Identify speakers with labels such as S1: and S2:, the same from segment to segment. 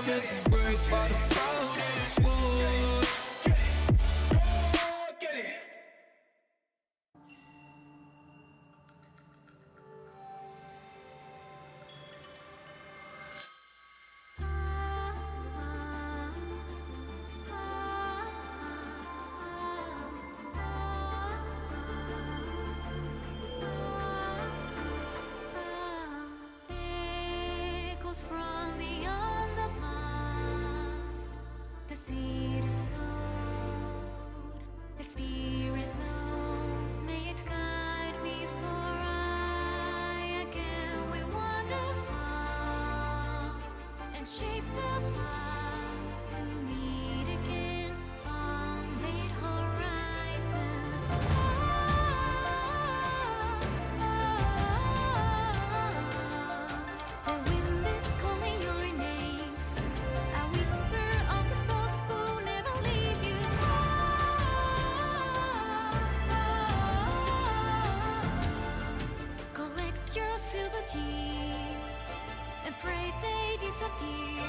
S1: meant to break, but the road is wood. Get it.
S2: Echoes from beyond the past, the seed is sowed, the spirit knows, may it guide me for I again will wander far and shape the path to meet again on late horizons. The wind is calling your name, a whisper of the souls who never leave you. Collect your silver tears and pray they disappear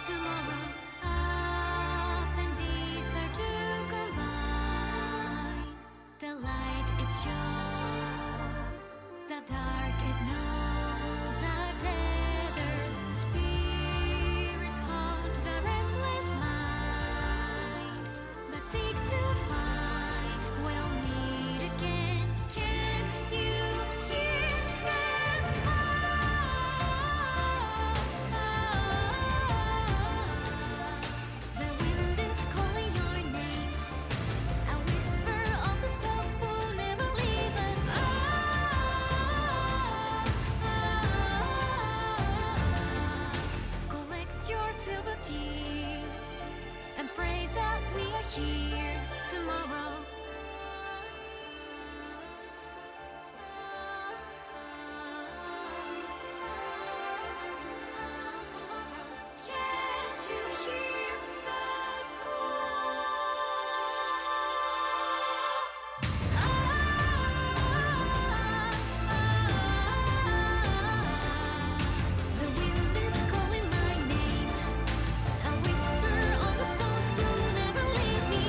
S2: tomorrow. Earth and ether to combine. The light it shows, the dark it knows. Our tethers, spirits haunt the restless mind, but seek to find we'll meet again. Can't you hear them? The wind is calling your name, a whisper of the souls who never leave us. Collect your silver tears and pray that we are here tomorrow. Can't you hear the The wind is calling my name, a whisper of the souls who never leave me.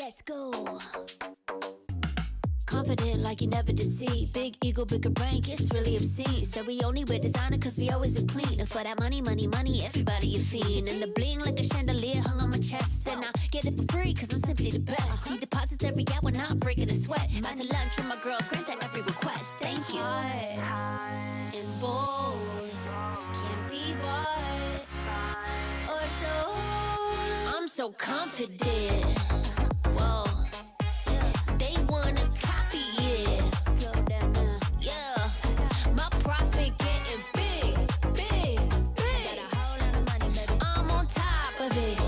S2: Let's go. Confident like you never deceive. Big ego, bigger brain, it's really obscene. So we only wear designer cause we always look clean. And for that money, everybody a fiend. And the bling like a chandelier hung on my chest. And I get it for free cause I'm simply the best. See deposits every hour, not breaking a sweat. Out to lunch with my girls, grant at every request. Thank you. High and bold, can't be bought or sold. I'm so confident. Whoa, they wanna copy it. Slow down now. Yeah, my profit getting big, big, big. Got a whole lot of money, baby. I'm on top of it.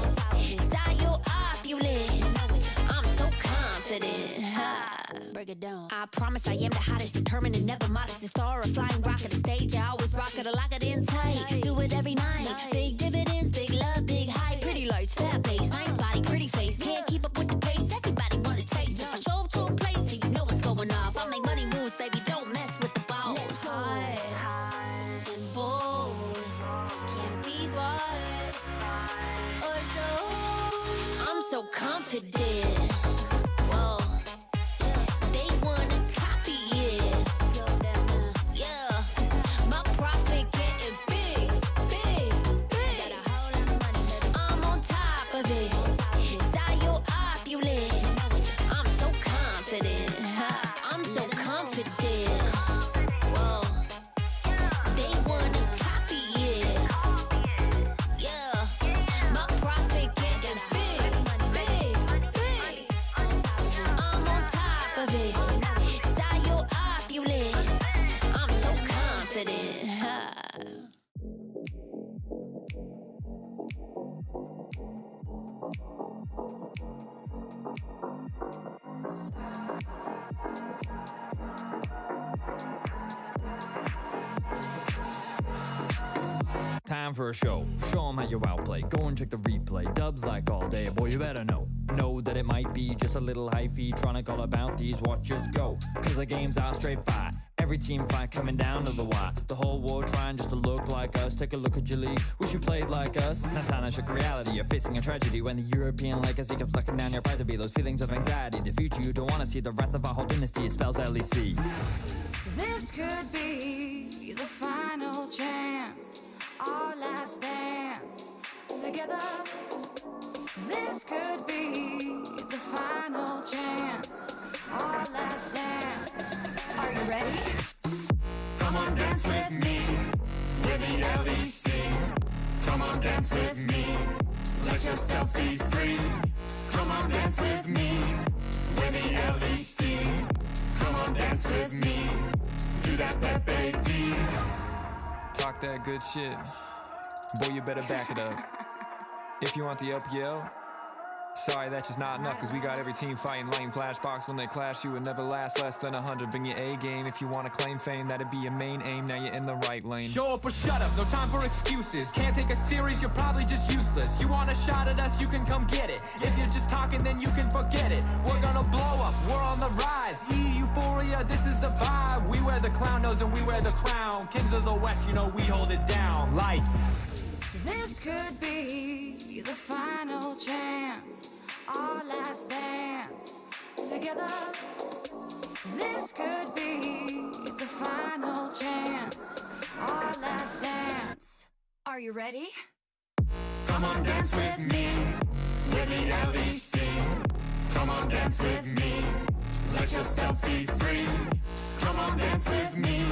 S2: Style opulent. I'm so confident. Ha. Break it down. I promise I am the hottest, determined and never modest. The star, a flying rocket, the stage. I always rock it, I lock it in tight. Do it every night. Big dividends, big love, big hype. Pretty lights, fat base, nice body, pretty face. Can't keep up with the pace. Everybody wanna taste. If I show up to a place, so you know what's going off. I make money moves, baby. Don't mess with the balls. High and bold, can't be bought or sold. I'm so confident. Whoa, they wanna copy it. Slow down now. Yeah, my profit getting big, big, big. Got a whole lot of money, baby. I'm on top of it. Style opulent. I'm so confident. I'm so confident. Whoa, they wanna copy it. Yeah, my profit getting big, big, big. I'm on top of it. Style opulent. I'm so confident.
S3: Time for a show. Show 'em how you outplay. Go and check the replay. Dubs like all day. Boy, you better know. Know that it might be just a little hyphy. Trying to call about these watches go. Cause the games are straight fight. Every team fight coming down to the wire. The whole world trying just to look like us. Take a look at your league. Wish you played like us. Now time to shock reality. You're facing a tragedy when the European legacy comes sucking down your pride to be. Those feelings of anxiety. The future you don't wanna see. The wrath of our whole dynasty. It spells LEC.
S4: This could be the final chance, our last dance together. This could be the final chance, our last dance. Are you ready? Come on, dance with me, with the LEC. Come on, dance with me, let yourself be free. Come on, dance with me, with the LEC. Come on, dance with me, do that Pepe D.
S5: Talk that good shit. Boy, you better back it up. If you want the LPL, sorry, that's just not enough. Cause we got every team fighting lame flashbox. When they clash, you would never last less than 100. Bring your A game if you want to claim fame. That'd be your main aim, now you're in the right lane.
S6: Show up or shut up, no time for excuses. Can't take a series, you're probably just useless. You want a shot at us, you can come get it. If you're just talking, then you can forget it. We're gonna blow up, we're on the rise. Euphoria, this is the vibe. We wear the clown nose and we wear the crown. Kings of the West, you know we hold it down. Like
S4: This could be the final chance, our last dance together. This could be the final chance, our last dance. Are you ready? Come on, dance with me, with the LEC. Come on, dance with me, let yourself be free. Come on, dance with me,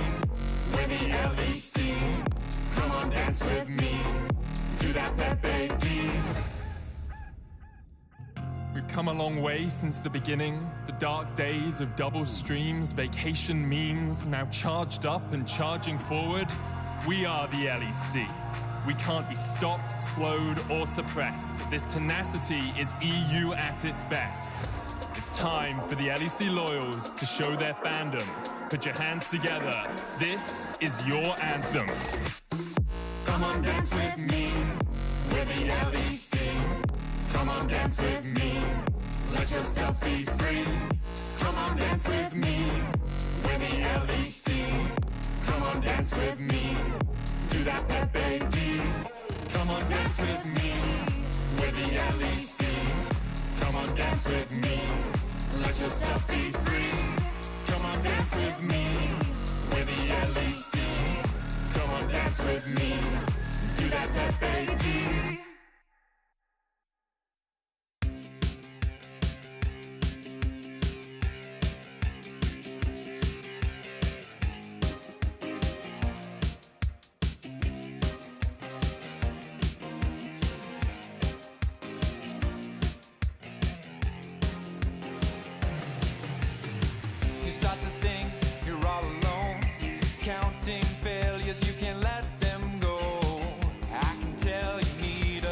S4: with the LEC. Come on, dance with me, do that Pepe D.
S7: We've come a long way since the beginning. The dark days of double streams, vacation memes, now charged up and charging forward. We are the LEC. We can't be stopped, slowed, or suppressed. This tenacity is EU at its best. It's time for the LEC loyals to show their fandom. Put your hands together. This is your anthem.
S4: Come on, dance with me, with the LEC. Come on, dance with me, let yourself be free. Come on, dance with me, with the LEC. Come on, dance with me, do that Pepe D. Come on, dance with me, with the LEC. Come on, dance
S7: dance with me. Let yourself be free. Come on, dance with me. We're the LEC. Come on, dance with me. Do that Pepe D.
S6: You start to think you're all alone, counting failures, you can't let them go. I can tell you need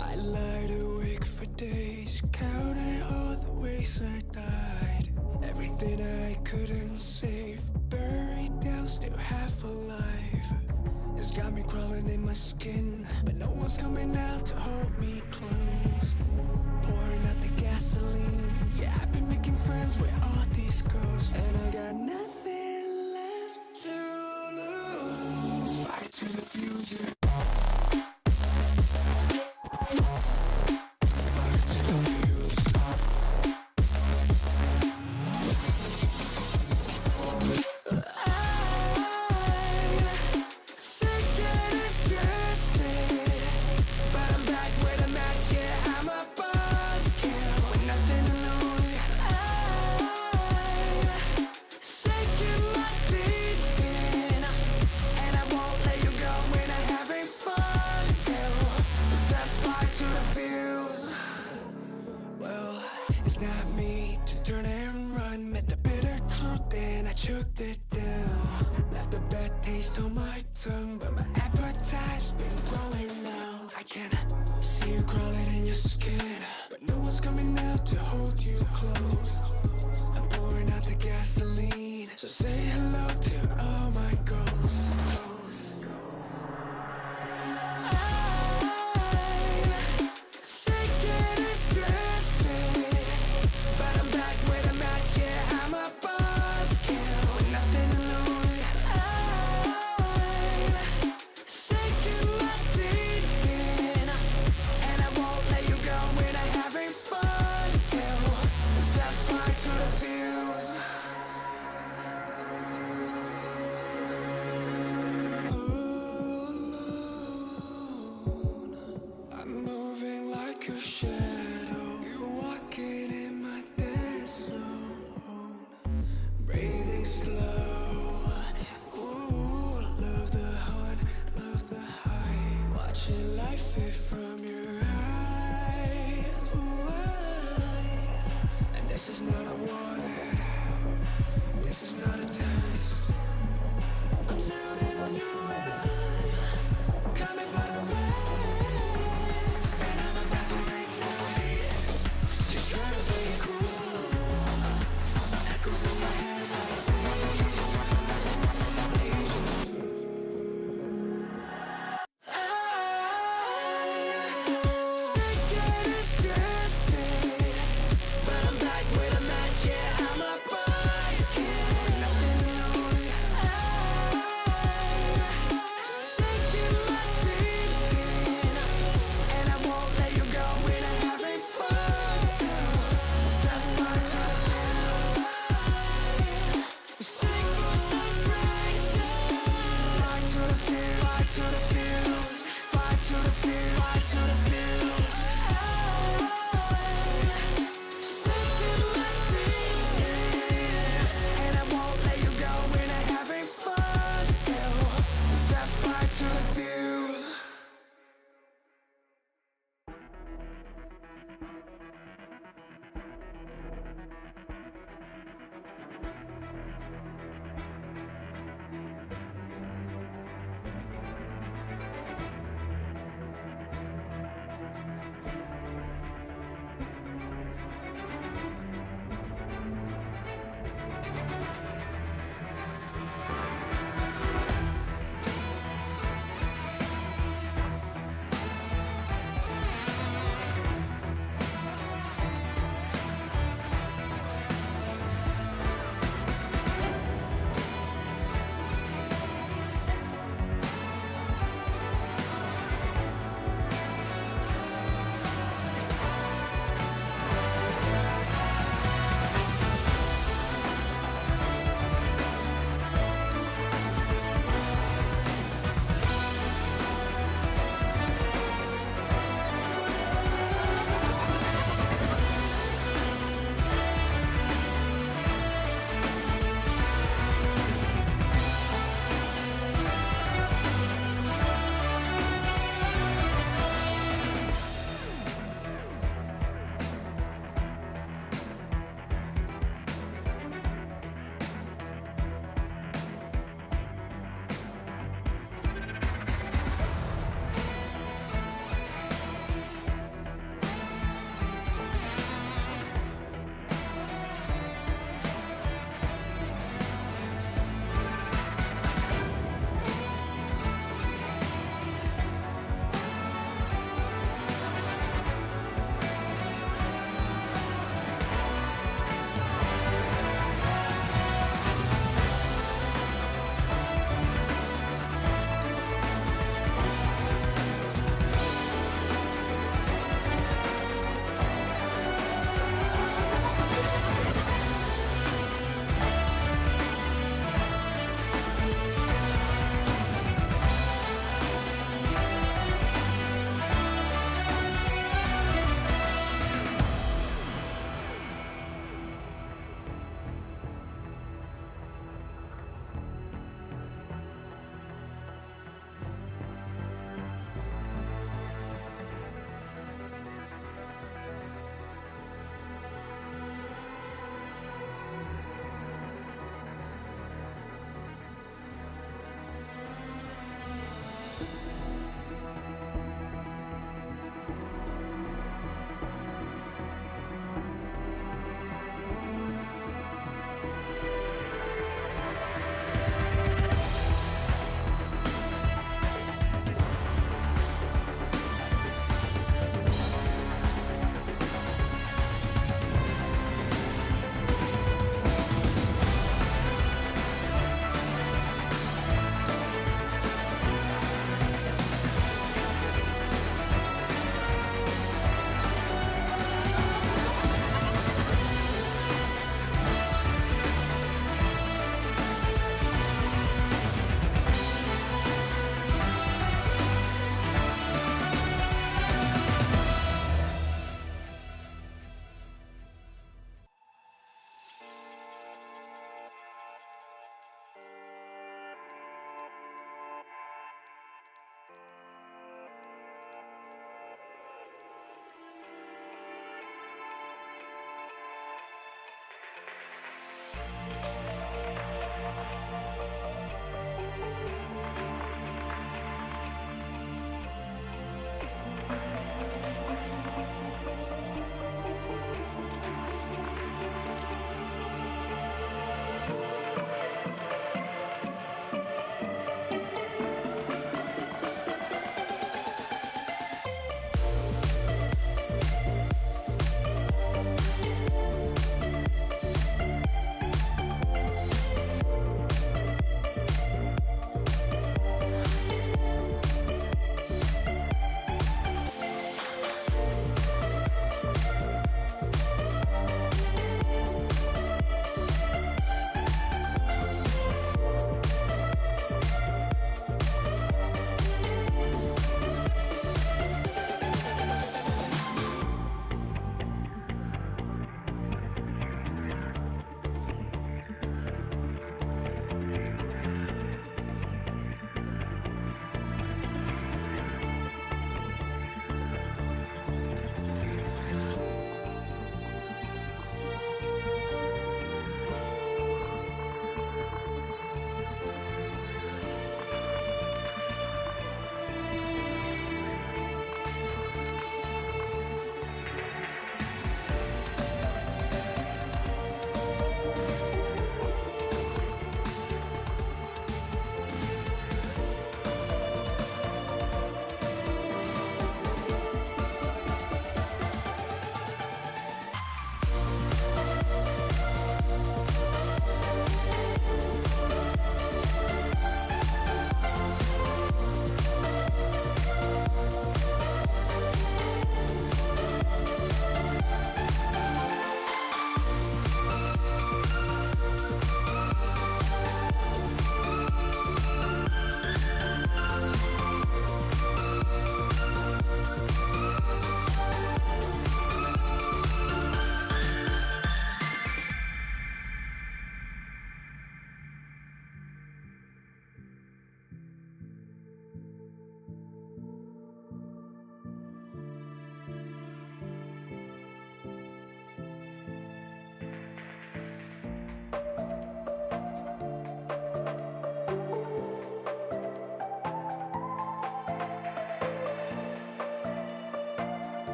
S1: I lied awake for days, counting all the ways I died. Everything I couldn't save, buried down, still half alive. It's got me crawling in my skin, but no one's coming out to hold me close. Pouring out the gasoline, yeah, I've been making friends with all these ghosts, and I got nothing left to lose. Fight to the future. Choked it down, left a bad taste on my tongue, but my appetite's been growing now. I can see you crawling in your skin, but no one's coming out to hold you close. I'm pouring out the gasoline, so say hello to all my ghosts. Coming for the rest, and I'm about to ignite.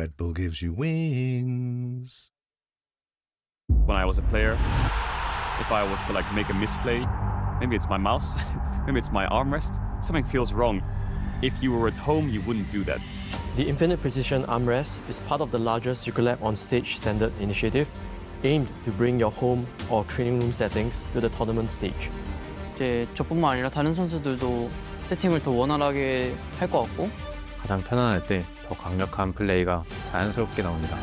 S8: Red Bull gives you wings.
S9: When I was a player, if I was to make a misplay, maybe it's my mouse, maybe it's my armrest, something feels wrong. If you were at home, you wouldn't do that.
S10: The Infinite Precision Armrest is part of the larger Circulab on Stage standard initiative, aimed to bring your home or training room settings to the tournament stage.
S11: 이제 저뿐만 아니라 다른 선수들도 세팅을 더 원활하게 할 것 같고
S12: 가장 편안할 때 더 강력한 플레이가 자연스럽게 나옵니다.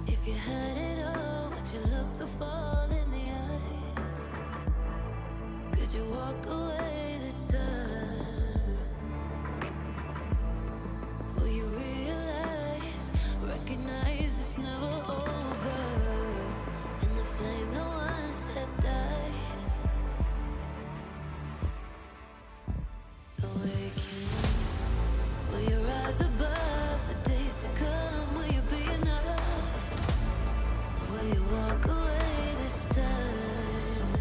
S4: If you had it all, would you look the fall in the eyes? Could you walk away this time? Will you realize, recognize it's never over? And the flame that once had died, awaken. Will you rise above the days to come? Will you be enough? Will you walk away this time?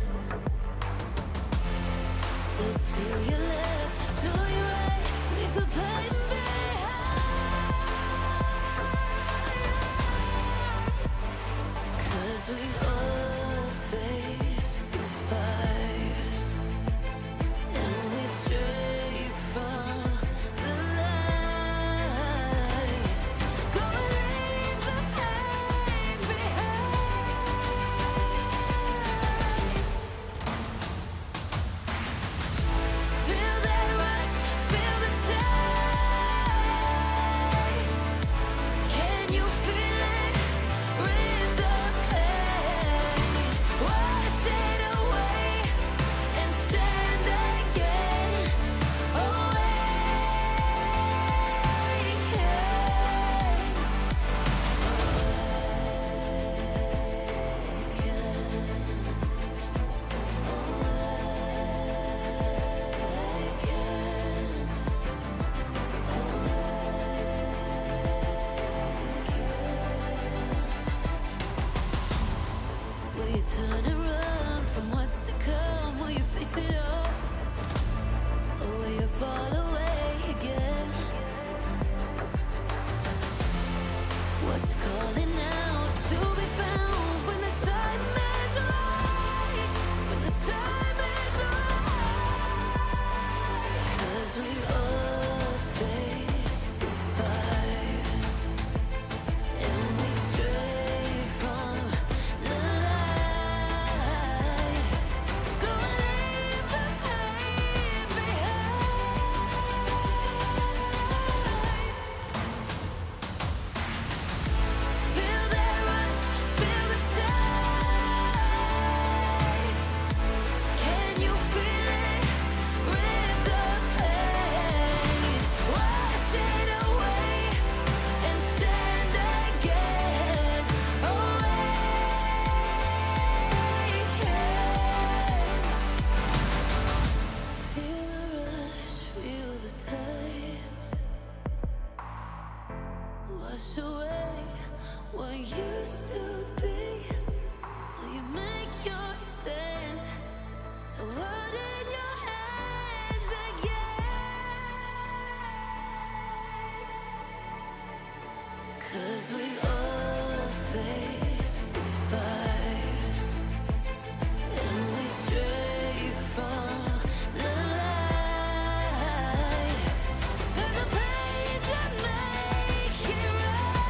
S4: Look to your left, to your right, leave the pain behind. 'Cause we all face the fires, and we stray from the light. Go and leave the pain behind. Feel that rush, feel the taste. Can you feel it? Rid the pain. Wash it away and stand again. Will you turn and run from what's to come? Will you face it all? Or will you fall away again? What's calling out to be found when the time is right? When the time is right. 'Cause we all face the fires, and we stray from the light. Go and leave the pain behind. Feel that rush, feel the taste. Can you feel it? Rid the pain. Wash it away and stand again. Awaken. Feel the rush, feel the taste. Wash away what used to be. Will you make your stand? The world in your hands again. 'Cause we all face the fires, and we stray from the light. Turn the page and make it right.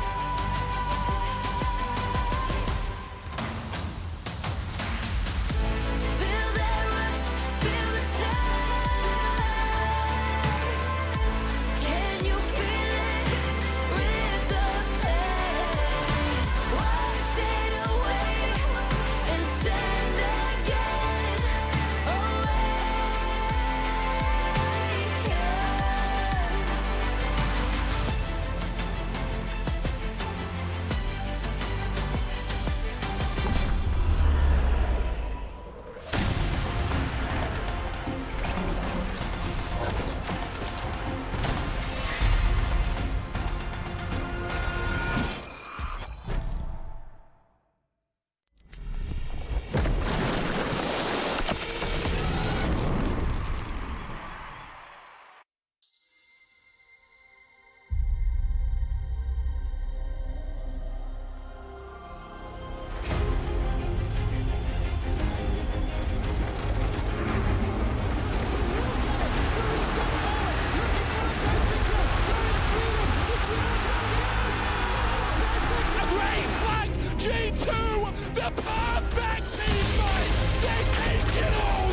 S13: perfect teammate! They take it all!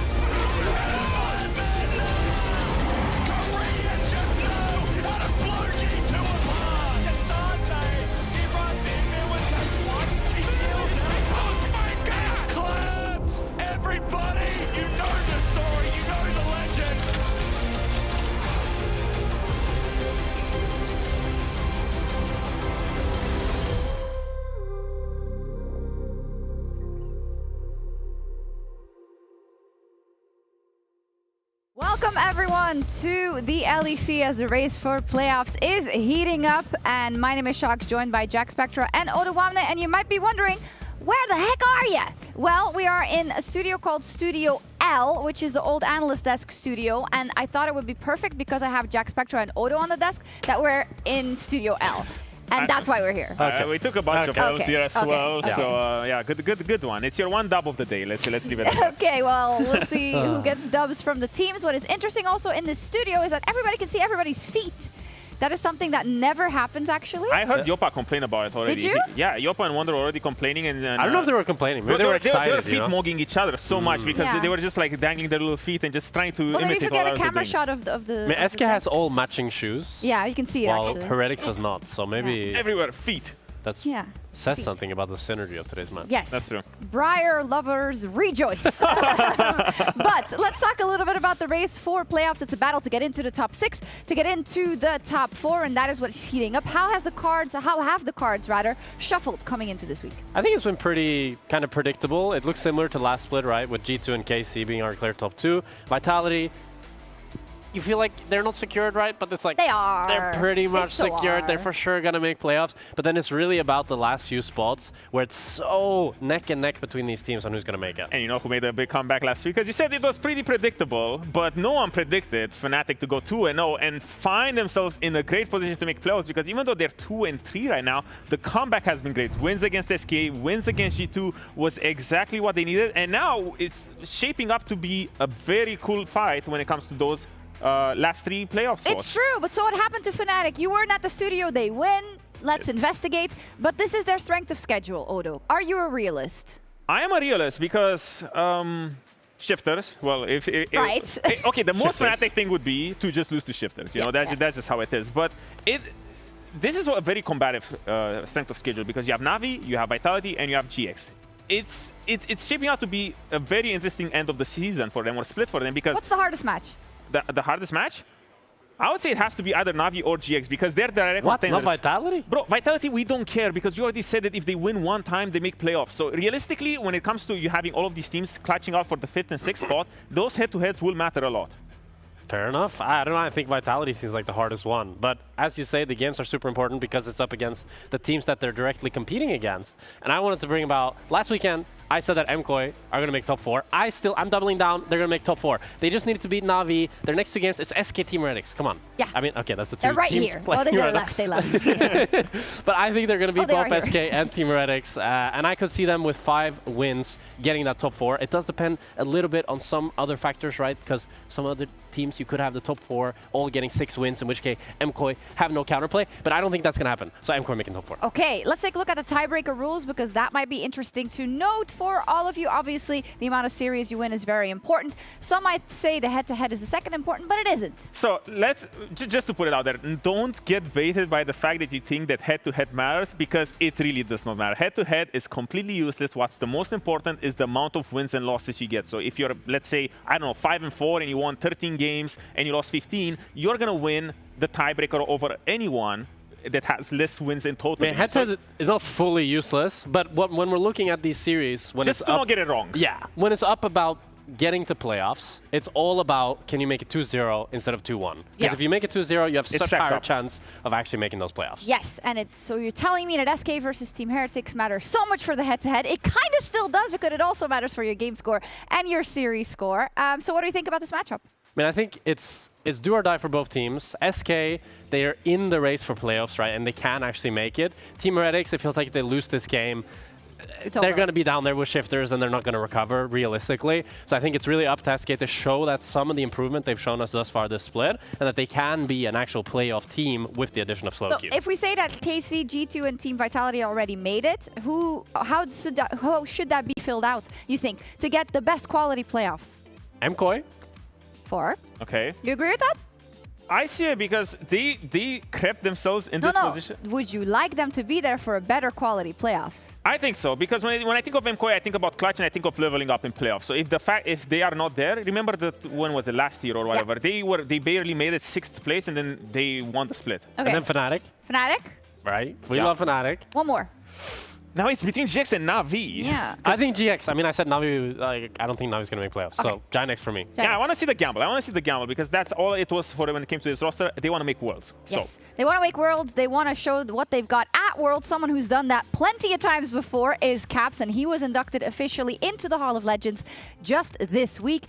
S13: Korean just blew how to blow G2 apart! He runs in there with that one, he kills it! Oh my god! Claps! Everybody! You know the story, you know the legend!
S14: Welcome everyone to the LEC as the race for playoffs is heating up, and my name is Shox, joined by Jack Spectra and Odo Wamne, and you might be wondering, where the heck are you? Well, we are in a studio called Studio L, which is the old analyst desk studio, and I thought it would be perfect because I have Jack Spectra and Odo on the desk that we're in Studio L. And that's why we're here.
S15: We took a bunch of L's here as well, so yeah, good one. It's your one dub of the day. Let's leave it at that.
S14: Okay, well, we'll see who gets dubs from the teams. What is interesting also in this studio is that everybody can see everybody's feet. That is something that never happens, actually.
S15: I heard Yopa complain about it already.
S14: Did you?
S15: Yeah, Yopa and Wonder were already complaining. And
S12: I don't know if they were complaining. Maybe they were excited.
S15: They were feet-mogging each other so much because they were just like dangling their little feet and just trying to imitate
S14: maybe if you get a
S15: others
S14: camera
S15: are doing.
S14: shot of the...
S12: I mean, SK has all matching shoes.
S14: Yeah, you can see it,
S12: while
S14: actually.
S12: Heretics does not, so maybe...
S15: Everywhere, feet.
S12: That's
S14: Yeah.
S12: says something about the synergy of today's match.
S14: Yes.
S15: That's true.
S14: Briar lovers rejoice. But let's talk a little bit about the race for playoffs. It's a battle to get into the top 6, to get into the top 4, and that is what's heating up. How have the cards shuffled coming into this week?
S12: I think it's been pretty kind of predictable. It looks similar to last split, right? With G2 and KC being our clear top 2. Vitality, you feel like they're not secured, right? But it's like they're pretty much secured. They're for sure going to make playoffs. But then it's really about the last few spots where it's so neck and neck between these teams on who's going to make it.
S15: And you know who made a big comeback last week? Because you said it was pretty predictable, but no one predicted Fnatic to go 2-0 and find themselves in a great position to make playoffs, because even though they're 2-3 right now, the comeback has been great. Wins against SK, wins against G2 was exactly what they needed. And now it's shaping up to be a very cool fight when it comes to those last 3 playoff spots.
S14: It's true, but so what happened to Fnatic? You weren't at the studio, they win. Let's investigate. But this is their strength of schedule, Odo. Are you a realist?
S15: I am a realist because shifters, well,
S14: right.
S15: Okay, the most Fnatic thing would be to just lose to shifters. You know, that's just how it is. But this is a very combative strength of schedule, because you have Na'Vi, you have Vitality, and you have GX. It's shaping out to be a very interesting end of the season for them, or split for them, because...
S14: What's the hardest match?
S15: The hardest match? I would say it has to be either Na'Vi or GX, because they're direct
S12: What?
S15: contenders.
S12: Not Vitality?
S15: Bro, Vitality, we don't care, because you already said that if they win one time, they make playoffs. So realistically, when it comes to you having all of these teams clutching out for the 5th and 6th spot, those head-to-heads will matter a lot.
S12: Fair enough. I don't know. I think Vitality seems like the hardest one. But as you say, the games are super important because it's up against the teams that they're directly competing against. And I wanted to bring about, last weekend, I said that MKOI are going to make top 4. I'm doubling down. They're going to make top 4. They just needed to beat Na'Vi. Their next 2 games, it's SK Team Heretics. Come on.
S14: Yeah.
S12: I mean, okay, that's the 2
S14: They're right
S12: teams
S14: here.
S12: playing.
S14: Oh, they left. They left.
S12: But I think they're going to beat both SK
S14: here.
S12: and Team Heretics. And I could see them with 5 wins getting that top 4. It does depend a little bit on some other factors, right? Because some other teams, you could have the top 4 all getting 6 wins, in which case MKOI have no counterplay. But I don't think that's going to happen. So MKOI making top 4.
S14: Okay, let's take a look at the tiebreaker rules, because that might be interesting to note for all of you. Obviously, the amount of series you win is very important. Some might say the head-to-head is the second important, but it isn't.
S15: So let's, just to put it out there, don't get baited by the fact that you think that head-to-head matters, because it really does not matter. Head-to-head is completely useless. What's the most important is the amount of wins and losses you get. So if you're, let's say, I don't know, 5-4 and you won 13 games and you lost 15, you're going to win the tiebreaker over anyone that has less wins in total.
S12: I mean, head-to-head is not fully useless, but when we're looking at these series, when
S15: just
S12: it's
S15: don't get it wrong.
S12: Yeah, when it's up about getting to playoffs, it's all about can you make it 2-0 instead of 2-1. Because if you make it 2-0, you have such a higher chance of actually making those playoffs.
S14: Yes, and so you're telling me that SK versus Team Heretics matters so much for the head-to-head. It kind of still does, because it also matters for your game score and your series score. So what do you think about this matchup?
S12: I mean, I think it's do or die for both teams. SK, they are in the race for playoffs, right? And they can actually make it. Team Heretics, it feels like if they lose this game, they're going to be down there with shifters and they're not going to recover realistically. So I think it's really up to SK to show that some of the improvement they've shown us thus far this split and that they can be an actual playoff team with the addition of slow
S14: So
S12: queue.
S14: if we say that KC, G2 and Team Vitality already made it, how should that be filled out, you think, to get the best quality playoffs?
S12: MKOI?
S14: 4.
S15: Okay.
S14: Do you agree with that?
S15: I see it because they kept themselves in this position.
S14: Would you like them to be there for a better quality playoffs?
S15: I think so, because when I think of MKOI, I think about clutch and I think of leveling up in playoffs. So if they are not there, remember that when was it, last year or whatever, they barely made it 6th place and then they won the split.
S14: Okay.
S12: And then Fnatic.
S14: Fnatic?
S12: Right. We love Fnatic.
S14: One more.
S15: Now it's between GX and Navi.
S14: Yeah.
S12: I think GX. I mean, I said Navi. Like, I don't think Navi's going to make playoffs.
S14: Okay.
S12: So Giant for me.
S15: Yeah, I want to see the gamble. I want to see the gamble because that's all it was for when it came to this roster. They want to make Worlds.
S14: Yes.
S15: So.
S14: They want to make Worlds. They want to show what they've got at Worlds. Someone who's done that plenty of times before is Caps, and he was inducted officially into the Hall of Legends just this week.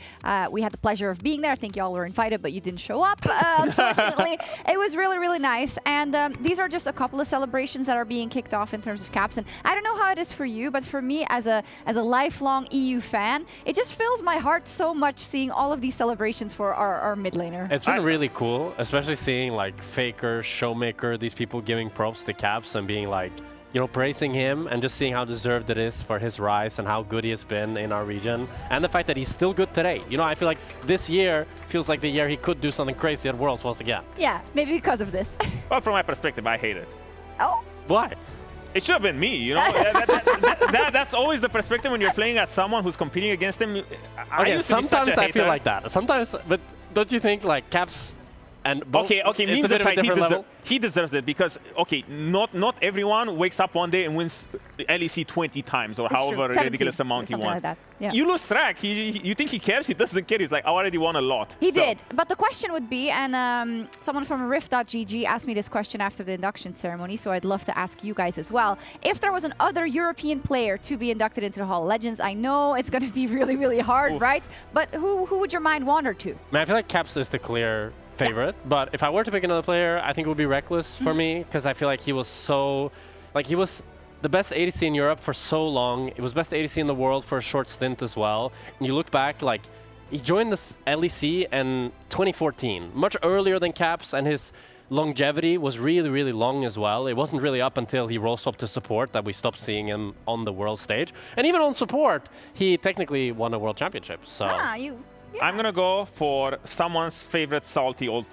S14: We had the pleasure of being there. I think y'all were invited, but you didn't show up. Unfortunately, it was really, really nice. And these are just a couple of celebrations that are being kicked off in terms of Caps. And I don't know how it is for you, but for me, as a lifelong EU fan, it just fills my heart so much seeing all of these celebrations for our mid laner.
S12: It's been really cool, especially seeing like Faker, Showmaker, these people giving props to Caps and being like, you know, praising him and just seeing how deserved it is for his rise and how good he has been in our region. And the fact that he's still good today. You know, I feel like this year feels like the year he could do something crazy at Worlds once again.
S14: Yeah, maybe because of this.
S15: Well, from my perspective, I hate it.
S14: Oh?
S12: Why?
S15: It should have been me, you know? That's always the perspective when you're playing as someone who's competing against him.
S12: Okay, sometimes I feel like that. Sometimes, but don't you think like Caps and both,
S15: okay, memes aside, he deserves it because, okay, not everyone wakes up one day and wins LEC 20 times or
S14: It's
S15: however
S14: true.
S15: ridiculous amount he won.
S14: Like that. Yeah.
S15: You lose track. You think he cares? He doesn't care. He's like, I already won a lot.
S14: He did. But the question would be, and someone from rift.gg asked me this question after the induction ceremony, so I'd love to ask you guys as well. If there was an other European player to be inducted into the Hall of Legends, I know it's going to be really, really hard, right? But who would your mind wander to?
S12: Man, I feel like Caps is the clear favorite, but if I were to pick another player, I think it would be Reckless for me, because I feel like he was so, like he was the best ADC in Europe for so long. It was best ADC in the world for a short stint as well. And you look back, like he joined this LEC in 2014, much earlier than Caps, and his longevity was really, really long as well. It wasn't really up until he role swapped to support that we stopped seeing him on the world stage. And even on support, he technically won a world championship. So.
S14: Yeah.
S15: I'm going to go for someone's favorite salty old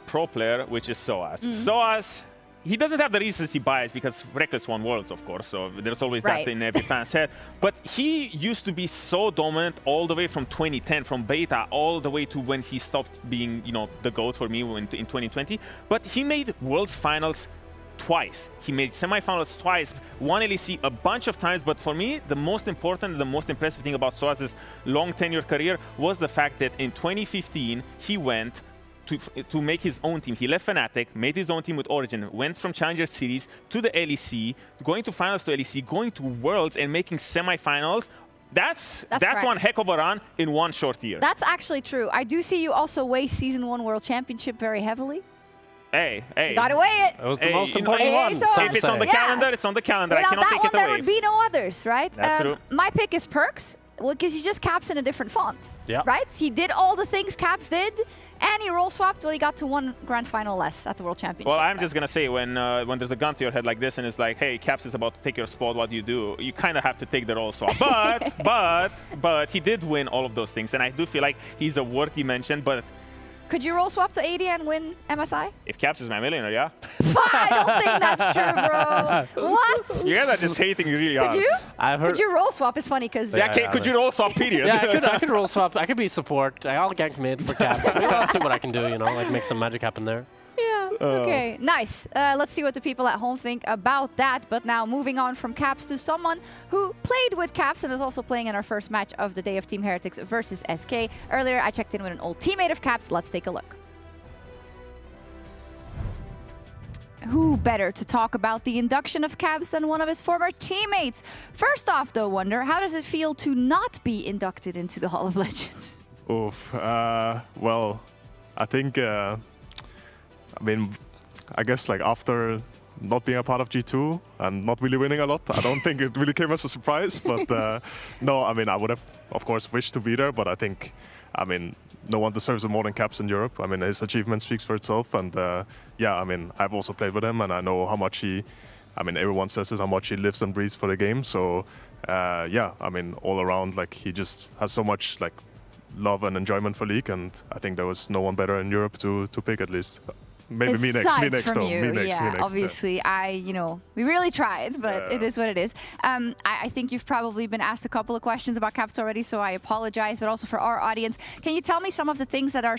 S15: pro player, which is Soaz. Soaz, he doesn't have the recency bias because Reckless won Worlds, of course, so there's always that in every fan's head. But he used to be so dominant all the way from 2010, from beta, all the way to when he stopped being, you know, the GOAT for me in 2020. But he made Worlds Finals twice. He made semifinals twice, won LEC a bunch of times, but for me, the most important, the most impressive thing about Soaz's long tenure career was the fact that in 2015, he went to make his own team. He left Fnatic, made his own team with Origin, went from Challenger Series to the LEC, going to finals to LEC, going to Worlds and making semifinals. That's one heck of a run in one short year.
S14: That's actually true. I do see you also weigh Season 1 World Championship very heavily.
S15: Hey.
S14: You gotta weigh it.
S12: It was the most important one.
S15: If it's on the calendar, it's on the calendar.
S14: Without
S15: I cannot
S14: that
S15: take
S14: one,
S15: it away.
S14: there would be no others, right?
S15: That's true.
S14: My pick is Perks. Well, because he just Caps in a different font,
S12: yeah.
S14: Right? He did all the things Caps did, and he role swapped. Well, he got to one grand final less at the World Championship.
S15: Well, I'm just gonna say when there's a gun to your head like this, and it's like, hey, Caps is about to take your spot. What do? You kind of have to take the role swap. But he did win all of those things, and I do feel like he's a worthy mention. But
S14: could you roll swap to 80 and win MSI?
S15: If Caps is my millionaire, yeah.
S14: I don't think that's true, bro. What?
S15: You guys are just hating really hard.
S14: Could you?
S12: I've heard.
S14: Could you roll swap? It's funny because.
S15: Yeah, could you roll swap? Period.
S12: Yeah, I could roll swap. I could be support. I'll gank mid for Caps. Maybe I'll see what I can do. You know, like make some magic happen there.
S14: Yeah. Okay. Nice. Let's see what the people at home think about that. But now moving on from Caps to someone who played with Caps and is also playing in our first match of the day of Team Heretics versus SK. Earlier, I checked in with an old teammate of Caps. Let's take a look. Who better to talk about the induction of Caps than one of his former teammates? First off, though, Wonder, how does it feel to not be inducted into the Hall of Legends?
S16: Oof. Well, I think, I guess like after not being a part of G2 and not really winning a lot. I don't think it really came as a surprise, but no, I mean, I would have, of course, wished to be there, but I think, I mean, no one deserves it more than Caps in Europe. I mean, his achievement speaks for itself, and yeah, I mean, I've also played with him, and I know how much he, I mean, everyone says this, how much he lives and breathes for the game, so yeah, I mean, all around, like, he just has so much, like, love and enjoyment for League, and I think there was no one better in Europe to pick, at least. Maybe me next though. Me next,
S14: obviously, we really tried, but it is what it is. I think you've probably been asked a couple of questions about Caps already, so I apologize, but also for our audience, can you tell me some of the things that are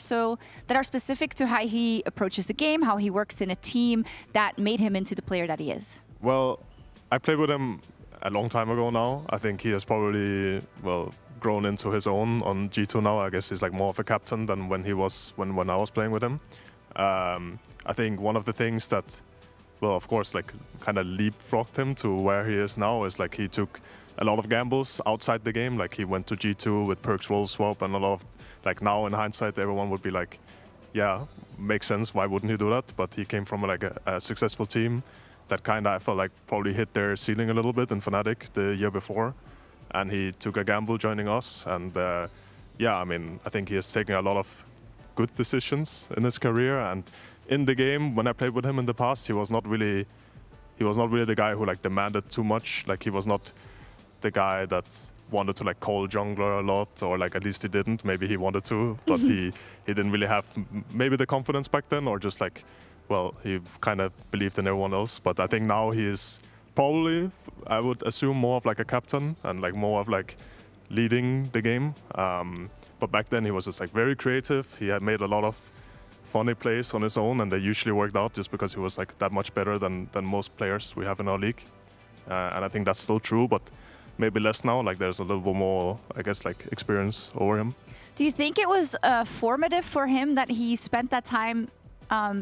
S14: specific to how he approaches the game, how he works in a team that made him into the player that he is?
S16: Well, I played with him a long time ago now. I think he has probably, well, grown into his own on G2 now. I guess he's like more of a captain than when I was playing with him. I think one of the things that, well, of course, like kind of leapfrogged him to where he is now is like he took a lot of gambles outside the game. Like he went to G2 with Perks Roll Swap, and a lot of, like, now in hindsight, everyone would be like, yeah, makes sense. Why wouldn't he do that? But he came from like a successful team that kind of, I felt like, probably hit their ceiling a little bit in Fnatic the year before. And he took a gamble joining us. And yeah, I mean, I think he has taken a lot of good decisions in his career. And in the game, when I played with him in the past, he was not really the guy who like demanded too much. Like he was not the guy that wanted to like call jungler a lot, or like at least he didn't. Maybe he wanted to, but he didn't really have maybe the confidence back then, or just like, well, he kind of believed in everyone else. But I think now he is probably, I would assume, more of like a captain and like more of like leading the game. But back then he was just like very creative. He had made a lot of funny plays on his own, and they usually worked out just because he was like that much better than most players we have in our league. And I think that's still true, but maybe less now. Like there's a little bit more, I guess, like experience over him.
S14: Do you think it was formative for him that he spent that time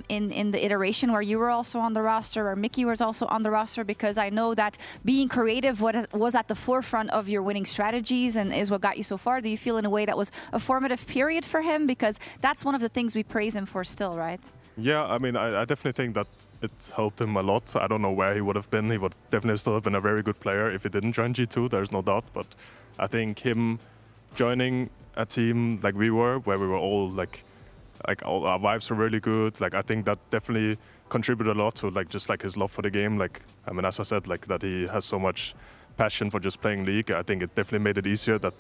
S14: in the iteration where you were also on the roster, or Mickey was also on the roster? Because I know that being creative was at the forefront of your winning strategies and is what got you so far. Do you feel in a way that was a formative period for him? Because that's one of the things we praise him for still, right?
S16: Yeah, I mean, I definitely think that it helped him a lot. I don't know where he would have been. He would definitely still have been a very good player if he didn't join G2, there's no doubt. But I think him joining a team like we were, where we were all like all our vibes were really good. Like I think that definitely contributed a lot to like just like his love for the game. Like, I mean, as I said, like that he has so much passion for just playing League. I think it definitely made it easier that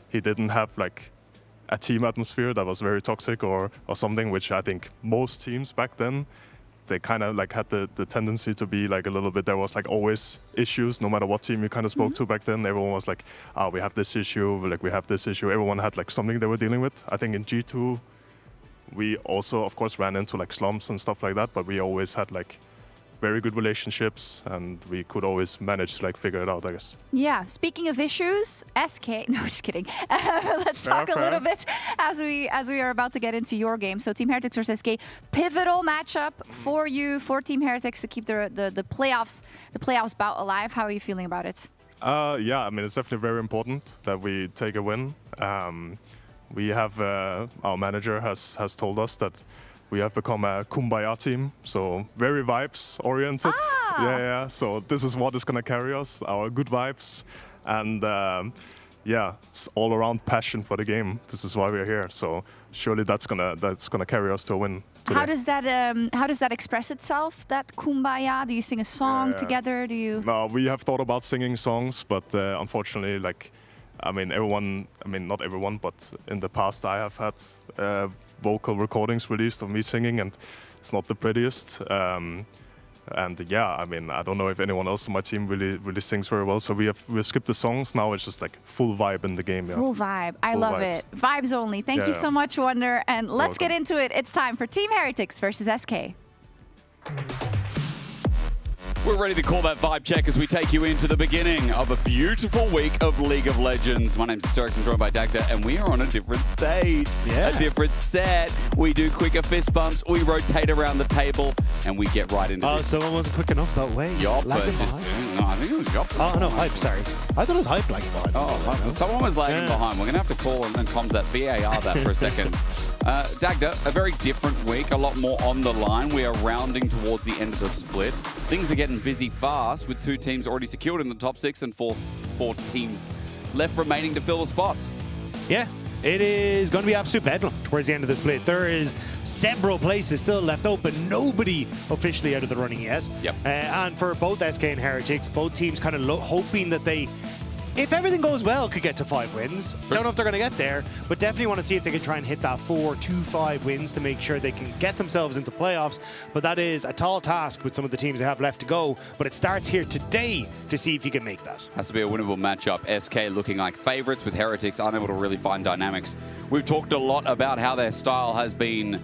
S16: he didn't have like a team atmosphere that was very toxic or something, which I think most teams back then, they kind of like had the tendency to be like a little bit, there was like always issues, no matter what team you kind of spoke to back then. Everyone was like, oh, we have this issue, like we have this issue. Everyone had like something they were dealing with. I think in G2, we also, of course, ran into like slumps and stuff like that, but we always had like very good relationships, and we could always manage to like figure it out, I guess. Yeah.
S14: Speaking of issues, SK. No, just kidding. Let's talk a little bit as we are about to get into your game. So Team Heretics versus SK, pivotal matchup for you, for Team Heretics to keep the playoffs bout alive. How are you feeling about it?
S16: Yeah, I mean, it's definitely very important that we take a win. We have our manager has told us that we have become a kumbaya team, so very vibes oriented. Yeah. So this is what is gonna carry us, our good vibes, and yeah, it's all around passion for the game. This is why we're here. So surely that's gonna carry us to a win today.
S14: How does that express itself? That kumbaya? Do you sing a song together? Do you?
S16: No, we have thought about singing songs, but unfortunately, like, I mean, not everyone, but in the past I have had vocal recordings released of me singing, and it's not the prettiest. And yeah, I mean, I don't know if anyone else on my team really sings very well. So we've skipped the songs. Now it's just like full vibe in the game. Yeah.
S14: Full vibe. I love it. Vibes only. Thank you so much, Wonder. And let's get into it. It's time for Team Heretics versus SK.
S17: We're ready to call that vibe check as we take you into the beginning of a beautiful week of League of Legends. My name's Stokes, I'm joined by Dagda, and we are on a different stage, a different set. We do quicker fist bumps, we rotate around the table, and we get right into this.
S18: Someone wasn't quick enough that way.
S17: Yup, but I think it was Yop.
S18: Oh, no, Hype, sorry. I thought it was Hype lagging behind.
S17: Oh, someone was lagging behind. We're going to have to call and comms that VAR that for a second. Dagda, a very different week, a lot more on the line. We are rounding towards the end of the split. Things are getting busy fast with 2 teams already secured in the top 6 and four teams left remaining to fill the spots.
S18: Yeah, it is going to be absolute bedlam towards the end of the split. There is several places still left open. Nobody officially out of the running yet.
S17: Yep.
S18: And for both SK and Heretics, both teams kind of hoping that they, if everything goes well, could get to 5 wins. Don't know if they're going to get there, but definitely want to see if they can try and hit that 4-2-5 wins to make sure they can get themselves into playoffs. But that is a tall task with some of the teams they have left to go. But it starts here today to see if you can make that.
S17: Has to be a winnable matchup. SK looking like favorites with Heretics unable to really find dynamics. We've talked a lot about how their style has been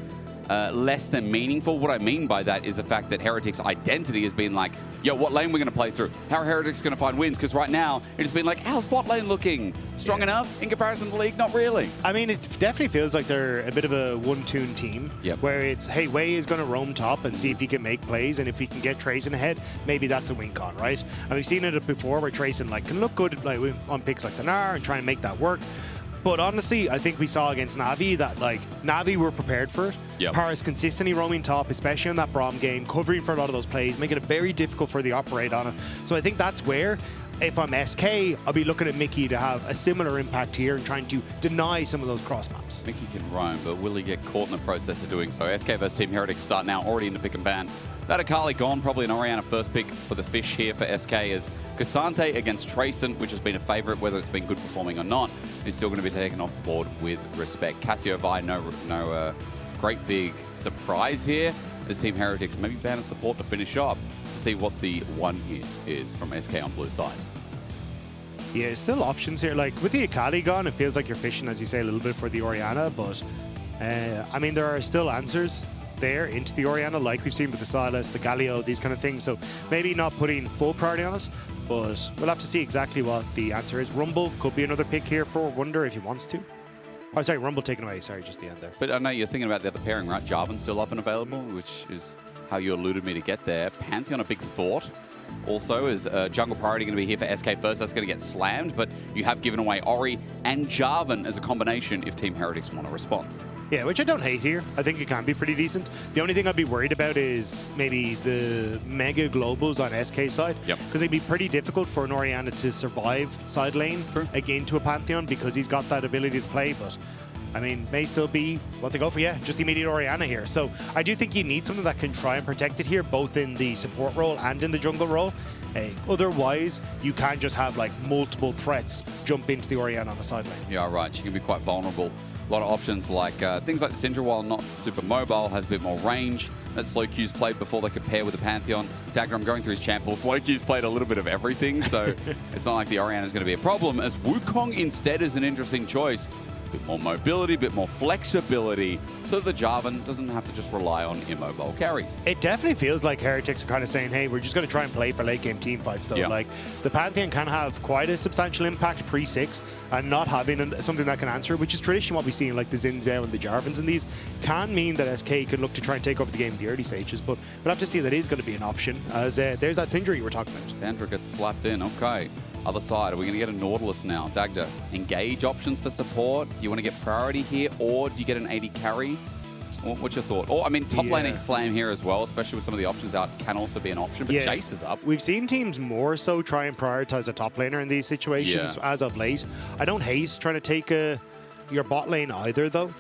S17: less than meaningful. What I mean by that is the fact that Heretics' identity has been like, yo, what lane we're going to play through? How are Heretics going to find wins? Because right now, it's been like, how's bot lane looking? Strong enough in comparison to the league? Not really.
S18: I mean, it definitely feels like they're a bit of a one-tune team. Where it's, hey, Wei is going to roam top and see if he can make plays, and if he can get Trayson ahead, maybe that's a win con, right? And we've seen it before where Trayson can look good on picks like the Gnar and try and make that work. But honestly, I think we saw against Na'Vi that Na'Vi were prepared for it. Paris consistently roaming top, especially on that Braum game, covering for a lot of those plays, making it very difficult for the operate on it. So I think that's where, if I'm SK, I'll be looking at Mickey to have a similar impact here and trying to deny some of those cross maps.
S17: Mickey can roam, but will he get caught in the process of doing so? SK versus Team Heretics start now, already into pick and ban. That Akali gone, probably an Orianna first pick for the fish here for SK as Cassante against Trayson, which has been a favorite, whether it's been good performing or not, is still going to be taken off the board with respect. Cassio Vi, no great big surprise here as Team Heretics maybe ban a support to finish up to see what the one hit is from SK on blue side.
S18: Yeah, still options here. With the Akali gone, it feels like you're fishing, as you say, a little bit for the Orianna, but I mean, there are still answers there into the Orianna, like we've seen with the Silas, the Galio, these kind of things. So maybe not putting full priority on it, but we'll have to see exactly what the answer is. Rumble could be another pick here for Wunder if he wants to. Oh, sorry, Rumble taken away. Sorry, just the end there.
S17: But I know you're thinking about the other pairing, right? Jarvan's still up and available, which is how you alluded me to get there. Pantheon, a big thought. Also, is jungle priority going to be here for SK first? That's going to get slammed, but you have given away Ori and Jarvan as a combination if Team Heretics want a response.
S18: Yeah, which I don't hate here. I think it can be pretty decent. The only thing I'd be worried about is maybe the mega globals on SK side. Because it'd be pretty difficult for an Orianna to survive side lane again to a Pantheon because he's got that ability to play. But I mean, may still be what they go for. Yeah, just immediate Orianna here. So I do think you need something that can try and protect it here, both in the support role and in the jungle role. Otherwise, you can't just have multiple threats jump into the Orianna on the side lane.
S17: Yeah, right. She can be quite vulnerable. A lot of options like things like the Syndra, while not super mobile, has a bit more range. That slow Q's played before they could pair with the Pantheon. Dagger, I'm going through his champ pool. Slow Q's played a little bit of everything, so it's not like the Orianna is going to be a problem, as Wukong instead is an interesting choice. A bit more mobility, a bit more flexibility, so the Jarvan doesn't have to just rely on immobile carries.
S18: It definitely feels like Heretics are kind of saying, hey, we're just going to try and play for late game team fights though. The Pantheon can have quite a substantial impact pre-6, and not having something that can answer, which is traditionally what we see in the Xin Zhao and the Jarvans, and these can mean that SK could look to try and take over the game in the early stages, but we'll have to see that is going to be an option, as there's that Syndra you were talking about.
S17: Sandra gets slapped in, okay. Other side, are we going to get a Nautilus now? Dagda, engage options for support. Do you want to get priority here, or do you get an 80 carry? What's your thought? Or, I mean, top laning Slam here as well, especially with some of the options out, can also be an option, but Chase is up.
S18: We've seen teams more so try and prioritize a top laner in these situations as of late. I don't hate trying to take your bot lane either, though.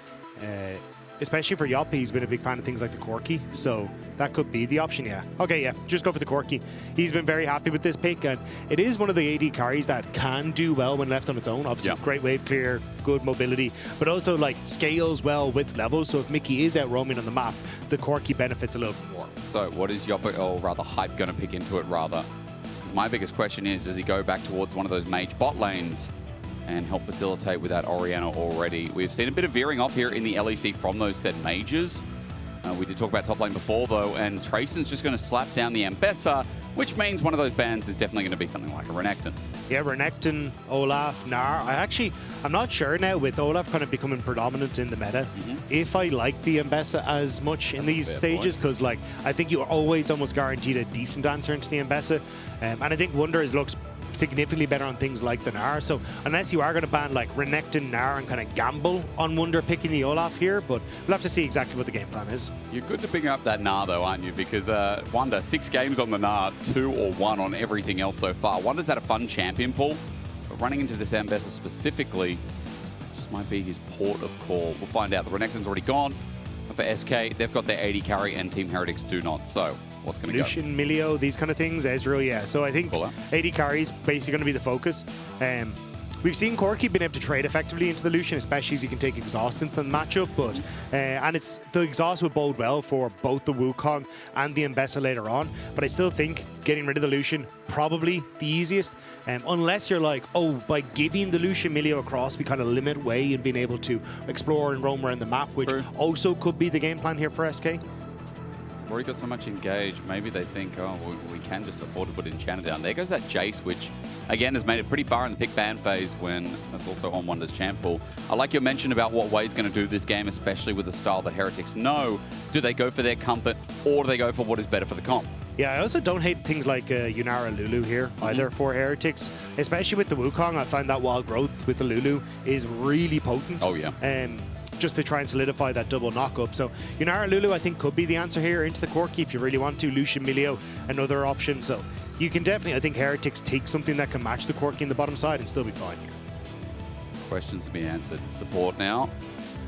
S18: Especially for Yop, he's been a big fan of things like the Corki, so that could be the option, Okay, just go for the Corki. He's been very happy with this pick, and it is one of the AD carries that can do well when left on its own. Obviously, great wave clear, good mobility, but also scales well with levels, so if Mickey is out roaming on the map, the Corki benefits a little bit more.
S17: So what is Yop, or rather Hype, going to pick into it rather? Because my biggest question is, does he go back towards one of those mage bot lanes and help facilitate with that Orianna already? We've seen a bit of veering off here in the LEC from those said mages. We did talk about top lane before, though, and Trayson's just going to slap down the Ambessa. which means one of those bans is definitely going to be something like a Renekton.
S18: Yeah, Renekton, Olaf, Gnar. I'm not sure now with Olaf kind of becoming predominant in the meta, if I like the Mbessa as much in these stages, because like I think you're always almost guaranteed a decent answer into the Mbessa. And I think Wunder looks significantly better on things like the Gnar. So unless you are going to ban like Renekton, Gnar and kind of gamble on Wunder picking the Olaf here, but we'll have to see exactly what the game plan is.
S17: You're good to bring up that Gnar though, aren't you? Because Wunder, 6 games on the Gnar, 2 or 1 on everything else so far. Wunder's had a fun champion pool, but running into this Mbessa specifically just might be his port of call. We'll find out. The Renekton's already gone. For SK, they've got their AD carry and Team Heretics do not. So what's going to go?
S18: Lucian, Milio, these kind of things. Ezreal, yeah. So I think AD carry is basically going to be the focus. We've seen Corki being able to trade effectively into the Lucian, especially as you can take exhaust into the matchup. But and it's the exhaust would bode well for both the Wukong and the Mbessa later on. But I still think getting rid of the Lucian probably the easiest, unless you're like, oh, by giving the Lucian Milio across, we kind of limit Wei and being able to explore and roam around the map, which also could be the game plan here for SK.
S17: Already got so much engage, maybe they think, oh, we can just afford to put Enchanter down. There goes that Jace, which, again, has made it pretty far in the pick ban phase when that's also on Wunder's champ pool. I like your mention about what Wei's going to do this game, especially with the style that Heretics know. Do they go for their comfort, or do they go for what is better for the comp?
S18: Yeah, I also don't hate things like Yunara Lulu here either for Heretics, especially with the Wukong. I find that wild growth with the Lulu is really potent.
S17: Oh, yeah.
S18: Just to try and solidify that double knock-up. So Yunara Lulu, I think, could be the answer here into the Corki if you really want to. Lucian Milio, another option. So you can definitely, I think, Heretics take something that can match the Corki in the bottom side and still be fine here.
S17: Questions to be answered. Support now,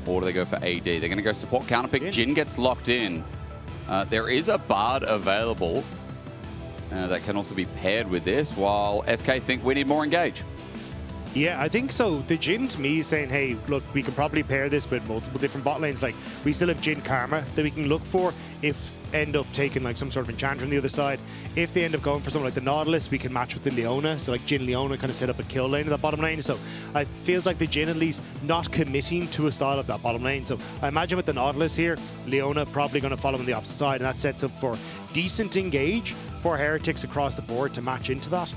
S17: or do they go for AD? They're going to go support counterpick. Jhin gets locked in. There is a Bard available that can also be paired with this, while SK think we need more engage.
S18: Yeah, I think so. The Jhin to me is saying, hey, look, we can probably pair this with multiple different bot lanes. Like, we still have Jhin Karma that we can look for if end up taking like some sort of enchanter on the other side. If they end up going for something like the Nautilus, we can match with the Leona. So like Jhin Leona kind of set up a kill lane in that bottom lane. So it feels like the Jhin at least not committing to a style of that bottom lane. So I imagine with the Nautilus here, Leona probably going to follow on the opposite side, and that sets up for decent engage for Heretics across the board to match into that.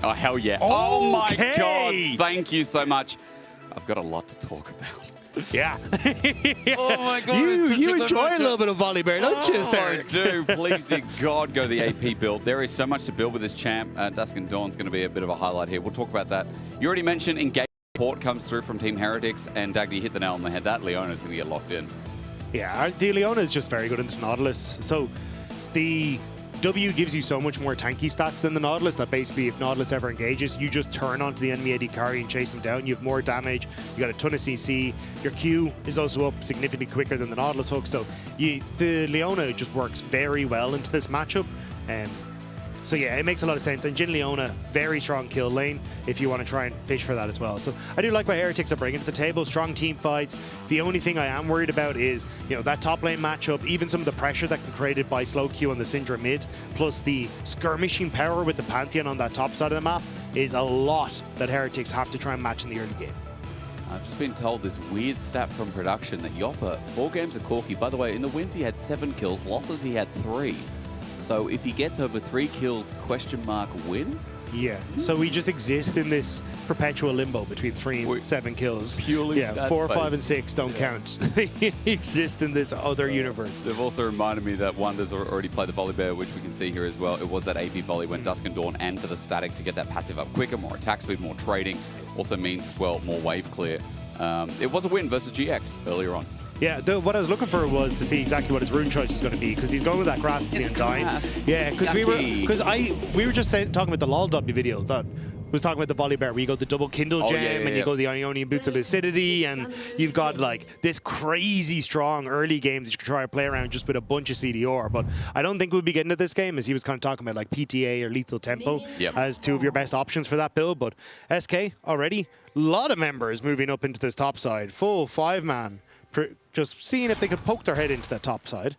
S17: Oh, hell yeah.
S18: Okay.
S17: Oh, my God. Thank you so much. I've got a lot to talk about.
S18: Yeah.
S17: Oh, my God.
S18: You enjoy a little bit of Volibear, don't you,
S17: I do. Please, dear God, go the AP build. There is so much to build with this champ. Dusk and Dawn's going to be a bit of a highlight here. We'll talk about that. You already mentioned engage support comes through from Team Heretics, and Dagny, you hit the nail on the head. That Leona's going to get locked in.
S18: Yeah, the Leona is just very good into Nautilus. So the W gives you so much more tanky stats than the Nautilus that basically if Nautilus ever engages, you just turn onto the enemy AD carry and chase them down. You have more damage, you got a ton of CC, your Q is also up significantly quicker than the Nautilus hook, so the Leona just works very well into this matchup. So yeah, it makes a lot of sense. And Jhin Leona, very strong kill lane if you want to try and fish for that as well. So I do like what Heretics are bringing to the table. Strong team fights. The only thing I am worried about is, that top lane matchup, even some of the pressure that can be created by slow Q on the Syndra mid, plus the skirmishing power with the Pantheon on that top side of the map is a lot that Heretics have to try and match in the early game.
S17: I've just been told this weird stat from production that Yopper, 4 games of Corki. By the way, in the wins he had 7 kills, losses he had 3. So if he gets over 3 kills, win?
S18: Yeah, so we just exist in this perpetual limbo between 3 and 7 kills.
S17: Purely
S18: yeah, 4, 5, and 6 don't count. They exist in this other universe.
S17: They've also reminded me that Wunder's already played the Volibear, which we can see here as well. It was that AP volley when Dusk and Dawn, and for the static to get that passive up quicker, more attack speed, more trading. Also means as well more wave clear. It was a win versus GX earlier on.
S18: Yeah, what I was looking for was to see exactly what his rune choice is going to be, because he's going with that Grasp and Undying. Yeah, because we were just talking about the LOL.W video that was talking about the Volibear, where you go the double Kindle Gem, and you go the Ionian Boots of Lucidity, and you've got like this crazy strong early game that you can try to play around just with a bunch of CDR. But I don't think we'll be getting to this game, as he was kind of talking about like PTA or Lethal Tempo as 2 of your best options for that build. But SK already, a lot of members moving up into this top side, full 5-man. Just seeing if they could poke their head into that top side.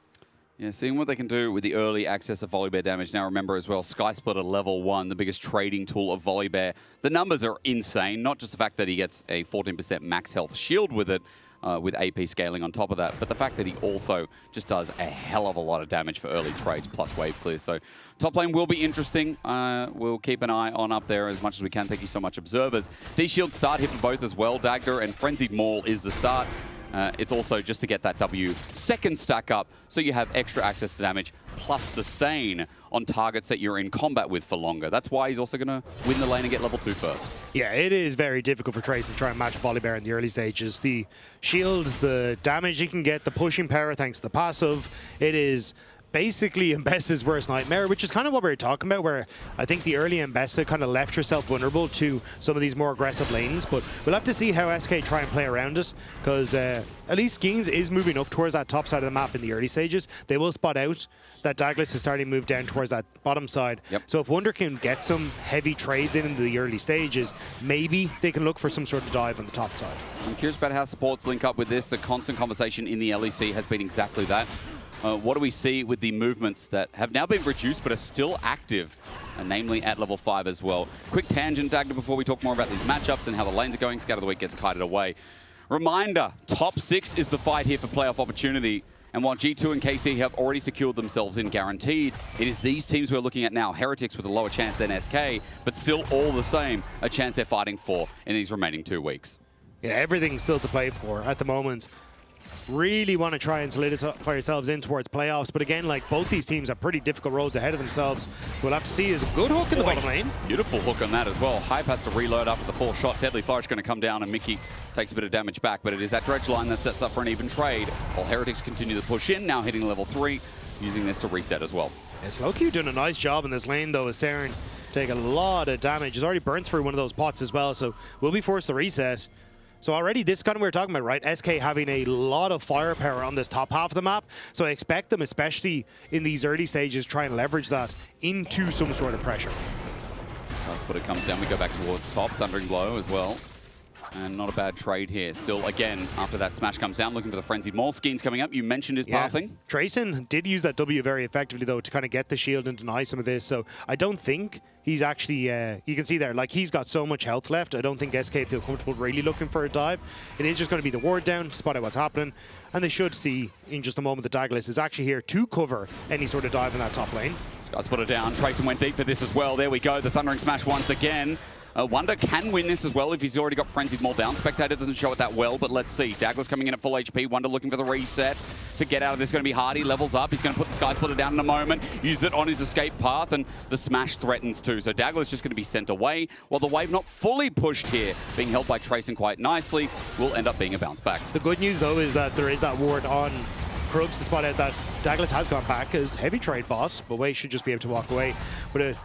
S17: Yeah, seeing what they can do with the early access of Volibear damage. Now remember as well, Sky Splitter level 1, the biggest trading tool of Volibear. The numbers are insane, not just the fact that he gets a 14% max health shield with it, with AP scaling on top of that. But the fact that he also just does a hell of a lot of damage for early trades plus wave clears. So top lane will be interesting. We'll keep an eye on up there as much as we can. Thank you so much, observers. D-Shield start here for both as well, Dagda, and Frenzied Maul is the start. It's also just to get that W second stack up, so you have extra access to damage plus sustain on targets that you're in combat with for longer. That's why he's also going to win the lane and get level 2 first.
S18: Yeah, it is very difficult for Trace to try and match Volibear in the early stages. The shields, the damage you can get, the pushing power thanks to the passive, it is basically Mbessa's worst nightmare, which is kind of what we were talking about, where I think the early Mbessa kind of left herself vulnerable to some of these more aggressive lanes, but we'll have to see how SK try and play around it, because at least Skeens is moving up towards that top side of the map in the early stages. They will spot out that Douglas is starting to move down towards that bottom side. So if Wunder can get some heavy trades in the early stages, maybe they can look for some sort of dive on the top side.
S17: I'm curious about how supports link up with this. The constant conversation in the LEC has been exactly that. What do we see with the movements that have now been reduced but are still active, namely at level 5 as well? Quick tangent, Dagda, before we talk more about these matchups and how the lanes are going. Scout of the Week gets kited away. Reminder, top 6 is the fight here for playoff opportunity. And while G2 and KC have already secured themselves in guaranteed, it is these teams we're looking at now. Heretics with a lower chance than SK, but still all the same, a chance they're fighting for in these remaining 2 weeks.
S18: Yeah, everything's still to play for at the moment. Really want to try and solidify yourselves in towards playoffs, but again, like, both these teams have pretty difficult roads ahead of themselves. We'll have to see. Is a good hook in the bottom lane.
S17: Beautiful hook on that as well. Hype has to reload after the 4th shot. Deadly Flourish going to come down, and Mickey takes a bit of damage back, but it is that dredge line that sets up for an even trade. While Heretics continue to push in, now hitting level 3, using this to reset as well.
S18: Yeah, Slowq doing a nice job in this lane, though, as Saren take a lot of damage. He's already burnt through one of those pots as well, so we'll be forced to reset. So already, this is kind of what we're talking about, right? SK having a lot of firepower on this top half of the map. So I expect them, especially in these early stages, try and leverage that into some sort of pressure.
S17: That's what it comes down. We go back towards top. Thundering Blow as well. And not a bad trade here. Still, again, after that smash comes down, looking for the Frenzied Maul. Skeens coming up. You mentioned his pathing.
S18: Trayson did use that W very effectively, though, to kind of get the shield and deny some of this. So I don't think he's actually, you can see there, like, he's got so much health left. I don't think SK feel comfortable really looking for a dive. It is just going to be the ward down, spot out what's happening. And they should see in just a moment that Douglas is actually here to cover any sort of dive in that top lane.
S17: Guys put it down. Trayson went deep for this as well. There we go. The Thundering Smash once again. Wunder can win this as well if he's already got Frenzied Maul down. Spectator doesn't show it that well, but let's see. Douglas coming in at full HP. Wunder looking for the reset. To get out of this, going to be hard. He levels up. He's going to put the Sky Splitter down in a moment. Use it on his escape path, and the smash threatens too. So Douglas just going to be sent away, while the wave not fully pushed here, being held by Trayson quite nicely, will end up being a bounce back.
S18: The good news, though, is that there is that ward on Krugs to spot out that Douglas has gone back as heavy trade boss, but Wei should just be able to walk away. But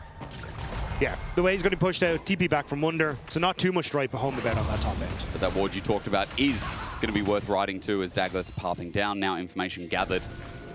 S18: yeah, the way he's going to be pushed out, TP back from Wunder, so not too much to write home about on that top end.
S17: But that ward you talked about is going to be worth riding too, as Douglas pathing down, now information gathered.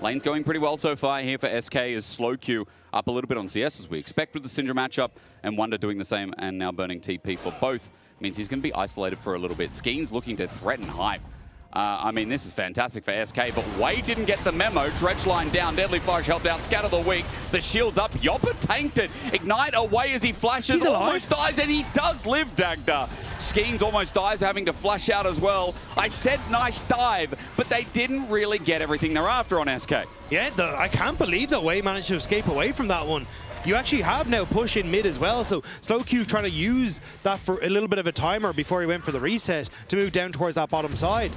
S17: Lane's going pretty well so far here for SK, as Slowq up a little bit on CS as we expect with the Syndra matchup, and Wunder doing the same and now burning TP for both. Means he's going to be isolated for a little bit. Skeens looking to threaten Hype. I mean, this is fantastic for SK, but Wade didn't get the memo. Dredge line down, Deadly Flourish helped out, Scatter the Weak. The shield's up, Yoppa tanked it. Ignite away as he flashes, almost dies, and he does live, Dagda. Skeens almost dies, having to flash out as well. I said nice dive, but they didn't really get everything they're after on SK.
S18: Yeah, I can't believe that Wade managed to escape away from that one. You actually have now push in mid as well, so Slowq trying to use that for a little bit of a timer before he went for the reset to move down towards that bottom side.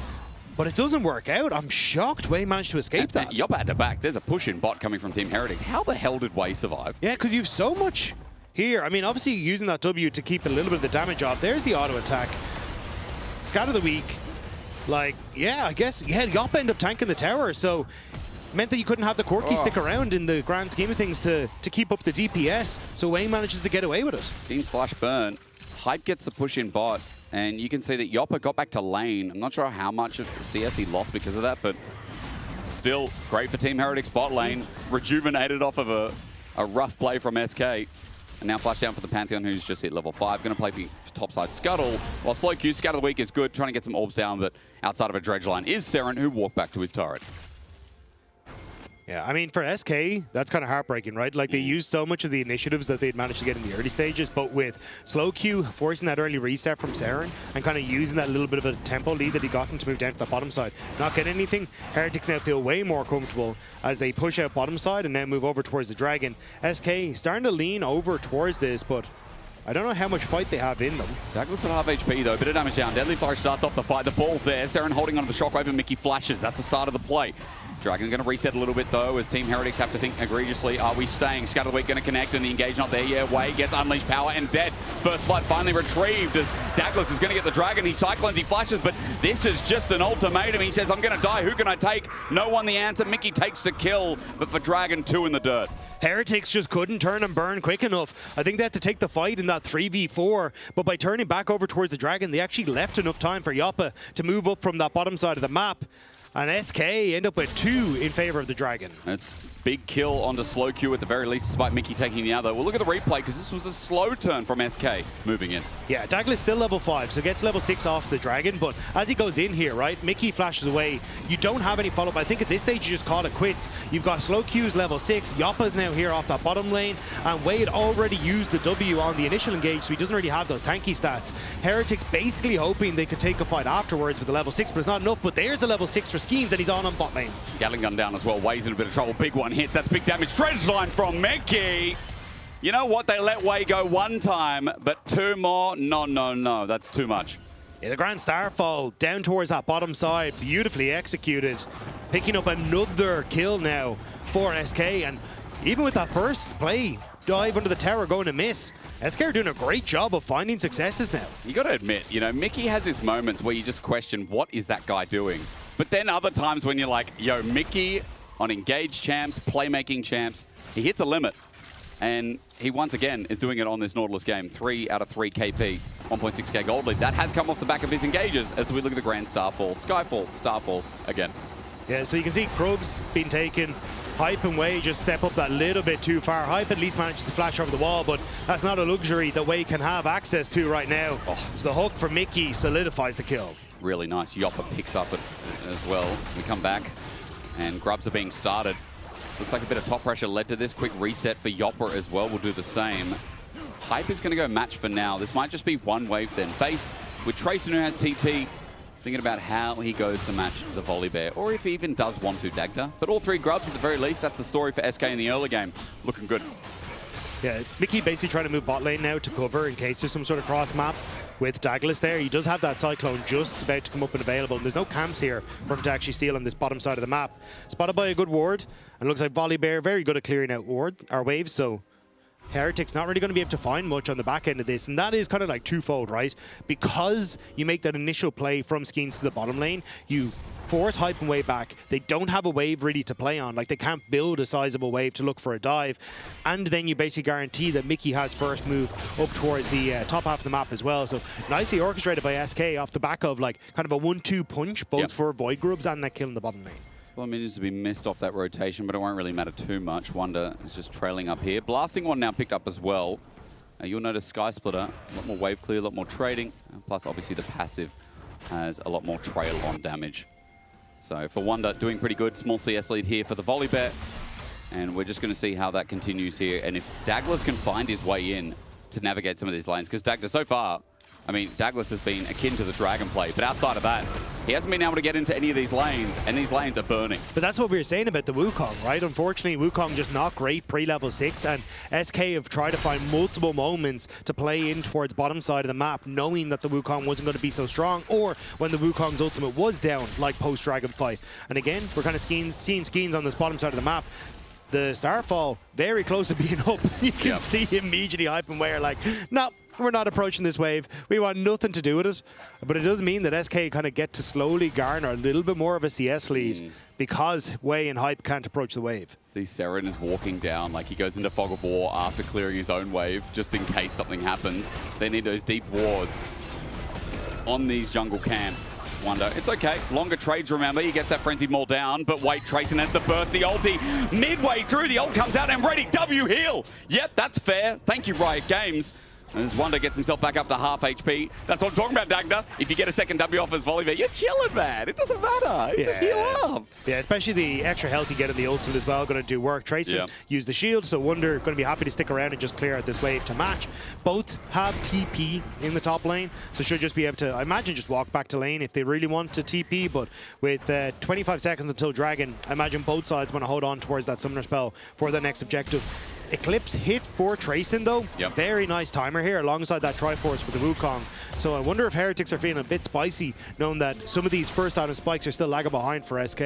S18: But it doesn't work out. I'm shocked Wei managed to escape that.
S17: Yoppa had to back. There's a push-in bot coming from Team Heretics. How the hell did Wei survive?
S18: Yeah, because you've so much here. I mean, obviously using that W to keep a little bit of the damage off. There's the auto attack. Scatter the Weak. Like, yeah, I guess, yeah, Yoppa ended up tanking the tower, so meant that you couldn't have the Corki stick around in the grand scheme of things to keep up the DPS. So Wei manages to get away with it.
S17: Skeens flash burn. Hype gets the push-in bot. And you can see that Yoppa got back to lane. I'm not sure how much of the CS he lost because of that, but still great for Team Heretics bot lane. Rejuvenated off of a rough play from SK. And now flash down for the Pantheon, who's just hit level 5. Going to play for topside Scuttle. While Slowq, Scatter the Weak is good, trying to get some orbs down, but outside of a dredge line is Seren, who walked back to his turret.
S18: Yeah, I mean, for SK, that's kind of heartbreaking, right? Like, they used so much of the initiatives that they'd managed to get in the early stages, but with slow Q forcing that early reset from Saren and kind of using that little bit of a tempo lead that he gotten to move down to the bottom side, not getting anything, Heretics now feel way more comfortable as they push out bottom side and now move over towards the Dragon. SK starting to lean over towards this, but I don't know how much fight they have in them.
S17: Douglas at half HP though, bit of damage down. Deadly Flourish starts off the fight. The ball's there. Saren holding onto the shockwave and Mickey flashes. That's the start of the play. Dragon's going to reset a little bit though, as Team Heretics have to think egregiously. Are we staying? Scuttle going to connect and the engage not there. Yeah, Wei gets Unleashed Power and dead. First blood finally retrieved as Douglas is going to get the Dragon. He cyclones, he flashes, but this is just an ultimatum. He says, I'm going to die. Who can I take? No one the answer. Mickey takes the kill, but for Dragon, 2 in the dirt.
S18: Heretics just couldn't turn and burn quick enough. I think they had to take the fight in that 3v4, but by turning back over towards the Dragon, they actually left enough time for Yoppa to move up from that bottom side of the map. And SK end up with 2 in favor of the Dragon.
S17: It's big kill onto slow Q at the very least, despite Mickey taking the other. We'll look at the replay, because this was a slow turn from SK moving in.
S18: Yeah, Douglas still level 5, so gets level 6 off the Dragon, but as he goes in here, right, Mickey flashes away. You don't have any follow-up. I think at this stage you just call it quits. You've got slow Q's level 6, Yoppa's now here off that bottom lane, and Wade already used the W on the initial engage, so he doesn't really have those tanky stats. Heretics basically hoping they could take a fight afterwards with the level 6, but it's not enough. But there's the level 6 for Skeens, and he's on bot lane.
S17: Gatling gun down as well. Way's in a bit of trouble. Big one hits. That's big damage. Dredge line from Mickey. You know what? They let Way go 1 time, but 2 more? No. That's too much.
S18: Yeah, the Grand Starfall down towards that bottom side. Beautifully executed. Picking up another kill now for SK. And even with that first play, dive under the tower going to miss, SK are doing a great job of finding successes now.
S17: You got to admit, you know, Mickey has his moments where you just question, what is that guy doing? But then other times when you're like, yo, Mickey on engaged champs, playmaking champs, he hits a limit. And he once again is doing it on this Nautilus game. 3 out of 3 KP, 1.6k gold lead. That has come off the back of his engages as we look at the Grand Starfall. Skyfall, Starfall again.
S18: Yeah, so you can see Krug's been taken. Hype and Wei just step up that little bit too far. Hype at least manages to flash over the wall, but that's not a luxury that Wei can have access to right now. So the hook for Mickey solidifies the kill.
S17: Really nice. Yoppa picks up it as well. We come back and grubs are being started. Looks like a bit of top pressure led to this. Quick reset for Yoppa as well. We'll do the same. Hype is going to go match for now. This might just be one wave then base with Trayson, who has TP. Thinking about how he goes to match the Volibear, or if he even does want to Dagda. But all 3 grubs at the very least. That's the story for SK in the early game. Looking good.
S18: Yeah, Mickey basically trying to move bot lane now to cover in case there's some sort of cross map with Douglas there. He does have that Cyclone just about to come up and available. And there's no camps here for him to actually steal on this bottom side of the map. Spotted by a good ward, and looks like Volibear very good at clearing out waves, so Heretics not really going to be able to find much on the back end of this, and that is kind of like twofold, right? Because you make that initial play from Skeens to the bottom lane, you force Hype and Wave back. They don't have a wave really to play on. Like, they can't build a sizable wave to look for a dive, and then you basically guarantee that Mickey has first move up towards the top half of the map as well. So nicely orchestrated by SK off the back of like kind of a 1-2 punch, both for Void Grubs and that kill in the bottom lane.
S17: Well, I mean, needs to be missed off that rotation, but it won't really matter too much. Wonder is just trailing up here. Blasting one now picked up as well. You'll notice Sky Splitter, a lot more wave clear, a lot more trading. Plus, obviously, the passive has a lot more trail on damage. So for Wonder, doing pretty good. Small CS lead here for the Volibear. And we're just going to see how that continues here. And if Douglas can find his way in to navigate some of these lanes, because Douglas, so far, I mean, Douglas has been akin to the Dragon play, but outside of that, he hasn't been able to get into any of these lanes, and these lanes are burning.
S18: But that's what we were saying about the Wukong, right? Unfortunately, Wukong just not great pre-level 6, and SK have tried to find multiple moments to play in towards bottom side of the map, knowing that the Wukong wasn't going to be so strong, or when the Wukong's ultimate was down, like post-Dragon fight. And again, we're kind of seeing Skeens on this bottom side of the map. The Starfall very close to being up. You can see immediately Hype and Wei are like, no, we're not approaching this wave. We want nothing to do with it. But it does mean that SK kind of get to slowly garner a little bit more of a CS lead because Wei and Hype can't approach the wave.
S17: See, Saren is walking down like he goes into Fog of War after clearing his own wave, just in case something happens. They need those deep wards on these jungle camps. Wonder, it's okay. Longer trades, remember. He gets that Frenzied Maul down, but wait, Trayson has the burst, the ulti. Midway through, the ult comes out and ready. W heal. Yep, that's fair. Thank you, Riot Games. And as Wonder gets himself back up to half HP. That's what I'm talking about, Dagda. If you get a second W off his volley, you're chilling, man. It doesn't matter. You just heal up.
S18: Yeah, especially the extra health you get in the ultimate as well, going to do work. Tracing, use the shield, so Wonder going to be happy to stick around and just clear out this wave to match. Both have TP in the top lane, so should just be able to, I imagine, just walk back to lane if they really want to TP, but with 25 seconds until Dragon, I imagine both sides want to hold on towards that Summoner spell for the next objective. Eclipse hit for Tracing though. Very nice timer here alongside that Triforce for the Wukong. So I wonder if Heretics are feeling a bit spicy, knowing that some of these first item spikes are still lagging behind for SK.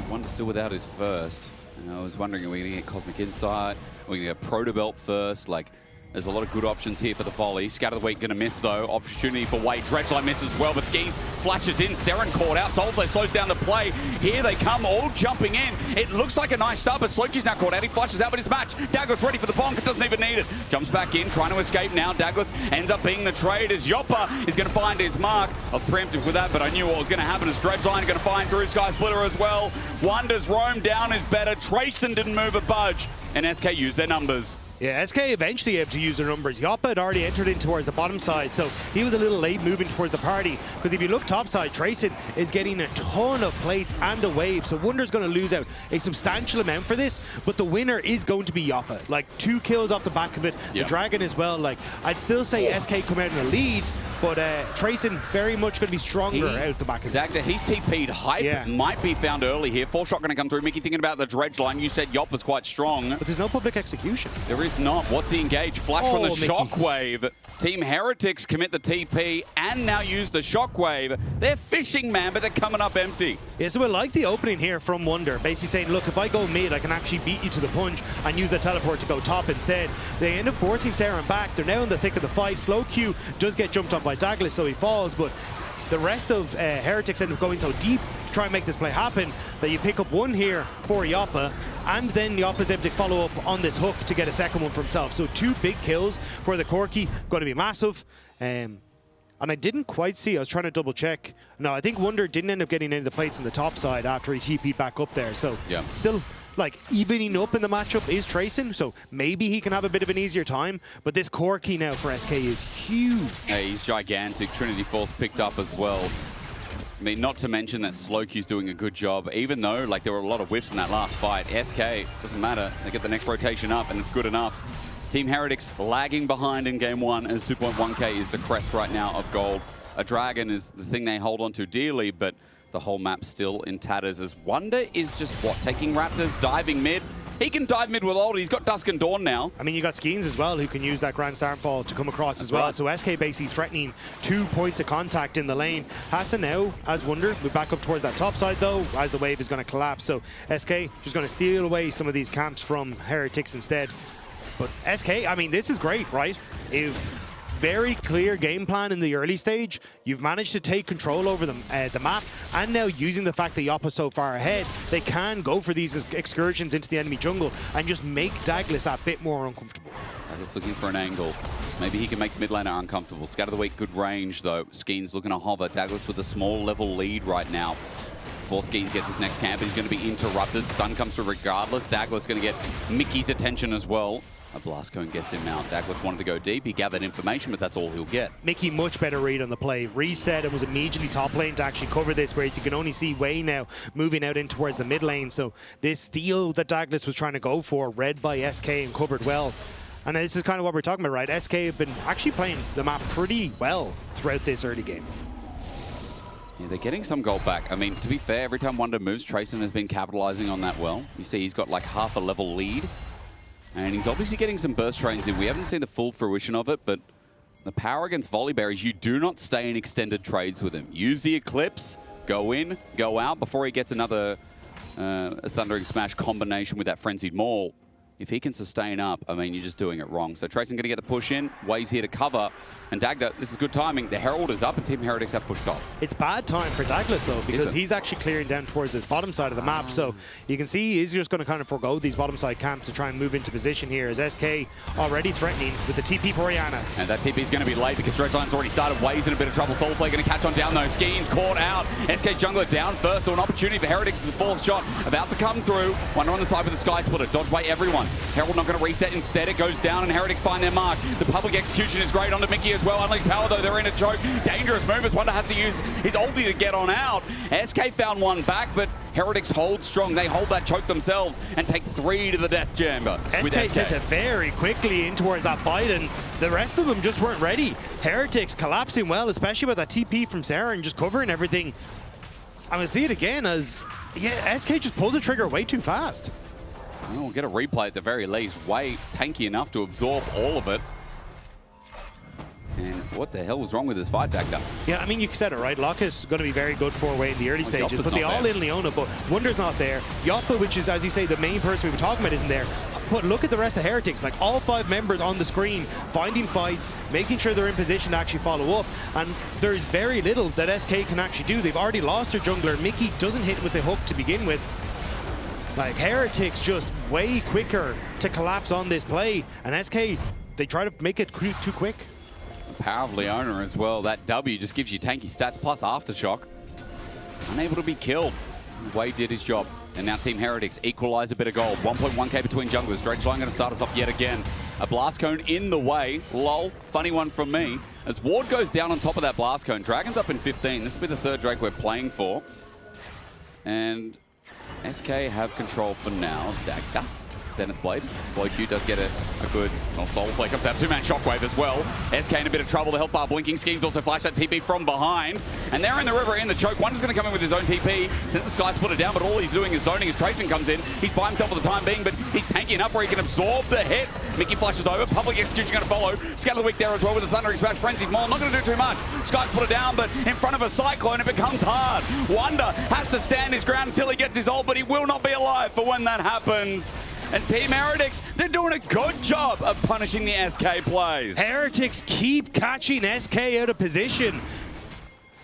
S17: Wonder still without his first. I was wondering, are we going to get Cosmic Insight? Are we going to get Protobelt first? Like, there's a lot of good options here for the volley. Scatter the Weak going to miss, though. Opportunity for Wade. Dredgeline misses as well, but Ski flashes in. Seren caught out. Soulflare slows down the play. Here they come, all jumping in. It looks like a nice start, but Sloki's now caught out. He flashes out, but his match. Douglas ready for the bonk. It doesn't even need it. Jumps back in, trying to escape now. Douglas ends up being the trade as Yoppa is going to find his mark. I was preemptive with that, but I knew what was going to happen as Dredgeline going to find through Sky Splitter as well. Wonder's roam down is better. Trayson didn't move a budge, and SK used their numbers.
S18: Yeah, SK eventually able to use their numbers. Yoppa had already entered in towards the bottom side, so he was a little late moving towards the party, because if you look top side, Trayson is getting a ton of plates and a wave, so Wonder's going to lose out a substantial amount for this, but the winner is going to be Yoppa. Like, 2 kills off the back of it. The Dragon as well. Like, I'd still say SK come out in the lead, but Trayson very much going to be stronger out the back of this.
S17: Dagda, he's TP'd. Hype might be found early here. 4-shot going to come through. Mickey thinking about the Dredgeline. You said Yoppa's quite strong.
S18: But there's no public execution.
S17: There is not. What's the engage? Flash from the
S18: Mickey.
S17: Shockwave. Team Heretics commit the TP and now use the Shockwave. They're fishing, man, but they're coming up empty.
S18: Yeah, so I like the opening here from Wonder, basically saying, look, if I go mid, I can actually beat you to the punch and use that teleport to go top instead. They end up forcing Seren back. They're now in the thick of the fight. Slow Q does get jumped on by Douglas, so he falls, but the rest of Heretics end up going so deep to try and make this play happen that you pick up one here for Yoppa, and then Yoppa's able to follow up on this hook to get a second one for himself. So 2 big kills for the Corki, going to be massive. And I didn't quite see, I was trying to double check. No, I think Wonder didn't end up getting any of the plates on the top side after he TP'd back up there. So still, like, evening up in the matchup is Trayson, so maybe he can have a bit of an easier time. But this Corki now for SK is huge.
S17: Hey, he's gigantic. Trinity Force picked up as well. I mean, not to mention that Slowq's doing a good job, even though, like, there were a lot of whiffs in that last fight. SK, doesn't matter. They get the next rotation up, and it's good enough. Team Heretics lagging behind in game 1 as 2.1k is the crest right now of gold. A Dragon is the thing they hold on to dearly, but the whole map still in tatters as Wonder is just, what, taking Raptors, diving mid. He can dive mid with ult. He's got Dusk and Dawn now.
S18: I mean, you got Skeens as well, who can use that Grand Starfall to come across as well. So SK basically threatening 2 points of contact in the lane. Has to now, as Wonder, move back up towards that top side though, as the wave is going to collapse. So SK just going to steal away some of these camps from Heretics instead. But SK, I mean, this is great, right? Very clear game plan in the early stage. You've managed to take control over the map, and now using the fact that Yoppa's so far ahead, they can go for these excursions into the enemy jungle and just make Douglas that bit more uncomfortable.
S17: Douglas looking for an angle. Maybe he can make the mid laner uncomfortable. Scatter the Weak, good range though. Skeens looking to hover. Douglas with a small level lead right now. Before Skeens gets his next camp, he's going to be interrupted. Stun comes through regardless. Douglas going to get Mickey's attention as well. A blast cone gets him out. Douglas wanted to go deep. He gathered information, but that's all he'll get.
S18: Mickey, much better read on the play. Reset and was immediately top lane to actually cover this, whereas you can only see Wei now moving out in towards the mid lane. So this steal that Douglas was trying to go for, read by SK and covered well. And this is kind of what we're talking about, right? SK have been actually playing the map pretty well throughout this early game.
S17: Yeah, they're getting some gold back. I mean, to be fair, every time Wonder moves, Trayson has been capitalizing on that well. You see he's got like half a level lead. And he's obviously getting some burst trains in. We haven't seen the full fruition of it, but the power against Volley Berries, you do not stay in extended trades with him. Use the Eclipse, go in, go out before he gets another Thundering Smash combination with that Frenzied Maul. If he can sustain up, I mean, you're just doing it wrong. So Trayson going to get the push in. Way's here to cover. And Dagda, this is good timing. The Herald is up and Team Heretics have pushed off.
S18: It's bad time for Douglas, though, because he's actually clearing down towards this bottom side of the map. So you can see he's just going to kind of forego these bottom side camps to try and move into position here as SK already threatening with the TP for Oriana.
S17: And that TP is going to be late because Dredgeline's already started. Way's in a bit of trouble. Soulflare going to catch on down though. Skeens caught out. SK's jungler down first, so an opportunity for Heretics to the fourth shot about to come through. Wonder on the side with the Sky Splitter. Dodge by everyone. one. Herald not going to reset. Instead, it goes down and Heretics find their mark. The public execution is great onto Mickey as well. Unleash power, though, they're in a choke. Dangerous move as Wonder has to use his ulti to get on out. SK found one back, but Heretics hold strong. They hold that choke themselves and take 3 to the death chamber.
S18: SK sent it very quickly in towards that fight, and the rest of them just weren't ready. Heretics collapsing well, especially with that TP from Sarah and just covering everything. I'm going to see it again as, yeah, SK just pulled the trigger way too fast.
S17: We'll get a replay at the very least. Way tanky enough to absorb all of it. And what the hell was wrong with this fight, Dagda?
S18: Yeah, I mean, you said it, right? LEC is going to be very good 4-way in the early stages, but they all in Leona, but Wonder's not there. Yoppa, which is, as you say, the main person we were talking about, isn't there. But look at the rest of Heretics, like all 5 members on the screen, finding fights, making sure they're in position to actually follow up. And there's very little that SK can actually do. They've already lost their jungler. Mickey doesn't hit with the hook to begin with. Like, Heretics just way quicker to collapse on this play. And SK, they try to make it too quick.
S17: Power of Leona as well. That W just gives you tanky stats plus Aftershock. Unable to be killed. Wade did his job. And now Team Heretics equalize a bit of gold. 1.1k between junglers. Drakeline going to start us off yet again. A blast cone in the way. Lol. Funny one from me. As Ward goes down on top of that blast cone. Dragon's up in 15. This will be the 3rd Drake we're playing for. And SK have control for now. Dagda. Zenith Blade. Slow Q does get a good Soul Play. Comes out 2-man Shockwave as well. SK in a bit of trouble. The health bar blinking. Schemes also flash that TP from behind. And they're in the river in the choke. Wonder's going to come in with his own TP. Since the Sky split it down, but all he's doing is zoning as Tracing comes in. He's by himself for the time being, but he's tanky enough where he can absorb the hits. Mickey flashes over. Public execution going to follow. Scatter the Week there as well with the Thundering Smash. Frenzied Maul. Not going to do too much. Sky split it down, but in front of a Cyclone, it becomes hard. Wonder has to stand his ground until he gets his ult, but he will not be alive for when that happens. And Team Heretics, they're doing a good job of punishing the SK plays.
S18: Heretics keep catching SK out of position.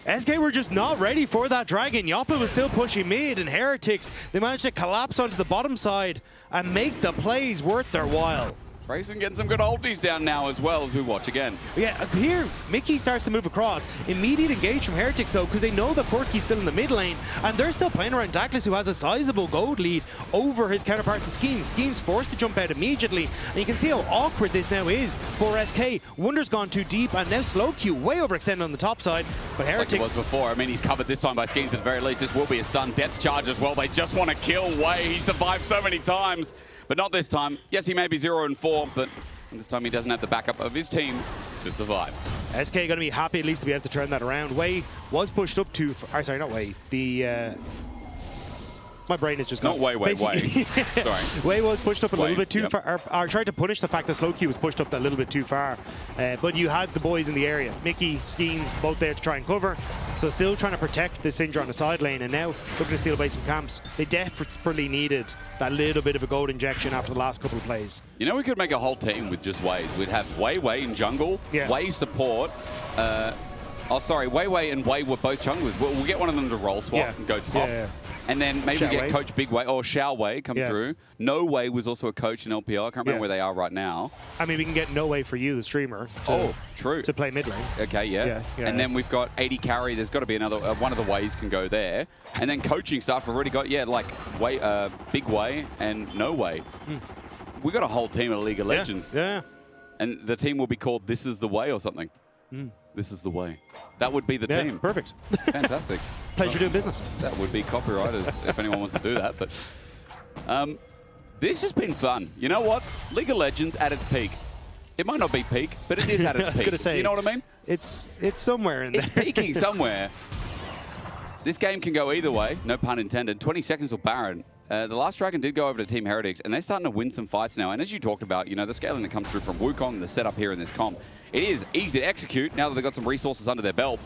S18: SK were just not ready for that dragon. Yoppa was still pushing mid, and Heretics, they managed to collapse onto the bottom side and make the plays worth their while.
S17: Grayson getting some good ultis down now as well as we watch again.
S18: Yeah, here, Mickey starts to move across. Immediate engage from Heretics, though, because they know that Quirky's still in the mid lane, and they're still playing around Daclus, who has a sizable gold lead over his counterpart in Skeens. Skeens forced to jump out immediately, and you can see how awkward this now is for SK. Wonder's gone too deep, and now Slow Q way overextended on the top side, but Heretics...
S17: Like it was before. I mean, he's covered this time by Skeens at the very least. This will be a stun death charge as well. They just want to kill Wei. He survived so many times, but not this time. Yes, he may be 0-4, but... and this time he doesn't have the backup of his team to survive.
S18: SK going to be happy at least to be able to turn that around. Wei was pushed up to... sorry, not Wei. The... my brain is just
S17: not Wei. Sorry.
S18: Wei was pushed up a little bit too far, or tried to punish the fact that Slow Q was pushed up a little bit too far. But you had the boys in the area. Mickey, Skeens, both there to try and cover. So still trying to protect the Syndra on the side lane, and now looking to steal away some camps. They desperately needed that little bit of a gold injection after the last couple of plays.
S17: You know, we could make a whole team with just Weis. We'd have Wei in jungle, Wei support. Wei and Wei were both junglers. We'll get one of them to roll swap and go top. And then maybe we get Coach Big Wei or Xiao Wei come through. No Wei was also a coach in LPL. I can't remember where they are right now.
S18: I mean, we can get No Wei for you, the streamer.
S17: True.
S18: To play mid lane.
S17: Okay, and then we've got 80 carry. There's got to be another one of the Weis can go there. And then coaching stuff, we've already got, like Big Wei and No Wei. We got a whole team of League of Legends. And the team will be called This Is the Way or something. This is the way. That would be the team.
S18: Perfect.
S17: Fantastic.
S18: Pleasure doing business.
S17: That would be copywriters if anyone wants to do that. But this has been fun. You know what? League of Legends at its peak. It might not be peak, but it is at its peak.
S18: I was going to say,
S17: you know what I mean?
S18: It's somewhere in there.
S17: It's peaking somewhere. This game can go either way, no pun intended. 20 seconds of Baron. The last Dragon did go over to Team Heretics, and they're starting to win some fights now. And as you talked about, you know, the scaling that comes through from Wukong, the setup here in this comp, it is easy to execute now that they've got some resources under their belt.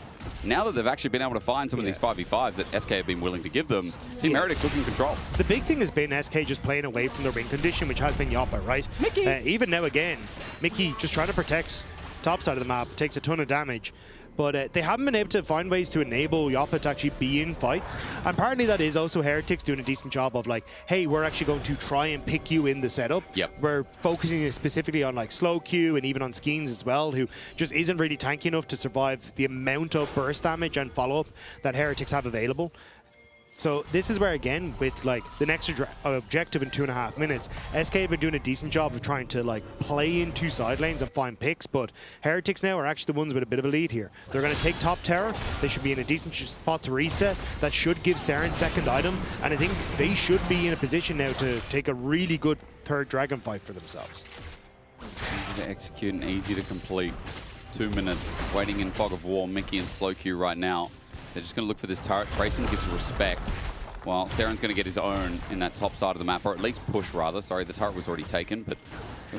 S17: Now that they've actually been able to find some of these 5v5s that SK have been willing to give them, Team Heretics looking control.
S18: The big thing has been SK just playing away from their win condition, which has been Yoppa, right?
S17: Mickey!
S18: Even now again, Mickey just trying to protect top side of the map, takes a ton of damage. But they haven't been able to find ways to enable Yoppa to actually be in fights. And partly that is also Heretics doing a decent job of like, hey, we're actually going to try and pick you in the setup. We're focusing specifically on like Slow Q and even on Skeens as well, who just isn't really tanky enough to survive the amount of burst damage and follow-up that Heretics have available. So this is where, again, with like the next objective in 2.5 minutes, SK have been doing a decent job of trying to like play in 2 side lanes and find picks, but Heretics now are actually the ones with a bit of a lead here. They're going to take top tower. They should be in a decent spot to reset. That should give Saren second item, and I think they should be in a position now to take a really good third dragon fight for themselves.
S17: Easy to execute and easy to complete. 2 minutes, waiting in fog of war. Mickey and Slowq right now. They're just going to look for this turret. Trayson gives respect, while Saren's going to get his own in that top side of the map, or at least push rather. Sorry, the turret was already taken, but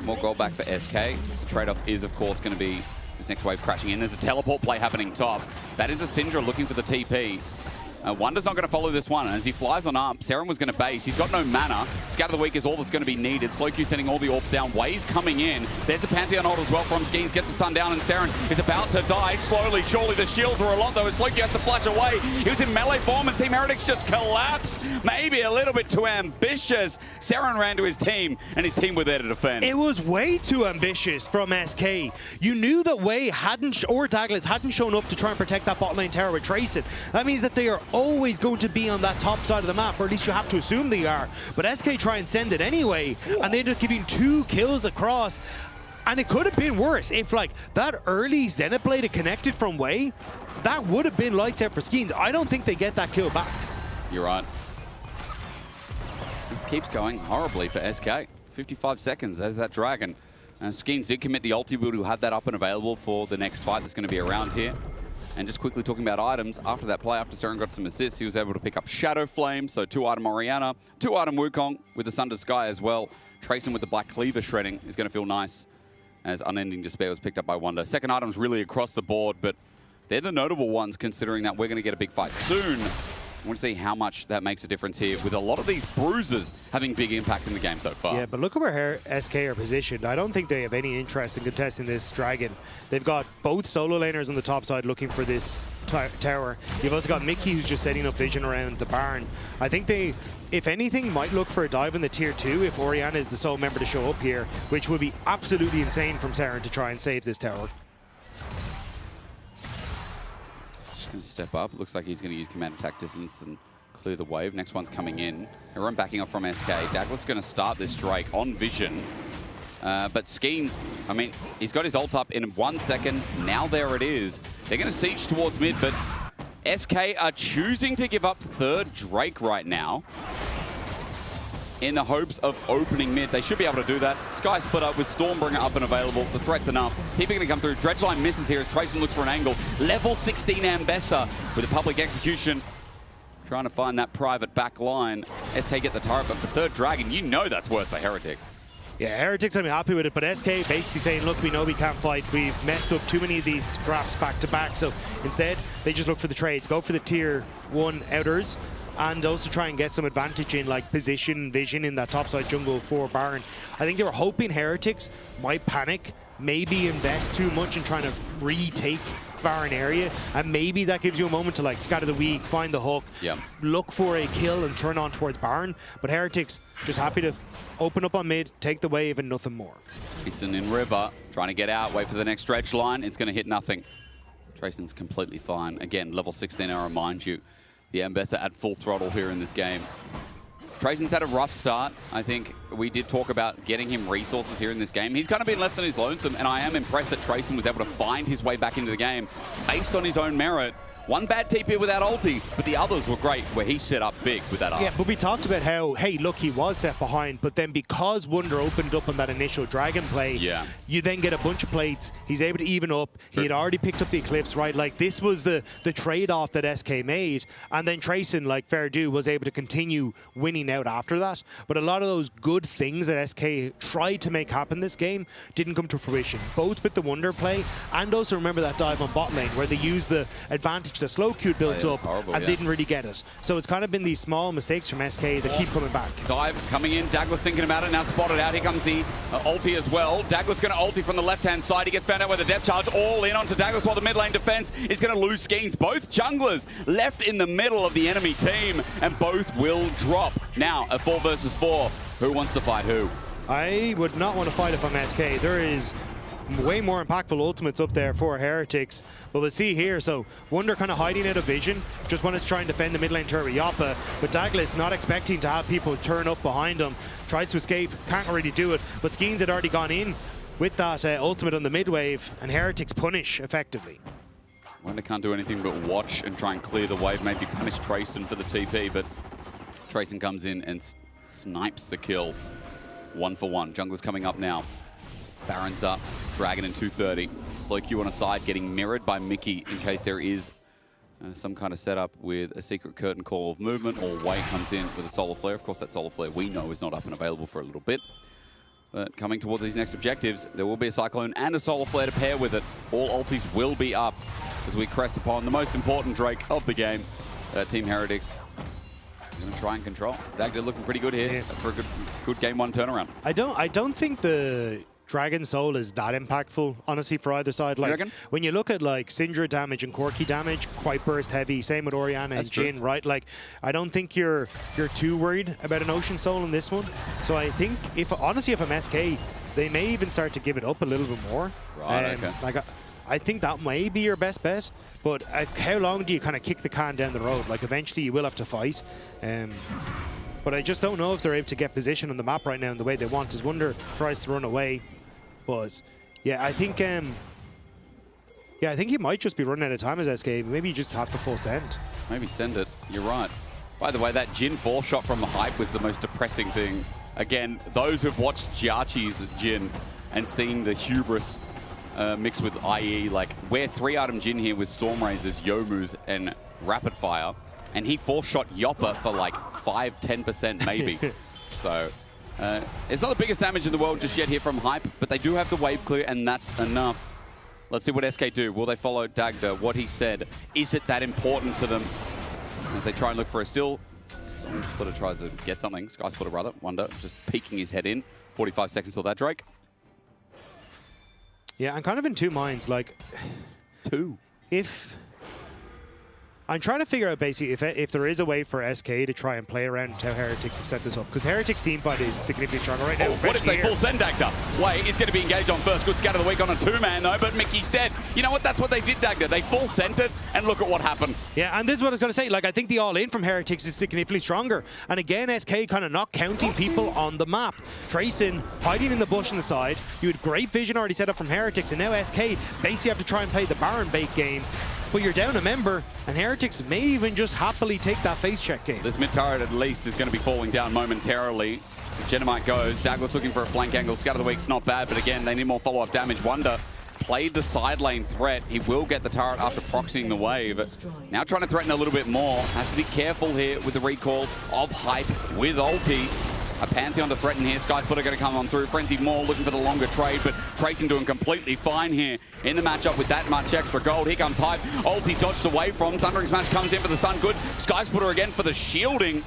S17: more gold back for SK. The trade-off is, of course, going to be this next wave crashing in. There's a teleport play happening top. That is a Syndra looking for the TP. Wonder's not going to follow this one. As he flies on up, Saren was going to base. He's got no mana. Scatter the Weak is all that's going to be needed. Slowq sending all the orbs down. Wave's coming in. There's a Pantheon ult as well from Skeens. Gets the stun down, and Saren is about to die. Slowly, surely. The shields were a lot, though, as Slowq has to flash away. He was in melee form as Team Heretics just collapsed. Maybe a little bit too ambitious. Saren ran to his team, and his team were there to defend.
S18: It was way too ambitious from SK. You knew that Wei hadn't, or Douglas hadn't shown up to try and protect that bot lane tower with Trayson. That means that they are always going to be on that top side of the map, or at least you have to assume they are. But SK try and send it anyway, and they end up giving 2 kills across. And it could have been worse if like that early Zenith Blade had connected from Wei. That would have been lights out for Skeens. I don't think they get that kill back.
S17: You're right. This keeps going horribly for SK. 55 seconds as that dragon. Skeens did commit the ulti build, who had that up and available for the next fight that's going to be around here. And just quickly talking about items, after that play, after Saren got some assists, he was able to pick up Shadow Flame, so 2-item Orianna, 2-item Wukong with the Sunder Sky as well. Trayson with the Black Cleaver shredding is going to feel nice, as Unending Despair was picked up by Wonder. Second item's really across the board, but they're the notable ones considering that we're going to get a big fight soon. I want to see how much that makes a difference here, with a lot of these bruises having big impact in the game so far.
S18: Yeah, but look at where SK are positioned. I don't think they have any interest in contesting this dragon. They've got both solo laners on the top side looking for this tower. You've also got Mickey, who's just setting up vision around the barn. I think they, if anything, might look for a dive in the tier 2 if Orianna is the sole member to show up here, which would be absolutely insane from Saren to try and save this tower.
S17: Going to step up. Looks like he's going to use command attack distance and clear the wave. Next one's coming in. Everyone backing off from SK. Douglas going to start this Drake on vision. But Skeens, I mean, he's got his ult up in 1 second. Now there it is. They're going to siege towards mid, but SK are choosing to give up third Drake right now in the hopes of opening mid. They should be able to do that. Sky split up with Stormbringer up and available. The threat's enough. TP going to come through. Dredgeline misses here as Trayson looks for an angle. Level 16 Ambessa with a public execution. Trying to find that private back line. SK get the turret, but for third dragon, you know that's worth for Heretics.
S18: Yeah, Heretics are happy with it, but SK basically saying, look, we know we can't fight. We've messed up too many of these scraps back to back. So instead, they just look for the trades. Go for the tier 1 outers, and also try and get some advantage in like position, vision in that topside jungle for Baron. I think they were hoping Heretics might panic, maybe invest too much in trying to retake Baron area, and maybe that gives you a moment to like scatter the weak, find the hook, look for a kill and turn on towards Baron. But Heretics just happy to open up on mid, take the wave and nothing more.
S17: Trayson in river, trying to get out, wait for the next stretch line. It's going to hit nothing. Trayson's completely fine. Again, level 16, I remind you. The Ambessa at full throttle here in this game. Trayson's had a rough start. I think we did talk about getting him resources here in this game. He's kind of been left on his lonesome, and I am impressed that Trayson was able to find his way back into the game based on his own merit. One bad TP without ulti, but the others were great where he set up big with that ult.
S18: Yeah, but we talked about how, hey, look, he was set behind, but then because Wonder opened up on that initial dragon play, you then get a bunch of plates. He's able to even up. He had already picked up the Eclipse, right? Like, this was the trade-off that SK made, and then Trayson, like fair due, was able to continue winning out after that. But a lot of those good things that SK tried to make happen this game didn't come to fruition, both with the Wonder play, and also remember that dive on bot lane where they used the advantage the Slowq built up and didn't really get it. So it's kind of been these small mistakes from SK that keep coming back.
S17: Dive coming in, Douglas thinking about it, now spotted out. Here comes the ulti as well. Douglas going to ulti from the left-hand side. He gets found out with a depth charge, all in onto Douglas while the mid lane defense is going to lose Skeens. Both junglers left in the middle of the enemy team, and both will drop. Now, a 4 versus 4. Who wants to fight who?
S18: I would not want to fight if I'm SK. There is way more impactful ultimates up there for Heretics. But we'll see here. So Wunder kind of hiding out of vision, just wanted to try and defend the mid lane turret with Yoppa. But Douglas not expecting to have people turn up behind him. Tries to escape, can't really do it. But Skeens had already gone in with that ultimate on the mid wave, and Heretics punish effectively.
S17: Wunder can't do anything but watch and try and clear the wave, maybe punish Trayson for the TP, but Trayson comes in and snipes the kill. 1 for 1. Jungler's coming up now. Baron's up. Dragon in 230. Slow Q on a side, getting mirrored by Mickey in case there is some kind of setup with a secret curtain call of movement, or Wei comes in with a solar flare. Of course, that solar flare we know is not up and available for a little bit. But coming towards these next objectives, there will be a Cyclone and a solar flare to pair with it. All ultis will be up as we crest upon the most important Drake of the game. Team Heretics going to try and control. Dagda looking pretty good here for a good game one turnaround.
S18: I don't think the Dragon Soul is that impactful, honestly, for either side. Like, when you look at like Syndra damage and Corki damage, quite burst heavy. Same with Orianna and Jhin, right? Like, I don't think you're too worried about an Ocean Soul in this one. So I think if I'm SK, they may even start to give it up a little bit more.
S17: Right. Okay.
S18: Like, I think that may be your best bet, but how long do you kind of kick the can down the road? Like, eventually you will have to fight. But I just don't know if they're able to get position on the map right now in the way they want, as Wunder tries to run away. But yeah, I think you might just be running out of time as SK. Maybe you just have to full send.
S17: Maybe send it. You're right. By the way, that Jhin 4 shot from the hype was the most depressing thing. Again, those who've watched Jiachi's Jhin and seen the hubris mixed with IE, like, we're 3-item Jhin here with Storm Razors, Yomus, and Rapid Fire, and he 4-shot Yoppa for like 5-10% maybe. So it's not the biggest damage in the world just yet here from Hype, but they do have the wave clear, and that's enough. Let's see what SK do. Will they follow Dagda? What he said, is it that important to them? As they try and look for a still. Storm Splitter tries to get something. Sky Splitter rather. Wunder just peeking his head in. 45 seconds till that, Drake.
S18: Yeah, I'm kind of in two minds. Like, I'm trying to figure out basically if there is a way for SK to try and play around how Heretics have set this up, because Heretics team fight is significantly stronger right now.
S17: What if they full send Dagda? Wei is going to be engaged on first. Good scatter of the week on a 2-man though, but Mickey's dead. You know what? That's what they did, Dagda. They full sent it, and look at what happened.
S18: Yeah, and this is what I was going to say. Like, I think the all-in from Heretics is significantly stronger. And again, SK kind of not counting people on the map. Trayson hiding in the bush on the side. You had great vision already set up from Heretics, and now SK basically have to try and play the Baron bait game. But you're down a member, and Heretics may even just happily take that face check game.
S17: This mid turret at least is going to be falling down momentarily. Genomite goes. Douglas looking for a flank angle. Scatter the week's not bad, but again, they need more follow-up damage. Wunder played the side lane threat. He will get the turret after proxying the wave. Now trying to threaten a little bit more. Has to be careful here with the recall of Hype with ulti. A Pantheon to threaten here. Sky Splitter going to come on through. Frenzied Maul looking for the longer trade, but Trayson doing completely fine here in the matchup with that much extra gold. Here comes Hype. Ulti dodged away from. Thundering Smash comes in for the stun. Good. Sky Splitter again for the shielding.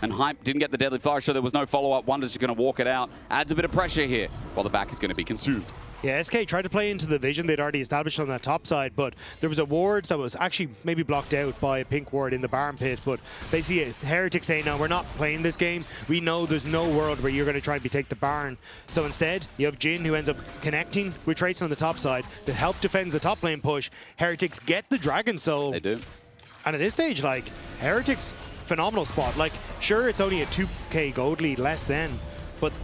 S17: And Hype didn't get the deadly fire, so there was no follow-up. Wunder's just going to walk it out. Adds a bit of pressure here while the back is going to be consumed.
S18: Yeah, SK tried to play into the vision they'd already established on that top side, but there was a ward that was actually maybe blocked out by a pink ward in the Baron pit. But basically, Heretics saying, no, we're not playing this game. We know there's no world where you're going to try and take the Baron. So instead, you have Jhin, who ends up connecting with Trayson on the top side to help defend the top lane push. Heretics get the Dragon Soul.
S17: They do.
S18: And at this stage, like, Heretics, phenomenal spot. Like, sure, it's only a 2k gold lead less than, but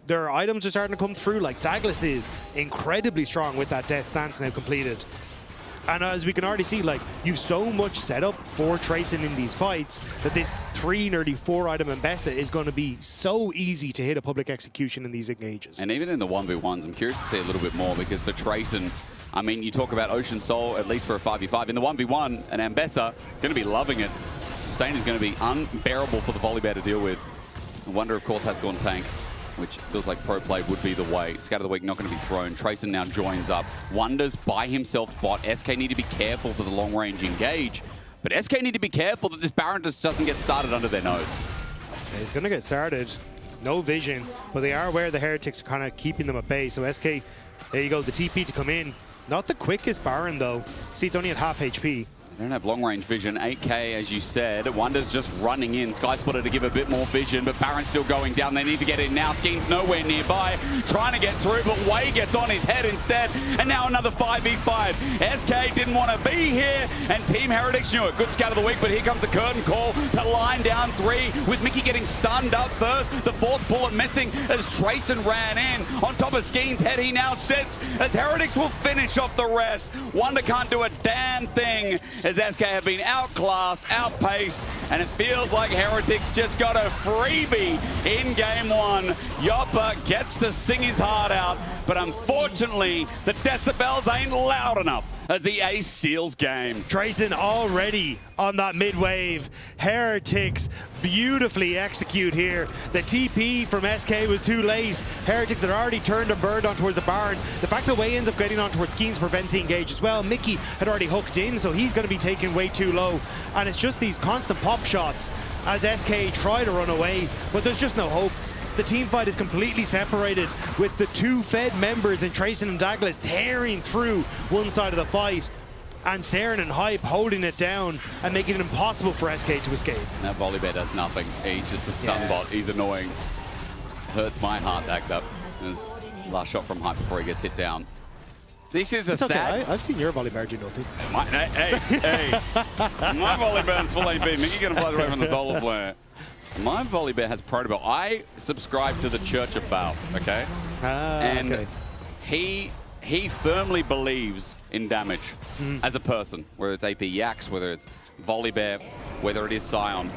S18: their items are starting to come through. Like, Douglas is incredibly strong with that Death Stance now completed. And as we can already see, like, you've so much set up for Trayson in these fights that this 3, nearly 4-item Mbessa is going to be so easy to hit a public execution in these engages.
S17: And even in the 1v1s, I'm curious to see a little bit more, because for Trayson, I mean, you talk about Ocean Soul, at least for a 5v5. In the 1v1, an Mbessa going to be loving it. Sustain is going to be unbearable for the volley bear to deal with. Wunder, of course, has gone tank, which feels like pro play would be the way. Scatter of the week not going to be thrown. Trayson now joins up. Wunder's by himself bot. SK need to be careful for the long range engage, but SK need to be careful that this Baron just doesn't get started under their nose.
S18: Yeah, he's going to get started. No vision, but they are aware the Heretics are kind of keeping them at bay. So SK, there you go, the TP to come in. Not the quickest Baron though. See, it's only at half HP.
S17: They don't have long-range vision. 8K, as you said. Wonder's just running in. Sky Splitter to give a bit more vision, but Baron's still going down. They need to get in now. Skeen's nowhere nearby. Trying to get through, but Wei gets on his head instead. And now another 5v5. SK didn't want to be here, and Team Heretics knew it. Good scout of the week, but here comes the curtain call to line down 3, with Mickey getting stunned up first. The 4th bullet missing as Trayson ran in. On top of Skeen's head, he now sits as Heretics will finish off the rest. Wonder can't do a damn thing, as SK have been outclassed, outpaced, and it feels like Heretics just got a freebie in game 1. Yoppa gets to sing his heart out, but unfortunately, the decibels ain't loud enough as the ace seals game.
S18: Trayson already on that mid-wave. Heretics beautifully execute here. The TP from SK was too late. Heretics had already turned a bird on towards the Baron. The fact that Wei ends up getting on towards Skeens prevents the engage as well. Mickey had already hooked in, so he's going to be taken way too low. And it's just these constant pop shots as SK try to run away, but there's just no hope. The team fight is completely separated, with the 2 Fed members in Trayson and Douglas tearing through one side of the fight, and Saren and Hype holding it down and making it impossible for SK to escape.
S17: That Volibear does nothing. He's just a stun bot. He's annoying. Hurts my heart, Dagda. There's last shot from Hype before he gets hit down. This is a
S18: it's
S17: sad...
S18: Okay. I've seen your Volibear do nothing.
S17: Hey. My Volibear full AP. Mickey gonna fly away from the solar flare. My Volibear has protocol. I subscribe to the Church of Baals, okay? And
S18: okay.
S17: he firmly believes in damage as a person, whether it's AP Yax, whether it's Volibear, whether it is Scion.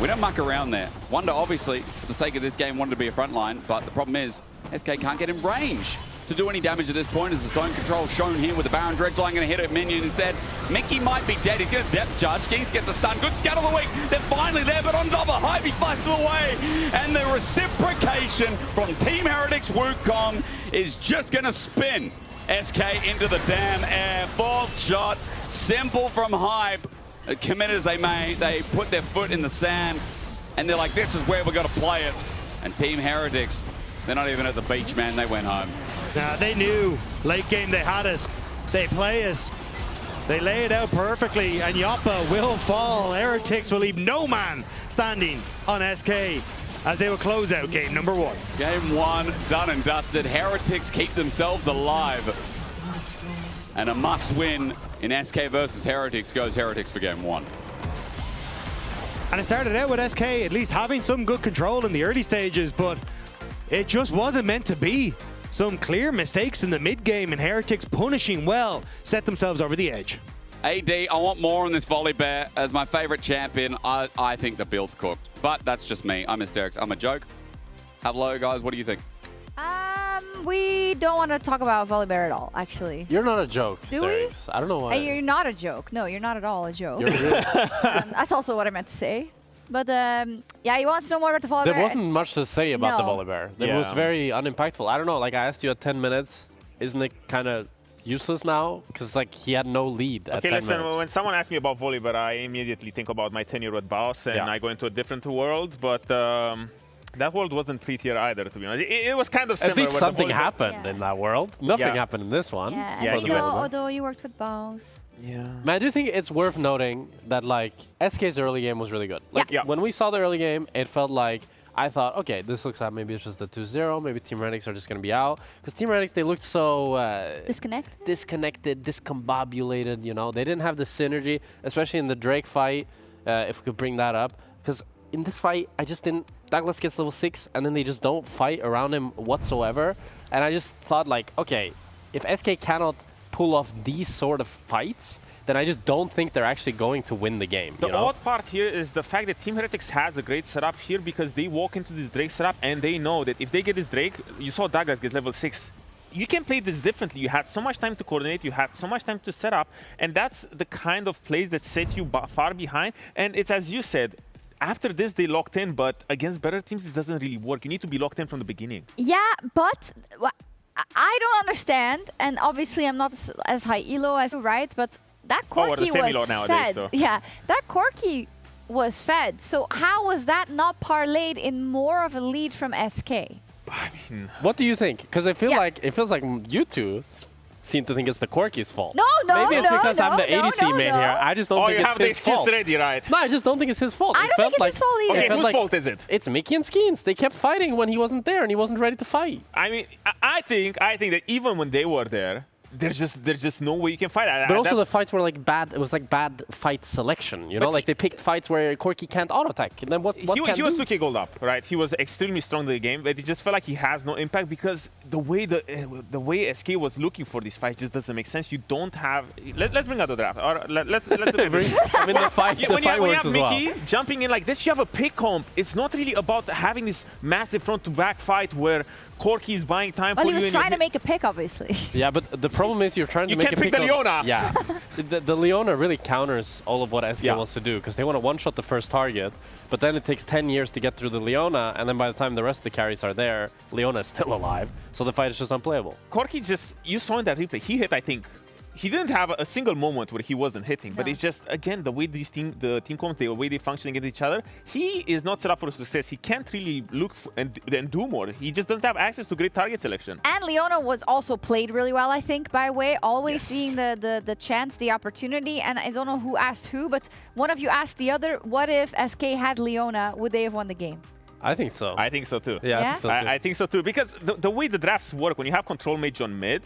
S17: We don't muck around there. Wonder, obviously, for the sake of this game, wanted to be a frontline, but the problem is SK can't get in range to do any damage at this point, as the zone control shown here with the Baron Dredgeline going to hit a minion instead. Mickey might be dead. He's going to depth charge. Skeens gets a stun. Good scout of the week. They're finally there, but on top of Hype, he flashes away. And the reciprocation from Team Heretics Wukong is just going to spin SK into the damn air. 4th shot. Simple from Hype. Committed as they may. They put their foot in the sand, and they're like, this is where we're going to play it. And Team Heretics, they're not even at the beach, man. They went home.
S18: Nah, they knew. Late game, they had us. They play us. They lay it out perfectly, and Yoppa will fall. Heretics will leave no man standing on SK as they will close out game number 1.
S17: Game 1 done and dusted. Heretics keep themselves alive. And a must-win in SK versus Heretics goes Heretics for game 1.
S18: And it started out with SK at least having some good control in the early stages, but it just wasn't meant to be. Some clear mistakes in the mid-game, and Heretics punishing well set themselves over the edge.
S17: AD, I want more on this Volibear. As my favorite champion, I think the build's cooked. But that's just me. I'm hysterics. I'm a joke. Hello, guys. What do you think?
S14: We don't want to talk about Volibear at all, actually.
S12: You're not a joke,
S14: Do we?
S12: Hysterics. I don't know why.
S14: You're not a joke. No, you're not at all a joke.
S12: You're really...
S14: That's also what I meant to say. But yeah, he wants to know more about the Volibear.
S12: There wasn't much to say about the
S14: No.
S12: Volibear. It was very unimpactful. I don't know, like I asked you at 10 minutes, isn't it kind of useless now? Because like he had no lead at 10
S15: listen,
S12: minutes.
S15: when someone asks me about Volibear, I immediately think about my 10-year-old boss, and I go into a different world, but that world wasn't prettier either, to be honest. It was kind of similar.
S12: At least
S15: with
S12: something
S15: the
S12: happened in that world. Nothing happened in this one.
S14: Yeah, you know, although you worked with both.
S15: Yeah.
S12: Man, I do think it's worth noting that like SK's early game was really good. Like when we saw the early game, it felt like I thought, okay, this looks like maybe it's just a 2-0. Maybe Team Heretics are just going to be out. Because Team Heretics, they looked so... disconnected, discombobulated, you know. They didn't have the synergy, especially in the Drake fight, if we could bring that up. Because in this fight, I just didn't... Douglas gets level 6, and then they just don't fight around him whatsoever. And I just thought, like, okay, if SK cannot pull off these sort of fights, then I just don't think they're actually going to win the game.
S15: The odd part here is the fact that Team Heretics has a great setup here, because they walk into this Drake setup and they know that if they get this Drake, you saw Douglas get level 6. You can play this differently. You had so much time to coordinate, you had so much time to set up, and that's the kind of plays that set you far behind. And it's as you said, after this they locked in, but against better teams it doesn't really work. You need to be locked in from the beginning.
S14: Yeah, but I don't understand, and obviously I'm not as high elo as you, right? But that Corki was fed.
S15: So.
S14: Yeah, that Corki was fed. So how was that not parlayed in more of a lead from SK?
S12: What do you think? Because I feel like it feels like you two seem to think it's the Corki's fault.
S14: No,
S12: Maybe it's because I'm the ADC main here. I just don't think
S15: you
S12: it's
S15: have the
S12: his
S15: excuse
S12: fault.
S15: ready, right?
S12: No, I just don't think it's his fault.
S14: I don't think it's his fault either.
S15: Okay, whose fault is it?
S12: It's Mickey and Skeens. They kept fighting when he wasn't there and he wasn't ready to fight.
S15: I mean, I think that even when they were there, there's just no way you can fight.
S12: But also the fights were like bad. It was like bad fight selection. You know, like they picked fights where Corki can't auto attack. And then what
S15: he
S12: can
S15: was
S12: do?
S15: 2k gold up, right? He was extremely strong in the game, but it just felt like he has no impact because the way SK was looking for this fight just doesn't make sense. You don't have. Let's bring out the draft. Or let's do it.
S12: I mean, the fight.
S15: When you
S12: works
S15: have
S12: as
S15: Mickey
S12: well.
S15: jumping in like this, you have a pick comp. It's not really about having this massive front-to-back fight where Corki is buying time
S14: Well,
S15: for
S14: he
S15: you.
S14: was trying to make a pick, obviously.
S12: Yeah, but the problem is you're trying to
S15: You
S12: make
S15: can't
S12: a
S15: pick
S12: pick
S15: the
S12: on-
S15: Leona.
S12: Yeah, the Leona really counters all of what SK wants to do because they want to one-shot the first target, but then it takes 10 years to get through the Leona, and then by the time the rest of the carries are there, Leona is still alive, so the fight is just unplayable.
S15: Corki just, you saw in that replay, he hit, I think, he didn't have a single moment where he wasn't hitting, but it's just, again, the way the team comps, the way they function against each other, he is not set up for success. He can't really look and do more. He just doesn't have access to great target selection.
S14: And Leona was also played really well, I think, by Wei, always seeing the chance, the opportunity, and I don't know who asked who, but one of you asked the other, what if SK had Leona, would they have won the game?
S12: I think so.
S15: I think so too.
S12: Yeah, I think so too.
S15: I think so too, because the way the drafts work, when you have control mage on mid,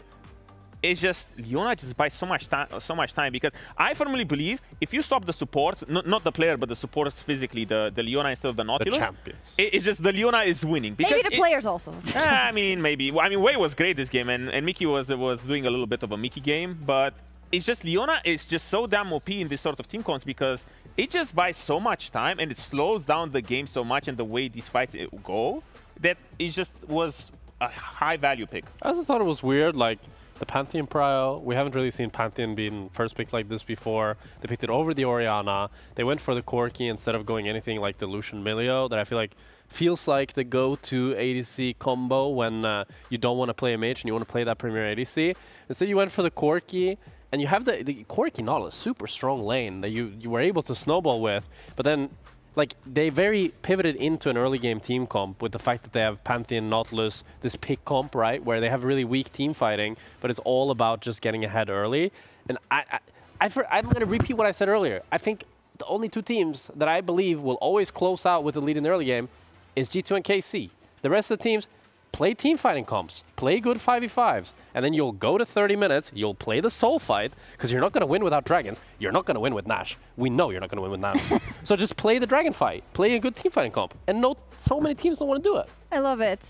S15: it's just Leona just buys so much time because I firmly believe if you stop the supports, not the player but the supports physically, the Leona instead of the Nautilus,
S12: the champions.
S15: It's just the Leona is winning. Because
S14: Maybe the players also.
S15: I mean, maybe. Well, I mean, Wei was great this game, and Mickey was doing a little bit of a Mickey game, but it's just Leona is just so damn OP in this sort of team comps because it just buys so much time and it slows down the game so much and the way these fights go that it just was a high value pick.
S12: I also thought it was weird, like the Pantheon Prio. We haven't really seen Pantheon being first pick like this before. They picked it over the Orianna. They went for the Corki instead of going anything like the Lucian Milio that I feel like feels like the go-to ADC combo when you don't want to play a mage and you want to play that premier ADC. Instead you went for the Corki, and you have the Corki Nautilus, super strong lane that you were able to snowball with, but then like they very pivoted into an early game team comp with the fact that they have Pantheon, Nautilus, this pick comp, right, where they have really weak team fighting, but it's all about just getting ahead early. And I'm going to repeat what I said earlier. I think the only two teams that I believe will always close out with the lead in the early game is G2 and KC. The rest of the teams play team fighting comps, play good 5v5s, and then you'll go to 30 minutes, you'll play the soul fight, because you're not going to win without dragons. You're not going to win with Nash. We know you're not going to win with Nash. So just play the dragon fight, play a good team fighting comp, and so many teams don't want to do it.
S14: I love it.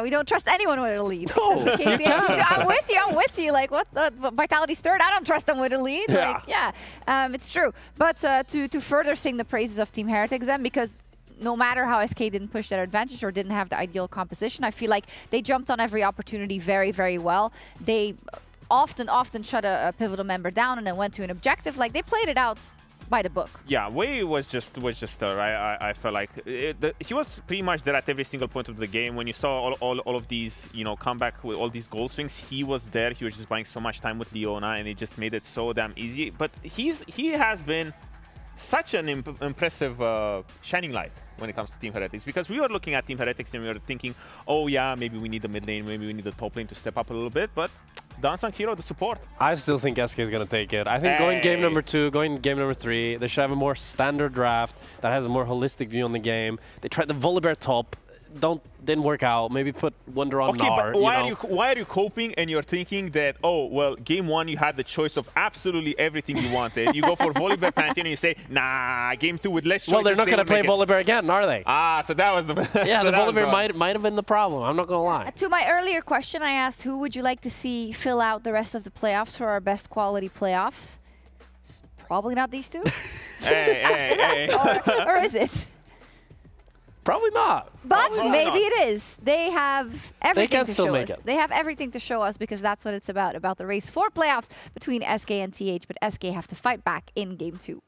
S14: We don't trust anyone with a lead.
S12: No,
S14: I'm with you. Like, what? Vitality's third. I don't trust them with a lead.
S12: Yeah.
S14: Like, yeah, it's true. But to further sing the praises of Team Heretics then, because no matter how SK didn't push their advantage or didn't have the ideal composition, I feel like they jumped on every opportunity very, very well. They often shut a pivotal member down and then went to an objective. Like, they played it out by the book.
S15: Yeah, Wei was just I felt like he was pretty much there at every single point of the game. When you saw all of these, come back with all these goal swings, he was there. He was just buying so much time with Leona, and it just made it so damn easy. But he has been such an impressive shining light when it comes to Team Heretics, because we were looking at Team Heretics and we were thinking, oh yeah, maybe we need the mid lane, maybe we need the top lane to step up a little bit, but the unsung hero, the support.
S12: I still think SK is going to take it. I think going game number 2, going game number 3, they should have a more standard draft that has a more holistic view on the game. They tried the Volibear top, didn't work out. Maybe put Wonder on Gnar.
S15: But why are you coping and you're thinking that, oh, well, game 1 you had the choice of absolutely everything you wanted. You go for Volibear Pantheon and you say, nah, game 2 with less choices.
S12: Well, they're not going to play Volibear again, are they?
S15: Ah, so that was the...
S12: Yeah, the Volibear might have been the problem. I'm not going to lie.
S14: To my earlier question, I asked, who would you like to see fill out the rest of the playoffs for our best quality playoffs? It's probably not these two.
S15: hey.
S14: Or is it?
S12: Probably not.
S14: But maybe it is. They have everything to show us.
S12: It.
S14: They have everything to show us because that's what it's about the race for playoffs between SK and TH. But SK have to fight back in game 2.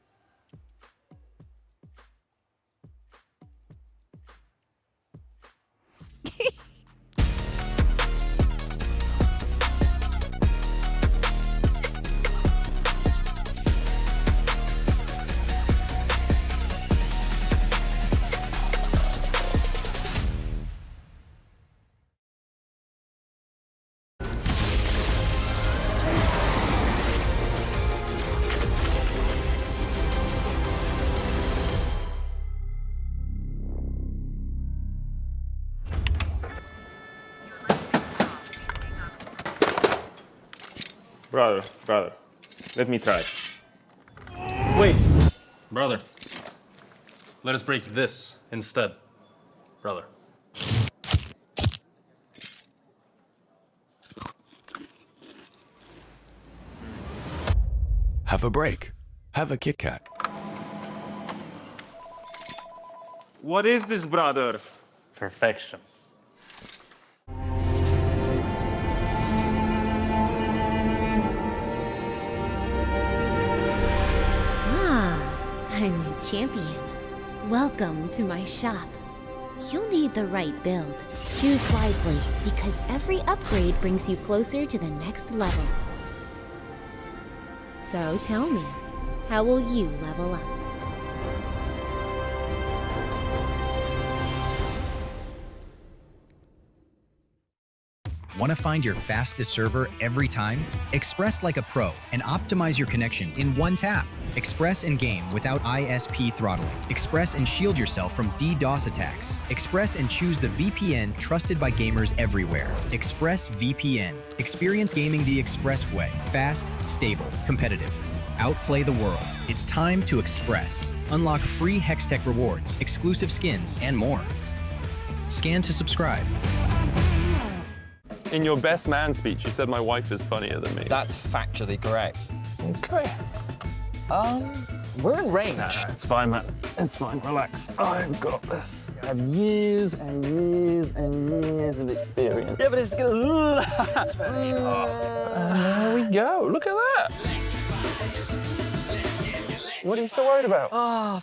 S15: Brother, let me try.
S19: Wait, brother. Let us break this instead, brother.
S20: Have a break. Have a Kit Kat.
S15: What is this, brother?
S19: Perfection.
S21: A new champion. Welcome to my shop. You'll need the right build. Choose wisely, because every upgrade brings you closer to the next level. So tell me, how will you level up?
S22: Want to find your fastest server every time? Express like a pro and optimize your connection in one tap. Express and game without ISP throttling. Express and shield yourself from DDoS attacks. Express and choose the VPN trusted by gamers everywhere. Express VPN. Experience gaming the Express way. Fast, stable, competitive. Outplay the world. It's time to Express. Unlock free Hextech rewards, exclusive skins, and more. Scan to subscribe.
S23: In your best man speech, you said my wife is funnier than me.
S3: That's factually correct.
S23: Okay.
S3: We're in range.
S23: Nah, it's fine, man. It's fine. Relax. I've got this. I have years and years and years of experience.
S3: Yeah, but it's gonna last.
S23: There we go. Look at that. What are you so worried about?
S3: Oh,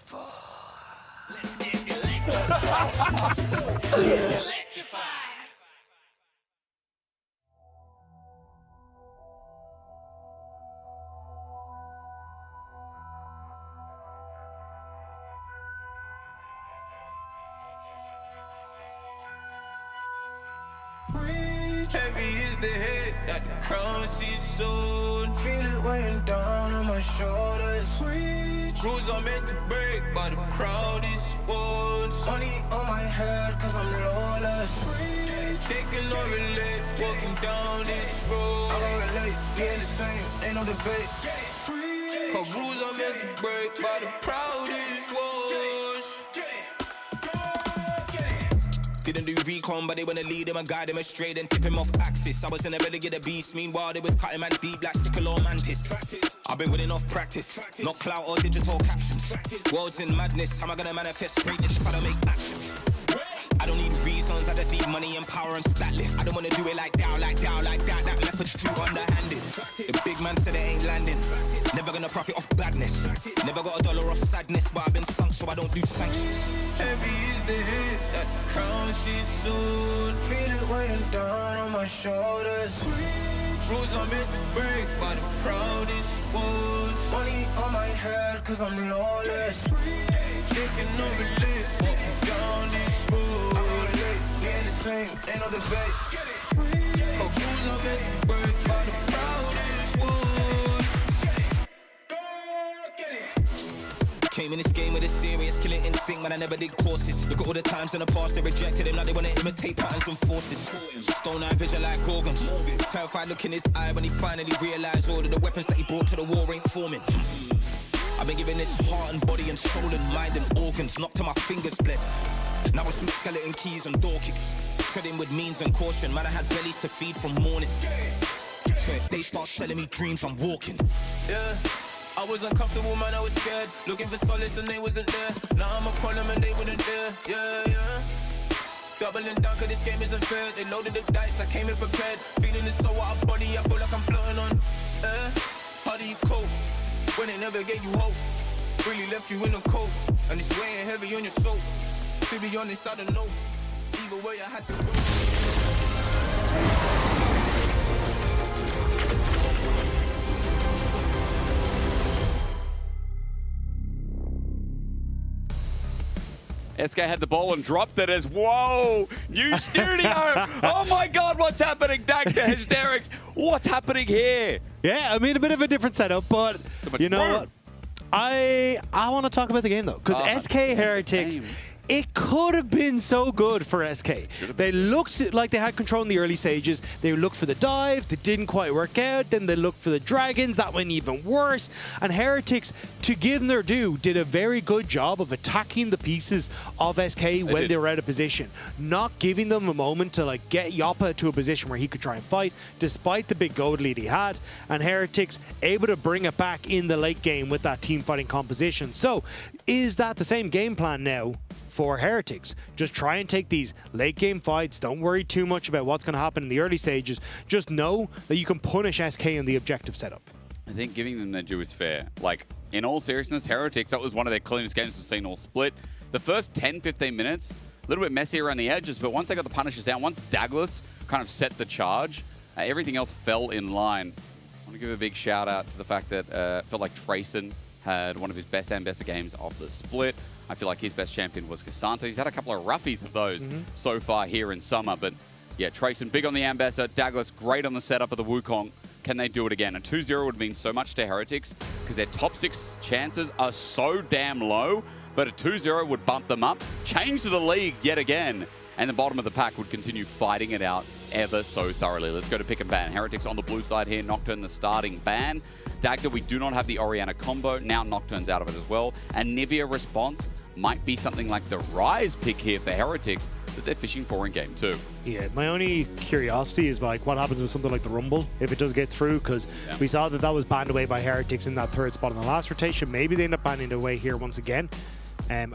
S1: Heavy is the head that the crown sees soon. Feel it weighing down on my shoulders. Rules are meant to break by the proudest ones. Money on my head cause I'm lawless. Taking no relate, walking down this road. I don't relate, being the same, ain't no debate. Cause rules are meant to break by the proudest ones. Didn't do recon, but they wanna lead him and guide him straight and tip him off axis. I was in a belly get a beast, meanwhile they was cutting man deep like sickle or mantis. I've been winning off practice, not clout or digital captions. World's in madness, how am I gonna manifest greatness if I don't make actions? I don't need reasons, I just need money and power and stat lift. I don't wanna do it like that, that method's too underhanded. The big man said it ain't landing, never gonna profit off badness. Never got a dollar off sadness, but I've been sunk so I don't do sanctions. Heavy is the head that the crown she's soon. Feel it weighing down on my shoulders. Rules are meant to break by the proudest ones. Money on my head cause I'm lawless. Taking no relate, walking down this road. I don't relate, being the same, ain't no debate. Cause rules are meant to break by the proudest ones. Came in this game with a serious killing instinct, man, I never did courses. Look at all the times in the past they rejected him, now they wanna imitate patterns and forces. Stone eye vision like Gorgons. Terrified look in his eye when he finally realized all of the weapons that he brought to the war ain't forming. I've been giving this heart and body and soul and mind and organs, knocked to my fingers bled. Now it's through skeleton keys and door kicks. Treading with means and caution, man, I had bellies to feed from morning. So if they start selling me dreams, I'm walking. Yeah. I was uncomfortable, man, I was scared. Looking for solace and they wasn't there. Now I'm a problem and they wouldn't dare. Yeah. Doubling down cause this game isn't fair. They loaded the dice, I came in prepared. Feeling this so out of body, I feel like I'm floating on. How do you cope when they never gave you hope? Really left you in the cold, and it's weighing heavy on your soul. To be honest, I don't know. Either way, I had to go.
S17: SK had the ball and dropped it as, whoa, new studio. Oh my God, what's happening? Dagda, hysterics. What's happening here?
S18: Yeah, I mean, a bit of a different setup, but you know what? I want to talk about the game, though, because SK Heretics It could have been so good for SK. They looked like they had control in the early stages. They looked for the dive, that didn't quite work out. Then they looked for the dragons, that went even worse. And Heretics, to give them their due, did a very good job of attacking the pieces of SK when they were out of position. Not giving them a moment to like get Yoppa to a position where he could try and fight, despite the big gold lead he had. And Heretics able to bring it back in the late game with that team fighting composition. So, is that the same game plan now for Heretics? Just try and take these late game fights. Don't worry too much about what's going to happen in the early stages. Just know that you can punish SK in the objective setup.
S17: I think giving them their due is fair. Like, in all seriousness, Heretics, that was one of their cleanest games we've seen all split. The first 10-15 minutes, a little bit messy around the edges, but once they got the punishes down, once Douglas kind of set the charge, everything else fell in line. I want to give a big shout out to the fact that it felt like Trayson had one of his best Ambassador games of the split. I feel like his best champion was Cassandra. He's had a couple of roughies of those so far here in summer, but yeah, Trayson big on the Ambassador, Douglas great on the setup of the Wukong. Can they do it again? A 2-0 would mean so much to Heretics because their top 6 chances are so damn low, but a 2-0 would bump them up, change the league yet again, and the bottom of the pack would continue fighting it out ever so thoroughly. Let's go to pick and ban. Heretics on the blue side here, Nocturne the starting ban. Dagda, we do not have the Orianna combo. Now Nocturne's out of it as well. And Nivea response might be something like the Rise pick here for Heretics that they're fishing for in game 2.
S18: Yeah, my only curiosity is like what happens with something like the Rumble if it does get through, because we saw that was banned away by Heretics in that 3rd spot in the last rotation. Maybe they end up banning it away here once again.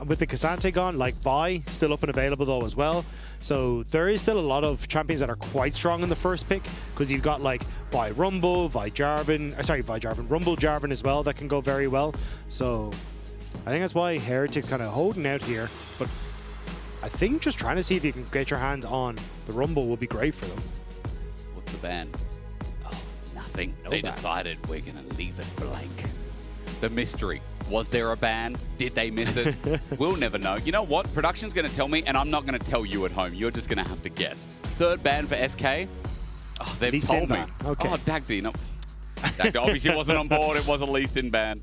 S18: With the Cassante gone, like Vi still up and available though as well. So there is still a lot of champions that are quite strong in the first pick, because you've got like Rumble, Rumble Jarvan as well that can go very well. So I think that's why Heretics kind of holding out here. But I think just trying to see if you can get your hands on the Rumble will be great for them.
S17: What's the ban? Oh, nothing. They decided we're going to leave it blank. The mystery. Was there a ban? Did they miss it? We'll never know. You know what? Production's going to tell me, and I'm not going to tell you at home. You're just going to have to guess. 3rd ban for SK. Oh, they've told me.
S18: Okay.
S17: Oh, Dagda, no. Dagda obviously wasn't on board. It was a Lee Sin ban.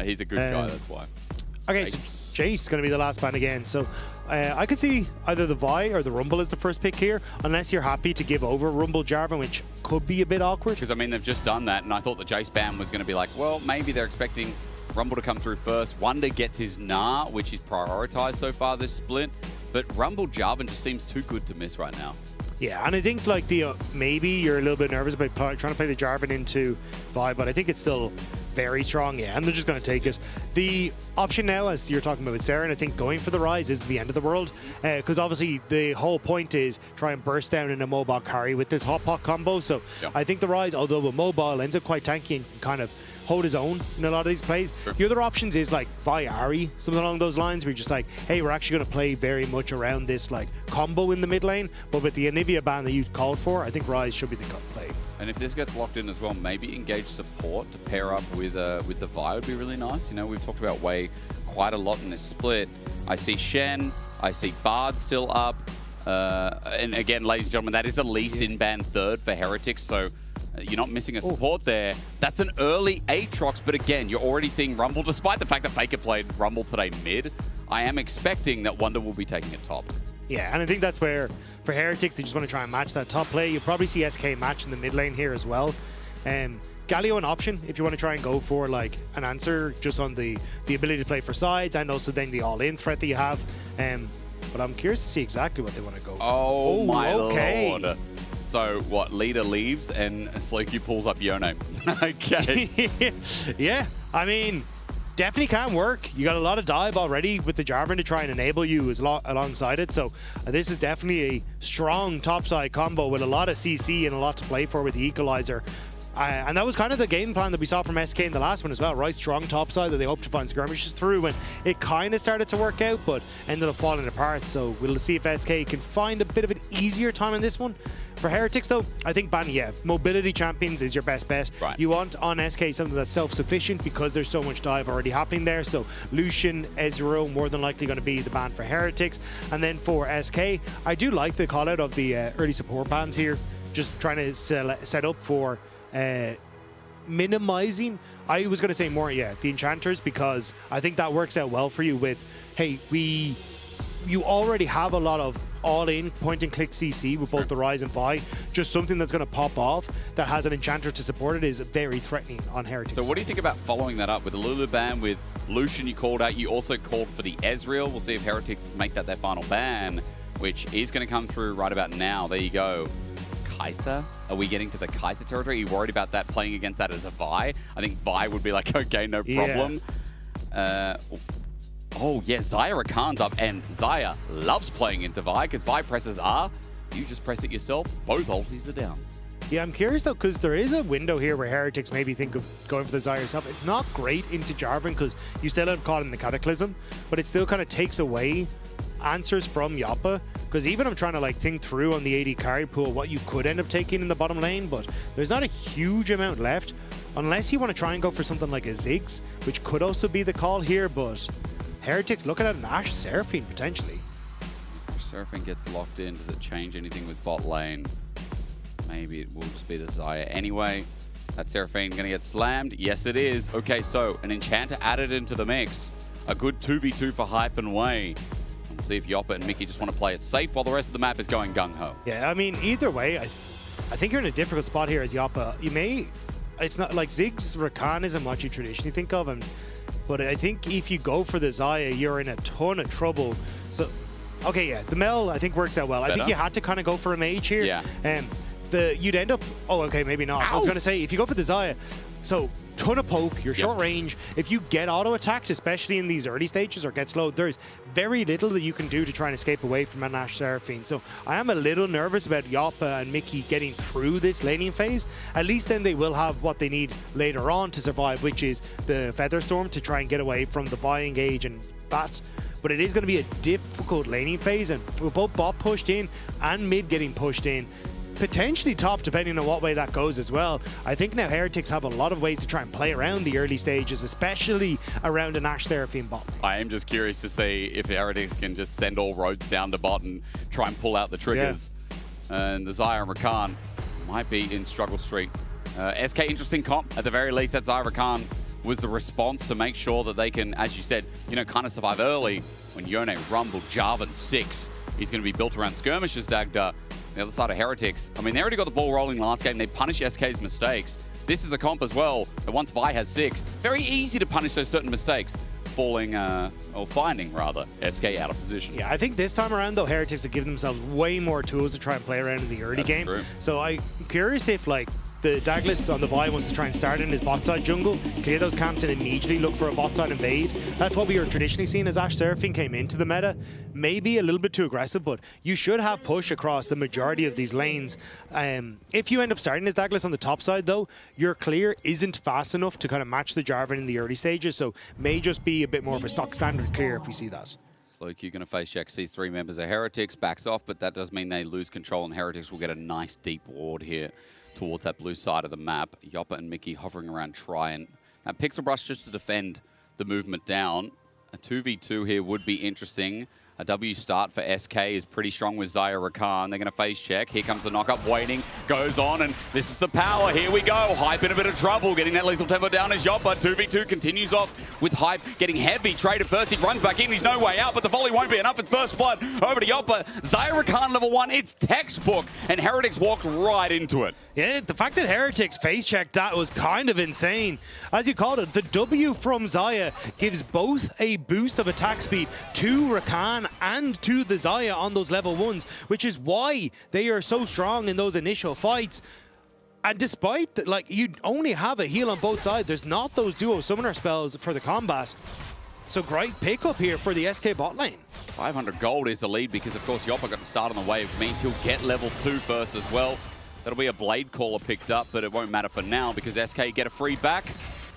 S17: He's a good guy, that's why.
S18: Okay, so Jace is going to be the last ban again. So I could see either the Vi or the Rumble as the first pick here, unless you're happy to give over Rumble Jarvan, which could be a bit awkward.
S17: Because, I mean, they've just done that, and I thought the Jace ban was going to be like, well, maybe they're expecting Rumble to come through first. Wonder gets his Gnar, which is prioritized so far this split, but Rumble Jarvan just seems too good to miss right now.
S18: Yeah, and I think like the maybe you're a little bit nervous about trying to play the Jarvan into Vi, but I think it's still very strong, yeah, and they're just going to take it. The option now, as you're talking about with Sarah, and I think going for the Rise is the end of the world, because obviously the whole point is try and burst down in a mobile carry with this hot pot combo. So I think the Rise, although with mobile, ends up quite tanky and can kind of hold his own in a lot of these plays. The other options is like Vi Ahri, something along those lines, where you're just like, hey, we're actually going to play very much around this like combo in the mid lane, but with the Anivia ban that you called for, I think Rise should be the play.
S17: And if this gets locked in as well, maybe engage support to pair up with the Vi would be really nice. You know, we've talked about Wei quite a lot in this split. I see Shen, I see Bard still up. And again, ladies and gentlemen, that is a Lee Sin ban 3rd for Heretics, so you're not missing a support there. That's an early Aatrox, but again, you're already seeing Rumble, despite the fact that Faker played Rumble today mid. I am expecting that Wonder will be taking it top.
S18: Yeah, and I think that's where, for Heretics, they just want to try and match that top play. You'll probably see SK match in the mid lane here as well. Galio an option if you want to try and go for like an answer just on the ability to play for sides, and also then the all-in threat that you have. But I'm curious to see exactly what they want to go for.
S17: Oh my lord. So what, leader leaves and Sleeky pulls up Yone. Okay.
S18: Yeah, I mean, definitely can work. You got a lot of dive already with the Jarvan to try and enable you alongside it. So this is definitely a strong topside combo with a lot of CC and a lot to play for with the equalizer. And that was kind of the game plan that we saw from SK in the last one as well, right? Strong topside that they hoped to find skirmishes through, and it kind of started to work out, but ended up falling apart. So we'll see if SK can find a bit of an easier time in this one. For Heretics, though, I think mobility champions is your best bet.
S17: Right.
S18: You want on SK something that's self-sufficient because there's so much dive already happening there. So Lucian, Ezreal, more than likely going to be the ban for Heretics. And then for SK, I do like the call out of the early support bans here. Just trying to set up for minimizing, I was going to say more, the enchanters, because I think that works out well for you with, hey, we you already have a lot of all-in point-and-click CC with both the Rise and Vi. Just something that's going to pop off that has an Enchanter to support it is very threatening on Heretics.
S17: So what do you think about following that up with the Lulu ban, with Lucian you called out? You also called for the Ezreal. We'll see if Heretics make that their final ban, which is going to come through right about now. There you go. Kai'Sa? Are we getting to the Kai'Sa territory? Are you worried about that, playing against that as a Vi? I think Vi would be like, okay, no problem. Oh, yeah, Xayah Rakan's up, and Xayah loves playing into Vi, because Vi presses R. You just press it yourself. Both ultis are down.
S18: Yeah, I'm curious, though, because there is a window here where Heretics maybe think of going for the Xayah yourself. It's not great into Jarvan, because you still end up caught in the Cataclysm, but it still kind of takes away answers from Yoppa, because even I'm trying to like think through on the AD carry pool what you could end up taking in the bottom lane, but there's not a huge amount left, unless you want to try and go for something like a Ziggs, which could also be the call here, but Heretics looking at an Ashe Seraphine potentially.
S17: Seraphine gets locked in. Does it change anything with bot lane? Maybe it will just be the Xayah anyway. That Seraphine going to get slammed? Yes, it is. Okay, so an Enchanter added into the mix. A good 2v2 for Hype and Wei. We'll see if Yoppa and Mickey just want to play it safe while the rest of the map is going gung-ho.
S18: Yeah, I mean, either way, I think you're in a difficult spot here as Yoppa. You may... It's not like Ziggs Rakan isn't what you traditionally think of, but I think if you go for the Xayah, you're in a ton of trouble. So, okay, yeah, the Mel I think works out well. I think you had to kind of go for a mage here.
S17: Yeah.
S18: You'd end up... Oh, okay, maybe not. I was going to say, if you go for the Xayah, so ton of poke, you're short range. If you get auto-attacked, especially in these early stages, or get slowed, there's very little that you can do to try and escape away from an Ashe Seraphine. So I am a little nervous about Yoppa and Mickey getting through this laning phase. At least then they will have what they need later on to survive, which is the Featherstorm to try and get away from the buy engage and that. But it is going to be a difficult laning phase, and with both bot pushed in and mid getting pushed in, potentially top depending on what way that goes as well. I think now Heretics have a lot of ways to try and play around the early stages, especially around an Ashe Seraphine bot.
S17: I am just curious to see if Heretics can just send all roads down to bot and try and pull out the triggers. And the Xayah and Rakan might be in struggle street. SK, interesting comp. At the very least, that Xayah Rakan was the response to make sure that they can, as you said, kind of survive early. When Yone rumbled Jarvan 6, he's going to be built around skirmishes, Dagda. The other side of Heretics, I mean, they already got the ball rolling last game. They punish SK's mistakes. This is a comp as well, that once Vi has 6, very easy to punish those certain mistakes. Falling, or finding, rather, SK out of position.
S18: Yeah, I think this time around, though, Heretics have given themselves way more tools to try and play around in the early game.
S17: True.
S18: So I'm curious if, like, the Douglas on the Vi wants to try and start in his bot side jungle, clear those camps and immediately look for a bot side invade. That's what we were traditionally seeing as Ashe Seraphine came into the meta. Maybe a little bit too aggressive, but you should have push across the majority of these lanes. If you end up starting as Douglas on the top side, though, your clear isn't fast enough to kind of match the Jarvan in the early stages, so may just be a bit more of a stock standard clear if we see that.
S17: Slowq going to face check, sees 3 members of Heretics, backs off, but that does mean they lose control, and Heretics will get a nice deep ward here towards that blue side of the map. Yoppa and Mickey hovering around Try. Now Pixel Brush just to defend the movement down. A 2v2 here would be interesting. A W start for SK is pretty strong with Xayah Rakan. They're going to face check. Here comes the knockup, waiting, goes on, and this is the power. Here we go. Hype in a bit of trouble, getting that lethal tempo down as Yoppa. 2v2 continues off with Hype getting heavy. Traded first, he runs back in. He's no way out, but the volley won't be enough. It's first blood over to Yoppa. Xayah Rakan level 1, it's textbook, and Heretics walked right into it.
S18: Yeah, the fact that Heretics face checked that was kind of insane. As you called it, the W from Xayah gives both a boost of attack speed to Rakan and to the Xayah on those level 1s, which is why they are so strong in those initial fights. And despite that, like, you only have a heal on both sides, there's not those duo summoner spells for the combat. So great pickup here for the SK bot lane.
S17: 500 gold is the lead because, of course, Yoppa got to start on the wave. Means he'll get level 2 first as well. That'll be a Blade Caller picked up, but it won't matter for now because SK get a free back.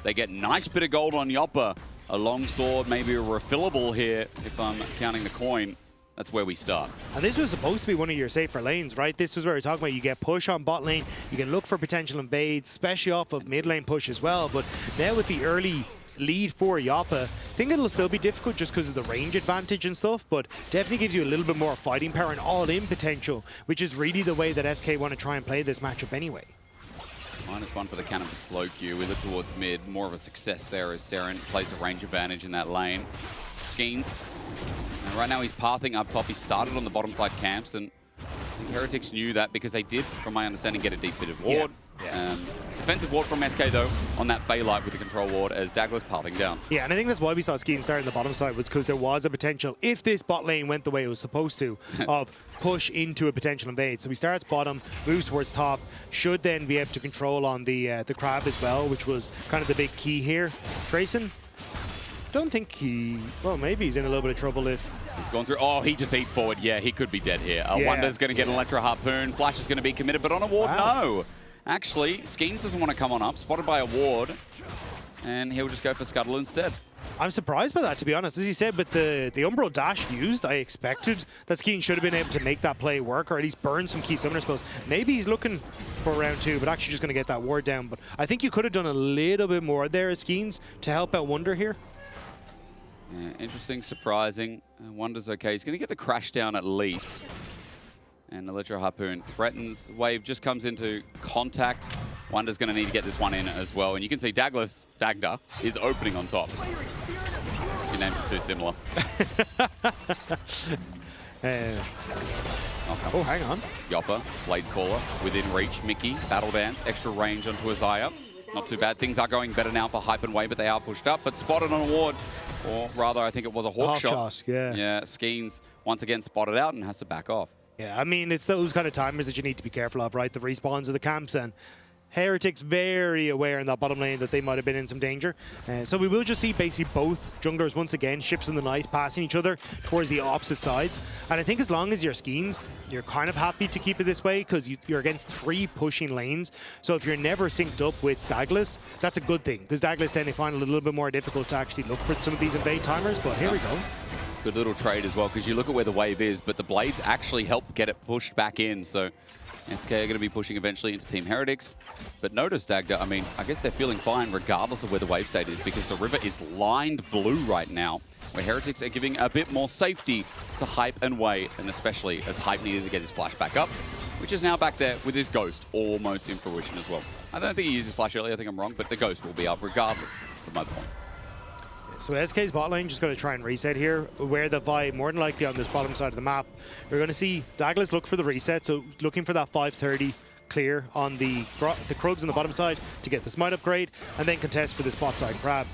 S17: They get nice bit of gold on Yoppa. A long sword, maybe a refillable here, if I'm counting the coin. That's where we start.
S18: And this was supposed to be one of your safer lanes, right? This was where we're talking about you get push on bot lane, you can look for potential invades, especially off of mid lane push as well. But now with the early lead for Yoppa, I think it'll still be difficult just because of the range advantage and stuff, but definitely gives you a little bit more fighting power and all-in potential, which is really the way that SK want to try and play this matchup anyway.
S17: -1 for the cannon for slow Q. We look towards mid. More of a success there as Seren plays a range advantage in that lane. Skeens. And right now he's pathing up top. He started on the bottom side camps, and I think Heretics knew that because they did, from my understanding, get a deep bit of ward. Defensive ward from SK though on that Phaelite with the control ward as Dagler's pathing down.
S18: Yeah, and I think that's why we saw Skeen start in the bottom side, was because there was a potential, if this bot lane went the way it was supposed to, of push into a potential invade. So he starts bottom, moves towards top, should then be able to control on the crab as well, which was kind of the big key here. Trayson, don't think he, well, maybe he's in a little bit of trouble if...
S17: He's gone through, oh, he just eat forward. Yeah, he could be dead here. Wonder's going to get an Electro Harpoon. Flash is going to be committed, but on a ward, no. Actually, Skeens doesn't want to come on up, spotted by a ward, and he'll just go for Scuttle instead.
S18: I'm surprised by that, to be honest. As he said, with the Umbral dash used, I expected that Skeen should have been able to make that play work, or at least burn some key summoner spells. Maybe he's looking for round 2, but actually just going to get that ward down. But I think you could have done a little bit more there as Skeens to help out Wonder here.
S17: Yeah, interesting, surprising. Wonder's okay. He's going to get the crash down at least. And Electro Harpoon threatens. Wave just comes into contact. Wonder's going to need to get this one in as well. And you can see Dagda is opening on top. Your names are too similar.
S18: Oh, hang on.
S17: Yopper, Blade Caller, within reach. Mickey, Battle Dance, extra range onto Isaiah. Not too bad. Things are going better now for Hype and Wave, but they are pushed up. But spotted on a ward. Or rather, I think it was a Hawk shot. Yeah, Skeens once again spotted out and has to back off.
S18: Yeah, I mean, it's those kind of timers that you need to be careful of, right? The respawns of the camps, and Heretics very aware in that bottom lane that they might have been in some danger. So we will just see basically both junglers once again, ships in the night, passing each other towards the opposite sides. And I think as long as you're Skeens, you're kind of happy to keep it this way because you're against 3 pushing lanes. So if you're never synced up with Douglas, that's a good thing, because Douglas then they find it a little bit more difficult to actually look for some of these invade timers. But here we go.
S17: Good little trade as well, because you look at where the wave is, but the blades actually help get it pushed back in. So SK are going to be pushing eventually into Team Heretics. But notice, Dagda, I mean, I guess they're feeling fine regardless of where the wave state is, because the river is lined blue right now, where Heretics are giving a bit more safety to Hype and Wave, and especially as Hype needed to get his flash back up, which is now back there with his Ghost almost in fruition as well. I don't think he used his flash earlier, I think I'm wrong, but the Ghost will be up regardless from my point.
S18: So SK's bot lane just going to try and reset here, where the Vi more than likely on this bottom side of the map. We're going to see Douglas look for the reset, so looking for that 530 clear on the Krugs on the bottom side to get the smite upgrade, and then contest for this bot side grab.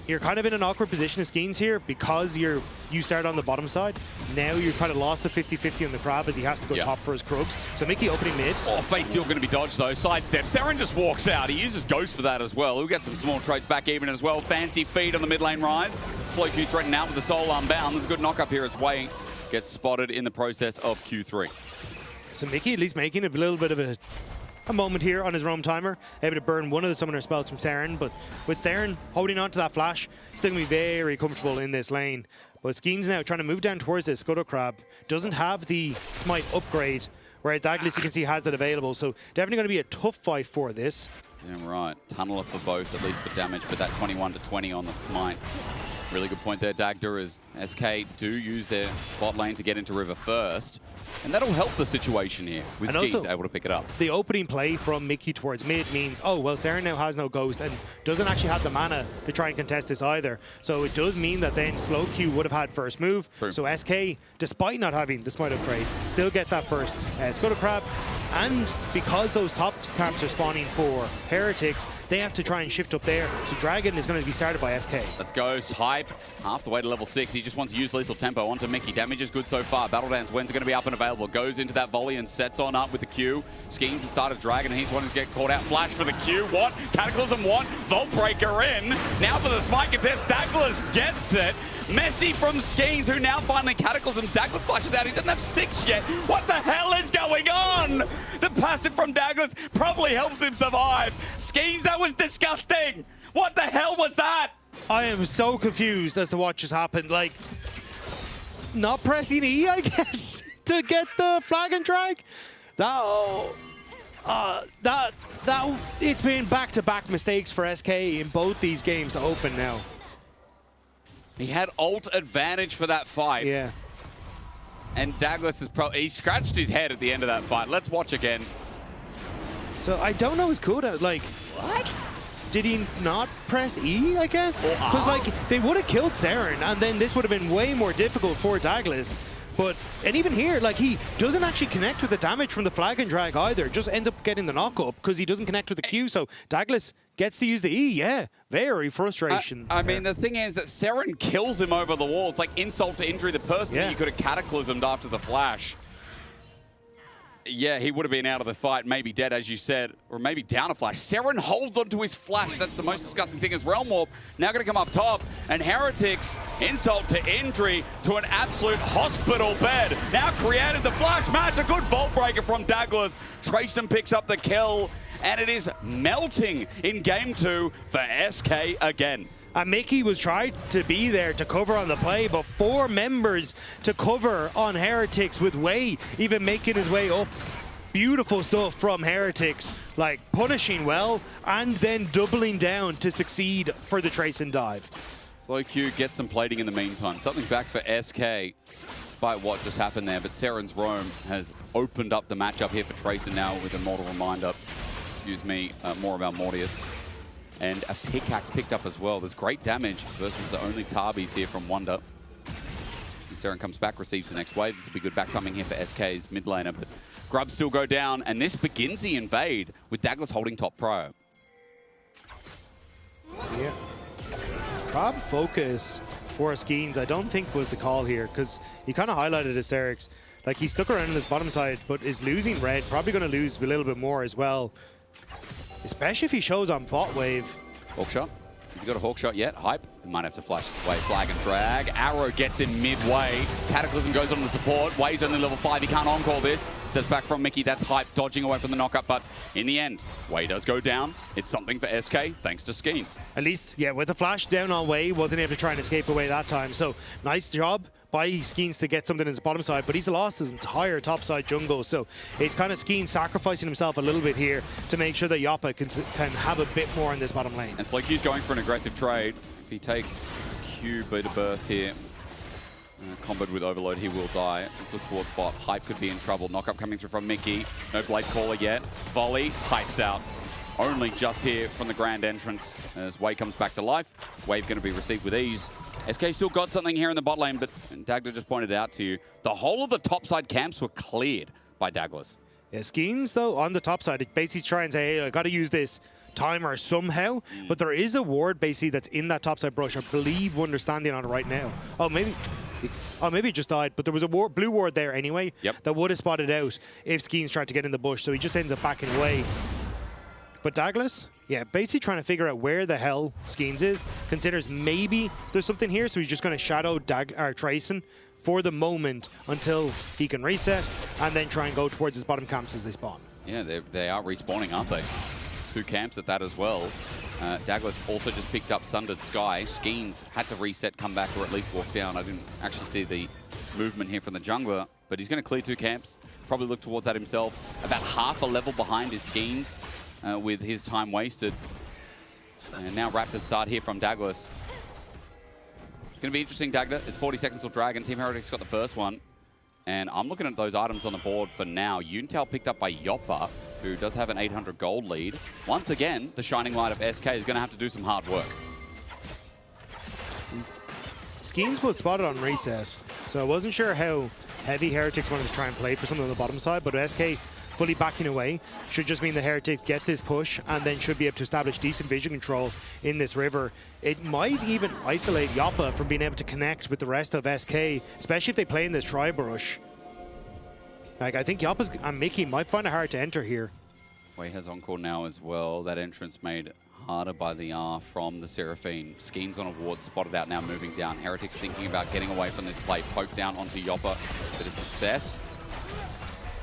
S18: You're kind of in an awkward position as Skeens here because you start on the bottom side. Now you're kind of lost the 50-50 on the crab as he has to go top for his Krugs. So Mickey opening mid.
S17: Oh, Fate's still going to be dodged though. Sidestep. Seren just walks out. He uses Ghost for that as well. He'll get some small traits back even as well. Fancy feed on the mid lane rise. Slow Q threatened out with the Soul Unbound. There's a good knock up here as Wei gets spotted in the process of Q3.
S18: So Mickey at least making a little bit of a moment here on his roam timer, able to burn one of the summoner spells from Seren, but with Theron holding on to that flash, still going to be very comfortable in this lane. But Skeens now trying to move down towards this Scuttle Crab, doesn't have the smite upgrade, whereas Douglas you can see has that available, so definitely going to be a tough fight for this.
S17: Yeah, right. Tunneler for both, at least for damage, but that 21-20 on the smite. Really good point there, Dagda, as SK do use their bot lane to get into river first. And that'll help the situation here, with Skeens able to pick it up.
S18: The opening play from Mickey towards mid means, oh, well, Seren now has no Ghost and doesn't actually have the mana to try and contest this either. So it does mean that then Slow Q would have had first move.
S17: True.
S18: So SK, despite not having the smite upgrade, still get that first Scuttle Crab. And because those top camps are spawning for Heretics, they have to try and shift up there. So Dragon is going to be started by SK.
S17: Let's go. Hype, half the way to level 6. He just wants to use lethal tempo onto Mickey. Damage is good so far. Battle Dance, when's it going to be up and available? Goes into that volley and sets on up with the Q. Skeens has started Dragon, and he's wanting to get caught out. Flash for the Q. What? Cataclysm 1. Vault Breaker in. Now for the smite contest. Douglas gets it. Messy from Skeens, who now finally Cataclysm. Douglas flashes out. He doesn't have 6 yet. What the hell is going on? The passive from Douglas probably helps him survive. Skeens, that was disgusting. What the hell was that?
S18: I am so confused as to what just happened. Like, not pressing E, I guess, to get the flag and drag. It's been back-to-back mistakes for SK in both these games to open now.
S17: He had ult advantage for that fight.
S18: Yeah.
S17: And Douglas is he scratched his head at the end of that fight. Let's watch again.
S18: So I don't know his cooldown. Like, what? Did he not press E, I guess? Because, like, they would have killed Saren, and then this would have been way more difficult for Douglas. But, and even here, like, he doesn't actually connect with the damage from the flag and drag either. Just ends up getting the knock-up because he doesn't connect with the Q. So Douglas gets to use the E, yeah. Very frustration.
S17: I mean, the thing is that Saren kills him over the wall. It's like insult to injury. The person that you could have cataclysmed after the flash. Yeah, he would have been out of the fight, maybe dead, as you said, or maybe down a flash. Saren holds onto his flash. That's the most disgusting thing is Realm Warp now going to come up top, and Heretics, insult to injury to an absolute hospital bed. Now created the flash match. A good vault breaker from Douglas. Trayson picks up the kill, and it is melting in game 2 for SK again.
S18: And Mickey was trying to be there to cover on the play, but 4 members to cover on Heretics with Wei even making his way up. Beautiful stuff from Heretics, like punishing well and then doubling down to succeed for the trace and dive.
S17: Slow Q gets some plating in the meantime. Something back for SK, despite what just happened there. But Saren's Roam has opened up the matchup here for Trayson now with a mortal reminder. Excuse me, more about Mortius. And a pickaxe picked up as well. There's great damage versus the only Tarbis here from Wonder. And Saren comes back, receives the next wave. This will be good back timing here for SK's mid laner, but Grubs still go down, and this begins the invade with Douglas holding top pro.
S18: Yeah. Crab focus for Skeens, I don't think was the call here, because he kind of highlighted hysterics. Like, he stuck around on his bottom side, but is losing red. Probably going to lose a little bit more as well. Especially if he shows on bot wave.
S17: Hawk shot. Has he got a hawk shot yet? Hype. He might have to flash his way. Flag and drag. Arrow gets in midway. Cataclysm goes on the support. Way's only level 5. He can't on-call this. Steps back from Mickey. That's Hype dodging away from the knockup. But in the end, Way does go down. It's something for SK thanks to Skeens.
S18: At least, yeah, with the flash down on Way, wasn't able to try and escape away that time. So nice job by Skeens to get something in his bottom side, but he's lost his entire top side jungle. So it's kind of Skeens sacrificing himself a little bit here to make sure that Yoppa can have a bit more in this bottom lane.
S17: It's like he's going for an aggressive trade. If he takes Q beta burst here, comboed with overload, he will die. Let's look towards bot. Hype could be in trouble. Knockup coming through from Mickey. No blade caller yet. Volley. Hype's out. Only just here from the grand entrance as Way comes back to life. Wave going to be received with ease. SK still got something here in the bot lane, but Dagda just pointed out to you, the whole of the topside camps were cleared by Douglas.
S18: Yeah, Skeens, though, on the top side, it basically try and say, hey, I got to use this timer somehow, but there is a ward basically that's in that topside brush. I believe Wonder standing on it right now. Oh, maybe it just died, but there was a blue ward there anyway that would have spotted out if Skeens tried to get in the bush, so he just ends up backing away. But Douglas, yeah, basically trying to figure out where the hell Skeens is, considers maybe there's something here, so he's just going to shadow Trayson for the moment until he can reset, and then try and go towards his bottom camps as they spawn.
S17: Yeah, they are respawning, aren't they? 2 camps at that as well. Douglas also just picked up Sundered Sky. Skeens had to reset, come back, or at least walk down. I didn't actually see the movement here from the jungler, but he's going to clear 2 camps. Probably look towards that himself. About half a level behind his Skeens with his time wasted. And now Raptors start here from Douglas. It's going to be interesting, Dagda. It's 40 seconds till Dragon. Team Heretics got the first one. And I'm looking at those items on the board for now. Yuntal picked up by Yoppa, who does have an 800 gold lead. Once again, the shining light of SK is going to have to do some hard work.
S18: Skeens was spotted on reset, so I wasn't sure how heavy Heretics wanted to try and play for something on the bottom side, but SK fully backing away should just mean the Heretics get this push and then should be able to establish decent vision control in this river. It might even isolate Yoppa from being able to connect with the rest of SK, especially if they play in this tri-brush. Like, I think Yoppa's and Mickey might find it hard to enter here.
S17: Way has encore now as well. That entrance made harder by the R from the Seraphine. Skeens on a ward, spotted out now, moving down. Heretics thinking about getting away from this play. Poke down onto Yoppa. Bit of success.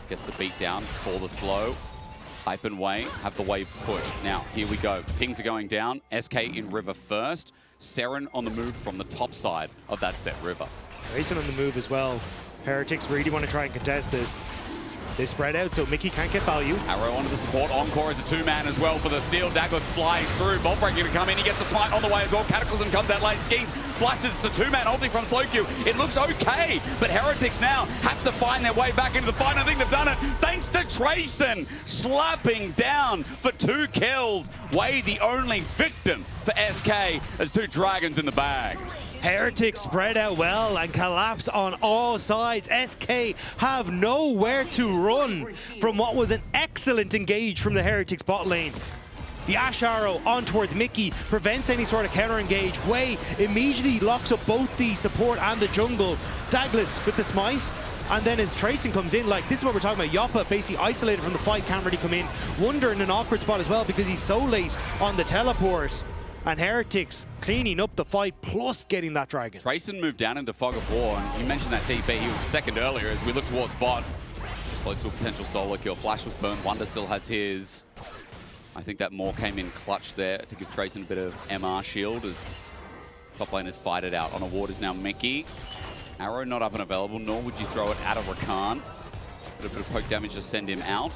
S17: Gets the beat down for the slow. Hype and Way have the wave push. Now, here we go. Pings are going down. SK in river first. Saren on the move from the top side of that set river.
S18: Trayson on the move as well. Heretics really want to try and contest this. They spread out, so Mickey can't get value.
S17: Arrow onto the support. Encore is a 2-man as well for the steal. Douglas flies through. Bolt breaking to come in. He gets a smite on the way as well. Cataclysm comes out late. Skeens flashes the two-man ulti from Slowq. It looks okay, but Heretics now have to find their way back into the fight. I think they've done it thanks to Trayson slapping down for 2 kills. Wade the only victim for SK as 2 dragons in the bag.
S18: Heretics spread out well and collapse on all sides. SK have nowhere to run from what was an excellent engage from the Heretics bot lane. The Ash Arrow on towards Mickey prevents any sort of counter engage. Wei immediately locks up both the support and the jungle. Douglas with the smite. And then as Trayson comes in, like, this is what we're talking about. Yoppa basically isolated from the fight, can't really come in. Wunder in an awkward spot as well because he's so late on the teleport. And Heretics cleaning up the fight, plus getting that dragon.
S17: Trayson moved down into Fog of War, and you mentioned that TP. He was second earlier as we look towards bot. Close to a potential solo kill. Flash was burned. Wunder still has his. I think that Maw came in clutch there to give Trayson a bit of MR shield as top laners fight it out. On a ward is now Mickey. Arrow not up and available, nor would you throw it at a Rakan. But a bit of poke damage to send him out.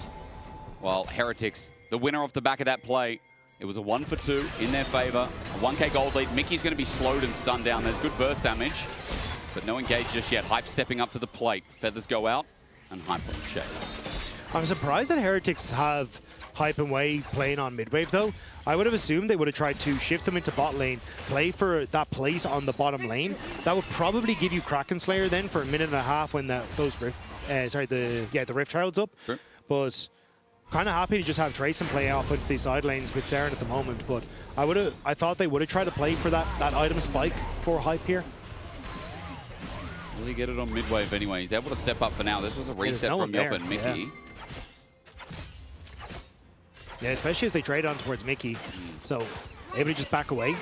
S17: While Heretics, the winner off the back of that play, it was a 1 for 2 in their favor. A 1k gold lead. Mickey's going to be slowed and stunned down. There's good burst damage, but no engage just yet. Hype stepping up to the plate. Feathers go out, and Hype on the chase.
S18: I'm surprised that Heretics have Hype and Wei playing on mid-wave, though. I would have assumed they would have tried to shift them into bot lane, play for that place on the bottom lane. That would probably give you Kraken Slayer then for a minute and a half when the Rift Herald's up.
S17: Sure.
S18: But kind of happy to just have Trayson play off into these side lanes with Saren at the moment. But I thought they would have tried to play for that item spike for Hype here.
S17: Will he get it on mid-wave anyway? He's able to step up for now. This was a reset from Yoppa and Mickey.
S18: Yeah. Yeah, especially as they trade on towards Mickey. So, able to just back away.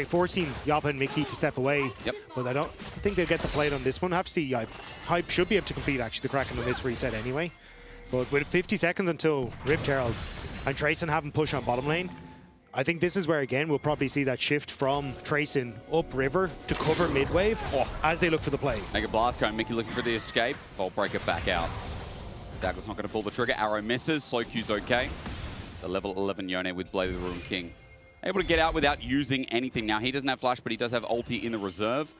S18: Forcing Yoppa and Mickey to step away.
S17: Yep.
S18: But I don't think they'll get the plate on this one. Have to see. Hype should be able to compete, actually, the Kraken on this reset anyway. But with 50 seconds until Rift Herald and Trayson haven't pushed on bottom lane, I think this is where, again, we'll probably see that shift from Trayson upriver to cover mid-wave as they look for the play.
S17: Mega Blast Cone, Mickey looking for the escape. Vault Breaker back out. Douglas not going to pull the trigger. Arrow misses. Slowq's okay. The level 11 Yone with Blade of the Ruined King. Able to get out without using anything. Now, he doesn't have flash, but he does have ulti in the reserve.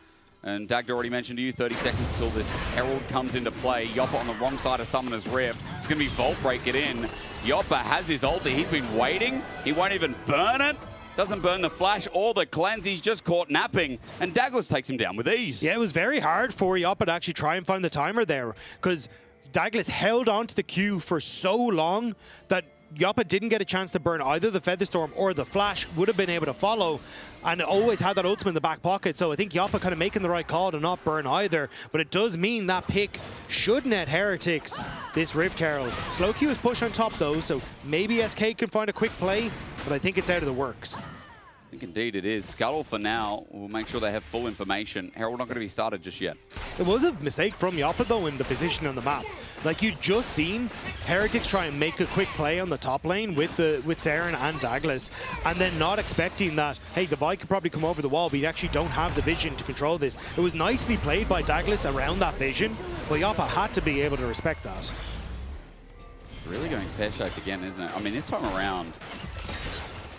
S17: And Dagda already mentioned to you, 30 seconds until this Herald comes into play. Yoppa on the wrong side of Summoner's Rift. It's going to be Vault Break it in. Yoppa has his ulti. He's been waiting. He won't even burn it. Doesn't burn the flash or the cleanse. He's just caught napping. And Douglas takes him down with ease.
S18: Yeah, it was very hard for Yoppa to actually try and find the timer there, because Douglas held on to the Q for so long that Yoppa didn't get a chance to burn either the Featherstorm or the Flash. Would have been able to follow and always had that ultimate in the back pocket. So I think Yoppa kind of making the right call to not burn either. But it does mean that pick should net Heretics this Rift Herald. Slowq is pushed on top though, so maybe SK can find a quick play, but I think it's out of the works.
S17: I think indeed it is. Scuttle for now. We'll make sure they have full information. Herald not going to be started just yet.
S18: It was a mistake from Yoppa though in the position on the map. Like you just seen Heretics try and make a quick play on the top lane with Saren and Douglas, and then not expecting that, hey, the Vi could probably come over the wall, but you actually don't have the vision to control this. It was nicely played by Douglas around that vision, but Yoppa had to be able to respect that.
S17: Really going pear-shaped again, isn't it? I mean, this time around,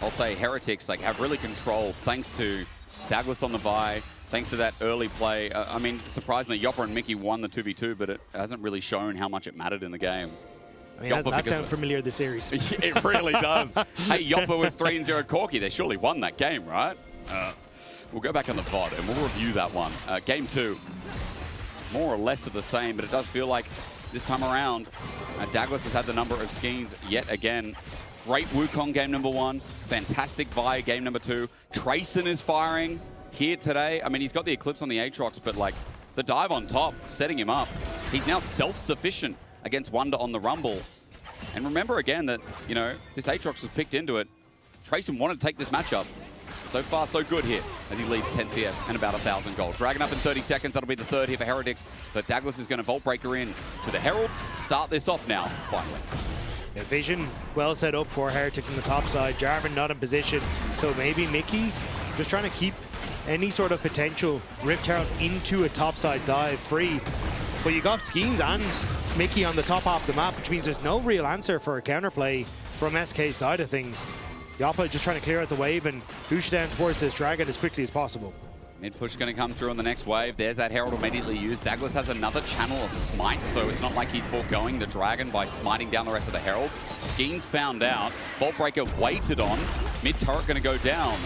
S17: I'll say Heretics have really controlled thanks to Douglas on the Vi, thanks to that early play. I mean, surprisingly, Yoppa and Mickey won the 2v2, but it hasn't really shown how much it mattered in the game.
S18: I mean, that sounds familiar, the series.
S17: It really does. Hey, Yoppa was 3-0 Corki. They surely won that game, right? We'll go back on the VOD and we'll review that one. Game 2, more or less of the same, but it does feel like this time around, Douglas has had the number of schemes yet again. Great Wukong game number 1. Fantastic Vi game number 2. Trayson is firing here today. I mean, he's got the Eclipse on the Aatrox, but like the dive on top, setting him up. He's now self-sufficient against Wunder on the Rumble. And remember again that, you know, this Aatrox was picked into it. Trayson wanted to take this matchup. So far, so good here as he leads 10 CS and about 1,000 gold. Dragon up in 30 seconds. That'll be the third here for Heretics. But Douglas is going to Vault Breaker in to the Herald. Start this off now, finally.
S18: Yeah, vision well set up for Heretics on the top side. Jarvan not in position. So maybe Mickey just trying to keep any sort of potential Rift Herald into a topside dive free. But you got Skeens and Mickey on the top half of the map, which means there's no real answer for a counterplay from SK's side of things. Yoppa just trying to clear out the wave and push down towards this dragon as quickly as possible.
S17: Mid push going to come through on the next wave. There's that Herald immediately used. Douglas has another channel of smite, so it's not like he's foregoing the Dragon by smiting down the rest of the Herald. Skeens found out. Vault Breaker waited on. Mid turret going to go down.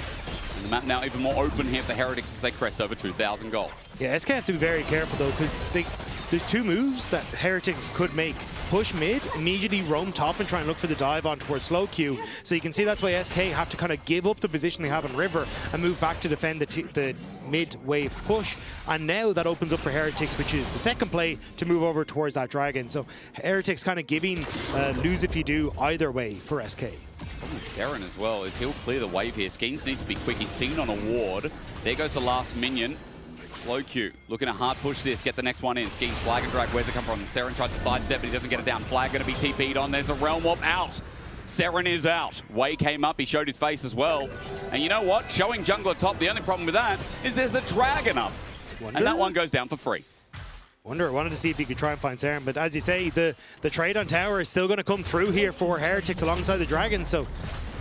S17: And the map now even more open here for Heretics as they crest over 2,000 gold.
S18: Yeah, SK have to be very careful though, because there's two moves that Heretics could make. Push mid, immediately roam top and try and look for the dive on towards slow Q. So you can see that's why SK have to kind of give up the position they have in River and move back to defend the mid-wave push. And now that opens up for Heretics, which is the second play to move over towards that Dragon. So Heretics kind of giving lose if you do either way for SK.
S17: Seren as well, as he'll clear the wave here. Skeens needs to be quick. He's seen on a ward. There goes the last minion. Slow Q, looking to hard push this, get the next one in. Skeens flag and drag, where's it come from? Seren tries to sidestep, but he doesn't get it down. Flag going to be TP'd on, there's a Realm Warp out. Seren is out. Wei came up, he showed his face as well. And you know what? Showing jungler top, the only problem with that is there's a Dragon up. And that one goes down for free.
S18: Wanted to see if he could try and find Seren, but as you say, the trade on tower is still going to come through here for Heretics alongside the Dragon. So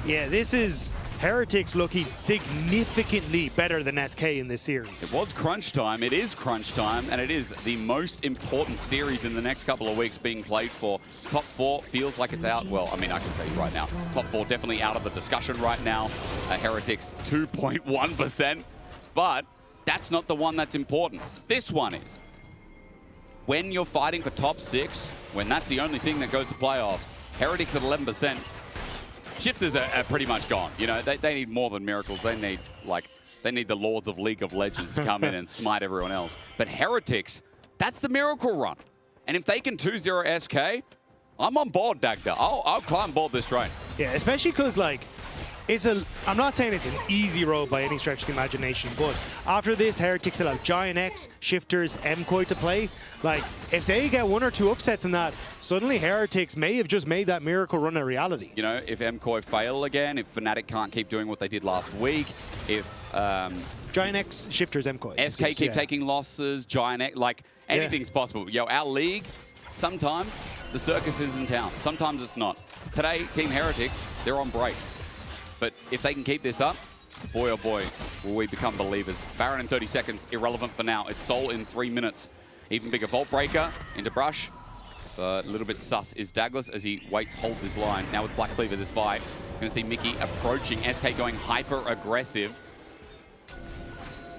S18: yeah, this is Heretics looking significantly better than SK in this series.
S17: It was crunch time, it is crunch time, and it is the most important series in the next couple of weeks being played for. Top 4 feels like it's out. Well, I mean, I can tell you right now, top 4 definitely out of the discussion right now. Heretics 2.1%, but that's not the one that's important. This one is. When you're fighting for top 6, when that's the only thing that goes to playoffs, Heretics at 11%, Shifters are pretty much gone. You know, they need more than miracles. They need the Lords of League of Legends to come in and smite everyone else. But Heretics, that's the miracle run. And if they can 2-0 SK, I'm on board, Dagda. I'll climb board this train.
S18: Yeah, especially because, like, I'm not saying it's an easy road by any stretch of the imagination, but after this, Heretics still have Giant X, Shifters, MKOI to play. Like, if they get 1 or 2 upsets in that, suddenly Heretics may have just made that miracle run a reality.
S17: You know, if MKOI fail again, if Fnatic can't keep doing what they did last week, if
S18: Giant X, Shifters, MKOI.
S17: SK keep taking losses, Giant X, like, anything's possible. Yo, our league, sometimes the circus is in town. Sometimes it's not. Today, Team Heretics, they're on break. But if they can keep this up, boy oh boy, will we become believers. Baron in 30 seconds, irrelevant for now. It's Soul in 3 minutes. Even bigger Vault Breaker into Brush. A little bit sus is Douglas as he waits, holds his line. Now with Black Cleaver this fight, going to see Mickey approaching. SK going hyper aggressive.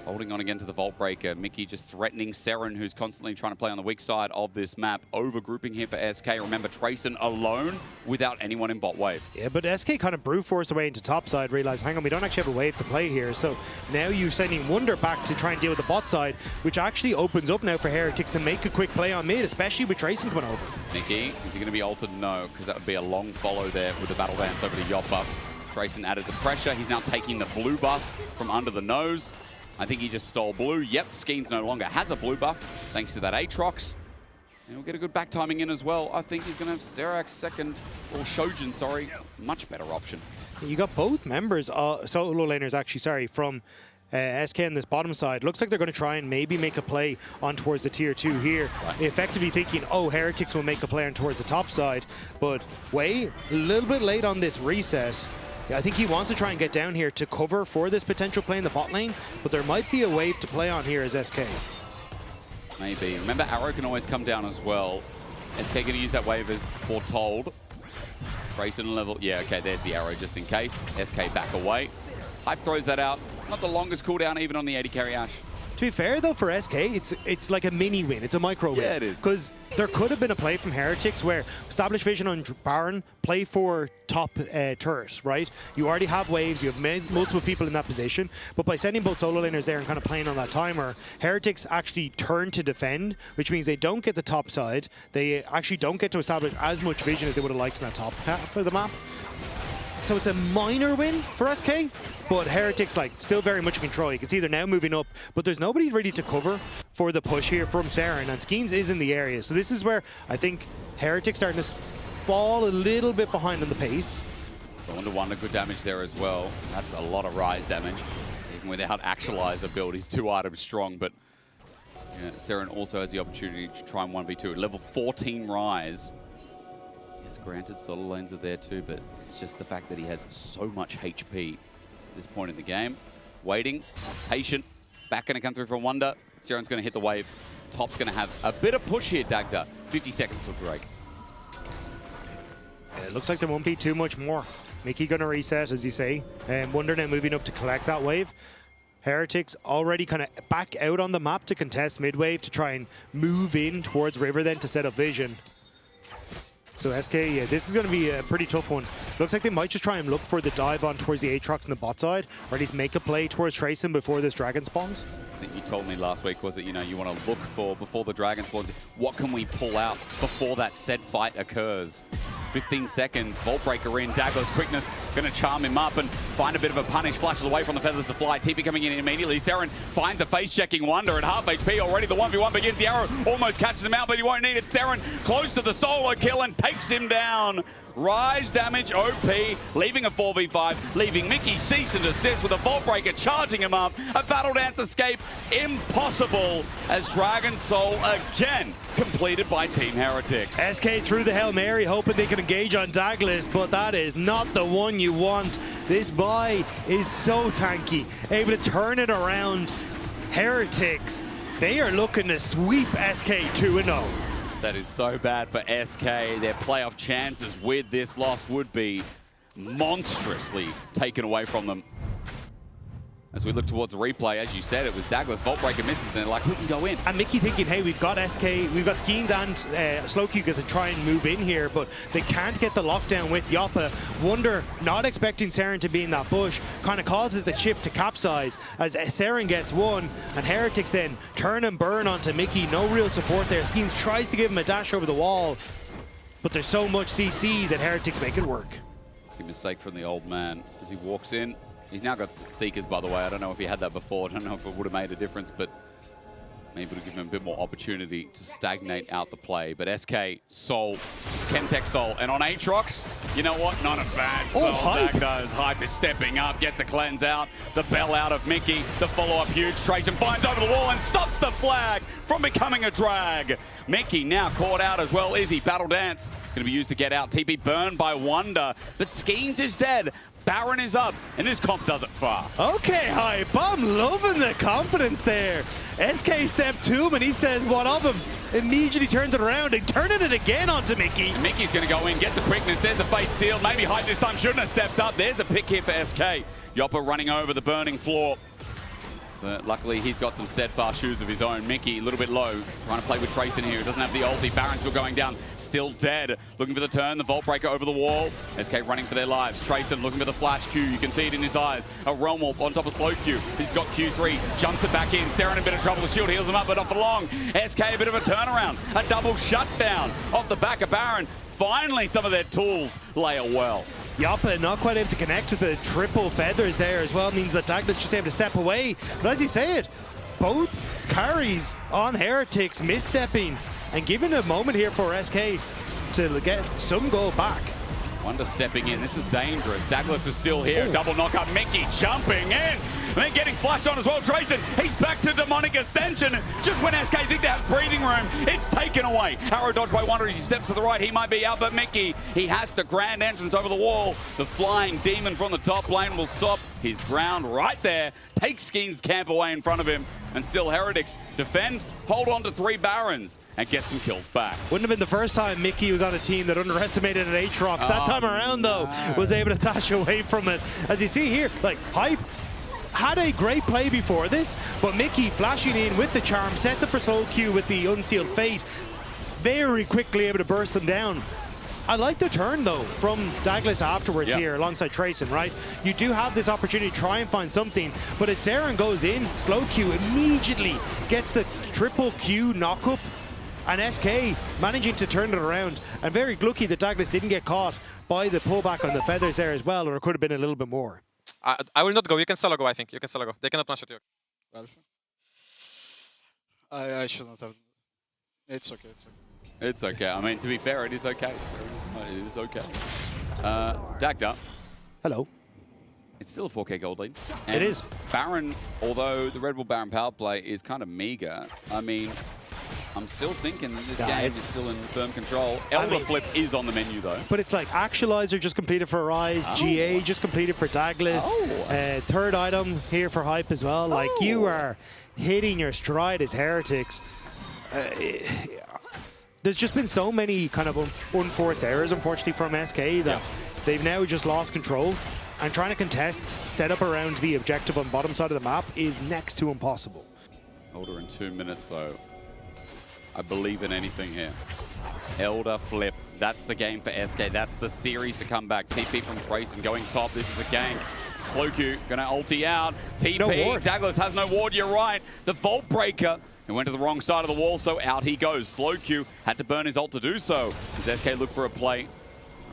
S17: Holding on again to the Vault Breaker. Mickey just threatening Seren, who's constantly trying to play on the weak side of this map. Overgrouping here for SK. Remember, Trayson alone without anyone in bot wave.
S18: Yeah, but SK kind of brute forced away into top side, realized, hang on, we don't actually have a wave to play here. So now you're sending Wunder back to try and deal with the bot side, which actually opens up now for Heretics to make a quick play on mid, especially with Trayson coming over.
S17: Mickey, is he going to be altered? No, because that would be a long follow there with the Battle Dance over the Yop buff. Trayson added the pressure. He's now taking the blue buff from under the nose. I think he just stole blue. Yep, Skeens no longer has a blue buff, thanks to that Aatrox. And he'll get a good back timing in as well. I think he's going to have Sterak's second, or Shojin, sorry. Much better option.
S18: You got both members, solo laners actually, sorry, from SK on this bottom side. Looks like they're going to try and maybe make a play on towards the tier 2 here. Right. Effectively thinking, oh, Heretics will make a play on towards the top side. But Wei, a little bit late on this reset. I think he wants to try and get down here to cover for this potential play in the bot lane, but there might be a wave to play on here as SK.
S17: Maybe. Remember, arrow can always come down as well. SK going to use that wave as foretold. Grayson level. Yeah, okay, there's the arrow just in case. SK back away. Hype throws that out. Not the longest cooldown even on the 80 carry Ashe.
S18: To be fair, though, for SK, it's like a mini win. It's a micro win.
S17: Yeah, it is.
S18: Because there could have been a play from Heretics where establish vision on Baron, play for top turret, right? You already have waves, you have multiple people in that position, but by sending both solo laners there and kind of playing on that timer, Heretics actually turn to defend, which means they don't get the top side. They actually don't get to establish as much vision as they would have liked in that top half of the map. So it's a minor win for SK, but Heretics like still very much in control. You can see they're now moving up, but there's nobody ready to cover for the push here from Seren, and Skeens is in the area. So this is where I think Heretics starting to fall a little bit behind on the pace.
S17: Wonder good damage there as well. That's a lot of Rise damage. Even without Actualizer build, he's 2 items strong, but yeah, Seren also has the opportunity to try and 1v2. Level 14 Rise. Granted, solo lanes are there too, but it's just the fact that he has so much HP at this point in the game. Waiting, patient, Back going to come through from Wonder. Seren's going to hit the wave. Top's going to have a bit of push here, Dagda. 50 seconds till Drake.
S18: It looks like there won't be too much more. Mickey going to reset, as you say. And Wonder now moving up to collect that wave. Heretics already kind of back out on the map to contest mid-wave to try and move in towards River then to set up vision. So SK, yeah, this is going to be a pretty tough one. Looks like they might just try and look for the dive on towards the Aatrox on the bot side, or at least make a play towards Tracing before this dragon spawns.
S17: I think you told me last week was that, you know, you want to look for, before the dragon spawns, what can we pull out before that said fight occurs? 15 seconds, Vault Breaker in, Dagger's quickness going to charm him up and find a bit of a punish, flashes away from the Feathers to Fly. TP coming in immediately. Seren finds a face-checking Wonder at half HP already. The 1v1 begins. The arrow almost catches him out, but he won't need it. Seren close to the solo kill and takes him down. Rise damage OP, leaving a 4v5, leaving Mickey cease and desist with a Vault Breaker charging him up. A Battle Dance escape impossible as Dragon Soul again completed by Team Heretics.
S18: SK through the Hail Mary, hoping they can engage on Douglas, but that is not the one you want. This Vi is so tanky, able to turn it around. Heretics, they are looking to sweep SK 2-0.
S17: That is so bad for SK. Their playoff chances with this loss would be monstrously taken away from them. As we look towards the replay, as you said, it was Douglas. Vault Breaker misses, and they're like, who can go in?
S18: And Mickey thinking, hey, we've got SK, we've got Skeens and Slowq to try and move in here, but they can't get the lockdown with Yoppa. Wonder, not expecting Seren to be in that bush, kind of causes the chip to capsize as Seren gets one, and Heretics then turn and burn onto Mickey. No real support there. Skeens tries to give him a dash over the wall, but there's so much CC that Heretics make it work.
S17: Big mistake from the old man as he walks in. He's now got Seekers, by the way. I don't know if he had that before. I don't know if it would have made a difference, but maybe to give him a bit more opportunity to stagnate out the play. But SK, Soul, Chemtech Soul, and on Aatrox, you know what? Not a bad Soul. Hype is stepping up, gets a cleanse out, the bell out of Mickey, the follow-up huge. Tracing finds over the wall and stops the flag from becoming a drag. Mickey now caught out as well. Izzy, Battle Dance, going to be used to get out. TP burned by Wonder, but Skeens is dead. Baron is up, and this comp does it fast.
S18: Okay, Hype, I'm loving the confidence there. SK step to him, and he says, what of him? Immediately turns it around and turning it again onto Mickey.
S17: And Mickey's going to go in, gets a quickness, there's a Fate Seal. Maybe Hype this time shouldn't have stepped up. There's a pick here for SK. Yoppa running over the burning floor. But luckily, he's got some steadfast shoes of his own. Mickey, a little bit low, trying to play with Trace in here. He doesn't have the ulti. Baron still going down, still dead. Looking for the turn, the Vault Breaker over the wall. SK running for their lives. Trayson looking for the flash Q. You can see it in his eyes. A Realm Warp on top of Slowq. He's got Q3, jumps it back in. Seren in a bit of trouble. The shield heals him up, but not for long. SK a bit of a turnaround. A double shutdown off the back of Baron. Finally, some of their tools layer well.
S18: Yoppa not quite able to connect with the triple feathers there as well. Means that Douglas just able to step away. But as you say it, both carries on Heretics misstepping and giving a moment here for SK to get some goal back.
S17: Wonder stepping in. This is dangerous. Douglas is still here.
S18: Ooh.
S17: Double knockup. Mickey jumping in. And then getting flashed on as well. Trayson, he's back to Demonic Ascension. Just when SK think they have breathing room, it's taken away. Arrow dodged by Wonder as he steps to the right. He might be out, but Mickey, he has the grand entrance over the wall. The flying demon from the top lane will stop his ground right there. Takes Skeens' camp away in front of him. And still Heretics defend, hold on to 3 Barons, and get some kills back.
S18: Wouldn't have been the first time Mickey was on a team that underestimated an Aatrox. That time around, though, was able to dash away from it. As you see here, like, Hype had a great play before this, but Mickey flashing in with the charm, sets up for Slowq with the Unsealed Fate. Very quickly able to burst them down. I like the turn, though, from Douglas afterwards here alongside Trayson, right? You do have this opportunity to try and find something, but as Seren goes in, Slowq immediately gets the triple Q knockup, and SK managing to turn it around. And very lucky that Douglas didn't get caught by the pullback on the feathers there as well, or it could have been a little bit more.
S2: I will not go. You can solo go, I think. You can solo go. They cannot one-shot you.
S5: Well, I shouldn't have. It's okay, it's okay.
S17: It's okay. I mean, to be fair, it is okay. So it is okay. Dagda.
S18: Hello.
S17: It's still a 4K gold lead.
S18: And it is.
S17: Baron, although the Red Bull Baron power play is kind of meager, I mean, I'm still thinking this game is still in firm control. Elder Flip is on the menu, though.
S18: But it's like Actualizer just completed for Rise, GA just completed for Douglas, third item here for Hype as well. Like, you are hitting your stride as Heretics. There's just been so many kind of unforced errors, unfortunately, from SK that they've now just lost control. And trying to contest, set up around the objective on bottom side of the map is next to impossible.
S17: Elder in 2 minutes, though. I believe in anything here. Elder Flip. That's the game for SK. That's the series to come back. TP from Trace and going top. This is a gank. Slowq gonna ulti out. TP. No Douglas has no ward. You're right. The Vault Breaker. He went to the wrong side of the wall, so out he goes. Slowq had to burn his ult to do so. As SK look for a play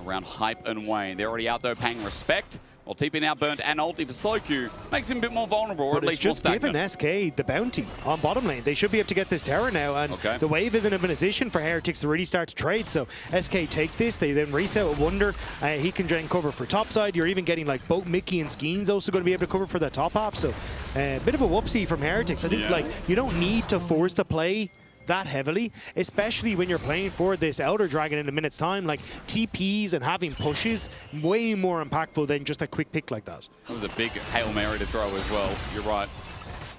S17: around Hype and Wayne. They're already out there paying respect. Well, TP now burned and ulti for Slowq. Makes him a bit more vulnerable, or
S18: but
S17: at least
S18: just
S17: more
S18: given SK the bounty on bottom lane. They should be able to get this tower now, and the wave isn't in a position for Heretics to really start to trade. So SK take this, they then reset with Wunder. He can then cover for top side. You're even getting like both Mickey and Skeen's also going to be able to cover for that top half. So a bit of a whoopsie from Heretics. I think like you don't need to force the play that heavily, especially when you're playing for this Elder Dragon in a minute's time. Like, TPs and having pushes, way more impactful than just a quick pick like that.
S17: That was a big Hail Mary to throw as well. You're right.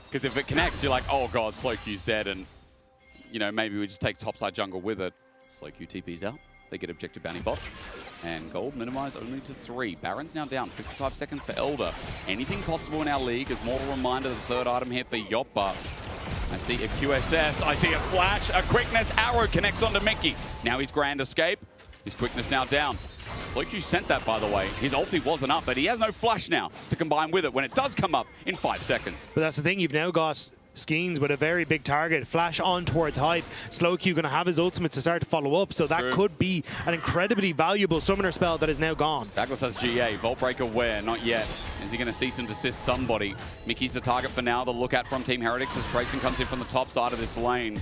S17: Because if it connects, you're like, oh god, Slowq's dead, and you know, maybe we just take topside jungle with it. Slowq TP's out. They get objective bounty bot. And gold minimized only to 3. Baron's now down. 55 seconds for Elder. Anything possible in our league. As mortal reminder, the third item here for Yoppa. I see a QSS. I see a flash, a quickness. Arrow connects onto Mickey. Now his grand escape. His quickness now down. Slowq sent that, by the way. His ulti wasn't up, but he has no flash now to combine with it when it does come up in 5 seconds.
S18: But that's the thing. You've now got Skeens with a very big target. Flash on towards Hype. Slowq going to have his ultimate to start to follow up, so that could be an incredibly valuable summoner spell that is now gone.
S17: Douglas has GA. Vault Breaker where? Not yet. Is he going to cease and desist somebody? Mickey's the target for now. The lookout from Team Heretics as Tracing comes in from the top side of this lane.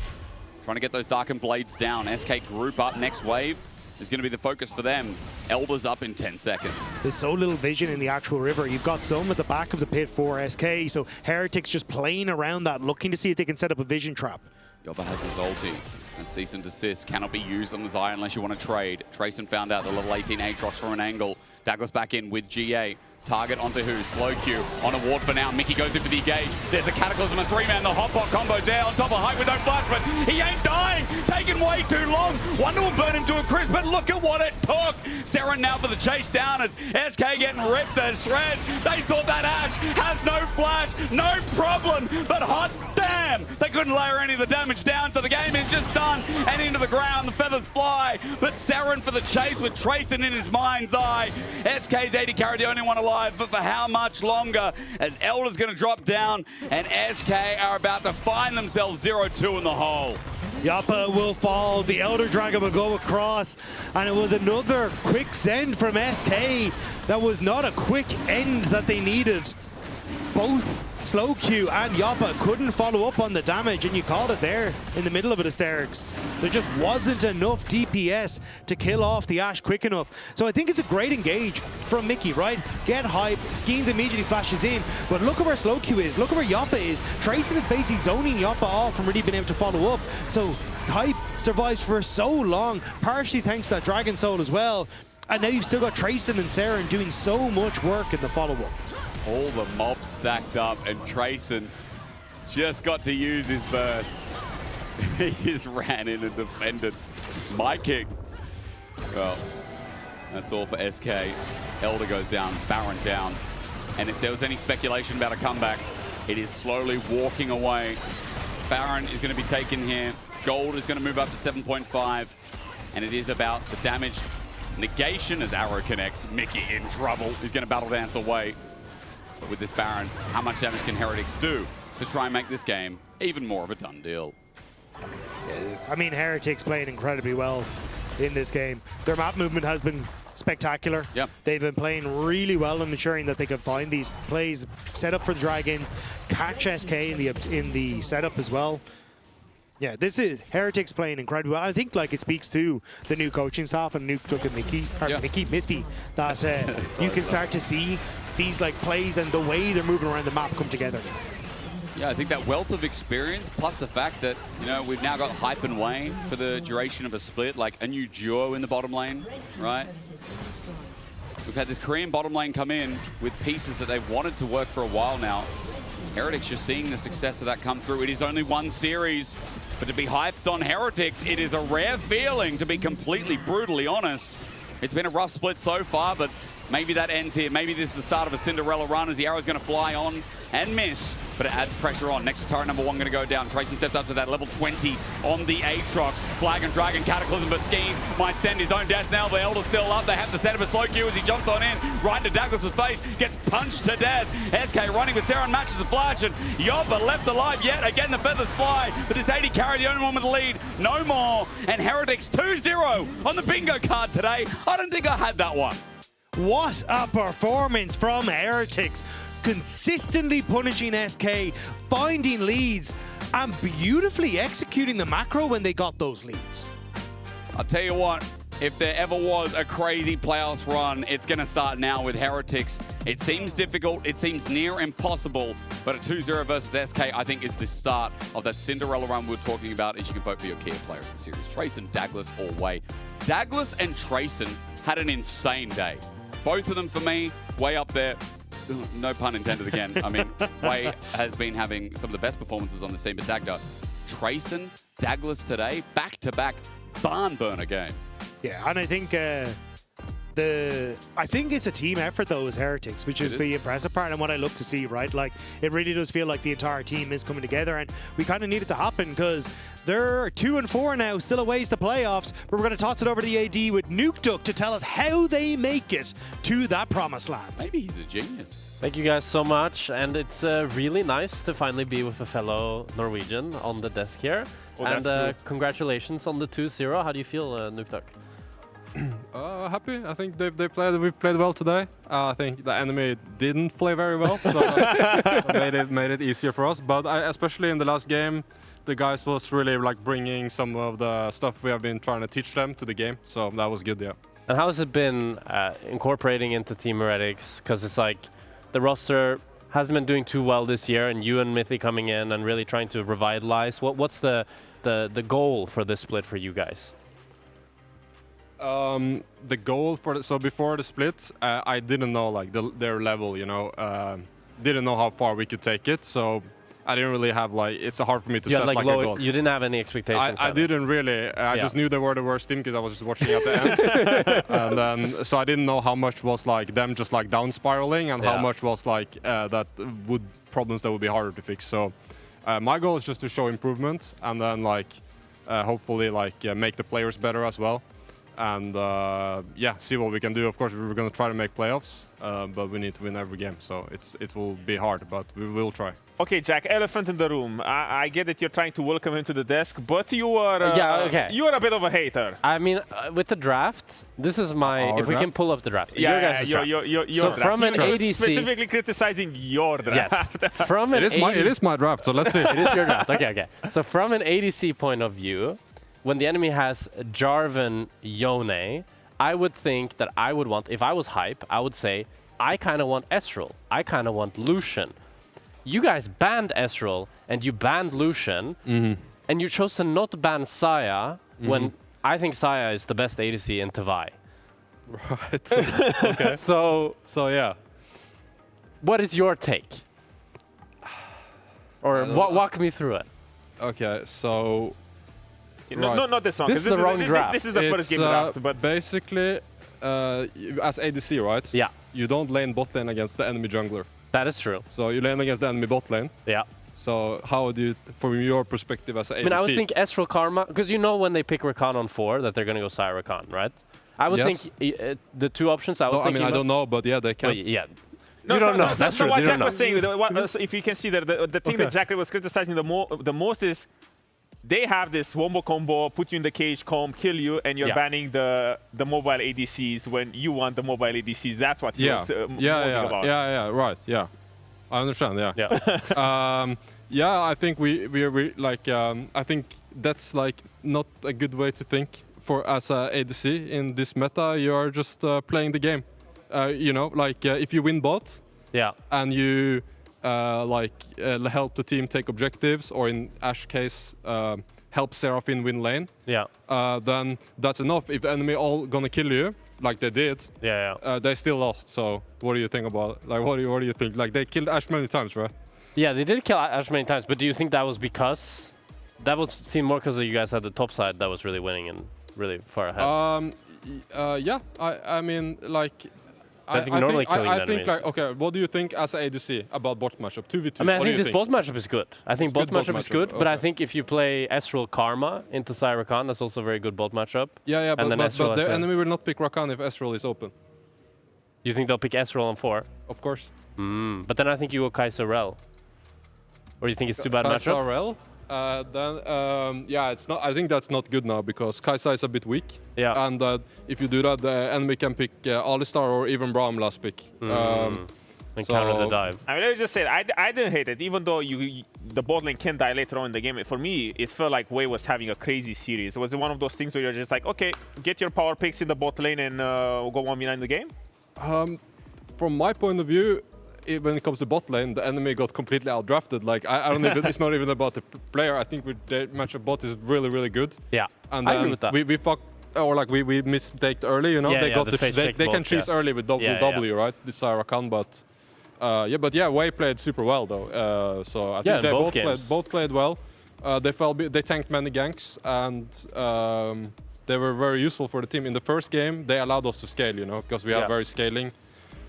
S17: Trying to get those Darkened Blades down. SK group up next wave is going to be the focus for them. Elder's up in 10 seconds.
S18: There's so little vision in the actual river. You've got some at the back of the pit for SK, so Heretics just playing around that, looking to see if they can set up a vision trap.
S17: Yoppa has his ulti, and cease and desist cannot be used on the Xayah unless you want to trade. Trayson found out the level 18 Aatrox from an angle. Douglas back in with GA. Target onto who? Slowq on a ward for now. Mickey goes in for the engage. There's a Cataclysm and 3-man. The hotbot combo's there on top of Hype with no flash, but he ain't dying. Taking way too long. Wonder will burn him to a crisp, but look at what it took. Seren now for the chase down as SK getting ripped to shreds. They thought that Ashe has no flash, no problem, but hot damn, they couldn't layer any of the damage down, so the game is just done and into the ground. The feathers fly, but Seren for the chase with Trayson in his mind's eye. SK's 80 carry, the only one alive. But for how much longer, as Elder's going to drop down and SK are about to find themselves 0-2 in the hole.
S18: Yoppa will fall, the Elder Dragon will go across, and it was another quick send from SK. That was not a quick end that they needed. Both Slowq and Yoppa couldn't follow up on the damage, and you called it there in the middle of it, Asterix. There just wasn't enough DPS to kill off the Ashe quick enough. So I think it's a great engage from Mickey, right? Get Hype, Skeens immediately flashes in, but look at where Slowq is, look at where Yoppa is. Trayson is basically zoning Yoppa off from really being able to follow up. So Hype survives for so long, partially thanks to that Dragon Soul as well. And now you've still got Trayson and Seren doing so much work in the follow-up.
S17: All the mobs stacked up, and Trayson just got to use his burst. He just ran in and defended my kick. Well, that's all for SK. Elder goes down, Baron down. And if there was any speculation about a comeback, it is slowly walking away. Baron is going to be taken here. Gold is going to move up to 7.5. And it is about the damage negation as Arrow connects. Mickey in trouble. He's going to battle dance away. But with this Baron, how much damage can Heretics do to try and make this game even more of a done deal?
S18: I mean, Heretics playing incredibly well in this game. Their map movement has been spectacular.
S17: Yep.
S18: They've been playing really well and ensuring that they can find these plays, set up for the Dragon, catch SK in the setup as well. Yeah, this is Heretics playing incredibly well. I think like it speaks to the new coaching staff and Nuke Took and Mickey, or Mithy, that you can start to see these like plays and the way they're moving around the map come together.
S17: Yeah, I think that wealth of experience, plus the fact that, you know, we've now got Hype and Wayne for the duration of a split, like a new duo in the bottom lane, right? We've had this Korean bottom lane come in with pieces that they've wanted to work for a while now. Heretics, you're seeing the success of that come through. It is only one series, but to be hyped on Heretics, it is a rare feeling, to be completely brutally honest. It's been a rough split so far, but maybe that ends here. Maybe this is the start of a Cinderella run as the arrow's going to fly on and miss, but it adds pressure on. Next turret number 1 going to go down. Tracy steps up to that level 20 on the Aatrox. Flag and Dragon, Cataclysm, but Schemes might send his own death now. The Elder's still up. They have to set up a slow queue as he jumps on in. Right into Douglas's face, gets punched to death. SK running with Sarah, matches the flash, and Yobba left alive yet. Again, the feathers fly, but it's 80 carry, the only one with the lead. No more, and Heretics 2-0 on the bingo card today. I don't think I had that one.
S18: What a performance from Heretics. Consistently punishing SK, finding leads, and beautifully executing the macro when they got those leads.
S17: I'll tell you what, if there ever was a crazy playoffs run, it's going to start now with Heretics. It seems difficult, it seems near impossible, but a 2-0 versus SK, I think, is the start of that Cinderella run we were talking about, as you can vote for your key player of the series. Trayson, Douglas, or Way. Douglas and Trayson had an insane day. Both of them, for me, way up there. No pun intended again. I mean, Way has been having some of the best performances on this team, but Dagda, Trayson, Douglas today, back-to-back barn burner games.
S18: Yeah, and I think it's a team effort though as Heretics, which is the impressive part and what I love to see, right? Like, it really does feel like the entire team is coming together, and we kind of need it to happen because they're 2-4 now, still a ways to playoffs, but we're going to toss it over to the AD with NukeDuck to tell us how they make it to that promised land.
S17: Maybe he's a genius.
S12: Thank you guys so much, and it's really nice to finally be with a fellow Norwegian on the desk here.
S15: Oh,
S12: and congratulations on the 2-0. How do you feel, NukeDuck?
S6: Happy. I think we played well today. I think the enemy didn't play very well, so made it easier for us. But especially in the last game, the guys was really like bringing some of the stuff we have been trying to teach them to the game. So that was good, yeah.
S12: And how has it been incorporating into Team Heretics? Because it's like the roster hasn't been doing too well this year, and you and Mithy coming in and really trying to revitalize. What's the goal for this split for you guys?
S6: The goal for so before the split, I didn't know like their level, you know, didn't know how far we could take it. So I didn't really have like, it's hard for me to set like a goal.
S12: You didn't have any expectations.
S6: I didn't really. I just knew they were the worst team because I was just watching at the end, and then so I didn't know how much was like them just like down spiraling and how much was like that problems that would be harder to fix. So my goal is just to show improvement and then like hopefully like make the players better as well. And see what we can do. Of course, we're going to try to make playoffs, but we need to win every game. So it will be hard, but we will try.
S15: Okay, Jack, elephant in the room. I get that you're trying to welcome him to the desk, but you are you are a bit of a hater.
S12: I mean, with the draft, this is my. If we can pull up the draft.
S15: Yeah,
S12: your guys'
S15: your
S12: so
S15: draft.
S12: from an ADC,
S15: specifically criticizing your draft.
S12: Yes. From an
S6: it is my draft. So let's see.
S12: It is your draft. Okay. So from an ADC point of view, when the enemy has Jarvan Yone, I would think that I would want, if I was hype, I would say, I kind of want Ezreal. I kind of want Lucian. You guys banned Ezreal, and you banned Lucian, and you chose to not ban Saya, when I think Saya is the best ADC in Tavai.
S6: Right. Okay.
S12: So
S6: yeah.
S12: What is your take? Or walk me through it.
S6: Okay, so...
S15: No, not this one.
S12: This is the wrong draft.
S15: This is the first game draft. But
S6: basically, as ADC, right?
S12: Yeah.
S6: You don't lane bot lane against the enemy jungler.
S12: That is true.
S6: So you lane against the enemy bot lane.
S12: Yeah.
S6: So how do you, from your perspective as an ADC?
S12: I mean, I would think Ezreal Karma, because you know when they pick Rakan on 4 that they're going to go Saya Rakan, right? I would think the two options I was thinking.
S6: I don't know, but yeah, they can.
S12: Well, yeah.
S15: No,
S12: you don't know.
S15: So,
S12: That's
S15: so
S12: true.
S15: what
S12: You
S15: Jack
S12: don't
S15: was saying, if you can see there, the thing that Jack was criticizing the most is they have this wombo combo, put you in the cage, comb, kill you, and you're banning the mobile ADCs when you want the mobile ADCs. That's what he was about.
S6: Yeah, right, yeah. I understand, yeah. Yeah, I think we like, I think that's like not a good way to think for as a ADC in this meta. You are just playing the game. You know, like if you win bot, and you help the team take objectives, or in Ash case, help Seraphine win lane, then that's enough. If the enemy all gonna kill you, like they did, they still lost. So what do you think about it? Like, what do you think? Like, they killed Ash many times, right?
S12: Yeah, they did kill Ash many times, but do you think that was because seemed more because you guys had the top side that was really winning and really far ahead?
S6: Yeah, I mean, like,
S12: I think normally killing
S6: I think, like, okay, what do you think as a ADC about bot matchup? 2v2.
S12: I mean, I think this bot matchup is good. I think bot matchup is good, but I
S6: okay.
S12: think if you play Ezreal Karma into Syra Khan, that's also a very good bot matchup.
S6: Yeah,
S12: and
S6: but the enemy will not pick Rakan if Ezreal is open.
S12: You think they'll pick Ezreal on 4?
S6: Of course.
S12: But then I think you go Kai'Sa Rell. Or you think it's too bad matchup?
S6: Kai'Sa Rell? Yeah, it's not. I think that's not good now because Kai'Sa is a bit weak.
S12: Yeah.
S6: And if you do that, the enemy can pick Alistar or even Braum last pick.
S12: And counter the dive.
S15: I mean, let me just say, I didn't hate it, even though the bot lane can die later on in the game. For me, it felt like Wei was having a crazy series. It was one of those things where you're just like, okay, get your power picks in the bot lane and go 1v9 in the game?
S6: From my point of view, when it comes to bot lane, the enemy got completely outdrafted. Like, I don't even, it's not even about the player. I think the matchup bot is really, really good.
S12: Yeah,
S6: and
S12: I agree with that.
S6: We fucked, or like we mistaked early, you know?
S12: Yeah,
S6: they got they can cheese early with W, right? This Syra Khan, but Wei played super well though. So I think they both played well. They tanked many ganks, and they were very useful for the team. In the first game, they allowed us to scale, you know, because we have very scaling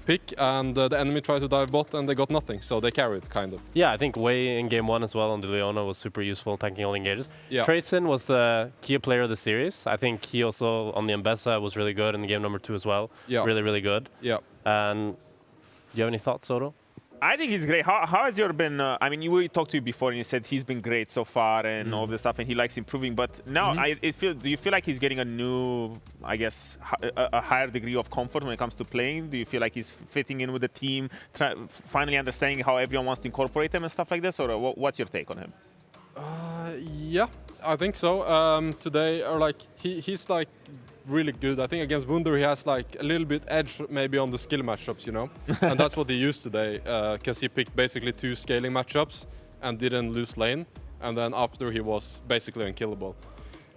S6: pick, and the enemy tried to dive bot and they got nothing, so they carried, kind of.
S12: Yeah, I think Wei in game 1 as well on the Leona was super useful, tanking all engages.
S6: Yeah.
S12: Trayson was the key player of the series. I think he also, on the Mbessa, was really good in game number 2 as well.
S6: Yeah.
S12: Really, really good.
S6: Yeah.
S12: And do you have any thoughts, Soto?
S15: I think he's great. How has your been? I mean, we talked to you before, and you said he's been great so far, and all this stuff, and he likes improving. But now, do you feel like he's getting a new, I guess, a higher degree of comfort when it comes to playing? Do you feel like he's fitting in with the team, finally understanding how everyone wants to incorporate him and stuff like this? Or what's your take on him?
S6: Yeah, I think so. Today, or like he's like really good. I think against Wunder he has like a little bit edge maybe on the skill matchups, you know, and that's what he used today because he picked basically 2 scaling matchups and didn't lose lane, and then after he was basically unkillable.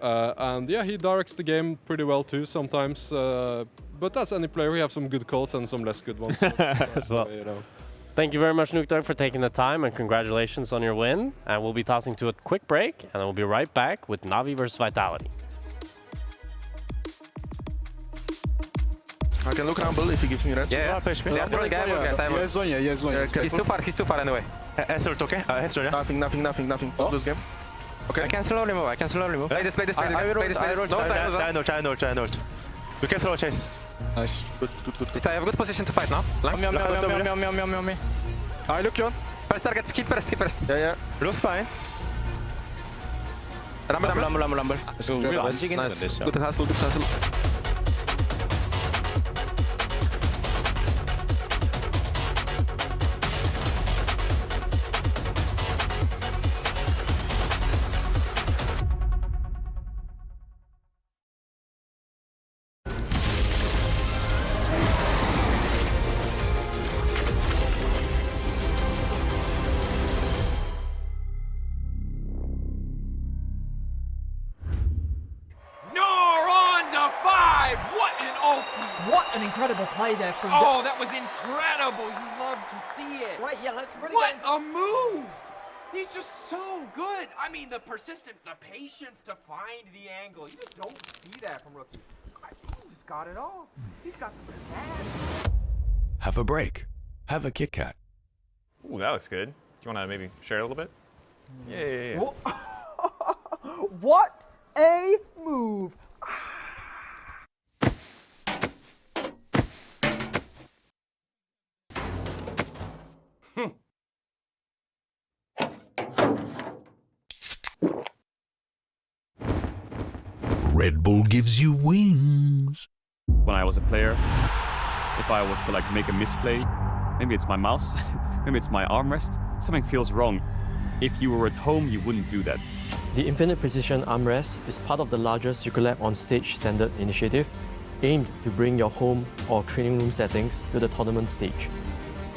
S6: And yeah, he directs the game pretty well too sometimes, but as any player, we have some good calls and some less good ones. So, you know.
S12: Thank you very much, Nukdog, for taking the time, and congratulations on your win. And we'll be tossing to a quick break, and then we'll be right back with Na'Vi versus Vitality.
S7: I can look around bull if he gives me red.
S8: Yeah, push me. He's too far anyway. Headshot, okay? Headshot,
S7: Nothing. Lose game. Okay.
S8: I can slowly move. Play this. Try and ult. You can throw a chase.
S7: Nice. Good.
S8: I have a good position to fight now.
S7: Me. I look on.
S8: First target, hit first.
S7: Yeah.
S8: Blue spine. Rumble. Nice. Good hustle.
S9: What an incredible play there from
S24: that was incredible. You love to see it.
S9: Right, yeah, let's really
S24: What a move! He's just so good. I mean, the persistence, the patience to find the angle. You just don't see that from rookies. He's got it all. He's got the pizzazz.
S20: Have a break. Have a Kit Kat.
S25: Ooh, that looks good. Do you want to maybe share a little bit? Yeah.
S9: What a move!
S20: Red Bull gives you wings.
S26: When I was a player, if I was to like make a misplay, maybe it's my mouse, maybe it's my armrest, something feels wrong. If you were at home, you wouldn't do that.
S10: The Infinite Precision Armrest is part of the larger Circulab on Stage standard initiative, aimed to bring your home or training room settings to the tournament stage.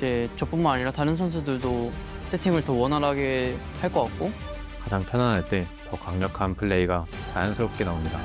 S4: 이제 저뿐만 아니라 다른 선수들도 세팅을 더 원활하게 할 것 같고
S11: 가장 편안할 때 더 강력한 플레이가 자연스럽게 나옵니다.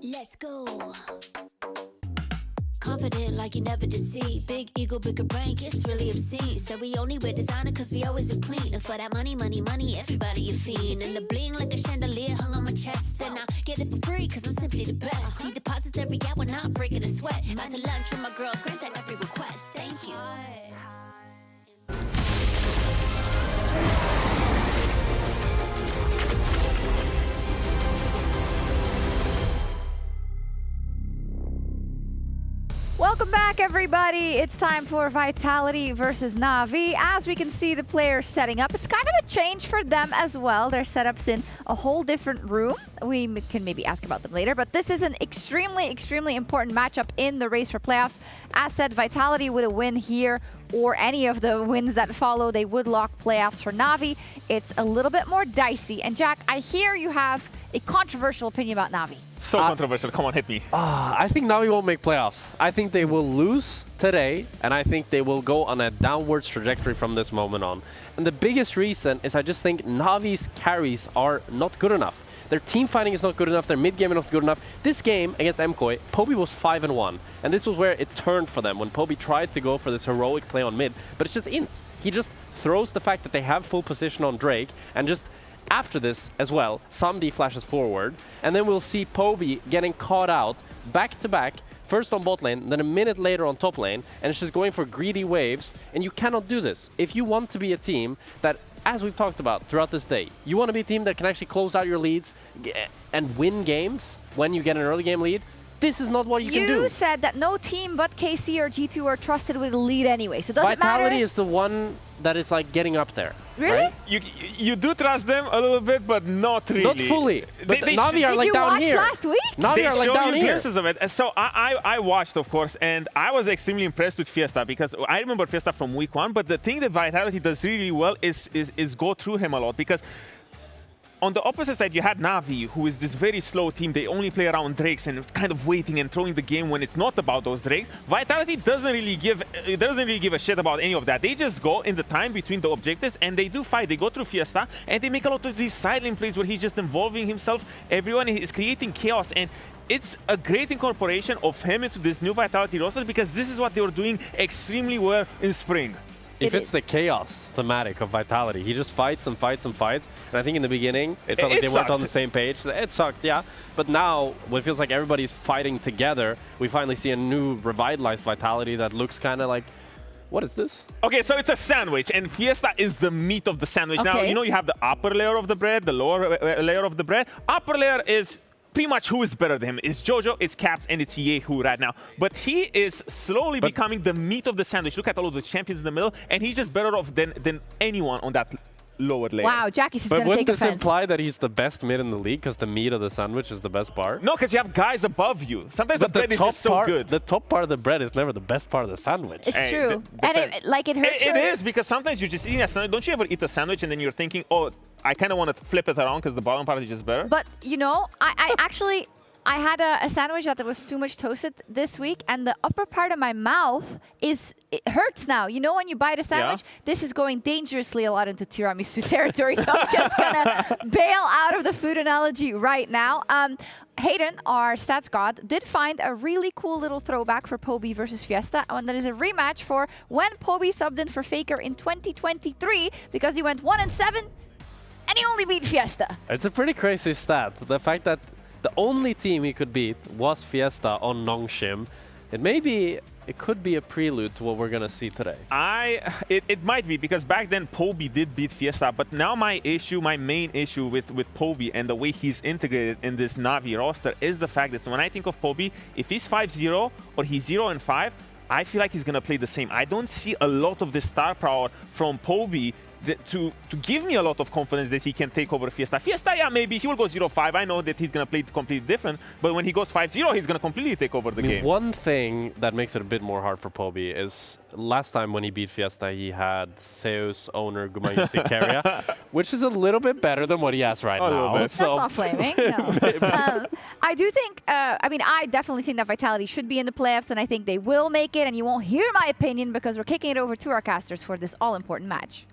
S13: Let's go. Confident like you never deceive. Big ego, bigger brain, it's really obscene. Said we only wear designer cause we always look clean. And for that money, money, money, everybody a fiend. And the bling like a chandelier hung on my chest. And I get it for free cause I'm simply the best. See deposits every hour, not breaking a sweat. About to lunch with my girls, grant at every request. Thank you.
S14: Welcome back, everybody. It's time for Vitality versus Na'Vi. As we can see the players setting up, it's kind of a change for them as well. Their setup's in a whole different room. We can maybe ask about them later, but this is an extremely, extremely important matchup in the race for playoffs. As said, Vitality with a win here or any of the wins that follow, they would lock playoffs for Na'Vi. It's a little bit more dicey. And Jack, I hear you have a controversial opinion about Na'Vi.
S15: So controversial. Come on, hit me.
S12: I think Na'Vi won't make playoffs. I think they will lose today, and I think they will go on a downwards trajectory from this moment on. And the biggest reason is I just think Na'Vi's carries are not good enough. Their team fighting is not good enough. Their mid-game is not good enough. This game against MKOI, Poby was 5-1. And this was where it turned for them when Poby tried to go for this heroic play on mid. But it's just int. He just throws the fact that they have full position on Drake and just after this as well, Samdi flashes forward, and then we'll see Poby getting caught out back-to-back, first on bot lane, then a minute later on top lane, and it's just going for greedy waves, and you cannot do this. If you want to be a team that, as we've talked about throughout this day, you want to be a team that can actually close out your leads and win games when you get an early game lead, this is not what you can do.
S14: You said that no team but KC or G2 are trusted with a lead anyway, so does it matter?
S12: Vitality is the one that is like getting up there.
S14: Really?
S12: Right?
S15: You do trust them a little bit, but not really.
S12: Not fully. But Na'Vi are like down here.
S14: Did you watch last week?
S12: Na'Vi are like down here.
S15: Glimpses of it. So I watched, of course, and I was extremely impressed with Fiesta because I remember Fiesta from week 1. But the thing that Vitality does really well is go through him a lot, because on the opposite side, you had Na'Vi, who is this very slow team. They only play around Drakes and kind of waiting and throwing the game when it's not about those Drakes. Vitality doesn't really give a shit about any of that. They just go in the time between the objectives and they do fight. They go through Fiesta and they make a lot of these silent plays where he's just involving himself. Everyone is creating chaos, and it's a great incorporation of him into this new Vitality roster because this is what they were doing extremely well in spring.
S12: It fits the chaos thematic of Vitality. He just fights and fights and fights. And I think in the beginning, it felt like they weren't on the same page. It sucked, yeah. But now, when it feels like everybody's fighting together, we finally see a new revitalized Vitality that looks kind of like, what is this?
S15: Okay, so it's a sandwich, and Fiesta is the meat of the sandwich. Now, you know you have the upper layer of the bread, the lower layer of the bread. Upper layer is pretty much who is better than him. It's Jojo, it's Caps, and it's Yehu right now. But he is slowly becoming the meat of the sandwich. Look at all of the champions in the middle, and he's just better off than anyone on that lower layer.
S14: Wow, Jackie's is going to take
S12: But wouldn't this
S14: offense.
S12: imply that he's the best mid in the league because the meat of the sandwich is the best part?
S15: No, because you have guys above you. Sometimes the bread is just so good.
S12: The top part of the bread is never the best part of the sandwich.
S14: It's true. And it hurts
S15: It is, because sometimes you're just eating a sandwich. Don't you ever eat a sandwich and then you're thinking, oh, I kind of want to flip it around because the bottom part is just better?
S14: But, you know, I actually... I had a sandwich that was too much toasted this week, and the upper part of my mouth it hurts now. You know when you bite a sandwich? Yeah. This is going dangerously a lot into tiramisu territory, so I'm just going to bail out of the food analogy right now. Hayden, our stats god, did find a really cool little throwback for Poby versus Fiesta, and that is a rematch for when Poby subbed in for Faker in 2023, because he went 1-7, and he only beat Fiesta.
S12: It's a pretty crazy stat. The fact that the only team he could beat was Fiesta on Nongshim. It could be a prelude to what we're going to see today.
S15: It might be, because back then Poby did beat Fiesta, but now my main issue with Poby and the way he's integrated in this Na'Vi roster is the fact that when I think of Poby, if he's 5-0 or he's 0-5, I feel like he's going to play the same. I don't see a lot of the star power from Poby to give me a lot of confidence that he can take over Fiesta. Fiesta, yeah, maybe he will go 0-5. I know that he's going to play completely different, but when he goes 5-0, he's going to completely take over the game.
S12: One thing that makes it a bit more hard for Poby is last time when he beat Fiesta, he had Zeus owner Gumayusi Keria, which is a little bit better than what he has right now.
S14: That's not flaming, no. I do think, I definitely think that Vitality should be in the playoffs, and I think they will make it, and you won't hear my opinion because we're kicking it over to our casters for this all-important match.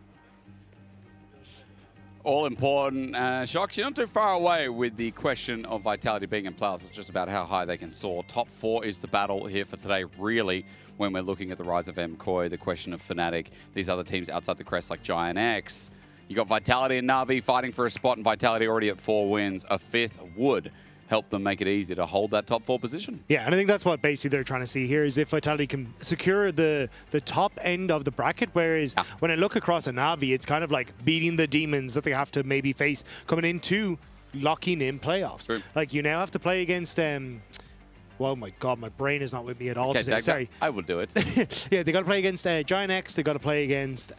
S17: All-important. Shocks, you're not too far away with the question of Vitality being in playoffs. It's just about how high they can soar. Top 4 is the battle here for today, really, when we're looking at the rise of MKOI, the question of Fnatic, these other teams outside the crest like Giant X. You got Vitality and Na'Vi fighting for a spot, and Vitality already at 4 wins. A 5th would help them make it easy to hold that top 4 position.
S18: Yeah, and I think that's what basically they're trying to see here is if Vitality can secure the top end of the bracket, whereas when I look across a Na'Vi, it's kind of like beating the demons that they have to maybe face coming into locking in playoffs.
S17: True.
S18: Like you now have to play against oh my god, my brain is not with me at all today. Sorry.
S17: I will do it.
S18: Yeah, they got to play against Giant X, they got to play against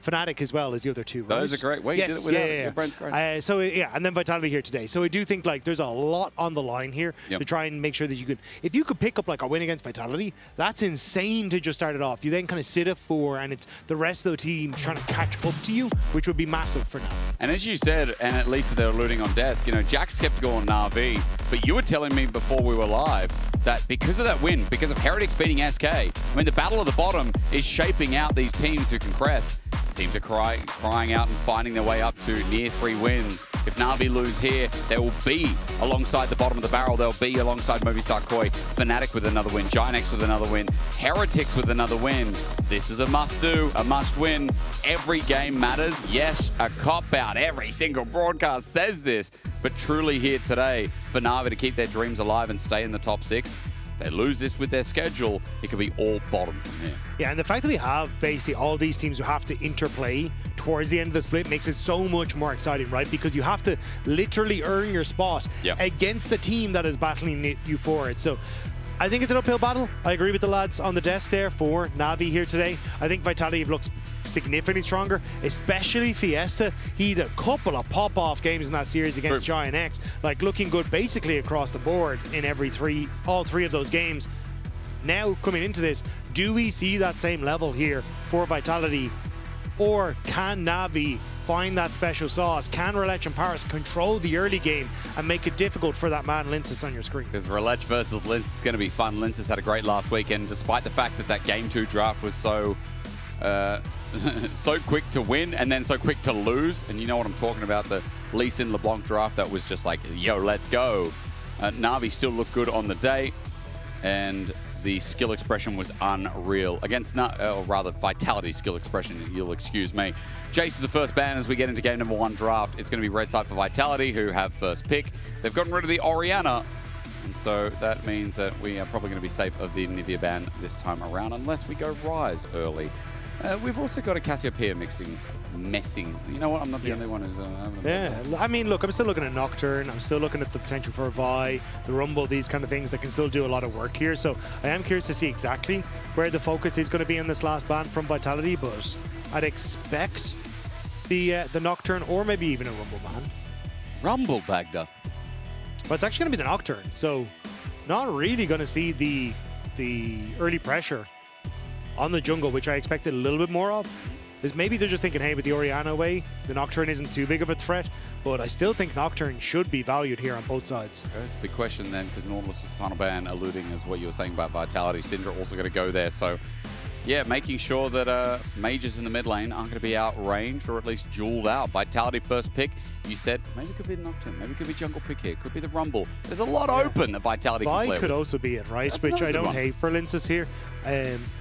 S18: Fnatic as well as the other two. Right?
S17: Those are great. Well, you did it without it. Your brain's great.
S18: And then Vitality here today. So I do think like there's a lot on the line here to try and make sure that you could, if you could pick up like a win against Vitality, that's insane to just start it off. You then kind of sit at 4 and it's the rest of the team trying to catch up to you, which would be massive for now.
S17: And as you said, and at least they're alluding on desk, you know, Jack's skeptical on Na'Vi, but you were telling me before we were live that because of that win, because of Heretics beating SK, I mean, the battle at the bottom is shaping out these teams who can crest. Teams are crying out and finding their way up to near 3 wins. If Na'Vi lose here, they will be alongside the bottom of the barrel. They'll be alongside Movistar Koi, Fnatic with another win, Giant X with another win, Heretics with another win. This is a must-do, a must-win. Every game matters. Yes, a cop-out. Every single broadcast says this. But truly here today, for Na'Vi to keep their dreams alive and stay in the top 6, they lose this with their schedule, it could be all bottom from here.
S18: Yeah, and the fact that we have basically all these teams who have to interplay towards the end of the split makes it so much more exciting, right? Because you have to literally earn your spot against the team that is battling you for it. So I think it's an uphill battle. I agree with the lads on the desk there for Na'Vi here today. I think Vitality looks significantly stronger, especially Fiesta. He had a couple of pop-off games in that series against Giant X, like looking good basically across the board in all three of those games. Now coming into this, do we see that same level here for Vitality, or can Na'Vi find that special sauce? Can Relech and Paris control the early game and make it difficult for that man Linces on your screen?
S17: Because Relech versus Linces is going to be fun. Linces had a great last weekend, despite the fact that Game 2 draft was so so quick to win and then so quick to lose. And you know what I'm talking about, the Lee Sin LeBlanc draft that was just like, yo, let's go. Na'Vi still looked good on the day, and the skill expression was unreal against, or rather, Vitality skill expression, you'll excuse me. Jace is the first ban as we get into game number 1 draft. It's going to be red side for Vitality, who have first pick. They've gotten rid of the Orianna, and so that means that we are probably going to be safe of the Nivea ban this time around, unless we go Rise early. We've also got a Cassiopeia messing. You know what? I'm not the only one who's having a
S18: I mean, look, I'm still looking at Nocturne. I'm still looking at the potential for Vi, the Rumble, these kind of things that can still do a lot of work here. So I am curious to see exactly where the focus is going to be in this last ban from Vitality, but I'd expect the Nocturne or maybe even a Rumble ban.
S17: Rumble Bagda.
S18: But it's actually going to be the Nocturne, so not really going to see the early pressure on the jungle, which I expected a little bit more of. Is maybe they're just thinking, hey, with the Orianna away, the Nocturne isn't too big of a threat, but I still think Nocturne should be valued here on both sides.
S17: That's a big question then, because Nautilus was final ban, alluding as what you were saying about Vitality. Syndra also going to go there, so yeah, making sure that mages in the mid lane aren't going to be outranged or at least jeweled out. Vitality first pick, you said maybe it could be the Nocturne, maybe it could be jungle pick here, could be the Rumble. There's a lot open that Vitality can play
S18: could
S17: with.
S18: also be it, right?
S17: That's
S18: Which I don't
S17: one.
S18: hate for Linces here.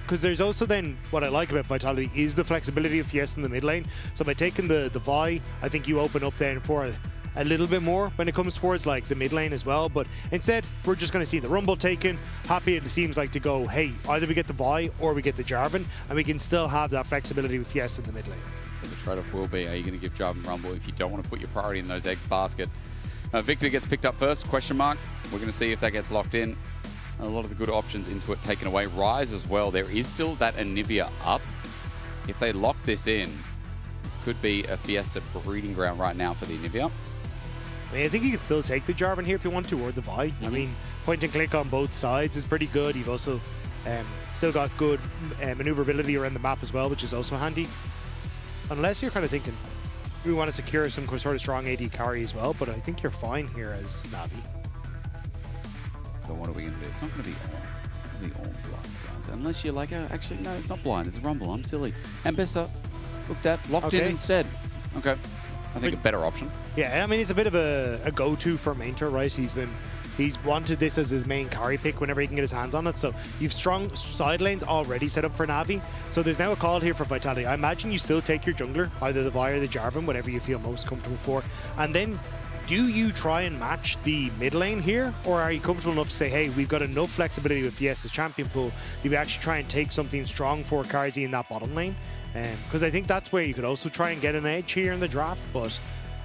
S18: Because there's also then, what I like about Vitality is the flexibility of Fiesta in the mid lane. So by taking the Vi, I think you open up then for a little bit more when it comes towards like the mid lane as well. But instead, we're just going to see the Rumble taken. Happy it seems like to go, hey, either we get the Vi or we get the Jarvan, and we can still have that flexibility with Fiesta in the mid lane.
S17: So the trade-off will be, are you going to give Jarvan Rumble if you don't want to put your priority in those eggs basket? Victor gets picked up first, question mark. We're going to see if that gets locked in. A lot of the good options into it taken away. Rise as well. There is still that Anivia up. If they lock this in, this could be a Fiesta breeding ground right now for the Anivia.
S18: I mean, I think you could still take the Jarvan here if you want to, or the Vi. I mean, point and click on both sides is pretty good. You've also still got good maneuverability around the map as well, which is also handy. Unless you're kind of thinking, we want to secure some sort of strong AD carry as well, but I think you're fine here as Navi.
S17: So what are we going to do? It's not going to be all. It's not going to be all blind, guys. Unless you're like, actually, no, it's not blind. It's a Rumble. I'm silly. And Bessa looked at, locked in instead. Okay. I think a better option.
S18: Yeah, I mean, he's a bit of a go-to for Mainter, right? He's wanted this as his main carry pick whenever he can get his hands on it. So you've strong side lanes already set up for Navi. So there's now a call here for Vitality. I imagine you still take your jungler, either the Vi or the Jarvan, whatever you feel most comfortable for. And then do you try and match the mid lane here? Or are you comfortable enough to say, hey, we've got enough flexibility with Fiesta's champion pool that we actually try and take something strong for Karzi in that bottom lane? Because I think that's where you could also try and get an edge here in the draft. But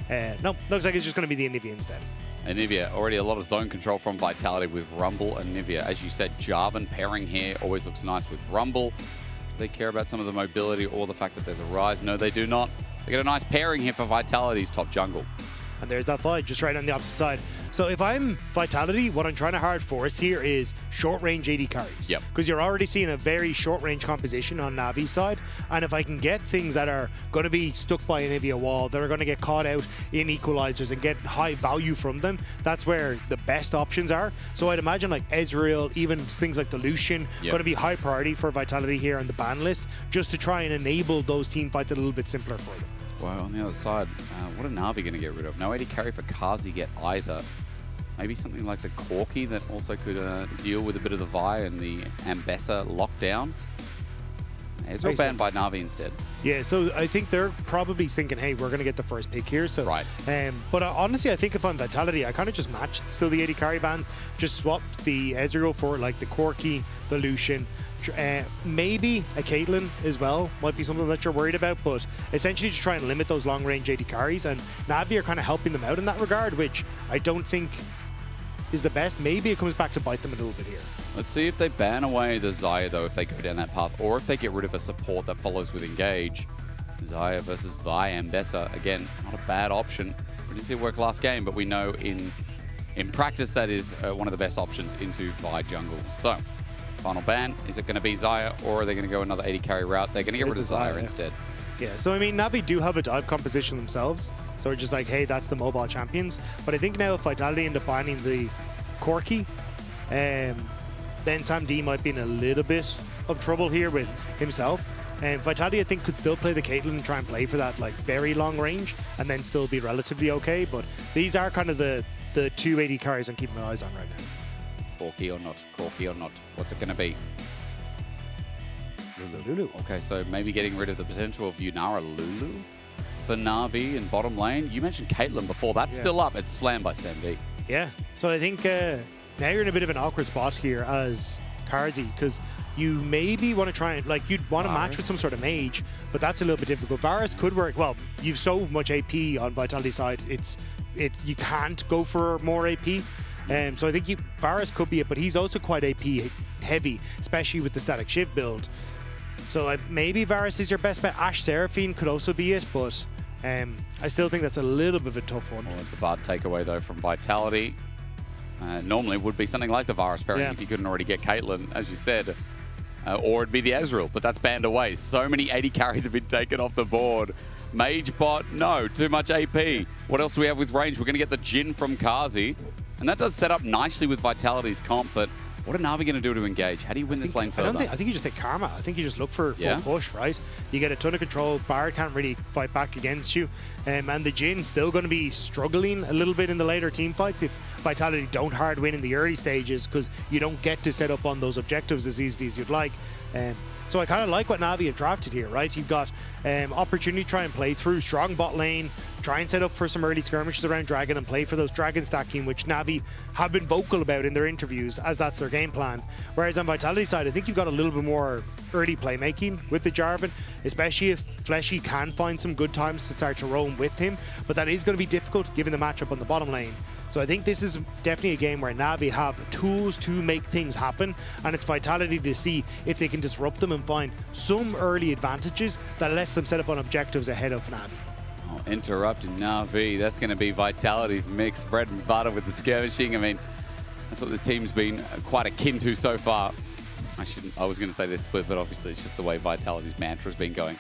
S18: no, looks like it's just going to be the Anivia instead.
S17: Anivia, already a lot of zone control from Vitality with Rumble and Anivia. As you said, Jarvan pairing here always looks nice with Rumble. Do they care about some of the mobility or the fact that there's a Rise? No, they do not. They get a nice pairing here for Vitality's top jungle.
S18: And there's that Vi just right on the opposite side. So if I'm Vitality, what I'm trying to hard force here is short range AD carries.
S17: Yep.
S18: Because you're already seeing a very short range composition on Navi's side. And if I can get things that are going to be stuck by an Anivia wall, that are going to get caught out in equalizers and get high value from them, that's where the best options are. So I'd imagine like Ezreal, even things like the Lucian, going to be high priority for Vitality here on the ban list, just to try and enable those team fights a little bit simpler for them.
S17: Well, on the other side, what are Na'Vi going to get rid of? No AD carry for Karzi yet either. Maybe something like the Corki that also could deal with a bit of the Vi and the Ambessa lockdown. Ezreal banned by Na'Vi instead.
S18: Yeah, so I think they're probably thinking, hey, we're going to get the first pick here. So,
S17: right.
S18: But honestly, I think if I'm Vitality, I kind of just matched still the AD carry bans, just swapped the Ezreal for like the Corki, the Lucian, maybe a Caitlyn as well might be something that you're worried about, but essentially just try and limit those long range AD carries, and Na'Vi are kind of helping them out in that regard, which I don't think is the best. Maybe it comes back to bite them a little bit here.
S17: Let's see if they ban away the Xayah though, if they go down that path, or if they get rid of a support that follows with engage. Xayah versus Vi and Bessa, again, not a bad option. We didn't see it work last game, but we know in practice that is one of the best options into Vi jungle. So final ban, is it going to be Xayah, or are they going to go another AD carry route? They're going to get rid of Xayah instead.
S18: Yeah, so I mean, Na'Vi do have a dive composition themselves, so we're just like, hey, that's the mobile champions. But I think now if Vitality end up banning the Corki, then Sam D might be in a little bit of trouble here with himself. And Vitality, I think, could still play the Caitlyn and try and play for that like very long range and then still be relatively okay. But these are kind of the the 280 carries I'm keeping my eyes on right now.
S17: Corky or not? Corky or not? What's it going to be?
S18: Lulu.
S17: Okay, so maybe getting rid of the potential of Yunara Lulu for Na'Vi in bottom lane. You mentioned Caitlyn before. That's still up. It's slammed by Sam B.
S18: Yeah, so I think now you're in a bit of an awkward spot here as Karzi, because you maybe want to try and, like, you'd want to match with some sort of mage, but that's a little bit difficult. Varus could work. Well, you've so much AP on Vitality side, you can't go for more AP. So I think Varus could be it, but he's also quite AP heavy, especially with the Static Shiv build. So maybe Varus is your best bet. Ashe Seraphine could also be it, but I still think that's a little bit of a tough one.
S17: Well, it's a bad takeaway, though, from Vitality. Normally it would be something like the Varus pairing if you couldn't already get Caitlyn, as you said. Or it'd be the Ezreal, but that's banned away. So many 80 carries have been taken off the board. Mage bot, no, too much AP. What else do we have with range? We're going to get the Jhin from Karzi. And that does set up nicely with Vitality's comp, but what are Na'Vi going to do to engage? How do you win this lane further?
S18: I think you just take Karma. I think you just look for full push, right? You get a ton of control. Bard can't really fight back against you. And the Jhin still going to be struggling a little bit in the later team fights if Vitality don't hard win in the early stages, because you don't get to set up on those objectives as easily as you'd like. So I kind of like what Na'Vi have drafted here, right? You've got opportunity to try and play through strong bot lane, try and set up for some early skirmishes around Dragon and play for those Dragon stacking, which Na'Vi have been vocal about in their interviews as that's their game plan. Whereas on Vitality's side, I think you've got a little bit more early playmaking with the Jarvan, especially if Fleshy can find some good times to start to roam with him. But that is going to be difficult given the matchup on the bottom lane. So I think this is definitely a game where Na'Vi have tools to make things happen, and it's Vitality to see if they can disrupt them and find some early advantages that lets them set up on objectives ahead of Na'Vi.
S17: Oh, interrupting Na'Vi. That's going to be Vitality's mix, bread and butter with the skirmishing. I mean, that's what this team's been quite akin to so far. I was going to say this split, but obviously it's just the way Vitality's mantra has been going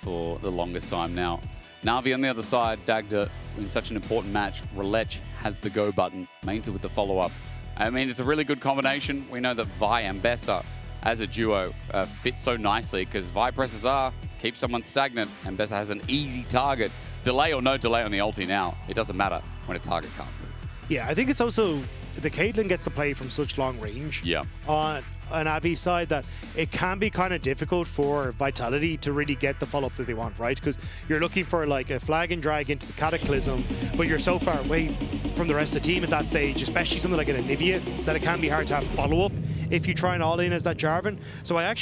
S17: for the longest time now. Na'Vi on the other side, Dagda, in such an important match, Relech has the go button, Mainta with the follow-up. I mean, it's a really good combination. We know that Vi and Bessa as a duo fit so nicely because Vi presses R, keeps someone stagnant, and Bessa has an easy target. Delay or no delay on the ulti now, it doesn't matter when a target can't move.
S18: Yeah, I think it's also the Caitlyn gets to play from such long range on Navi's side that it can be kind of difficult for Vitality to really get the follow-up that they want, right? Because you're looking for like a flag and drag into the Cataclysm, but you're so far away from the rest of the team at that stage, especially something like an Anivia, that it can be hard to have follow-up if you try and all-in as that Jarvan. So I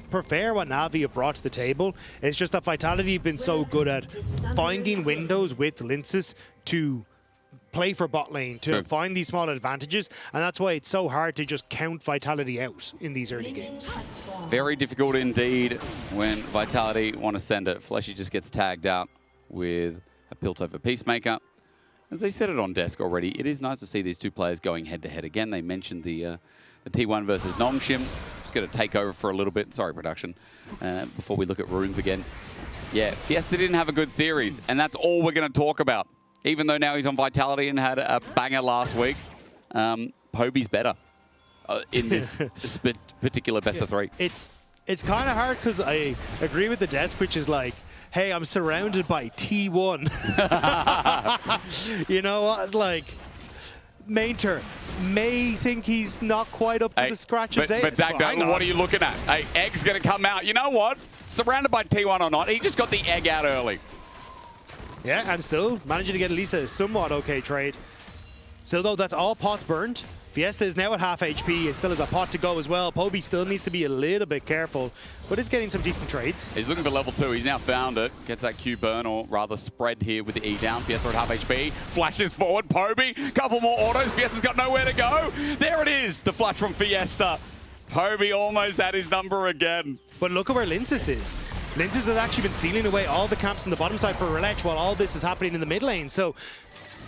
S18: prefer what Na'Vi have brought to the table. It's just that Vitality have been so good at finding windows with Linces to play for bot lane, to find these small advantages, and that's why it's so hard to just count Vitality out in these early games.
S17: Very difficult indeed when Vitality want to send it. Fleshy just gets tagged out with a Piltover Peacemaker. As they said it on desk already, it is nice to see these two players going head-to-head again. They mentioned the T1 versus Nongshim. Just going to take over for a little bit. Sorry, production. Before we look at Runes again. Yeah, Fiesta didn't have a good series, and that's all we're going to talk about. Even though now he's on Vitality and had a banger last week, Poby's better in this particular best of three.
S18: It's kind of hard because I agree with the desk, which is like, hey, I'm surrounded by T1. You know what? Like, Mainter may think he's not quite up to the scratch of Zeus.
S17: But Dagda, what are you looking at? Hey, Egg's going to come out. You know what? Surrounded by T1 or not, he just got the Egg out early.
S18: Yeah, and still managing to get at least a somewhat okay trade. Still though, that's all pots burned. Fiesta is now at half HP and still has a pot to go as well. Poby still needs to be a little bit careful, but is getting some decent trades.
S17: He's looking for level 2. He's now found it. Gets that Q burn, or rather spread here with the E down. Fiesta at half HP. Flashes forward. Poby, couple more autos. Fiesta's got nowhere to go. There it is, the flash from Fiesta. Poby almost had his number again.
S18: But look at where Linces is. Linces has actually been stealing away all the camps on the bottom side for Relech while all this is happening in the mid lane. So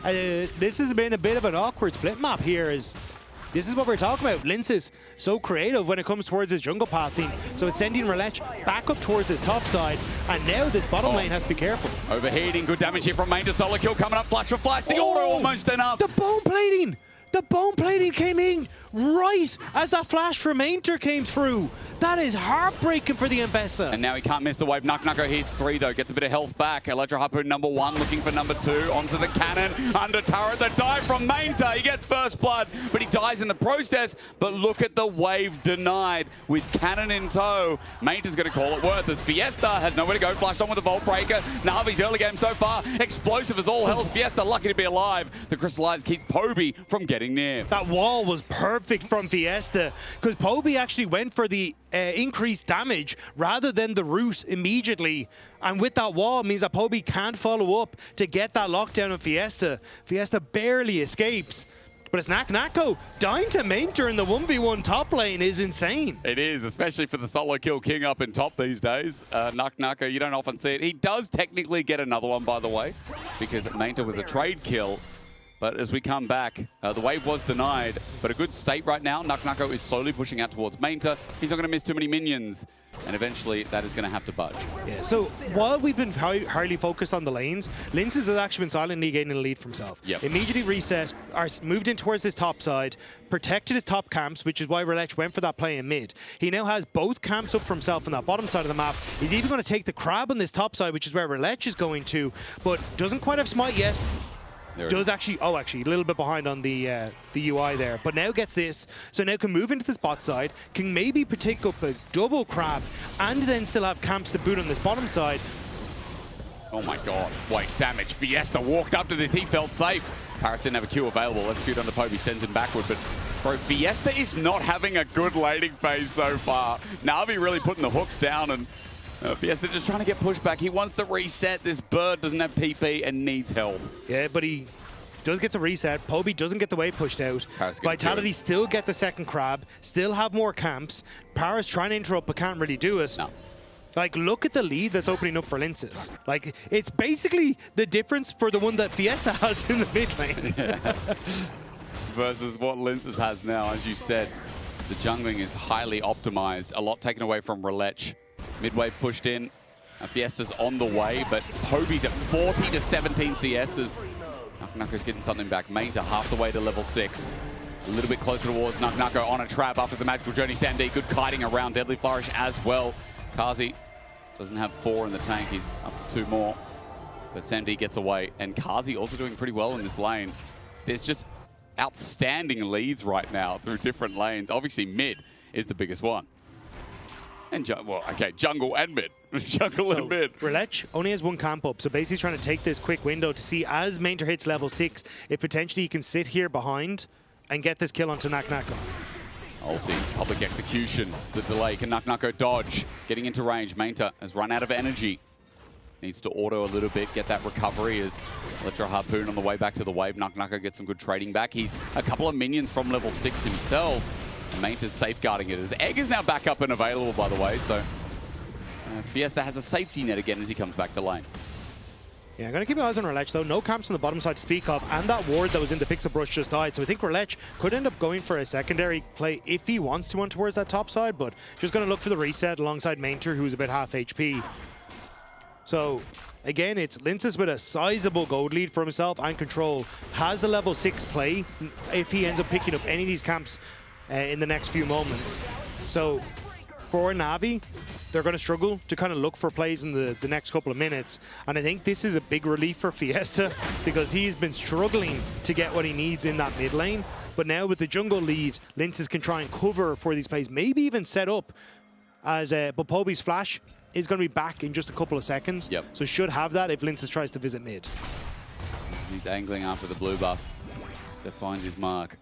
S18: this has been a bit of an awkward split map here. This is what we're talking about. Linces so creative when it comes towards his jungle path thing. So it's sending Relech back up towards his top side. And now this bottom lane has to be careful.
S17: Overheating. Good damage here from Main to solo kill coming up. Flash for flash. The auto almost enough.
S18: The bone plating! The bone plating came in right as that flash from Mainter came through. That is heartbreaking for the M-Pesa.
S17: And now he can't miss the wave. Nuck hits 3 though, gets a bit of health back. Electro Harpoon number 1, looking for number 2. Onto the cannon, under turret, the dive from Mainta. He gets first blood, but he dies in the process. But look at the wave denied with cannon in tow. Mainta's going to call it worth as Fiesta has nowhere to go. Flashed on with a Volt Breaker. Na'Vi's early game so far, explosive as all hell. Fiesta lucky to be alive. The Crystallize keeps Poby from getting near.
S18: That wall was perfect from Fiesta because Poby actually went for the increased damage rather than the root immediately. And with that wall, it means that Poby can't follow up to get that lockdown of Fiesta. Fiesta barely escapes. But it's Nako dying to Mainter in the 1v1 top lane is insane.
S17: It is, especially for the solo kill king up in top these days. Nako, you don't often see it. He does technically get another one, by the way, because Mainter was a trade kill. But as we come back, the wave was denied, but a good state right now. Nako is slowly pushing out towards Mainta. He's not going to miss too many minions, and eventually that is going to have to budge.
S18: Yeah, so while we've been highly focused on the lanes, Linces has actually been silently gaining a lead for himself.
S17: Yep.
S18: Immediately reset, moved in towards his top side, protected his top camps, which is why Relech went for that play in mid. He now has both camps up for himself on that bottom side of the map. He's even going to take the crab on this top side, which is where Relech is going to, but doesn't quite have smite yet. Does actually, a little bit behind on the UI there, but now gets this, so now can move into this bot side, can maybe take up a double crab, and then still have camps to boot on this bottom side.
S17: Oh my god, wait, damage. Fiesta walked up to this, he felt safe. Paris didn't have a Q available, let's shoot on the Poby, sends him backward, but bro, Fiesta is not having a good laning phase so far. Na'Vi really putting the hooks down, and Fiesta just trying to get pushed back. He wants to reset. This bird doesn't have TP and needs health.
S18: Yeah, but he does get to reset. Poby doesn't get the wave pushed out. Vitality still get the second crab, still have more camps. Paris trying to interrupt but can't really do it.
S17: No.
S18: Like, look at the lead that's opening up for Linces. Like, it's basically the difference for the one that Fiesta has in the mid lane.
S17: Versus what Linces has now. As you said, the jungling is highly optimized. A lot taken away from Relech. Midwave pushed in. Fiesta's on the way, but Poby's at 40 to 17 CSs. Nako's getting something back. Mainta half the way to level 6. A little bit closer towards Nako on a trap after the magical journey. Sandy, good kiting around. Deadly Flourish as well. Kazi doesn't have 4 in the tank. He's up to 2 more. But Sandy gets away. And Kazi also doing pretty well in this lane. There's just outstanding leads right now through different lanes. Obviously, mid is the biggest one. And jungle and mid. Jungle and mid.
S18: Relech only has 1 camp up, so basically trying to take this quick window to see as Mainter hits level 6, if potentially he can sit here behind and get this kill onto Nako.
S17: Ulti, public execution. The delay, can Nako dodge? Getting into range, Mainta has run out of energy. Needs to auto a little bit, get that recovery as Electro Harpoon on the way back to the wave. Nako gets some good trading back. He's a couple of minions from level 6 himself. Mainta's safeguarding it as Egg is now back up and available, by the way, so Fiesta has a safety net again as he comes back to lane.
S18: Yeah, I'm going to keep my eyes on Relech though. No camps on the bottom side to speak of, and that ward that was in the Pixel Brush just died, so I think Relech could end up going for a secondary play if he wants to run towards that top side, but just going to look for the reset alongside Mainter, who's a bit half HP. So again, it's Linces with a sizable gold lead for himself and control. Has the level 6 play if he ends up picking up any of these camps in the next few moments. So for Na'Vi, they're going to struggle to kind of look for plays in the next couple of minutes. And I think this is a big relief for Fiesta because he's been struggling to get what he needs in that mid lane. But now with the jungle lead, Linces can try and cover for these plays, maybe even set up as but Poby's flash is going to be back in just a couple of seconds.
S17: Yep.
S18: So should have that if Linces tries to visit mid.
S17: He's angling after the blue buff to find his mark.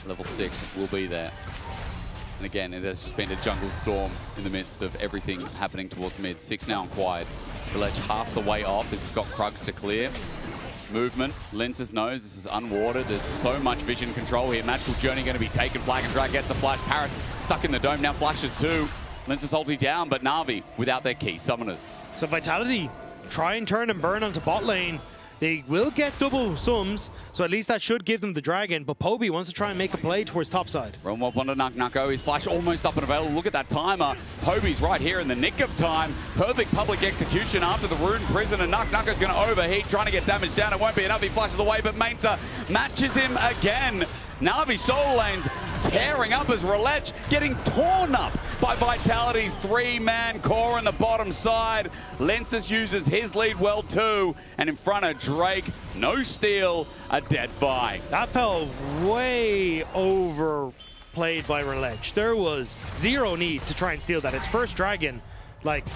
S17: Level 6 will be there. And again, it has just been a jungle storm in the midst of everything happening towards mid. 6 now on quiet. Village half the way off. This has got Krugs to clear. Movement. Linces knows this is unwatered. There's so much vision control here. Magical Journey going to be taken. Flag and Drag gets a flash. Parrot stuck in the dome. Now flashes too. Linces ulti down, but Na'Vi without their key summoners.
S18: So Vitality try and turn and burn onto bot lane. They will get double sums, so at least that should give them the dragon, but Poby wants to try and make a play towards topside.
S17: Run up onto Nako, his flash almost up and available. Look at that timer. Poby's right here in the nick of time. Perfect public execution after the Rune Prison, and Nako's going to overheat, trying to get damage down. It won't be enough, he flashes away, but Mainta matches him again. Na'Vi solo lanes tearing up as Relech getting torn up by Vitality's 3-man core on the bottom side. Lensis uses his lead well too, and in front of Drake, no steal, a dead Vi.
S18: That felt way overplayed by Relege. There was zero need to try and steal that. It's first Dragon. Like,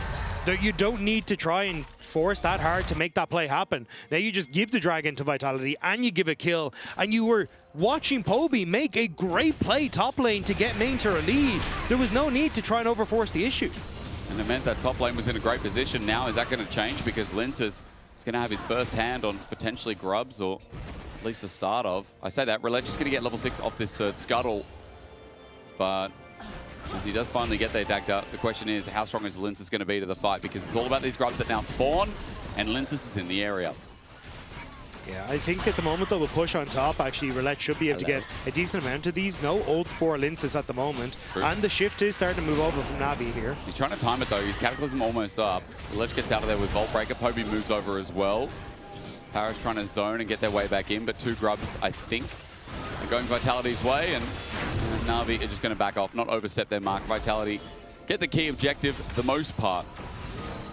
S18: you don't need to try and force that hard to make that play happen. Now you just give the Dragon to Vitality and you give a kill, and you were watching Poby make a great play top lane to get main to a lead. There was no need to try and overforce the issue.
S17: And it meant that top lane was in a great position. Now is that going to change because Lensis is going to have his first hand on potentially Grubs, or at least the start of. I say that, Relege is going to get level 6 off this third scuttle, but as he does finally get there, Dagda, the question is how strong is Lensis going to be to the fight, because it's all about these Grubs that now spawn, and Lensis is in the area.
S18: Yeah, I think at the moment though, with push on top, actually Relege should be able to get a decent amount of these. No ult for Lensis at the moment.
S17: True.
S18: And the shift is starting to move over from Navi here.
S17: He's trying to time it though. His Cataclysm almost up. Relege gets out of there with Vault Breaker. Poby moves over as well. Paris trying to zone and get their way back in, but two Grubs, I think, are going Vitality's way, and Navi are just going to back off, not overstep their mark. Vitality get the key objective for the most part.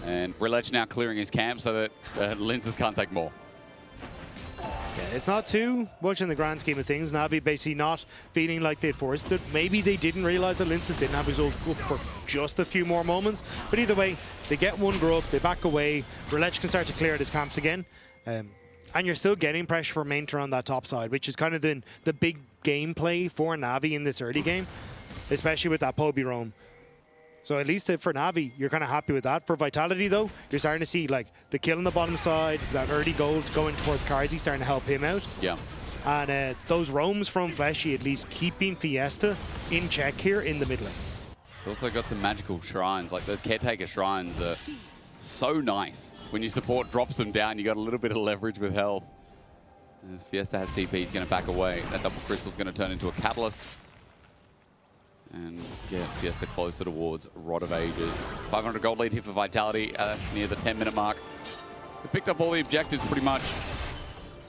S17: And Relege now clearing his camp so that Lensis can't take more.
S18: Yeah, it's not too much in the grand scheme of things. Navi basically not feeling like they'd forced it. Maybe they didn't realize that Lensis didn't have his ult up for just a few more moments. But either way, they get one grub, they back away. Relege can start to clear out his camps again. And you're still getting pressure from Mainter on that top side, which is kind of the big gameplay for Navi in this early game, especially with that Poby roam. So at least for Navi, you're kind of happy with that. For Vitality, though, you're starting to see like the kill on the bottom side, that early gold going towards Karzi, starting to help him out.
S17: Yeah.
S18: And those roams from Fleshy at least keeping Fiesta in check here in the mid lane.
S17: Also got some magical shrines, like those Caretaker shrines are so nice. When your support drops them down, you got a little bit of leverage with health. As Fiesta has TP, he's going to back away. That double crystal's going to turn into a catalyst. And get Fiesta closer towards Rod of Ages. 500 gold lead here for Vitality near the 10-minute mark. They picked up all the objectives pretty much,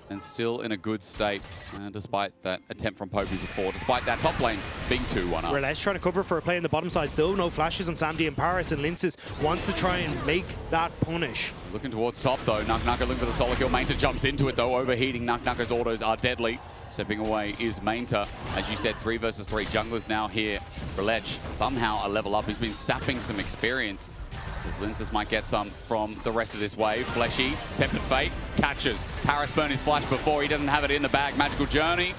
S17: and still in a good state, despite that attempt from Poby before, despite that top lane being 2-1 up.
S18: Relege trying to cover for a play on the bottom side still. No flashes on Samdi and Paris, and Lensis wants to try and make that punish.
S17: Looking towards top though. Naknaka looking for the solo kill. Mainter jumps into it though, overheating. Naknaka's autos are deadly. Stepping away is Mainter. As you said, 3 versus 3 junglers now here. Relege somehow a level up. He's been sapping some experience, because Lensis might get some from the rest of this wave. Fleshy, Tempted Fate, catches. Paris burned his flash before. He doesn't have it in the bag. Magical Journey,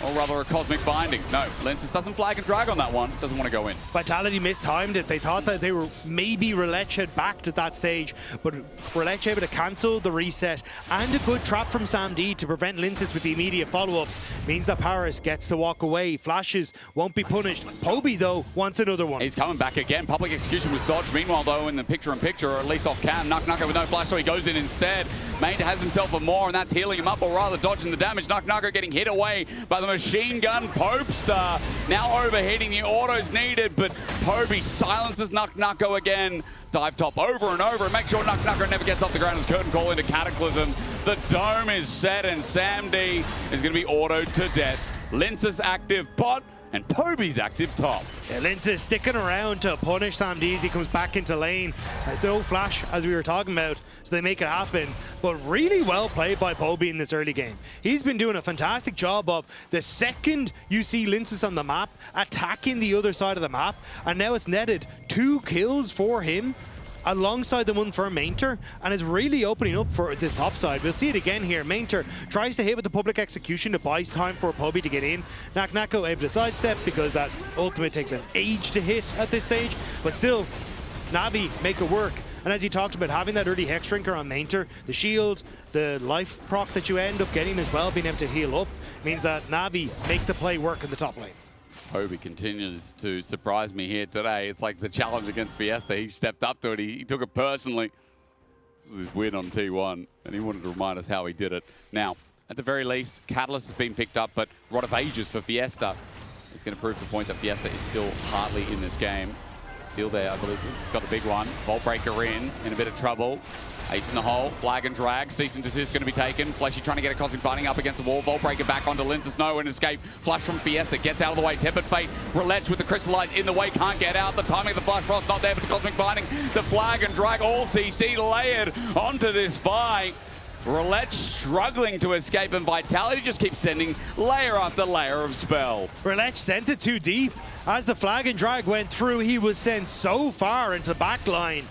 S17: or rather a Cosmic Binding. No, Lensis doesn't flag and drag on that one. Doesn't want to go in.
S18: Vitality mistimed it. They thought that they were maybe Relege had backed at that stage, but Relege able to cancel the reset, and a good trap from Sam D to prevent Lensis with the immediate follow-up means that Paris gets to walk away. Flashes won't be punished. Poby, though, wants another one.
S17: He's coming back again. Public Execution was dodged. Meanwhile, though, in the picture-in-picture, or at least off cam, Naknaka with no flash, so he goes in instead. Mainter has himself a more, and that's healing him up, or rather dodging the damage. Naknaka getting hit away by the machine gun Popestar. Now overheating, the autos needed, but Poby silences Naknaka again. Dive top over and over, and make sure Naknaka never gets off the ground as Curtain Call into Cataclysm. The dome is set, and Sam D is going to be autoed to death. Lensis active bot, and Poby's active top.
S18: Yeah, Lensis sticking around to punish Sam D as he comes back into lane. No flash, as we were talking about, so they make it happen. But really well played by Poby in this early game. He's been doing a fantastic job of the second you see Lensis on the map, attacking the other side of the map, and now it's netted 2 kills for him, alongside the one for Mainter, and is really opening up for this top side. We'll see it again here. Mainter tries to hit with the public execution to buy time for Poby to get in. Naknaka able to sidestep because that ultimate takes an age to hit at this stage, but still, Navi make it work. And as you talked about, having that early Hex Drinker on Mainter, the shield, the life proc that you end up getting as well, being able to heal up, means that Navi make the play work in the top lane.
S17: Poby continues to surprise me here today. It's like the challenge against Fiesta. He stepped up to it. He took it personally. This was his win on T1, and he wanted to remind us how he did it. Now, at the very least, Catalyst has been picked up, but Rod of Ages for Fiesta is going to prove the point that Fiesta is still hardly in this game. steal there, I believe. It's got a big one. Vault Breaker in a bit of trouble. Ace in the hole, flag and drag, cease and desist going to be taken. Fleshy trying to get a Cosmic Binding up against the wall. Vault Breaker back onto Linces, no, and escape. Flush from Fiesta, gets out of the way. Tempered Fate, Roulette with the Crystallize in the way, can't get out. The timing of the Flash Frost not there, but the Cosmic Binding, the flag and drag, all CC layered onto this fight. Roulette struggling to escape, and Vitality just keeps sending layer after layer of spell.
S18: Roulette sent it too deep. As the flag and drag went through, he was sent so far into backline.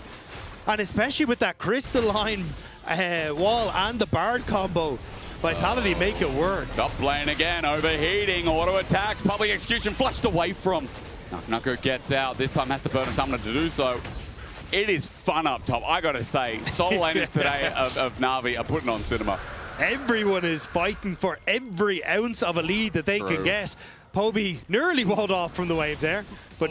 S18: And especially with that crystalline wall and the Bard combo, Vitality make it work.
S17: Top lane again, overheating, auto attacks, public execution flushed away from. Knuckle gets out, this time has to burn a summoner to do so. It is fun up top, I gotta say. Solo laners today of Na'Vi are putting on cinema.
S18: Everyone is fighting for every ounce of a lead that they can get. Poby nearly walled off from the wave there, but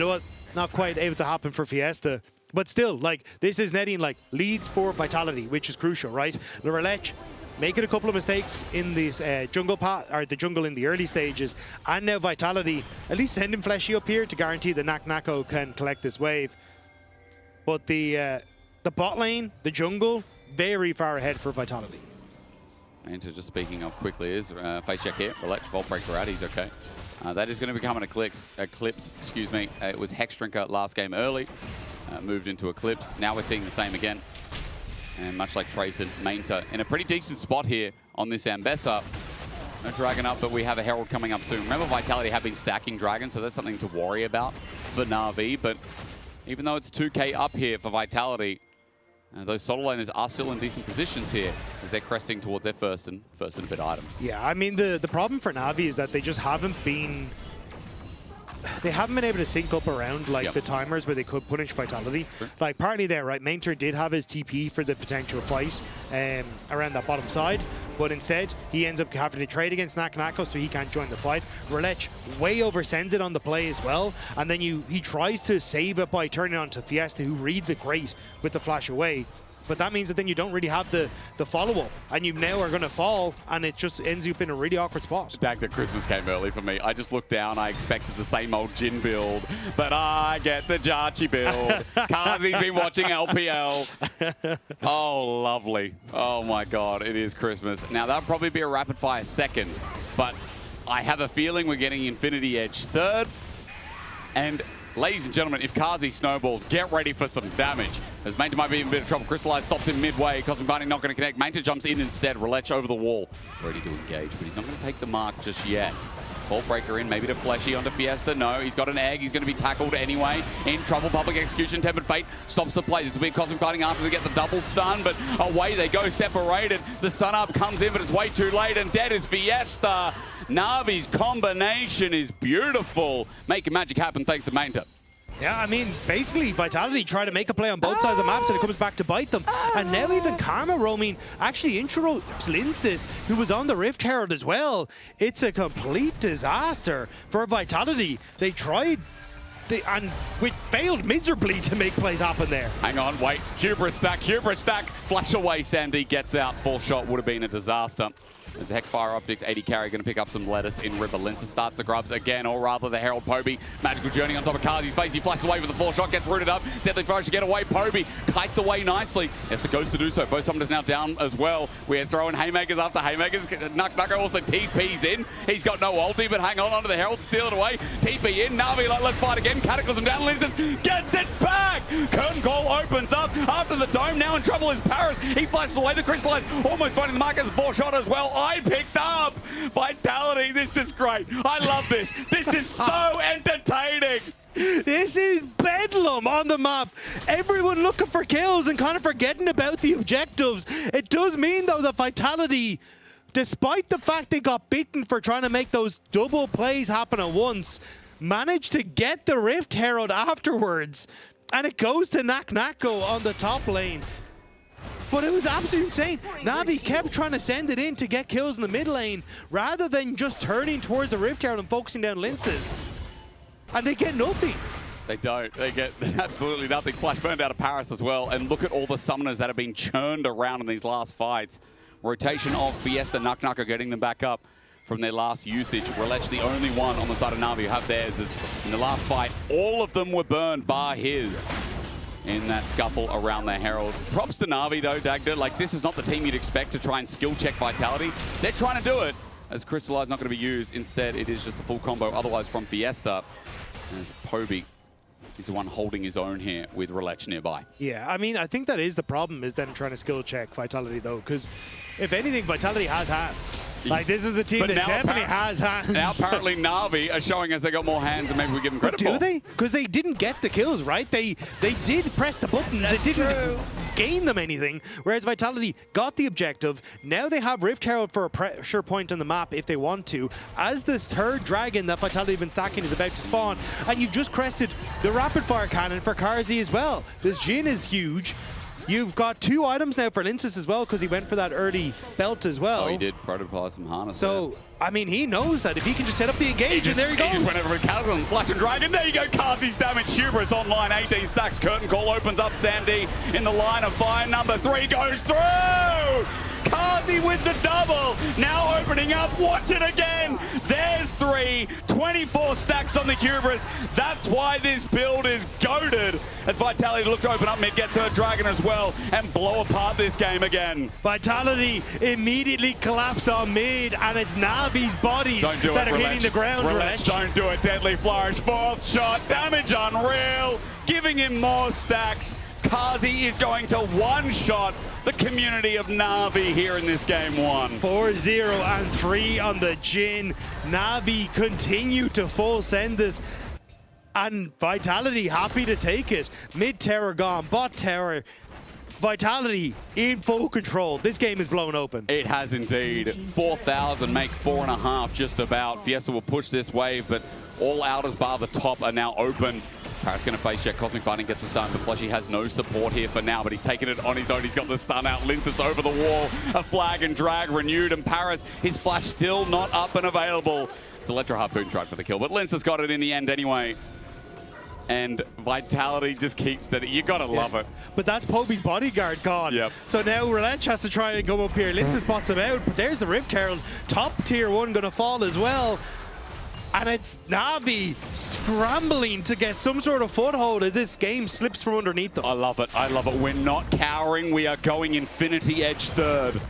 S18: not quite able to happen for Fiesta. But still, like, this is netting like leads for Vitality, which is crucial, right? Roulette making a couple of mistakes in this jungle path, or the jungle in the early stages, and now Vitality at least sending Fleshy up here to guarantee that Nako can collect this wave. But the bot lane, the jungle, very far ahead for Vitality.
S17: Manta just speaking up quickly is face check here. Roulette, Vault Breaker out, he's okay. That is going to become an eclipse. Excuse me. It was Hex Drinker last game early. Moved into Eclipse. Now we're seeing the same again. And much like Trace and Manta, in a pretty decent spot here on this Ambessa. No Dragon up, but we have a Herald coming up soon. Remember, Vitality have been stacking Dragons, so that's something to worry about for Na'Vi. But even though it's 2k up here for Vitality, those solo laners are still in decent positions here as they're cresting towards their first and a bit items.
S18: Yeah, I mean, the problem for Na'Vi is that they just haven't been... They haven't been able to sync up around like the timers where they could punish Vitality.
S17: Sure.
S18: Like partly there, right? Mainter did have his TP for the potential fight around that bottom side, but instead he ends up having to trade against Nako, so he can't join the fight. Roulette way oversends it on the play as well, and then he tries to save it by turning it on to Fiesta, who reads it great with the flash away. But that means that then you don't really have the follow-up, and you now are going to fall, and it just ends up in a really awkward spot.
S17: Dagda Christmas came early for me. I just looked down, I expected the same old Jin build, but I get the Jarchi build. Kazi's been watching LPL. Oh, lovely. Oh my God, it is Christmas. Now that'll probably be a rapid fire second, but I have a feeling we're getting Infinity Edge third. And ladies and gentlemen, if Kazi snowballs, get ready for some damage. As Manta might be in a bit of trouble. Crystallize stops him midway. Cosmic Binding not going to connect. Manta jumps in instead. Roulette over the wall. Ready to engage, but he's not going to take the mark just yet. Vault Breaker in, maybe to Fleshy onto Fiesta. No, he's got an egg. He's going to be tackled anyway. In trouble. Public execution. Tempered Fate stops the play. This will be Cosmic Binding after they get the double stun, but away they go separated. The stun up comes in, but it's way too late, and dead is Fiesta. Na'Vi's combination is beautiful. Making magic happen thanks to Manta.
S18: Yeah, I mean, basically, Vitality try to make a play on both sides of the maps, and it comes back to bite them. And now even Karma roaming actually intros Linces, who was on the Rift Herald as well. It's a complete disaster for Vitality. They tried, and we failed miserably to make plays happen there.
S17: Hang on, wait. Hubris stack. Flash away, Sandy gets out. Full shot would have been a disaster. As the Hexfire Optics, 80 carry going to pick up some lettuce in River. Linces starts the grubs again, or rather the Herald Poby. Magical Journey on top of Kazi's face. He flashes away with the full shot, gets rooted up. Deadly Flash to get away. Poby kites away nicely. Has to goes to do so. Both summoners now down as well. We're throwing haymakers after haymakers. Nako also TP's in. He's got no ulti, but hang on onto the Herald. Steal it away. TP in. Na'Vi like, let's fight again. Cataclysm down. Linces gets it back. Curtain Call opens up after the dome. Now in trouble is Paris. He flashes away the Crystallize. Almost finding the mark as a full shot as well. I picked up Vitality. This is great. I love this. This is so entertaining.
S18: This is bedlam on the map. Everyone looking for kills and kind of forgetting about the objectives. It does mean, though, that Vitality, despite the fact they got beaten for trying to make those double plays happen at once, managed to get the Rift Herald afterwards. And it goes to Nako on the top lane. But it was absolutely insane. Na'Vi kept trying to send it in to get kills in the mid lane rather than just turning towards the Rift Herald and focusing down Linces. And they get nothing.
S17: They don't. They get absolutely nothing. Flash burned out of Paris as well. And look at all the summoners that have been churned around in these last fights. Rotation of Fiesta, Nako getting them back up. from their last usage. Relech the only one on the side of Na'Vi who have theirs. As in the last fight, all of them were burned, bar his, in that scuffle around the Herald. Props to Na'Vi though, Dagda. Like, this is not the team you'd expect to try and skill check Vitality. They're trying to do it, as Crystallize not going to be used. Instead, it is just a full combo otherwise from Fiesta, as Poby is the one holding his own here with Relech nearby.
S18: Yeah, I mean, I think that is the problem, is them trying to skill check Vitality though, because if anything, Vitality has hands. Like, this is a team that definitely has hands.
S17: Now apparently Na'Vi are showing us they got more hands than maybe we give them credit for.
S18: Do they? Because they didn't get the kills, right? They did press the buttons. It didn't gain them anything, whereas Vitality got the objective. Now they have Rift Herald for a pressure point on the map if they want to, as this third dragon that Vitality have been stacking is about to spawn, and you've just crested the rapid fire cannon for Karzi as well. This Jhin is huge. You've got 2 items now for Linces as well, because he went for that early belt as well.
S17: Oh, he did protopile some harness.
S18: So, I mean, he knows that if he can just set up the engage, and there he goes.
S17: He just went over with Calgon, Flash and Dragon. There you go, Karzi's damage. Hubris online, 18 stacks. Curtain call opens up. Sam D in the line of fire. Number 3 goes through. Karzi with the double. Now opening up. Watch it again. There's 3. 24 stacks on the Hubris. That's why this build is goated. As Vitality look to open up mid, get third dragon as well, and blow apart this game again.
S18: Vitality immediately collapse on mid, and it's Na'Vi's bodies that are hitting the ground.
S17: Relech, don't do it. Deadly flourish. 4th shot. Damage unreal. Giving him more stacks. Karzi is going to one-shot the community of Na'Vi here in this game 1.
S18: 4-0 and 3 on the Jhin. Na'Vi continue to full send this, and Vitality happy to take it. Mid tower gone, bot tower. Vitality in full control. This game is blown open.
S17: It has indeed. 4,000 make 4.5 just about. Fiesta will push this wave, but all outers bar the top are now open. Paris going to face check. Cosmic Fighting gets the stun, but Fleshy has no support here for now, but he's taking it on his own. He's got the stun out. Linces over the wall. A flag and drag renewed, and Paris, his flash still not up and available. It's Electro Harpoon tried for the kill, but Linces got it in the end anyway. And Vitality just keeps it. You gotta love it.
S18: But that's Poby's bodyguard gone.
S17: Yep.
S18: So now Relech has to try and go up here. Linces spots him out, but there's the Rift Herald. Top tier 1 gonna fall as well. And it's Na'Vi scrambling to get some sort of foothold as this game slips from underneath them.
S17: I love it. I love it. We're not cowering. We are going Infinity Edge third.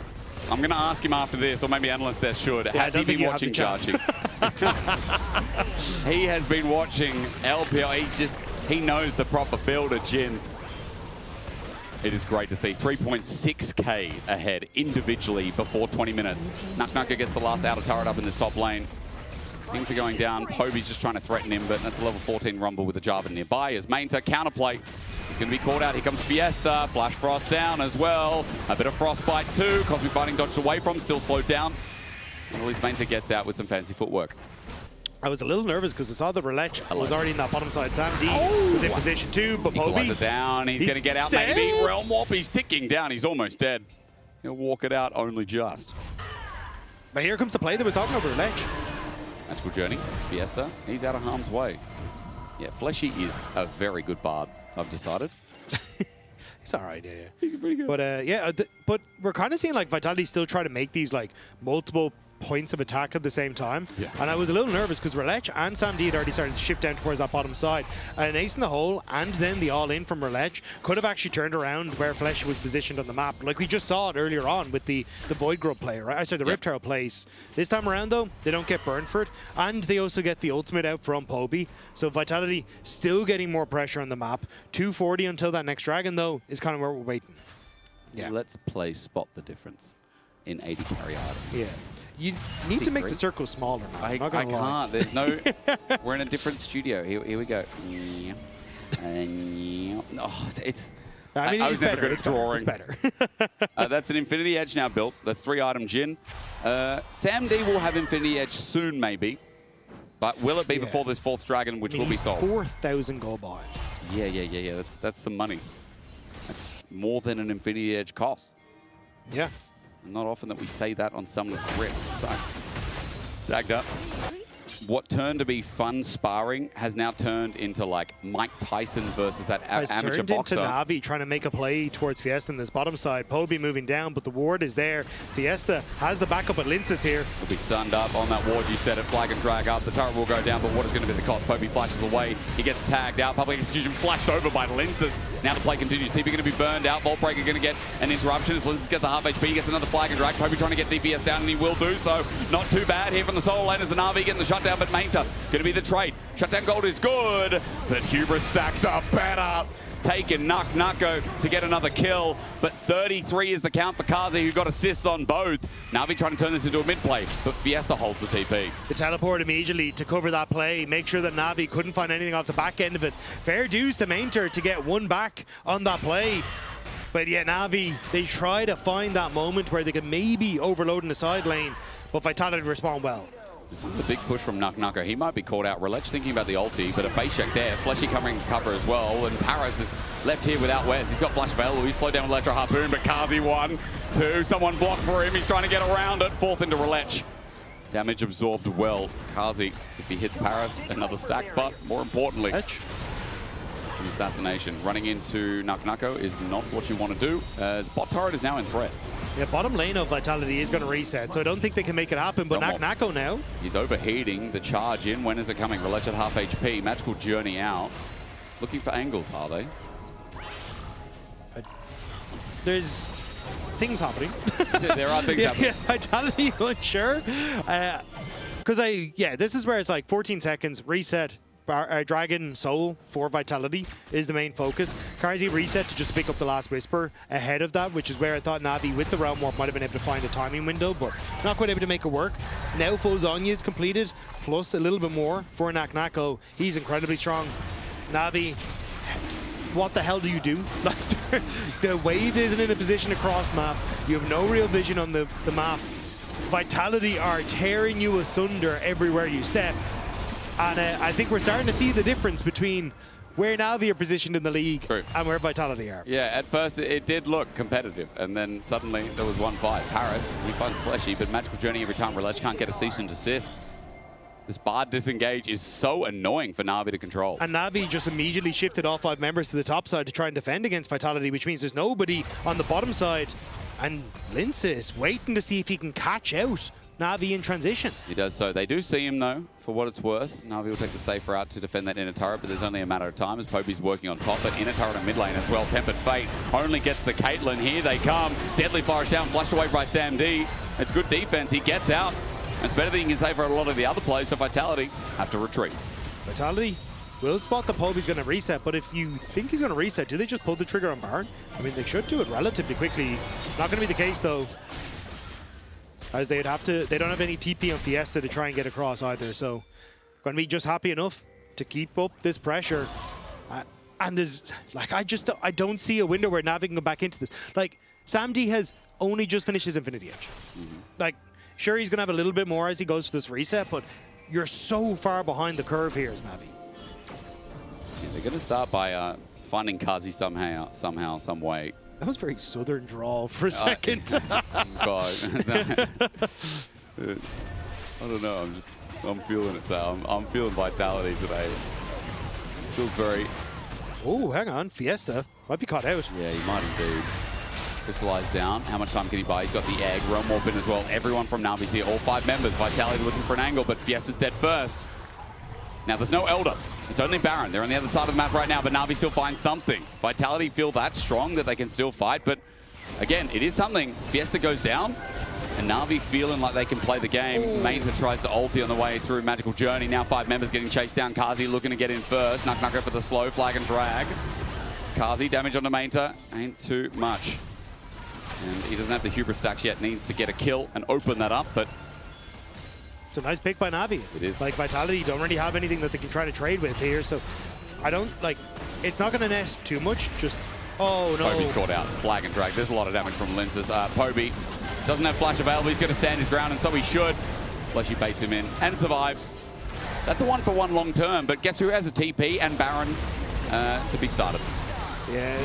S17: I'm going to ask him after this, or maybe analyst there should.
S18: Yeah,
S17: has he been watching Jarchi? He has been watching LPL. He knows the proper build of Jhin. It is great to see. 3.6k ahead individually before 20 minutes. Nuka gets the last outer turret up in this top lane. Things are going down. Poby's just trying to threaten him, but that's a level 14 Rumble with a Jarvan nearby. As Mainta counterplay. He's going to be called out. Here comes Fiesta. Flash Frost down as well. A bit of Frostbite too. Cosmic Fighting dodged away from, still slowed down. And at least Mainta gets out with some fancy footwork.
S18: I was a little nervous because I saw the Relech was already in that bottom side. Sam D was in position 2, but Poby...
S17: It down. He's going to get out
S18: dead.
S17: maybe. Realm Warp. He's ticking down. He's almost dead. He'll walk it out only just.
S18: But here comes the play that was talking about Relech.
S17: Magical Journey, Fiesta, he's out of harm's way. Yeah, Fleshy is a very good bard, I've decided.
S18: He's all right, yeah.
S17: He's pretty good.
S18: But but we're kind of seeing like Vitality still try to make these like multiple points of attack at the same time.
S17: Yeah.
S18: And I was a little nervous because Relech and Sam D had already started to shift down towards that bottom side. And an ace in the hole and then the all-in from Relech could have actually turned around where Flesh was positioned on the map. Like we just saw it earlier on with the Void Grub play, right? I said the Rift Herald plays. This time around though, they don't get burned for it. And they also get the ultimate out from Poby. So Vitality still getting more pressure on the map. 240 until that next dragon though is kind of where we're waiting.
S17: Yeah. Let's play Spot the Difference in 80 carry items.
S18: Yeah. You need to make the circle smaller now.
S17: I can't. There's no... We're in a different studio. Here we go. Oh, it's...
S18: I mean,
S17: I was never good at drawing.
S18: It's better.
S17: That's an Infinity Edge now built. That's 3-item Jhin. Sam D will have Infinity Edge soon, maybe. But will it be before this 4th dragon, which will be sold?
S18: 4,000 gold behind.
S17: Yeah. That's some money. That's more than an Infinity Edge costs.
S18: Yeah.
S17: Not often that we say that on Summer Split. So, Dagda. what turned to be fun sparring has now turned into like Mike Tyson versus that amateur
S18: turned
S17: boxer.
S18: into Na'Vi trying to make a play towards Fiesta in this bottom side. Poby moving down, but the ward is there. Fiesta has the backup at Linces here.
S17: Will be stunned up on that ward. You said it. Flag and drag up. The turret will go down, but what is going to be the cost? Poby flashes away. He gets tagged out. Public execution flashed over by Linces. Now the play continues. TP going to be burned out. Vault Breaker going to get an interruption as Linces gets a half HP. He gets another flag and drag. Poby trying to get DPS down, and he will do so. Not too bad here from the solo lane as the Na'Vi getting the shutdown, but Mainta going to be the trade. Shutdown gold is good, but Hubris stacks up better. Taking Nako to get another kill, but 33 is the count for Kazi, who got assists on both. Na'Vi trying to turn this into a mid play, but Fiesta holds the TP.
S18: The teleport immediately to cover that play, make sure that Na'Vi couldn't find anything off the back end of it. Fair dues to Mainter to get one back on that play. But yeah, Na'Vi, they try to find that moment where they can maybe overload in the side lane, but Vitality respond well.
S17: This is a big push from Nako. He might be caught out. Relech thinking about the ulti, but a face check there. Fleshy covering cover as well, and Paris is left here without Wes. He's got flash available. He's slowed down with Electro Harpoon, but Kazi 1, 2. Someone blocked for him. He's trying to get around it. Fourth into Relech. Damage absorbed well. Kazi, if he hits Paris, another stack, but more importantly, it's an assassination. Running into Nako is not what you want to do, as bot turret is now in threat.
S18: Yeah, bottom lane of Vitality is going to reset, so I don't think they can make it happen, but Nako now.
S17: He's overheating the charge in. When is it coming? Relech at half HP. Magical Journey out. Looking for angles, are they?
S18: There's things happening.
S17: There are things happening.
S18: Yeah, Vitality unsure. Because this is where it's like 14 seconds, reset. Dragon Soul for Vitality is the main focus. Karzi reset to just pick up the last Whisper ahead of that, which is where I thought Na'Vi with the Realm Warp might have been able to find a timing window, but not quite able to make it work. Now full Zonya is completed, plus a little bit more for Nako. He's incredibly strong. Na'Vi, what the hell do you do? Like, the wave isn't in a position to cross map. You have no real vision on the map. Vitality are tearing you asunder everywhere you step. And I think we're starting to see the difference between where Na'Vi are positioned in the league and where Vitality are.
S17: Yeah, at first it did look competitive, and then suddenly there was one fight. Paris, he finds Fleshy, but Magical Journey every time. Relech can't get a cease and desist. This Bard disengage is so annoying for Na'Vi to control.
S18: And Na'Vi just immediately shifted all 5 members to the top side to try and defend against Vitality, which means there's nobody on the bottom side. And Linces waiting to see if he can catch out Na'Vi in transition.
S17: He does so. They do see him, though, for what it's worth. Na'Vi will take the safe route to defend that inner turret, but there's only a matter of time as Poby's working on top, but inner turret and mid lane as well. Tempered Fate only gets the Caitlyn. Here they come. Deadly Flourish down, flushed away by Sam D. It's good defense. He gets out. It's better than you can say for a lot of the other players, so Vitality have to retreat.
S18: Vitality will spot the Poby's going to reset, but if you think he's going to reset, do they just pull the trigger on Baron? I mean, they should do it relatively quickly. Not going to be the case, though, as they'd have to. They don't have any TP on Fiesta to try and get across either, so going to be just happy enough to keep up this pressure. And there's, like, I don't see a window where Na'Vi can go back into this. Like, Sam D has only just finished his Infinity Edge. Like, sure, he's going to have a little bit more as he goes for this reset, but you're so far behind the curve here as Na'Vi.
S17: Yeah, they're going to start by finding Kazi somehow, some way.
S18: That was very southern drawl for a second.
S17: God. I don't know. I'm feeling it. I'm feeling Vitality today. Feels very.
S18: Oh, hang on. Fiesta might be caught out.
S17: Yeah, he might indeed. Crystallize down. How much time can he buy? He's got the egg. Realm Warp in as well. Everyone from Na'Vi's here. All 5 members. Vitality looking for an angle, but Fiesta's dead first. Now, there's no Elder. It's only Baron. They're on the other side of the map right now, but Na'Vi still finds something. Vitality feel that strong that they can still fight, but again, it is something. Fiesta goes down, and Na'Vi feeling like they can play the game. Mainta tries to ulti on the way through Magical Journey. Now 5 members getting chased down. Kazi looking to get in first. Nako for the slow flag and drag. Kazi damage onto Mainta. Ain't too much. And he doesn't have the hubris stacks yet. Needs to get a kill and open that up, but
S18: it's a nice pick by Na'Vi.
S17: It is.
S18: Like, Vitality don't really have anything that they can try to trade with here, so I don't, like, it's not going to nest too much, just, oh no.
S17: Poby's caught out, flag and drag. There's a lot of damage from Linces. Poby doesn't have flash available. He's going to stand his ground, and so he should. Fleshy baits him in and survives. That's a 1-for-1 long term, but guess who has a TP and Baron to be started?
S18: Yeah,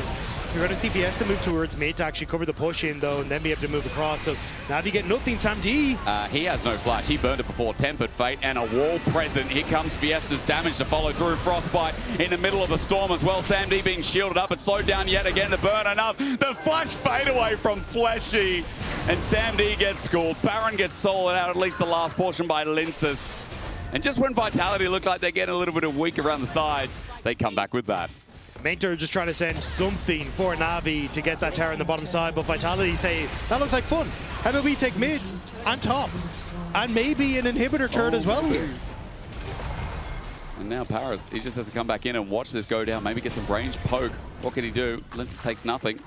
S18: You're going to see Fiesta move towards mid to actually cover the push in, though, and then be able to move across. So now you get nothing. Sam D.
S17: He has no flash. He burned it before. Tempered Fate and a wall present. Here comes Fiesta's damage to follow through. Frostbite in the middle of the storm as well. Sam D being shielded up. It's slowed down yet again. The burn enough. The flash fade away from Fleshy. And Sam D gets schooled. Baron gets soloed out at least the last portion by Linces. And just when Vitality look like they're getting a little bit of weak around the sides, they come back with that.
S18: Mentor just trying to send something for Na'Vi to get that tower on the bottom side, but Vitality say, that looks like fun. How about we take mid and top? And maybe an inhibitor turret as well here.
S17: And now Paris, he just has to come back in and watch this go down. Maybe get some range poke. What can he do? Linces takes nothing.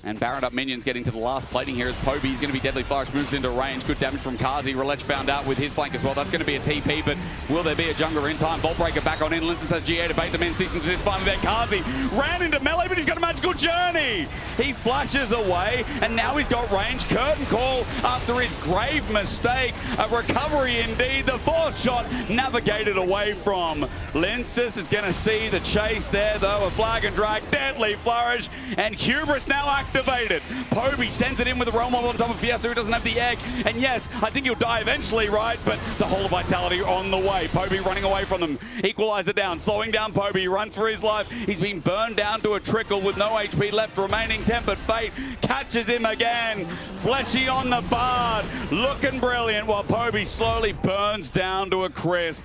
S17: And Baron up minions getting to the last plating here as Poby. He's going to be Deadly Flourish, moves into range. Good damage from Kazi. Relech found out with his flank as well. That's going to be a TP, but will there be a jungler in time? Voltbreaker back on in. Linces has GA to bait them in. Cease and desist finally there. Kazi ran into melee, but he's got a magical journey. He flashes away, and now he's got range. Curtain call after his grave mistake. A recovery indeed. The fourth shot navigated away from. Linces is going to see the chase there, though. A flag and drag. Deadly Flourish, and Hubris now activated. Poby sends it in with the Realm Mob on top of Fiesta, who doesn't have the egg. And yes, I think he'll die eventually, right? But the whole of Vitality on the way. Poby running away from them. Equalizer down, slowing down Poby. Runs for his life. He's been burned down to a trickle with no HP left remaining. Tempered Fate catches him again. Fleshy on the Bard, looking brilliant while Poby slowly burns down to a crisp.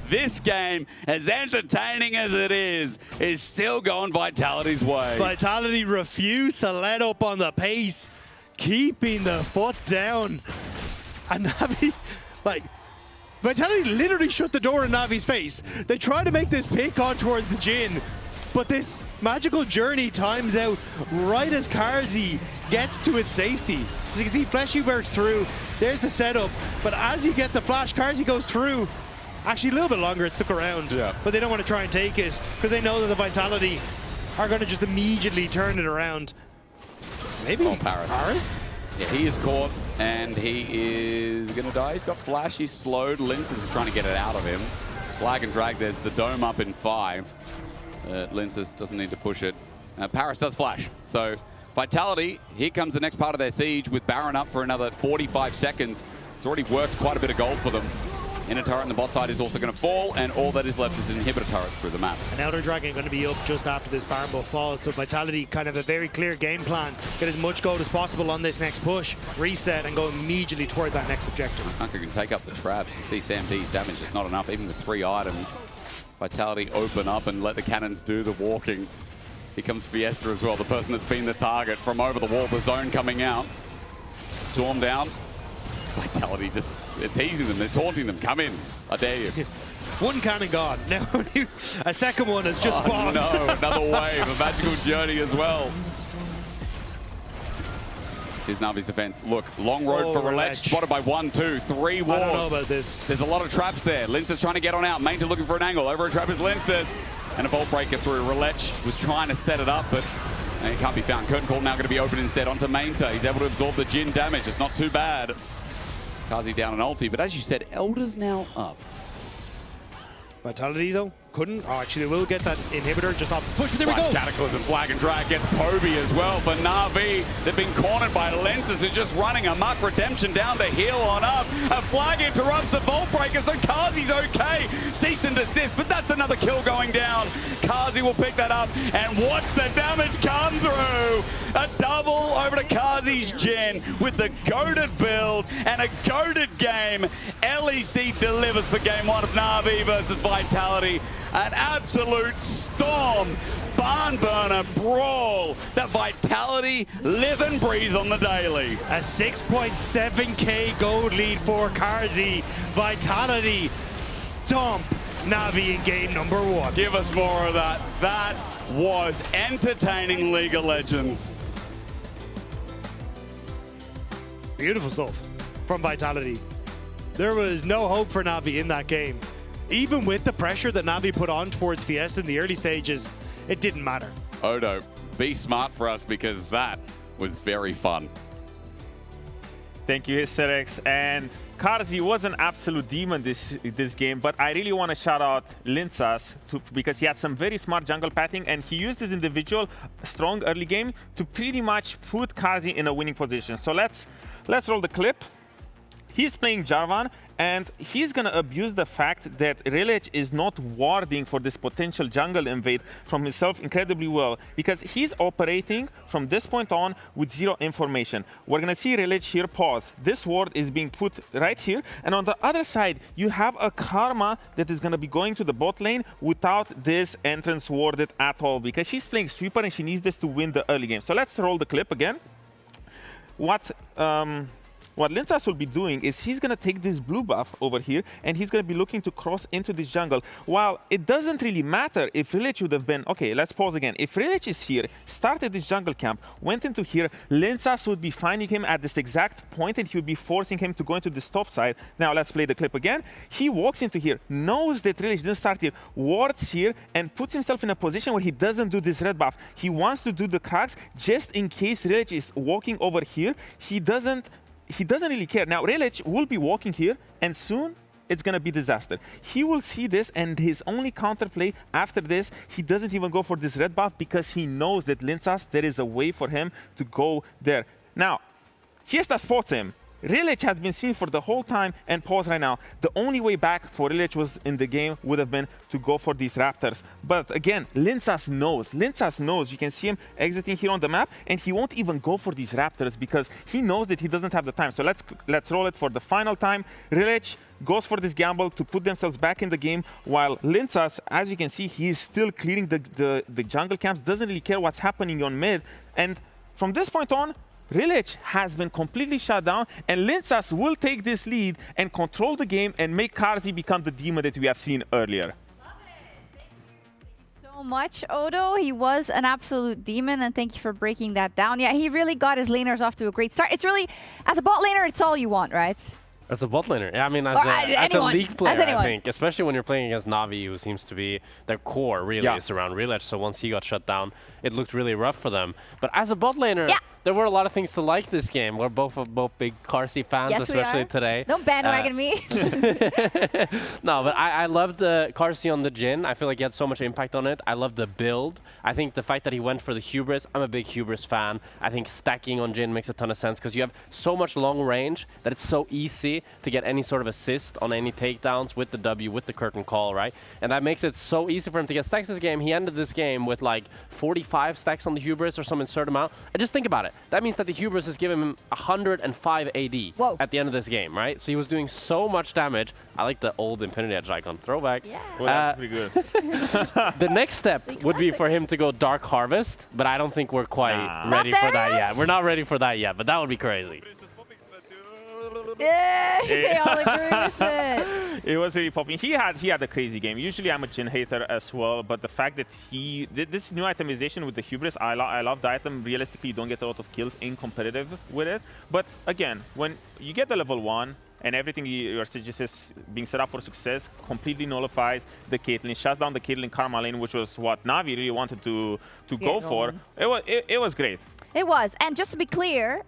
S17: This game, as entertaining as it is still going Vitality's way.
S18: Vitality refuse to let up on the pace, keeping the foot down. And Na'Vi, like, Vitality literally shut the door in Navi's face. They try to make this pick on towards the Jhin, but this magical journey times out right as Karzi gets to its safety. As you can see, Fleshy works through. There's the setup, but as you get the flash, Karzi goes through. Actually, a little bit longer, it stuck around, but they don't want to try and take it because they know that the Vitality are going to just immediately turn it around. Maybe Paris?
S17: Yeah, he is caught and he is going to die. He's got flash, he's slowed. Linces is trying to get it out of him. Flag and drag, there's the dome up in 5. Linces doesn't need to push it. Paris does flash. So Vitality, here comes the next part of their siege with Baron up for another 45 seconds. It's already worked quite a bit of gold for them. Inner turret on the bot side is also going to fall, and all that is left is inhibitor turrets through the map.
S18: And Elder Dragon going to be up just after this Baron buff falls, so Vitality kind of a very clear game plan. Get as much gold as possible on this next push, reset, and go immediately towards that next objective.
S17: Hunker can take up the traps. You see Sam D's damage is not enough, even with 3 items. Vitality open up and let the cannons do the walking. Here comes Fiesta as well, the person that's been the target from over the wall, the zone coming out. Storm down. Vitality just they're teasing them, they're taunting them. Come in, I dare you.
S18: One cannon gone. Now a second one has just spawned.
S17: No, another wave, a magical journey as well. Here's Na'Vi's defense. Look, long road for Relech, spotted by 1, 2, 3 wards.
S18: I don't know about this.
S17: There's a lot of traps there. Linces trying to get on out. Mainta looking for an angle. Over a trap is Linces. And a Vault Breaker through. Relech was trying to set it up, but it can't be found. Curtain Call now going to be open instead onto Mainta. He's able to absorb the Jhin damage. It's not too bad. Kazi down an ulti, but as you said, Elder's now up.
S18: Vitality though, couldn't. Oh, actually, they will get that inhibitor just off this push, but there we go.
S17: Cataclysm, flag and drag gets Poby as well for Na'Vi. They've been cornered by Lenses, who's just running amok. Redemption down to heal on up. A flag interrupts a Vault Breaker, so Kazi's okay. Cease and desist, but that's another kill going down. Kazi will pick that up and watch the damage come through. A double over to Kazi's Jhin with the goated build and a goated game. LEC delivers for game 1 of Na'Vi versus Vitality. An absolute storm, barn burner brawl that Vitality live and breathe on the daily.
S18: A 6.7k gold lead for Karzi. Vitality stomp Na'Vi in game number 1.
S17: Give us more of that. That was entertaining League of Legends.
S18: Beautiful stuff from Vitality. There was no hope for Na'Vi in that game. Even with the pressure that Na'Vi put on towards Fiesta in the early stages, it didn't matter.
S17: Odo, be smart for us because that was very fun.
S15: Thank you, Hysterix. And Karzi was an absolute demon this game, but I really want to shout out Linsas because he had some very smart jungle pathing, and he used his individual strong early game to pretty much put Karzi in a winning position. So let's roll the clip. He's playing Jarvan, and he's going to abuse the fact that Relic is not warding for this potential jungle invade from himself incredibly well, because he's operating from this point on with zero information. We're going to see Relic here pause. This ward is being put right here, and on the other side, you have a Karma that is going to be going to the bot lane without this entrance warded at all, because she's playing sweeper and she needs this to win the early game. So let's roll the clip again. What Linsas will be doing is he's going to take this blue buff over here, and he's going to be looking to cross into this jungle. While it doesn't really matter if Relic would have been... Okay, let's pause again. If Relic is here, started this jungle camp, went into here, Linsas would be finding him at this exact point, and he would be forcing him to go into this top side. Now, let's play the clip again. He walks into here, knows that Relic didn't start here, wards here, and puts himself in a position where he doesn't do this red buff. He wants to do the cracks just in case Relic is walking over here. He doesn't really care. Now, Relic will be walking here, and soon it's going to be disaster. He will see this, and his only counterplay after this, he doesn't even go for this red buff because he knows that Linsas, there is a way for him to go there. Now, Fiesta spots him. Relic has been seen for the whole time, and pause right now. The only way back for Relic was in the game would have been to go for these Raptors. But again, Linsas knows. Linsas knows. You can see him exiting here on the map, and he won't even go for these Raptors because he knows that he doesn't have the time. So let's roll it for the final time. Relic goes for this gamble to put themselves back in the game, while Linsas, as you can see, he is still clearing the jungle camps, doesn't really care what's happening on mid. And from this point on, Relic has been completely shut down, and Linsas will take this lead and control the game and make Karzi become the demon that we have seen earlier.
S14: So much, Odo. He was an absolute demon, and thank you for breaking that down. Yeah, he really got his laners off to a great start. It's really, as a bot laner, it's all you want, right?
S12: As a bot laner, I mean, as a League player, I think, especially when you're playing against Na'Vi, who seems to be their core, really, is around Relic. So once he got shut down, it looked really rough for them. But as a bot laner, there were a lot of things to like this game. We're both big Karzi fans, especially today.
S14: Don't bandwagon me.
S12: No, but I loved the Karzi on the Jhin. I feel like he had so much impact on it. I love the build. I think the fact that he went for the Hubris, I'm a big Hubris fan. I think stacking on Jhin makes a ton of sense because you have so much long range that it's so easy to get any sort of assist on any takedowns with the W, with the curtain call, right? And that makes it so easy for him to get stacks this game. He ended this game with like 45 stacks on the Hubris or some absurd amount. And just think about it. That means that the Hubris is giving him 105 AD at the end of this game, right? So he was doing so much damage. I like the old Infinity Edge icon. Throwback.
S14: Yeah.
S15: Well, that's pretty good.
S12: The next step would be for him to go Dark Harvest, but I don't think we're quite ready for that yet. We're not ready for that yet, but that would be crazy.
S14: Yeah, they all agree with it.
S15: It was really popping. He had a crazy game. Usually I'm a Jhin hater as well, but the fact that he did this new itemization with the Hubris, I love the item. Realistically, you don't get a lot of kills in competitive with it. But again, when you get the level 1 and everything you're just being set up for success completely nullifies the Caitlyn, shuts down the Caitlyn Karma lane, which was what Na'Vi really wanted to go for. It was great.
S14: It was. And just to be clear,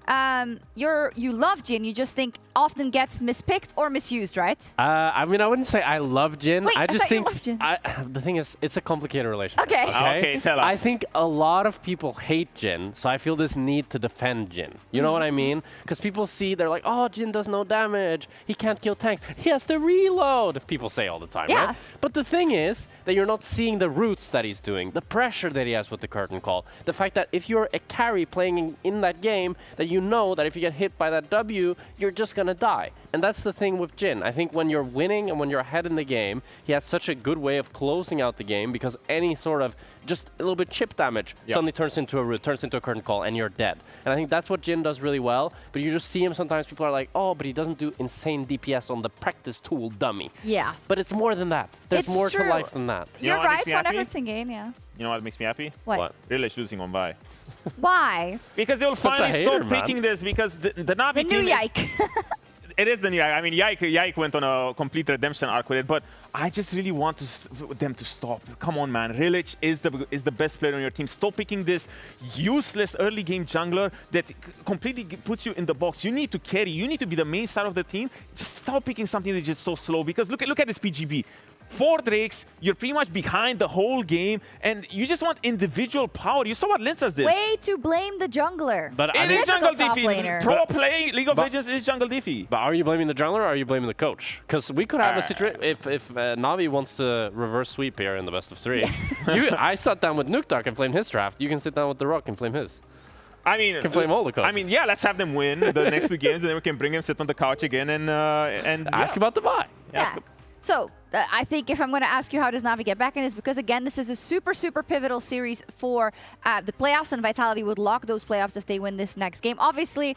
S14: you love Jhin, you just think often gets mispicked or misused, right?
S12: I mean, I wouldn't say I love Jhin.
S14: Wait,
S12: I just think
S14: you love Jhin.
S12: The thing is, it's a complicated relationship.
S14: Okay.
S15: Okay, tell us.
S12: I think a lot of people hate Jhin, so I feel this need to defend Jhin. You know what I mean? Because people see, they're like, oh, Jhin does no damage. He can't kill tanks. He has to reload. People say all the time, right? But the thing is that you're not seeing the roots that he's doing, the pressure that he has with the curtain call, the fact that if you're a carry playing in that game, that you know that if you get hit by that W, you're just gonna die. And that's the thing with Jhin. I think when you're winning and when you're ahead in the game, he has such a good way of closing out the game because any sort of just a little bit chip damage suddenly turns into a root, turns into a curtain call, and you're dead. And I think that's what Jhin does really well, but you just see him sometimes, people are like, oh, but he doesn't do insane DPS on the practice tool dummy.
S14: Yeah.
S12: But it's more than that. There's more to life than that.
S14: You're right, whenever it's in game, yeah.
S15: You know what makes me happy?
S14: What?
S15: Relic losing on bye.
S14: Why?
S15: Because they will finally stop picking this because the Na'Vi
S14: the new
S15: team
S14: yike.
S15: It is the new Yike. I mean, Yike went on a complete redemption arc with it, but I just really want them to stop. Come on, man. Rilic is the best player on your team. Stop picking this useless early game jungler that completely puts you in the box. You need to carry. You need to be the main star of the team. Just stop picking something that's just so slow, because look at this PGB. 4 Drakes, you're pretty much behind the whole game, and you just want individual power. You saw what Linsas did.
S14: Way to blame the jungler.
S12: But
S15: it is jungle diffy. Pro play League of Legends is jungle diffy.
S12: But are you blaming the jungler or are you blaming the coach? Because we could have a situation if Na'Vi wants to reverse sweep here in the best of 3. I sat down with Nuktak and flamed his draft. You can sit down with The Rock and flame his.
S15: I mean,
S12: can flame all the coaches.
S15: I mean, yeah, let's have them win the next 2 games, and then we can bring him, sit on the couch again, and
S12: ask about the buy.
S14: Yeah. So, I think if I'm going to ask you how does Na'Vi get back in this, because again, this is a super, super pivotal series for the playoffs, and Vitality would lock those playoffs if they win this next game. Obviously,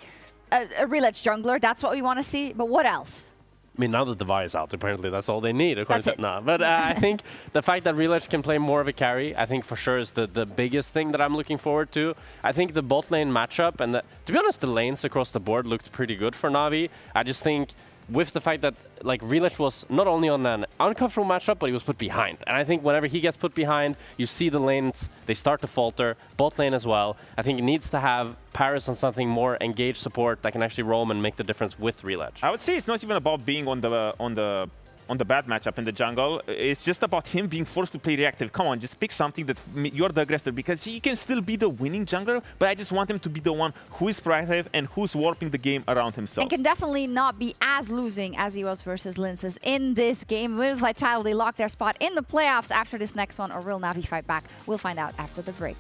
S14: a Rilic jungler, that's what we want to see, but what else?
S12: I mean, now that the Vi is out, apparently that's all they need, according to Nah. But I think the fact that Rilic can play more of a carry, I think for sure is the biggest thing that I'm looking forward to. I think the bot lane matchup, and to be honest, the lanes across the board looked pretty good for Na'Vi. I just think with the fact that like Rilic was not only on an uncomfortable matchup, but he was put behind. And I think whenever he gets put behind, you see the lanes, they start to falter, bot lane as well. I think it needs to have Paris on something more engaged support that can actually roam and make the difference with Rilic.
S15: I would say it's not even about being on the bad matchup in the jungle. It's just about him being forced to play reactive. Come on, just pick something that you're the aggressor, because he can still be the winning jungler, but I just want him to be the one who is proactive and who's warping the game around himself.
S14: And can definitely not be as losing as he was versus Linsas in this game. Will Vitality lock their spot in the playoffs after this next one, or will Na'Vi fight back? We'll find out after the break.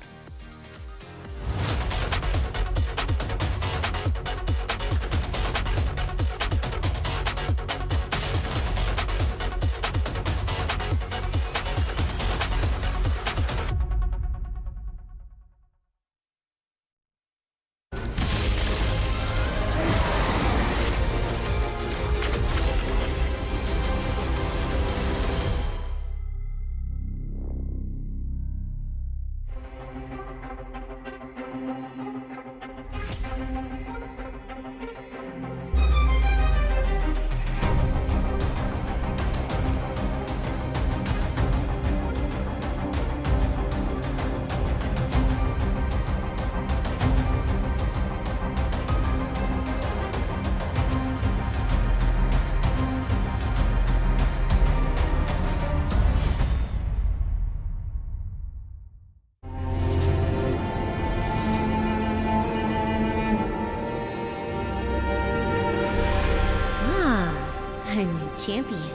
S3: Champion.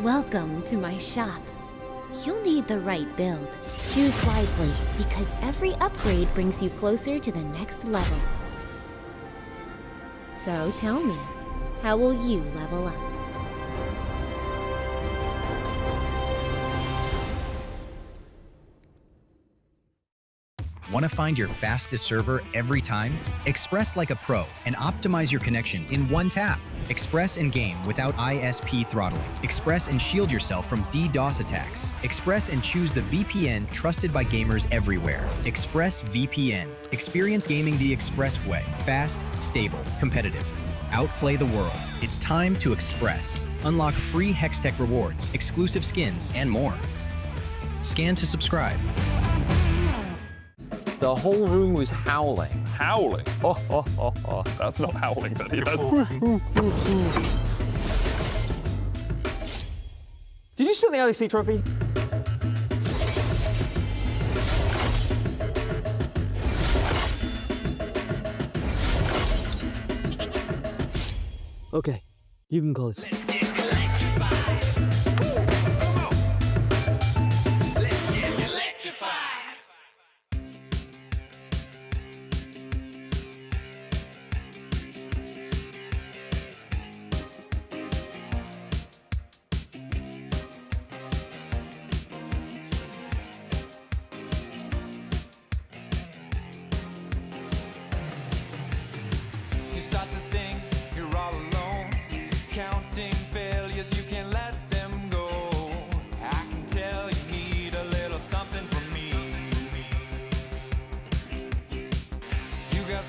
S3: Welcome to my shop. You'll need the right build. Choose wisely, because every upgrade brings you closer to the next level. So tell me, how will you level up?
S16: Want to find your fastest server every time? Express like a pro and optimize your connection in one tap. Express in game without ISP throttling. Express and shield yourself from DDoS attacks. Express and choose the VPN trusted by gamers everywhere. Express VPN. Experience gaming the Express way. Fast, stable, competitive. Outplay the world. It's time to Express. Unlock free Hextech rewards, exclusive skins, and more. Scan to subscribe.
S11: The whole room was howling.
S26: Howling? Oh. That's not howling, buddy. That's...
S19: Did you steal the LEC trophy? Okay, you can call it.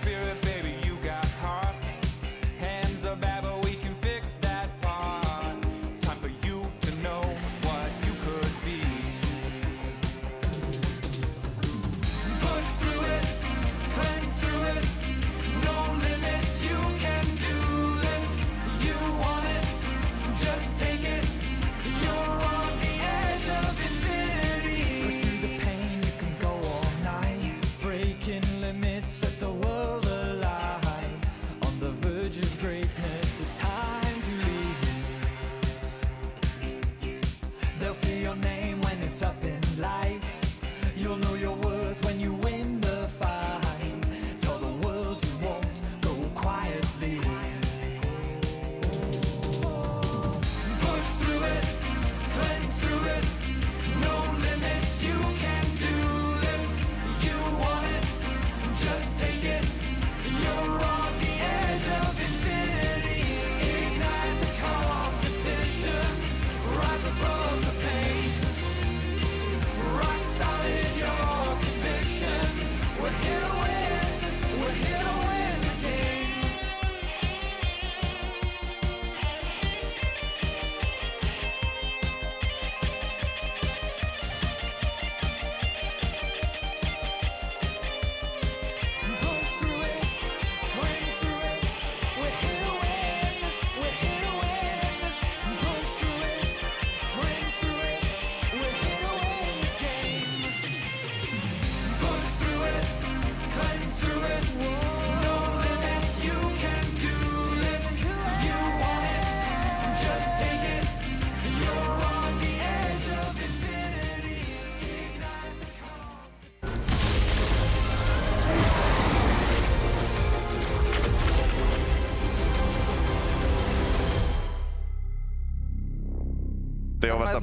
S1: Spirit, baby, you got heart. Hands are bad, but we can feel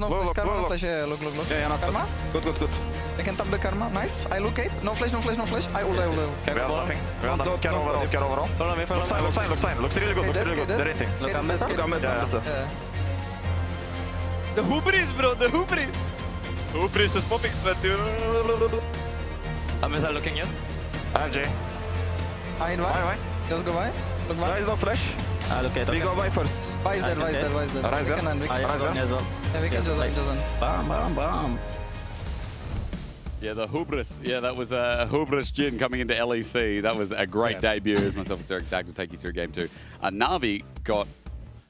S8: Nice, no flash. Karma, no flash. Yeah, look.
S25: Yeah,
S8: Karma. Good. I can tap the Karma. Nice. I look 8. No flash. I ult.
S25: We have nothing. Can overall. Follow me. Looks fine. Looks really good. They're hitting.
S8: Look, I'm messing.
S25: Yeah.
S8: The hubris, bro. The hubris.
S25: Hubris is popping.
S8: I'm looking in.
S25: I have J.
S8: I invite. Just go by. Look by.
S25: Rise no flash.
S8: We go by first. Why is there?
S25: Rise there.
S8: We can
S25: as well.
S8: Yeah, we can just
S25: Bam.
S17: Yeah, the hubris. Yeah, that was a hubris Jin coming into LEC. That was a great debut. As myself and Derek Dag will take you through game 2. Na'Vi got...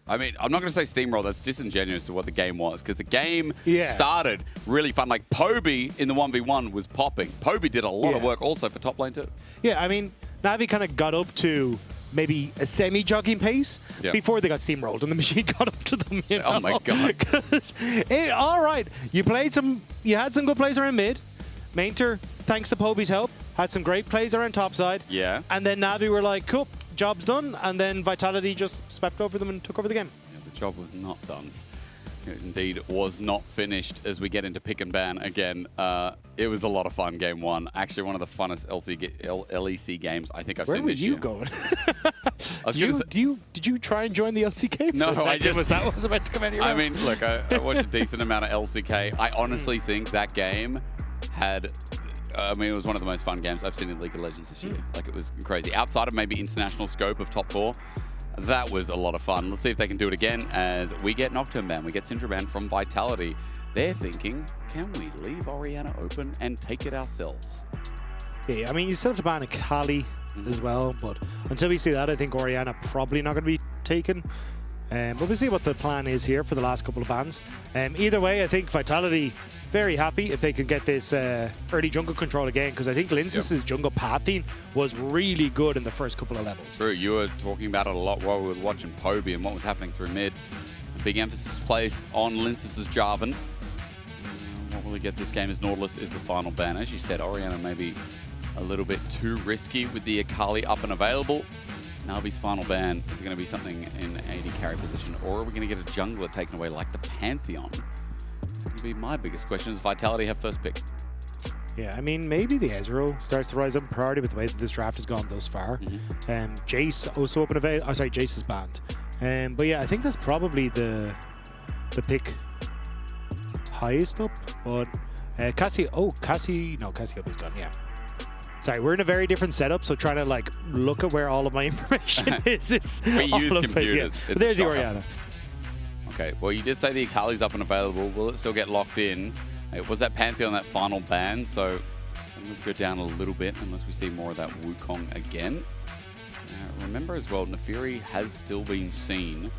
S17: I mean, I'm not going to say steamroll. That's disingenuous to what the game was, because the game started really fun. Like, Poby in the 1v1 was popping. Poby did a lot of work also for top lane too.
S18: Yeah, I mean, Na'Vi kind of got up to maybe a semi-jogging pace before they got steamrolled and the machine got up to them. You know?
S17: Oh my god!
S18: All right, you had some good plays around mid. Mainter, thanks to Poby's help, had some great plays around topside.
S17: Yeah.
S18: And then Na'Vi were like, cool, job's done. And then Vitality just swept over them and took over the game.
S17: Yeah, the job was not done. It indeed was not finished as we get into pick and ban again. It was a lot of fun, game 1. Actually, one of the funnest LEC games I think I've seen this year.
S18: Where were you going? Did you try and join the LCK?
S17: No, I just...
S18: Was that what was about to come out of your
S17: I
S18: mouth?
S17: mean, look, I watched a decent amount of LCK. I honestly think that game had... I mean, it was one of the most fun games I've seen in League of Legends this year. Like, it was crazy. Outside of maybe international scope of top 4, that was a lot of fun. Let's see if they can do it again as we get Nocturne ban, we get Syndra ban from Vitality. They're thinking, can we leave Orianna open and take it ourselves?
S18: Yeah, I mean, you still have to ban a Kali as well, but until we see that, I think Orianna probably not going to be taken. But we'll see what the plan is here for the last couple of bans. Either way, I think Vitality very happy if they can get this early jungle control again, because I think Linsys' jungle pathing was really good in the first couple of levels.
S17: True, you were talking about it a lot while we were watching Poby and what was happening through mid. A big emphasis placed on Linsys' Jarvan. What will we get this game as Nautilus is the final ban. As you said, Orianna may be a little bit too risky with the Akali up and available. Na'Vi's final ban is going to be something in AD carry position, or are we going to get a jungler taken away like the Pantheon? It's going to be my biggest question. Does Vitality have first pick?
S18: Yeah, I mean, maybe the Ezreal starts to rise up in priority with the way that this draft has gone thus far. Jace also up and available. Oh, sorry, Jace is banned. But yeah, I think that's probably the pick highest up. But Cassiopea's gone, yeah. Sorry, we're in a very different setup, so trying to like look at where all of my information is.
S17: We use computers.
S18: But there's the Orianna.
S17: Okay, well, you did say the Akali's up and available. Will it still get locked in? Was that Pantheon that final ban? So let's go down a little bit unless we see more of that Wukong again. Remember as well, Nefiri has still been seen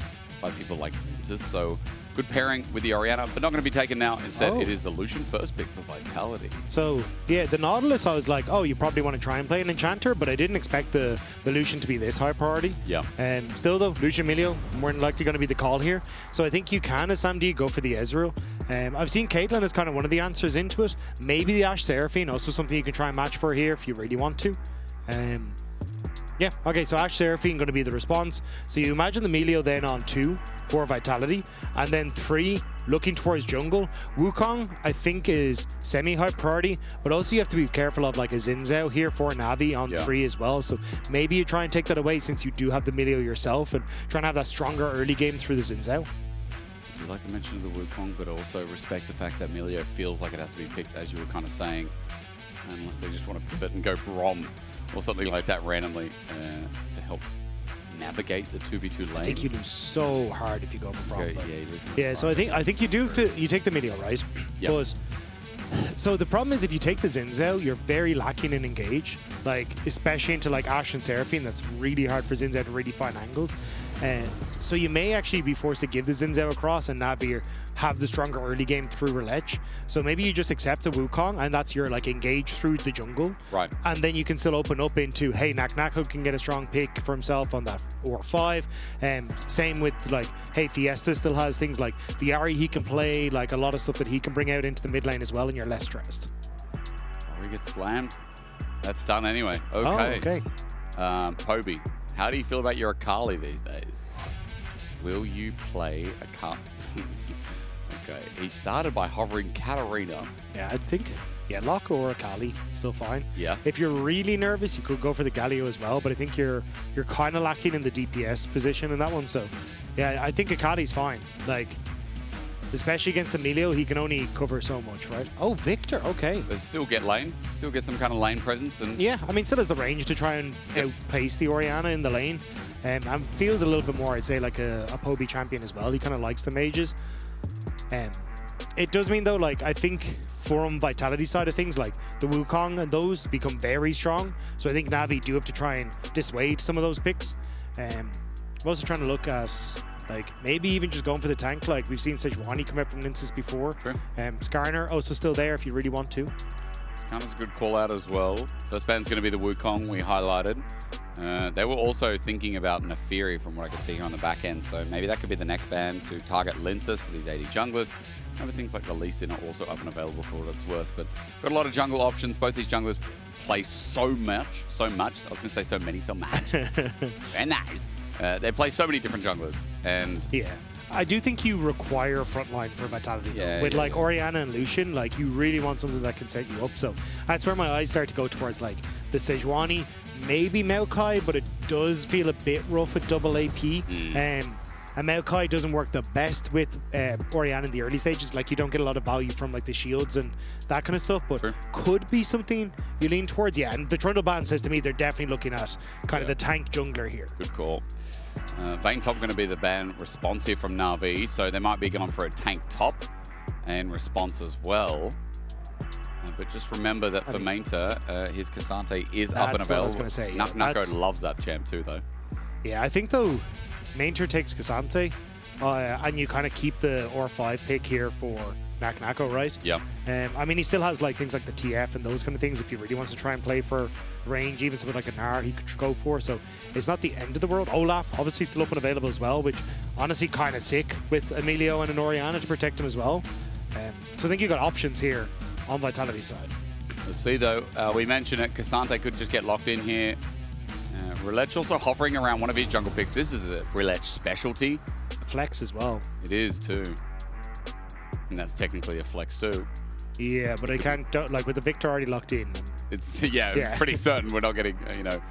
S17: by people like Vincent, so good pairing with the Orianna, but not going to be taken now. Instead, it is the Lucian first pick for Vitality.
S18: So, yeah, the Nautilus, I was like, oh, you probably want to try and play an Enchanter, but I didn't expect the Lucian to be this high priority.
S17: Yeah.
S18: Still, though, Lucian Emilio, more than likely going to be the call here. So I think you can, as SamD, go for the Ezreal. I've seen Caitlyn as kind of one of the answers into it. Maybe the Ashe Seraphine, also something you can try and match for here if you really want to. Yeah, okay, so Ashe Seraphine going to be the response. So you imagine the Melio then on 2 for Vitality, and then 3 looking towards jungle. Wukong, I think, is semi-high priority, but also you have to be careful of like a Xin Zhao here for Na'Vi on 3 as well. So maybe you try and take that away since you do have the Melio yourself and try and have that stronger early game through the Xin Zhao.
S17: I'd like to mention the Wukong, but also respect the fact that Melio feels like it has to be picked, as you were kind of saying, unless they just want to pivot and go Brom or something like that randomly to help navigate the 2v2 lane.
S18: I think you lose so hard if you go for Brom.
S17: Yeah,
S18: so I think you do you take the Melio, right?
S17: Yep.
S18: But so the problem is if you take the Xin Zhao, you're very lacking in engage, like especially into like Ashe and Seraphine. That's really hard for Xin Zhao to really find angles. So you may actually be forced to give the Xin Zhao across and Na'Vi have the stronger early game through Relech. So maybe you just accept the Wukong and that's your like engage through the jungle.
S17: Right.
S18: And then you can still open up into, hey, Naknako can get a strong pick for himself on that or 5. Same with like, hey, Fiesta still has things like the Ahri he can play, like a lot of stuff that he can bring out into the mid lane as well, and you're less stressed.
S17: We get slammed. That's done anyway. Okay.
S18: Oh, okay.
S17: Poby, how do you feel about your Akali these days? Will you play Okay, he started by hovering Katarina.
S18: Yeah, I think, yeah, Locke or Akali, still fine.
S17: Yeah.
S18: If you're really nervous, you could go for the Galio as well, but I think you're kind of lacking in the DPS position in that one. So, yeah, I think Akali's fine. Like, especially against Emilio, he can only cover so much, right? Oh, Victor, okay.
S17: But still get lane, still get some kind of lane presence. And
S18: yeah, I mean, still has the range to try and outpace the Orianna in the lane. And feels a little bit more, I'd say, like a Poby champion as well. He kind of likes the mages. It does mean, though, like, I think from Vitality side of things, like the Wukong and those become very strong. So I think Na'Vi do have to try and dissuade some of those picks. I'm also trying to look at, like, maybe even just going for the tank. Like, we've seen Sejuani come out from Linces before.
S17: True.
S18: Skarner also still there if you really want to.
S17: Skarner's a good call out as well. First band's going to be the Wukong we highlighted. They were also thinking about Neferi from what I could see here on the back end, so maybe that could be the next band to target Linces for these AD junglers. Maybe things like the Lee Sin are also up and available for what it's worth, but got a lot of jungle options. Both these junglers play so much. I was going to say so much. Very nice. They play so many different junglers, and
S18: yeah. I do think you require frontline for Vitality. With like Orianna and Lucian, like you really want something that can set you up. So that's where my eyes start to go towards like the Sejuani, maybe Maokai, but it does feel a bit rough with double AP. And Maokai doesn't work the best with Orianna in the early stages. Like you don't get a lot of value from like the shields and that kind of stuff, but could be something you lean towards. Yeah, and the Trundle band says to me they're definitely looking at kind of the tank jungler here.
S17: Good call. Vayne top going to be the ban response here from Na'Vi, so they might be going for a tank top and response as well. But just remember that for Mainter, his Cassante is up and available.
S18: I was going to say. Yeah,
S17: Nako loves that champ too, though.
S18: Yeah, I think though, Mainter takes Cassante, and you kind of keep the R5 pick here for Nako, right?
S17: Yeah.
S18: I mean, he still has like things like the TF and those kind of things. If he really wants to try and play for range, even something like a Gnar, he could go for. So it's not the end of the world. Olaf obviously still up and available as well, which honestly kind of sick with Emilio and an Orianna to protect him as well. So I think you got options here on Vitality's side.
S17: Let's see though. We mentioned it. Cassante could just get locked in here. Relech also hovering around one of his jungle picks. This is a Relech specialty.
S18: Flex as well.
S17: It is too. And that's technically a flex too.
S18: Yeah, but I can't, like with the Victor already locked in.
S17: It's, yeah, pretty certain we're not getting, you know.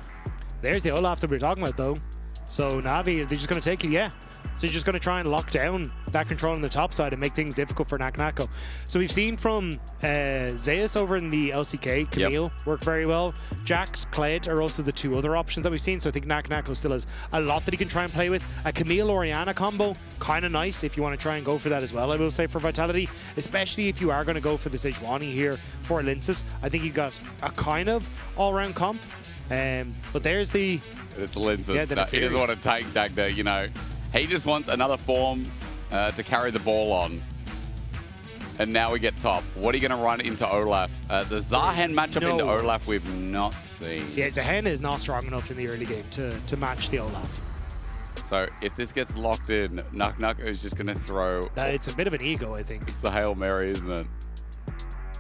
S18: There's the Olaf that we were talking about though. So Na'Vi, they're just going to take it, yeah. So you're just going to try and lock down that control on the top side and make things difficult for Nako. So we've seen from Zeus over in the LCK, Camille work very well. Jax, Kled are also the two other options that we've seen. So I think Nako still has a lot that he can try and play with. A Camille Orianna combo, kind of nice if you want to try and go for that as well, I will say, for Vitality. Especially if you are going to go for the Sejuani here for Linces. I think you got a kind of all-round comp. But there's the...
S17: It's Linces.
S18: Yeah,
S17: he doesn't want to take Dagda, you know. He just wants another form to carry the ball on. And now we get top. What are you going to run into Olaf? The Zahen matchup into Olaf we've not seen.
S18: Yeah, Zahen is not strong enough in the early game to match the Olaf.
S17: So if this gets locked in, Nako is just going to throw...
S18: It's a bit of an ego, I think.
S17: It's the Hail Mary, isn't it?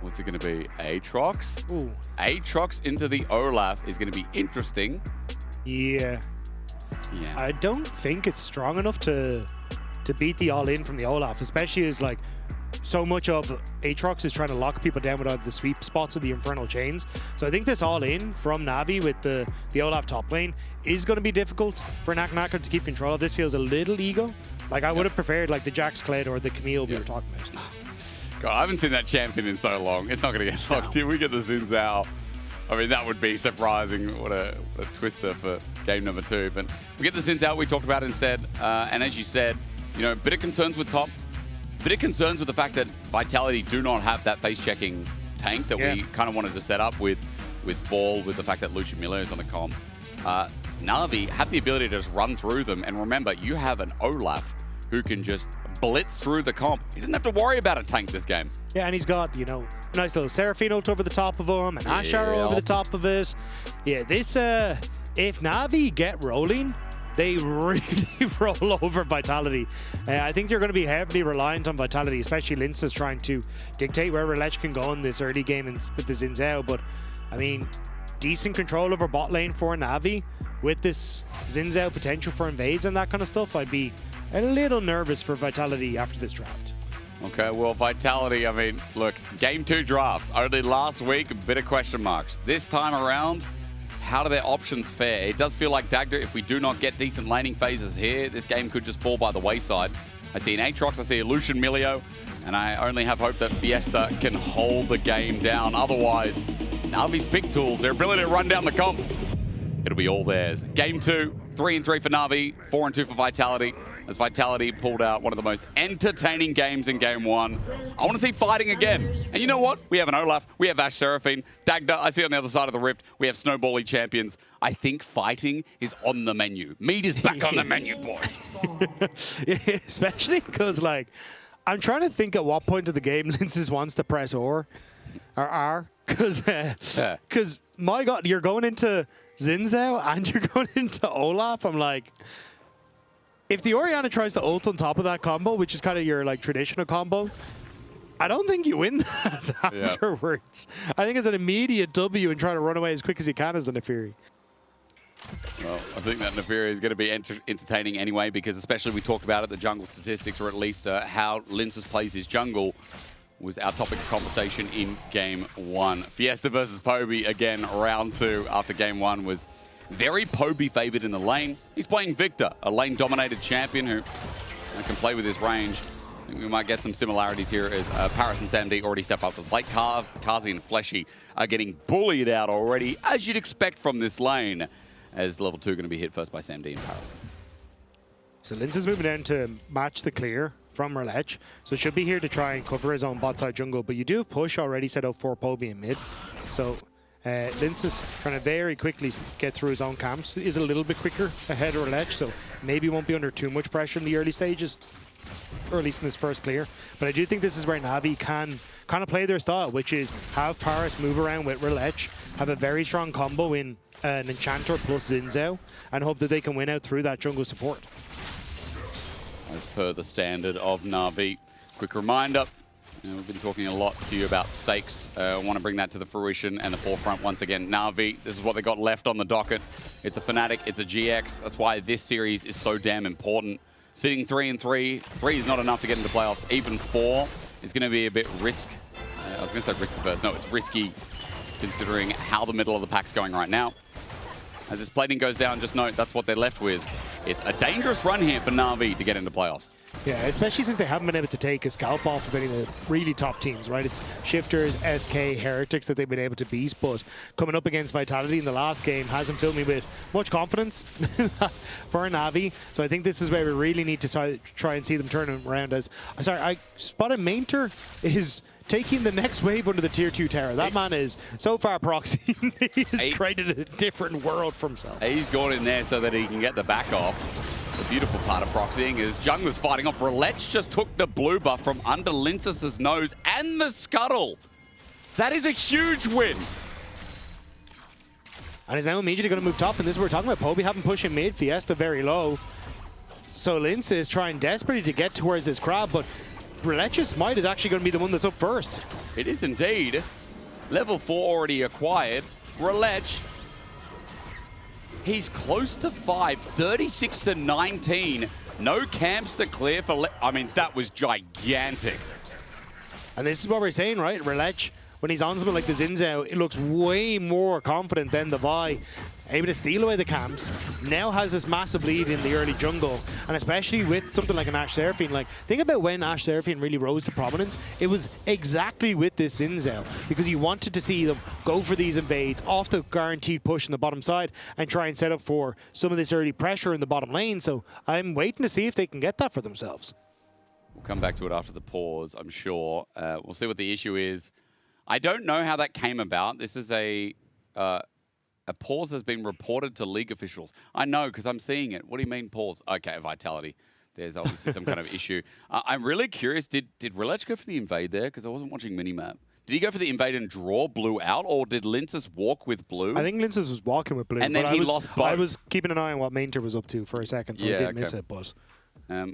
S17: What's it going to be? Aatrox?
S18: Ooh.
S17: Aatrox into the Olaf is going to be interesting.
S18: Yeah.
S17: Yeah.
S18: I don't think it's strong enough to beat the all-in from the Olaf, especially as like so much of Aatrox is trying to lock people down without the sweep spots of the Infernal Chains. So I think this all-in from Na'Vi with the Olaf top lane is going to be difficult for Nako to keep control of. This feels a little ego. Like I would have preferred like the Jax Kled or the Camille we were talking about.
S17: God, I haven't seen that champion in so long. It's not going to get locked in. We get the Xin Zhao. I mean, that would be surprising. What a twister for game number 2. But we get the Xin Zhao we talked about and said, and as you said, you know, bit of concerns with top, bit of concerns with the fact that Vitality do not have that face-checking tank that we kind of wanted to set up with Ball, with the fact that Lucian Miller is on the comp. Na'Vi have the ability to just run through them, and remember, you have an Olaf who can just blitz through the comp. He doesn't have to worry about a tank this game.
S18: Yeah, and he's got, you know, a nice little Seraphine ult over the top of him, and Ashar over the top of it. Yeah, this, if Na'Vi get rolling, they really roll over Vitality. I think you're going to be heavily reliant on Vitality, especially Linces trying to dictate where Relech can go in this early game and with the Xin Zhao. But, I mean, decent control over bot lane for Na'Vi with this Xin Zhao potential for invades and that kind of stuff. I'd be a little nervous for Vitality after this draft.
S17: Okay, well, Vitality, I mean, look, Game 2 drafts. Only last week, a bit of question marks. This time around, how do their options fare? It does feel like Dagda, if we do not get decent laning phases here, this game could just fall by the wayside. I see an Aatrox, I see a Lucian Milio, and I only have hope that Fiesta can hold the game down. Otherwise, Navi's pick tools, their ability to run down the comp, it'll be all theirs. Game 2, 3-3 for Navi, 4-2 for Vitality. As Vitality pulled out one of the most entertaining games in Game 1. I want to see fighting again. And you know what? We have an Olaf, we have Ashe Seraphine, Dagda, I see on the other side of the rift, we have Snowbally champions. I think fighting is on the menu. Meat is back on the menu, boys.
S18: Especially because, like, I'm trying to think at what point of the game Linces wants to press or R. Because, my God, you're going into Xin Zhao and you're going into Olaf. I'm like, if the Orianna tries to ult on top of that combo, which is kind of your like traditional combo, I don't think you win that afterwards. I think it's an immediate W and try to run away as quick as you can as the Nefiri.
S17: Well, I think that Nefiri is going to be entertaining anyway, because especially we talked about it, the jungle statistics, or at least how Linces plays his jungle, was our topic of conversation in Game 1. Fiesta versus Poby again, round 2 after Game 1 was very Poby favored in the lane. He's playing Victor, a lane-dominated champion who can play with his range. I think we might get some similarities here as Paris and Samd already step up. Late Kazi and Fleshy are getting bullied out already, as you'd expect from this lane, as level 2 going to be hit first by Samd and Paris.
S18: So Lince is moving down to match the clear from Relech. So should be here to try and cover his own bot side jungle. But you do have push already set up for Poby in mid. So Lince is trying to very quickly get through his own camps. Is a little bit quicker ahead of Relech, so maybe won't be under too much pressure in the early stages, or at least in this first clear. But I do think this is where Navi can kind of play their style, which is have Paris move around with Relech, have a very strong combo in an Enchanter plus Xin Zhao, and hope that they can win out through that jungle support.
S17: As per the standard of Navi. Quick reminder, we've been talking a lot to you about stakes. I want to bring that to the fruition and the forefront once again. Navi, this is what they got left on the docket. It's a Fnatic, it's a GX. That's why this series is so damn important. Sitting 3-3, 3 is not enough to get into playoffs. Even 4 is going to be a bit I was going to say risky first. No, it's risky considering how the middle of the pack's going right now. As this plating goes down, just note that's what they're left with. It's a dangerous run here for Navi to get into playoffs.
S18: Yeah, especially since they haven't been able to take a scalp off of any of the really top teams, right? It's Shifters, SK, Heretics that they've been able to beat, but coming up against Vitality in the last game hasn't filled me with much confidence for Navi. So I think this is where we really need to try and see them turn around. As I spotted Mainter is taking the next wave under the tier 2 tower. That man is so far proxy. He's created a different world for himself.
S17: He's gone in there so that he can get the back off. The beautiful part of proxying is Jungler's fighting off. Relech just took the blue buff from under Linces's nose and the scuttle. That is a huge win.
S18: And he's now immediately going to move top, and this is what we're talking about. Poby having push in mid, Fiesta very low. So Lince is trying desperately to get towards this crab, but Relech's might is actually going to be the one that's up first.
S17: It is indeed. Level 4 already acquired. Relech, he's close to 5, 36 to 19. No camps to clear for, I mean, that was gigantic.
S18: And this is what we're saying, right? Relech, when he's on something like the Xin Zhao, it looks way more confident than the Vi. Able to steal away the camps, now has this massive lead in the early jungle, and especially with something like an Ashe Seraphine. Like, think about when Ashe Seraphine really rose to prominence. It was exactly with this Xin Zhao, because you wanted to see them go for these invades off the guaranteed push in the bottom side and try and set up for some of this early pressure in the bottom lane. So I'm waiting to see if they can get that for themselves.
S17: We'll come back to it after the pause, I'm sure. We'll see what the issue is. I don't know how that came about. This is a pause has been reported to league officials. I know, because I'm seeing it. What do you mean pause? Okay, Vitality. There's obviously some kind of issue. I'm really curious, did Relech go for the invade there? Because I wasn't watching minimap. Did he go for the invade and draw blue out, or did Linces walk with blue?
S18: I think Linces was walking with blue.
S17: And then he lost both.
S18: I was keeping an eye on what Mainter was up to for a second, so I didn't miss it, but...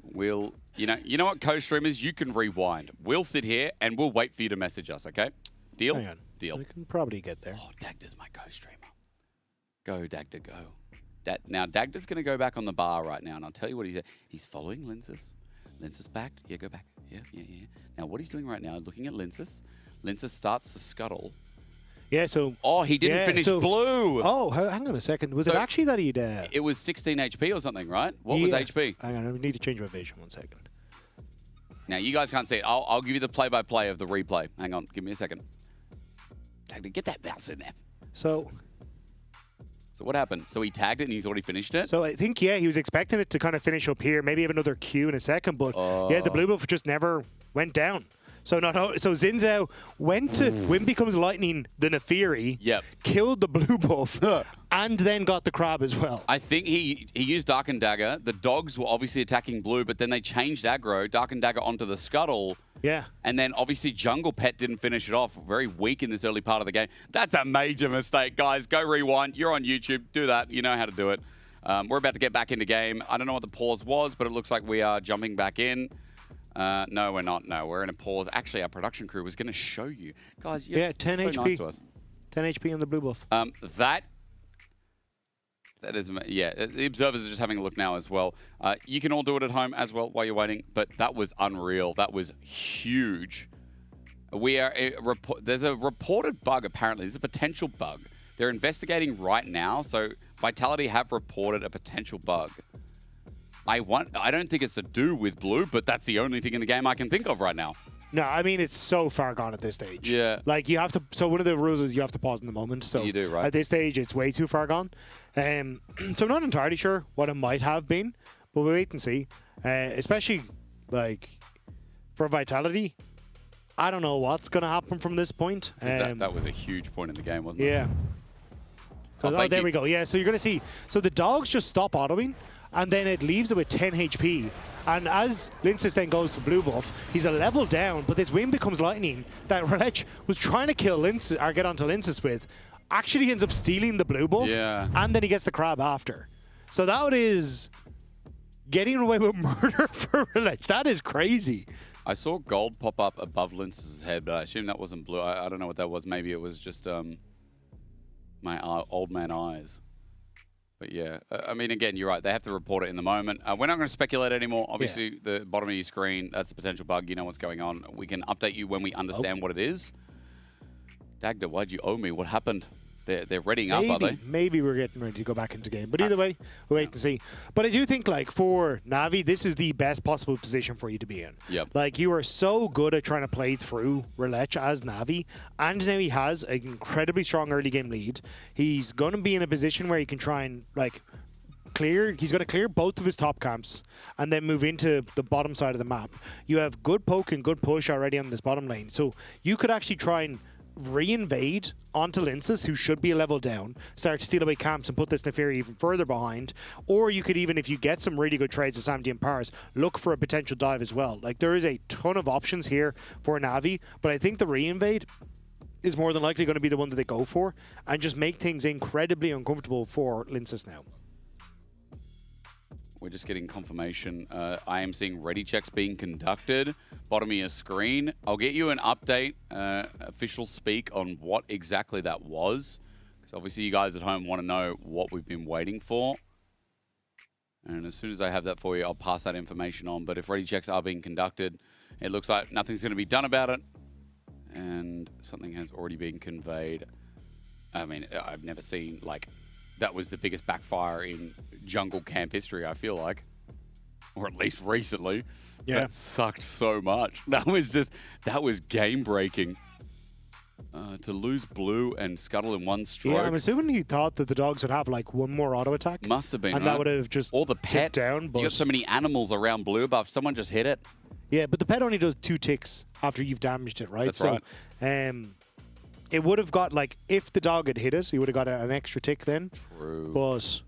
S17: We'll, you know what, co-streamers, you can rewind. We'll sit here and we'll wait for you to message us, okay? Deal?
S18: Hang on.
S17: Deal.
S18: We can probably get there.
S17: Oh, Dagda's my co-streamer. Go, Dagda, go. Now, Dagda's going to go back on the bar right now, and I'll tell you what he said. He's following Linces. Linces backed. Yeah, go back. Yeah. Now, what he's doing right now, looking at Linces. Linces starts to scuttle.
S18: Yeah, so...
S17: Oh, he didn't finish blue.
S18: Oh, hang on a second. Was it actually that he'd...
S17: It was 16 HP or something, right? What was HP?
S18: Hang on, I need to change my vision 1 second.
S17: Now, you guys can't see it. I'll give you the play-by-play of the replay. Hang on, give me a second. Get that mouse in there.
S18: So
S17: what happened? So he tagged it and he thought he finished it?
S18: So I think, yeah, he was expecting it to kind of finish up here, maybe have another Q in a second, but yeah, the blue buff just never went down. So Xin Zhao went to Wind Becomes Lightning the Nefiri, killed the blue buff, and then got the crab as well.
S17: I think he used Dark and Dagger. The dogs were obviously attacking blue, but then they changed aggro, Dark and Dagger onto the scuttle.
S18: Yeah.
S17: And then obviously Jungle Pet didn't finish it off. Very weak in this early part of the game. That's a major mistake, guys. Go rewind. You're on YouTube. Do that. You know how to do it. We're about to get back into game. I don't know what the pause was, but it looks like we are jumping back in. No, we're not. No, we're in a pause. Actually, our production crew was going to show you. Guys, you're
S18: 10
S17: so
S18: HP.
S17: nice to us.
S18: 10 HP on the blue buff.
S17: That is, yeah, the observers are just having a look now as well. You can all do it at home as well while you're waiting, but that was unreal. That was huge. There's a reported bug, apparently. There's a potential bug. They're investigating right now, so Vitality have reported a potential bug. I don't think it's to do with blue, but that's the only thing in the game I can think of right now.
S18: No, I mean, it's so far gone at this stage.
S17: Yeah.
S18: Like, you have to... So one of the rules is you have to pause in the moment. So
S17: you do, right?
S18: At this stage, it's way too far gone. So I'm not entirely sure what it might have been, but we'll wait and see. Especially, like, for Vitality, I don't know what's going to happen from this point.
S17: That was a huge point in the game, wasn't it?
S18: Yeah. There we go. Yeah, so you're going to see... So the dogs just stop autoing, and then it leaves it with 10 HP. And as Linces then goes to blue buff, he's a level down, but this Wind Becomes Lightning that Relech was trying to kill Linces, or get onto Linces with, actually ends up stealing the blue buff, and then he gets the crab after. So that is getting away with murder for Relech. That is crazy.
S17: I saw gold pop up above Linces' head, but I assume that wasn't blue. I don't know what that was. Maybe it was just my old man eyes. But yeah, I mean, again, you're right. They have to report it in the moment. We're not going to speculate anymore. Obviously, the bottom of your screen, that's a potential bug. You know what's going on. We can update you when we understand what it is. Dagda, why'd you owe me? What happened? They're readying up, are they?
S18: Maybe we're getting ready to go back into game. But either way, we'll wait and see. But I do think, like, for Na'Vi, this is the best possible position for you to be in.
S17: Yep.
S18: Like, you are so good at trying to play through Relech as Na'Vi, and now he has an incredibly strong early game lead. He's going to be in a position where he can try and, like, he's going to clear both of his top camps and then move into the bottom side of the map. You have good poke and good push already on this bottom lane. So you could actually try and re-invade onto Linces, who should be a level down, start to steal away camps and put this Nefiri even further behind. Or you could even, if you get some really good trades of Samdi and Pars, look for a potential dive as well. Like, there is a ton of options here for Na'Vi, but I think the re-invade is more than likely going to be the one that they go for and just make things incredibly uncomfortable for Linces now.
S17: We're just getting confirmation. I am seeing ready checks being conducted. Bottom of your screen. I'll get you an update, official speak on what exactly that was. Because obviously you guys at home want to know what we've been waiting for. And as soon as I have that for you, I'll pass that information on. But if ready checks are being conducted, it looks like nothing's going to be done about it. And something has already been conveyed. I mean, I've never seen, like, that was the biggest backfire in jungle camp history, I feel like. Or at least recently.
S18: Yeah.
S17: That sucked so much. That was game-breaking. To lose blue and scuttle in one stroke.
S18: Yeah, I'm assuming he thought that the dogs would have, like, one more auto attack.
S17: Must have been,
S18: and
S17: right?
S18: that would have just
S17: or the pet
S18: down. But
S17: you got so many animals around blue buff. Someone just hit it.
S18: Yeah, but the pet only does 2 ticks after you've damaged it, right?
S17: That's right.
S18: It would have got, like, if the dog had hit it, he would have got an extra tick then.
S17: True.
S18: But,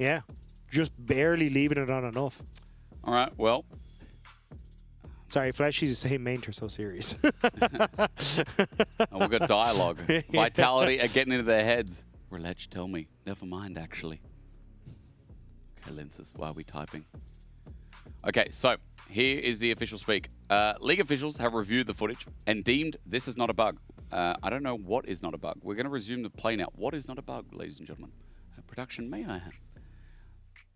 S18: yeah, just barely leaving it on enough.
S17: All right, well.
S18: Sorry, Fleshy's the same main, so serious.
S17: Oh, we've got dialogue. Vitality are getting into their heads. Relech, tell me. Never mind, actually. Okay, Linces, why are we typing? Okay, so here is the official speak. League officials have reviewed the footage and deemed this is not a bug. I don't know what is not a bug. We're going to resume the play now. What is not a bug, ladies and gentlemen? Production, may I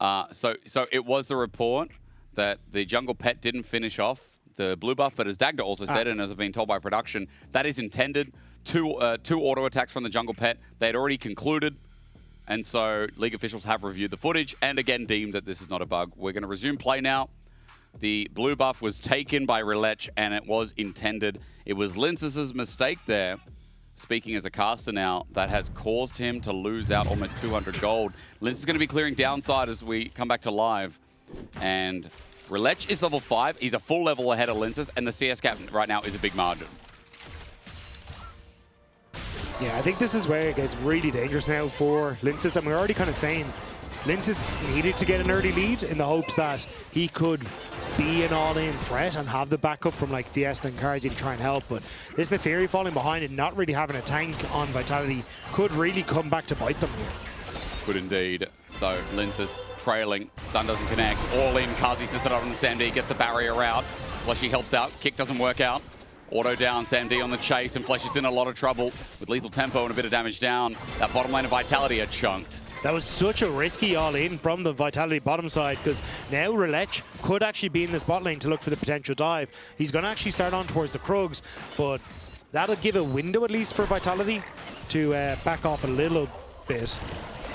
S17: have? So it was the report that the jungle pet didn't finish off the blue buff, but as Dagda also said, and as I've been told by production, that is intended. Two auto attacks from the jungle pet. They had already concluded, and so League officials have reviewed the footage and again deemed that this is not a bug. We're going to resume play now. The blue buff was taken by LEC, and it was intended. It was Linces's mistake there, speaking as a caster now, that has caused him to lose out almost 200 gold. Lince is going to be clearing downside as we come back to live. And LEC is level 5. He's a full level ahead of Linces, and the CS cap right now is a big margin.
S18: Yeah, I think this is where it gets really dangerous now for Linces. And we're already kind of saying Linces needed to get an early lead in the hopes that he could be an all-in threat and have the backup from like Fiesta and Karzi to try and help. But this Neferi falling behind and not really having a tank on Vitality could really come back to bite them here.
S17: Good indeed. So Linces trailing, stun doesn't connect, all in. Karzi sets it up on the SamD, gets the barrier out. Fleshy helps out, kick doesn't work out. Auto down, SamD on the chase, and Flesh is in a lot of trouble with lethal tempo and a bit of damage down. That bottom lane of Vitality are chunked.
S18: That was such a risky all-in from the Vitality bottom side, because now LEC could actually be in this bot lane to look for the potential dive. He's going to actually start on towards the Krugs, but that'll give a window at least for Vitality to back off a little bit,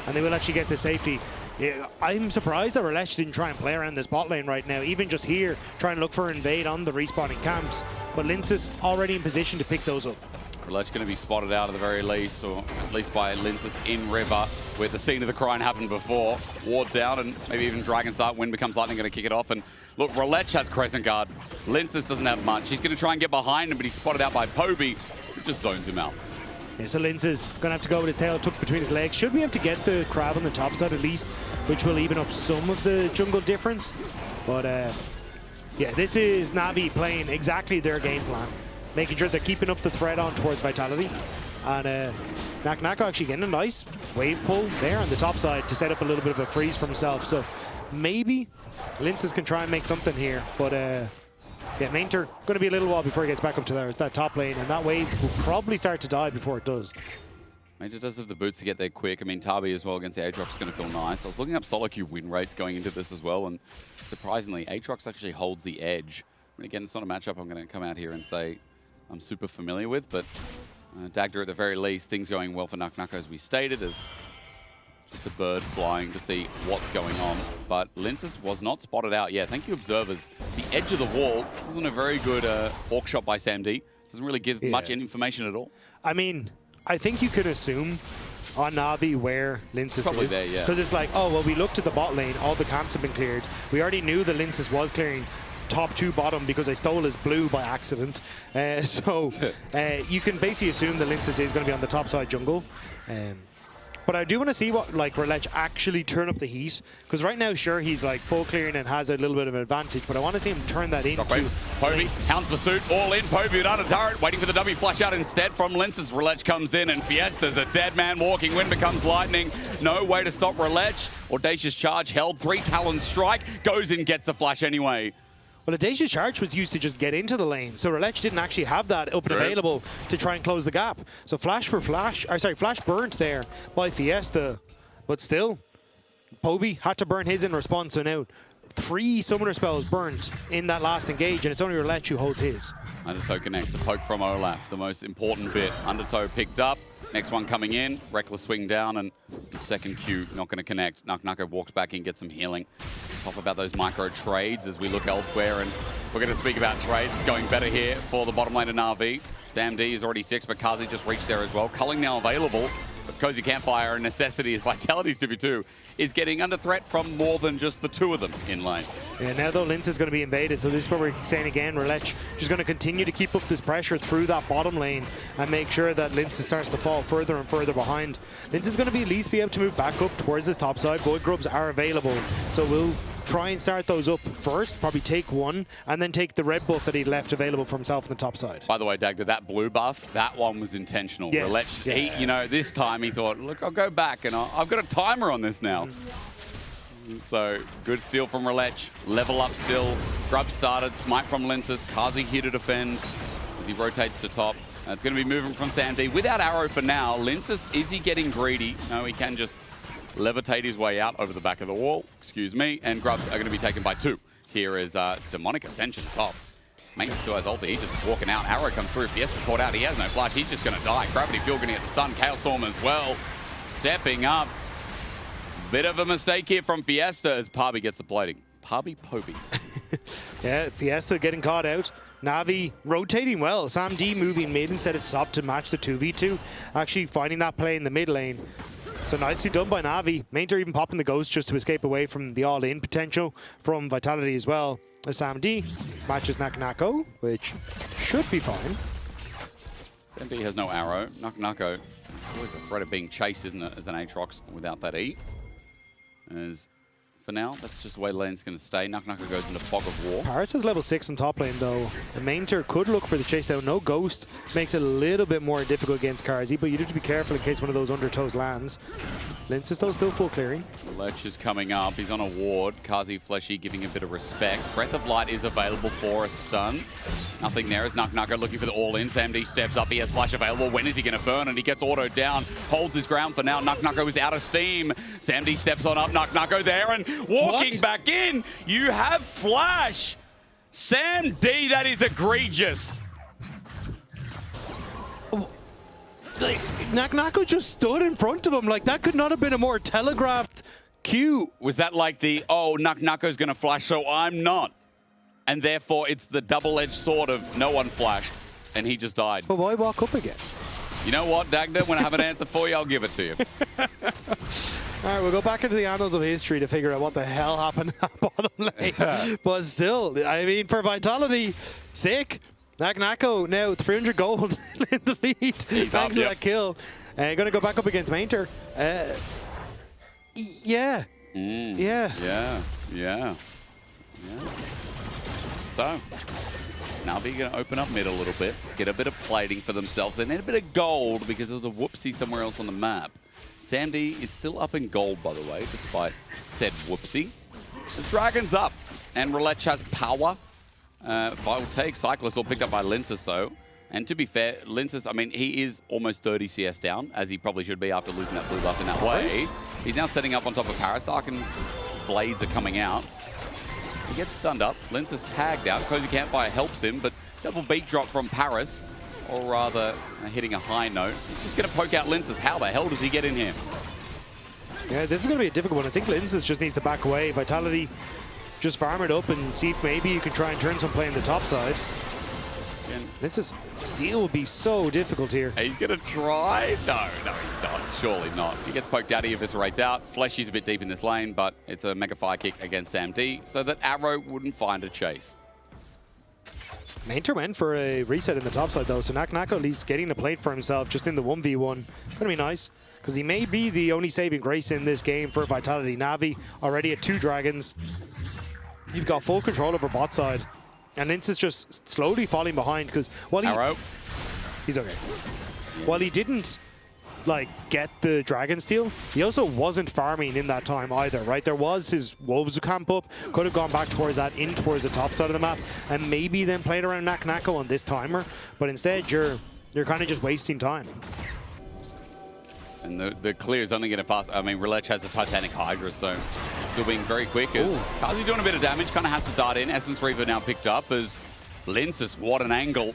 S18: and they will actually get the safety. Yeah, I'm surprised that LEC didn't try and play around this bot lane right now, even just here, trying to look for invade on the respawning camps. But Lince is already in position to pick those up.
S17: LEC going to be spotted out at the very least, or at least by Linces in river, where the scene of the crime happened before. Ward down, and maybe even Dragon Start, Wind becomes Lightning, going to kick it off. And look, LEC has Crescent Guard. Linces doesn't have much. He's going to try and get behind him, but he's spotted out by Poby, who just zones him out.
S18: Yeah, so Lince is going to have to go with his tail tucked between his legs. Should be able to get the crab on the top side at least, which will even up some of the jungle difference. But yeah, this is Na'Vi playing exactly their game plan, making sure they're keeping up the threat on towards Vitality. And Nak actually getting a nice wave pull there on the top side to set up a little bit of a freeze for himself. So maybe Linces can try and make something here, but yeah, Mainter going to be a little while before he gets back up to there. It's that top lane, and that wave will probably start to die before it does.
S17: Mainter does have the boots to get there quick. I mean, Tabi as well against the Aatrox is going to feel nice. I was looking up solo queue win rates going into this as well, and surprisingly, Aatrox actually holds the edge. I mean, again, it's not a matchup I'm going to come out here and say I'm super familiar with, but Dagda at the very least, things going well for Nak as we stated, as just a bird flying to see what's going on. But Linces was not spotted out yet. Thank you, observers. The edge of the wall wasn't a very good hawk shot by SamD. Doesn't really give much information at all.
S18: I mean, I think you can assume on Na'Vi where Linces
S17: Probably
S18: is.
S17: there, yeah.
S18: Because it's like, oh, well, we looked at the bot lane, all the camps have been cleared. We already knew that Linces was clearing top 2 bottom because I stole his blue by accident. So you can basically assume that Linces is going to be on the top side jungle. But I do want to see what like LEC actually turn up the heat, because right now, sure, he's like full clearing and has a little bit of an advantage, but I want to see him turn that into
S17: Poby, Hound's Pursuit, all in. Poby without a turret, waiting for the W flash out instead from Linces. LEC comes in, and Fiesta's a dead man walking. Wind becomes Lightning. No way to stop LEC. Audacious Charge held, 3 Talon Strike, goes in, gets the flash anyway.
S18: Well, Audacious Charge was used to just get into the lane, so LEC didn't actually have that up and available to try and close the gap. So flash burnt there by Fiesta, but still, Poby had to burn his in response. So now 3 summoner spells burnt in that last engage, and it's only LEC who holds his.
S17: Undertow connects, the poke from Olaf, the most important bit. Undertow picked up, next one coming in, reckless swing down, and the second Q not going to connect. Nak walks back in, gets some healing. Talk about those micro trades as we look elsewhere, and we're going to speak about trades. It's going better here for the bottom lane of Na'Vi. SamD is already 6, but Kazi just reached there as well. Culling now available, but Cozy Campfire, a necessity as Vitality's 2v2, is getting under threat from more than just the 2 of them in lane.
S18: Yeah, now though Lince is going to be invaded, so this is what we're saying again, LEC is going to continue to keep up this pressure through that bottom lane and make sure that Lince starts to fall further and further behind. Lince is going to at least be able to move back up towards this top side. Void Grubs are available, so we'll try and start those up first, probably take 1, and then take the red buff that he left available for himself on the top side.
S17: By the way, Dagda, that blue buff, that one was intentional.
S18: Yes.
S17: He, you know, this time he thought, look, I'll go back, and I've got a timer on this now. So, good steal from LEC. Level up still. Grub started. Smite from Linces. Kazi here to defend as he rotates to top. It's going to be moving from SamD. Without arrow for now, Linces, is he getting greedy? No, he can just levitate his way out over the back of the wall. Excuse me. And Grubs are going to be taken by 2. here is Demonic Ascension top. Maintenance still has ulti. He's just walking out. Arrow comes through. Fiesta caught out. He has no flash. He's just going to die. Gravity Fuel going to get the stun. Chaos Storm as well. Stepping up. Bit of a mistake here from Fiesta as Pabi gets the plating. Pabi Pobi.
S18: Yeah, Fiesta getting caught out. Na'Vi rotating well. Sam D moving mid instead of top to match the 2v2. Actually finding that play in the mid lane. So nicely done by Na'Vi. Mainter even popping the ghost just to escape away from the all-in potential from Vitality as well. Sam D matches Naknako, which should be fine.
S17: Sam D has no arrow. Naknako, always a threat of being chased, isn't it, as an Aatrox without that E. As for now, that's just the way lane's going to stay. Naknako goes into Fog of War.
S18: Paris is level 6 on top lane though. The Mainter could look for the chase down. No ghost makes it a little bit more difficult against Karzi, but you do have to be careful in case one of those undertows lands. Lince is though still full clearing.
S17: Lech is coming up. He's on a ward. Kazi Fleshy giving a bit of respect. Breath of Light is available for a stun. Nothing there as Naknako looking for the all-in. Sam D steps up. He has flash available. When is he going to burn? And he gets autoed down. Holds his ground for now. Naknako is out of steam. Sam D steps on up. Naknako there and walking back in. You have flash. Sam D, that is egregious.
S18: Like, Naknako just stood in front of him. Like, that could not have been a more telegraphed cue.
S17: Was that like the, oh, Naknako's going to flash, so I'm not? And therefore, it's the double-edged sword of no one flashed, and he just died.
S18: But why walk up again?
S17: You know what, Dagda? When I have an answer for you, I'll give it to you.
S18: All right, we'll go back into the annals of history to figure out what the hell happened at bottom lane. But still, I mean, for Vitality, sick. Naknako now 300 gold in the lead. Thanks to that kill. Going to go back up against Mainter. Yeah.
S17: Yeah. So, now they're going to open up mid a little bit, get a bit of plating for themselves. They need a bit of gold because there was a whoopsie somewhere else on the map. Sam D is still up in gold, by the way, despite said whoopsie. This Dragon's up, and Relech has power. Will take Cyclist, all picked up by Linces, though. And to be fair, Linces, I mean, he is almost 30 CS down, as he probably should be after losing that blue buff in that way. He's now setting up on top of Paris. Dark and Blades are coming out. He gets stunned up. Linces tagged out. Cozy Campfire helps him, but double beat drop from Paris, or rather hitting a high note. He's just going to poke out Linces. How the hell does he get in here?
S18: Yeah, this is going to be a difficult one. I think Linces just needs to back away. Vitality, just farm it up and see if maybe you can try and turn some play on the top side. Linces steal would be so difficult here.
S17: He's going to try? No, he's not. Surely not. He gets poked out, he eviscerates out. Fleshy's a bit deep in this lane, but it's a Mega Fire Kick against Sam D, so that Arrow wouldn't find a chase.
S18: Mainter went for a reset in the top side though, so Naknako at least getting the plate for himself just in the 1v1. Gonna be nice, because he may be the only saving grace in this game for Vitality. Na'Vi already at 2 dragons. You've got full control over bot side. And Lince is just slowly falling behind because
S17: Arrow.
S18: He's okay. While he didn't like get the dragon steal, he also wasn't farming in that time either, right? There was his wolves camp up, could have gone back towards that, in towards the top side of the map, and maybe then played around Naknako on this timer, but instead you're kind of just wasting time.
S17: And the clear is only going to pass. I mean, Relech has a Titanic Hydra, so still being very quick. As Kazi doing a bit of damage, kind of has to dart in. Essence Reaver now picked up as Linces, what an angle.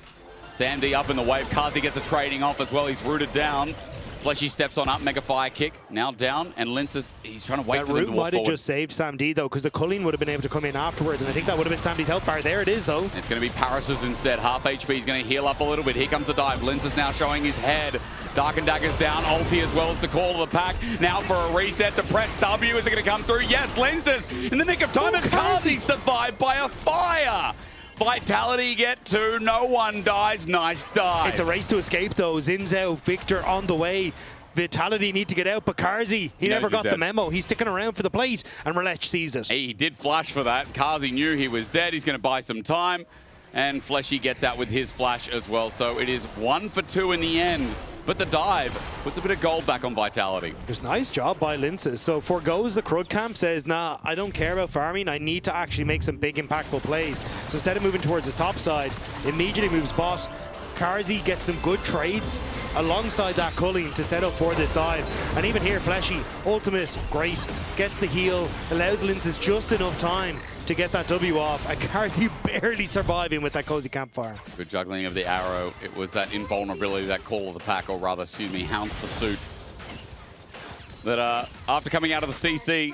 S17: Sam D up in the wave. Kazi gets a trading off as well. He's rooted down. Fleshy steps on up, Mega Fire Kick, now down, and Linces, he's trying to wait for them to walk
S18: might have
S17: forward.
S18: just saved Sam D though, because the culling would have been able to come in afterwards, and I think that would have been Sam D's health bar. There it is though.
S17: It's going to be Paris's instead. Half HP, he's going to heal up a little bit. Here comes the dive. Linces now showing his head. Dark and Dagger's down, ulti as well. It's a call of the pack. Now for a reset to press W. Is it going to come through? Yes, Linces in the nick of time as Kazi survived by a fire. Vitality get 2, no one dies. Nice dive.
S18: It's a race to escape though. Zinzao, Victor on the way. Vitality need to get out, but Karzi, he never got the memo. He's sticking around for the plate, and Relech sees it.
S17: He did flash for that. Karzi knew he was dead. He's going to buy some time, and Fleshy gets out with his flash as well. So it is 1 for 2 in the end. But the dive puts a bit of gold back on Vitality.
S18: Just nice job by Linces. So foregoes the Crud camp, says, nah, I don't care about farming. I need to actually make some big impactful plays. So instead of moving towards his top side, immediately moves boss. Karzi gets some good trades alongside that culling to set up for this dive. And even here, Fleshy, ultimate, great, gets the heal, allows Linces just enough time to get that W off, and Karzi barely surviving with that cozy campfire.
S17: Good juggling of the arrow. It was that invulnerability, that call of the pack, or rather, excuse me, Hound's Pursuit, that after coming out of the CC,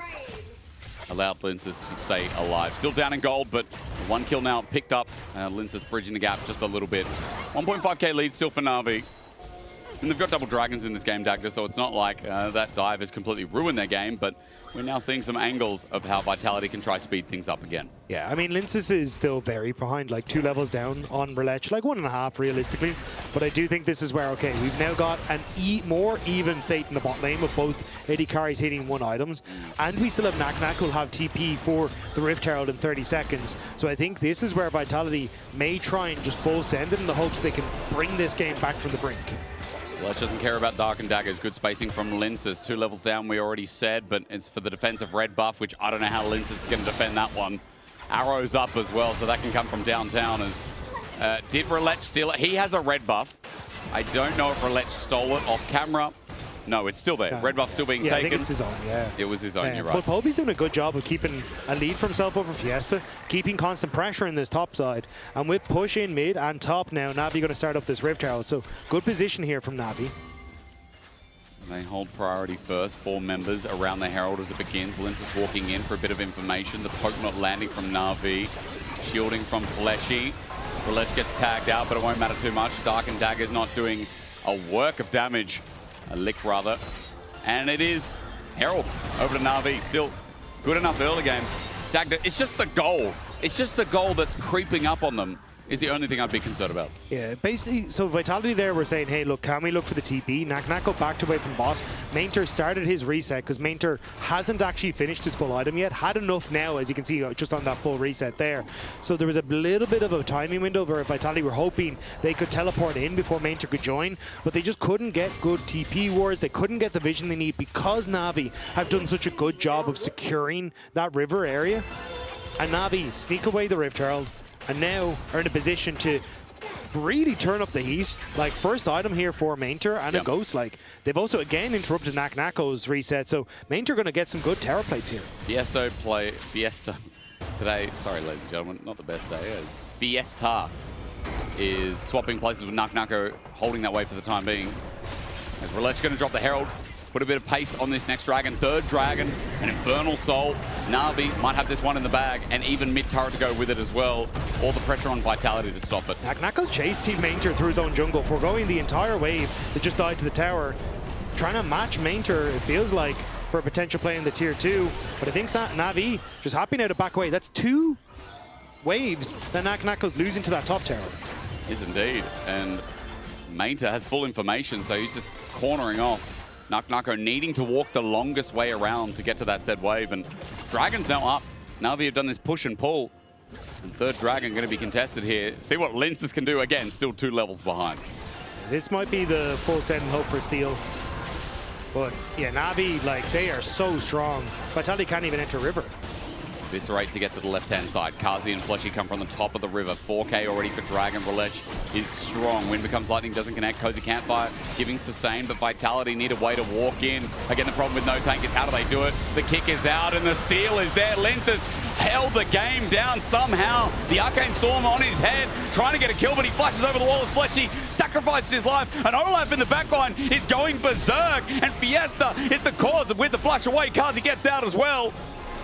S17: allowed Linces to stay alive. Still down in gold, but 1 kill now picked up. Linces bridging the gap just a little bit. 1.5k lead still for Na'Vi. And they've got double dragons in this game, Dagda, so it's not like that dive has completely ruined their game, but we're now seeing some angles of how Vitality can try speed things up again.
S18: Yeah, I mean, Linces is still very behind, like 2 levels down on Relech, like 1.5 realistically. But I do think this is where, okay, we've now got an more even state in the bot lane with both AD carries hitting 1 items. And we still have Nak who'll have TP for the Rift Herald in 30 seconds. So I think this is where Vitality may try and just full send it in the hopes they can bring this game back from the brink.
S17: Relech doesn't care about Dark and Daggers. Good spacing from Linces. 2 levels down, we already said, but it's for the defensive red buff, which I don't know how Linces is going to defend that one. Arrows up as well, so that can come from downtown. As did Relech steal it? He has a red buff. I don't know if Relech stole it off camera. No, it's still there. Red buff's still being taken.
S18: I think it's his own, yeah.
S17: It was his own, you're right.
S18: But Poby's doing a good job of keeping a lead for himself over Fiesta, keeping constant pressure in this top side. And with push in mid and top now, Na'Vi going to start up this Rift Herald. So good position here from Na'Vi.
S17: They hold priority first. 4 members around the Herald as it begins. Linces walking in for a bit of information. The poke not landing from Na'Vi. Shielding from Fleshy. Relech gets tagged out, but it won't matter too much. Dark and Dagger's not doing a work of damage. A lick rather. And it is Herald over to Na'Vi. Still good enough early game. Dagda, it's just the goal. It's just the goal that's creeping up on them is the only thing I'd be concerned about.
S18: Yeah, basically, so Vitality there were saying, hey, look, can we look for the TP? Nak go backed away from boss. Mainter started his reset because Mainter hasn't actually finished his full item yet. Had enough now, as you can see, just on that full reset there. So there was a little bit of a timing window where Vitality were hoping they could teleport in before Mainter could join, but they just couldn't get good TP wards. They couldn't get the vision they need because Na'Vi have done such a good job of securing that river area. And Na'Vi sneak away the Rift Herald, and now are in a position to really turn up the heat. Like, first item here for Mainter and a Ghost. Like, they've also again interrupted Nako's reset, so Mainter going to get some good terror plates here.
S17: Fiesta today, sorry ladies and gentlemen, not the best day, as Fiesta is swapping places with Nako, holding that way for the time being. As Relech going to drop the Herald, put a bit of pace on this next dragon. 3rd dragon, an Infernal Soul. Na'Vi might have this one in the bag, and even mid-turret to go with it as well. All the pressure on Vitality to stop it.
S18: Nako's chased Team Mainter through his own jungle, foregoing the entire wave that just died to the tower. Trying to match Mainter, it feels like, for a potential play in the tier 2. But I think Na'Vi just happy now to back away. That's 2 waves that Nako's losing to that top tower.
S17: Is indeed, and Mainter has full information, so he's just cornering off. Nako needing to walk the longest way around to get to that said wave, and Dragon's now up. Na'Vi have done this push and pull, and 3rd Dragon going to be contested here. See what Linces can do. Again, still 2 levels behind.
S18: This might be the full send and hope for steal. But yeah, Na'Vi, like, they are so strong. Vitality can't even enter river.
S17: Viscerate to get to the left-hand side. Kazi and Fleshy come from the top of the river. 4k already for Dragon. Relech is strong. Wind becomes lightning, doesn't connect. Cozy Campfire giving sustain, but Vitality need a way to walk in. Again, the problem with no tank is how do they do it? The kick is out and the steal is there. Linces held the game down somehow. The Arcane Storm on his head, trying to get a kill, but he flashes over the wall of Fleshy, sacrifices his life, and Olaf in the backline is going berserk, and Fiesta is the cause of with the flash away. Kazi gets out as well.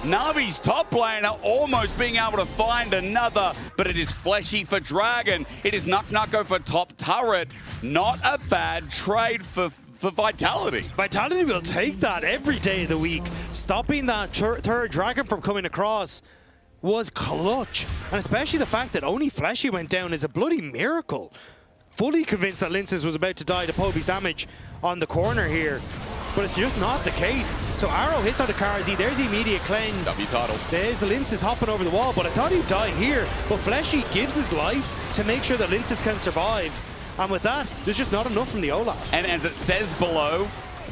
S17: Na'Vi's top laner almost being able to find another, but it is Fleshy for Dragon. It is Nako for top turret. Not a bad trade for Vitality.
S18: Vitality will take that every day of the week. Stopping that 3rd Dragon from coming across was clutch. And especially the fact that only Fleshy went down is a bloody miracle. Fully convinced that Linces was about to die to Poby's damage on the corner here. But it's just not the case. So Arrow hits on the Karzi. There's the immediate cleanse.
S17: W title.
S18: There's the Linces hopping over the wall, but I thought he'd die here. But Fleshy gives his life to make sure that Linces can survive. And with that, there's just not enough from the Olaf.
S17: And as it says below,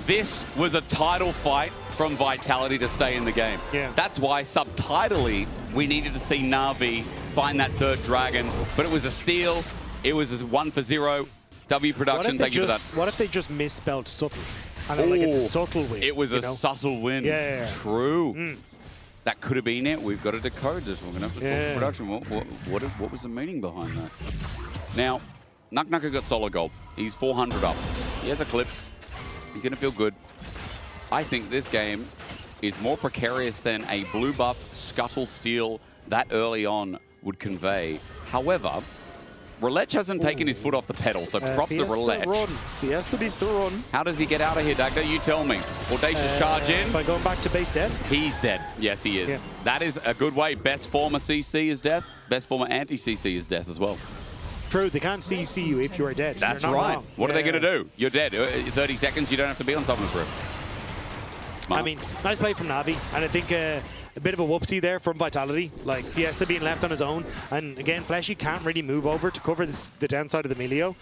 S17: this was a title fight from Vitality to stay in the game.
S18: Yeah.
S17: That's why subtitly we needed to see Na'Vi find that 3rd dragon, but it was a steal. It was a 1 for 0. W production, thank you for that.
S18: What if they just misspelled subtle? And like it's a subtle win.
S17: It was a subtle win.
S18: Yeah.
S17: True. That could have been it. We've got to decode this. We're going to have to talk to production. What was the meaning behind that? Now, Nuck got solo gold. He's 400 up. He has Eclipse. He's going to feel good. I think this game is more precarious than a blue buff Scuttle Steal that early on would convey. However, Roulette hasn't taken his foot off the pedal, so props to Roulette.
S7: Fiesta needs to run.
S17: How does he get out of here, Dagda? You tell me. Audacious charge in.
S18: By going back to base dead?
S17: He's dead. Yes, he is. Yeah. That is a good way. Best former CC is death. Best former anti-CC is death as well.
S18: True, they can't CC you if you are dead.
S17: That's right. Wrong. What are they going to do? You're dead. 30 seconds, you don't have to be on someone's roof. Smart.
S18: I mean, nice play from Navi, and I think a bit of a whoopsie there from Vitality. Like, Fiesta being left on his own, and again, Fleshy can't really move over to cover the downside of the Melio.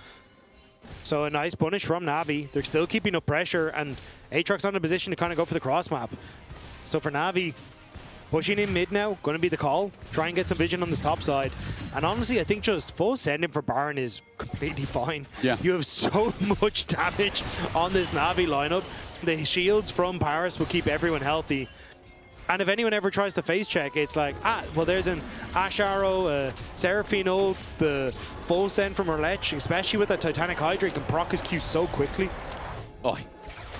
S18: So a nice punish from Navi. They're still keeping up pressure, and Aatrox's on a position to kind of go for the cross map. So for Navi, pushing in mid now, going to be the call. Try and get some vision on this top side. And honestly, I think just full sending for Baron is completely fine.
S17: Yeah.
S18: You have so much damage on this Navi lineup. The shields from Paris will keep everyone healthy. And if anyone ever tries to face check, it's like, well, there's an Ash Arrow, Seraphine ult, the full send from Roulette, especially with that Titanic Hydra, can proc his Q so quickly.
S17: Oh,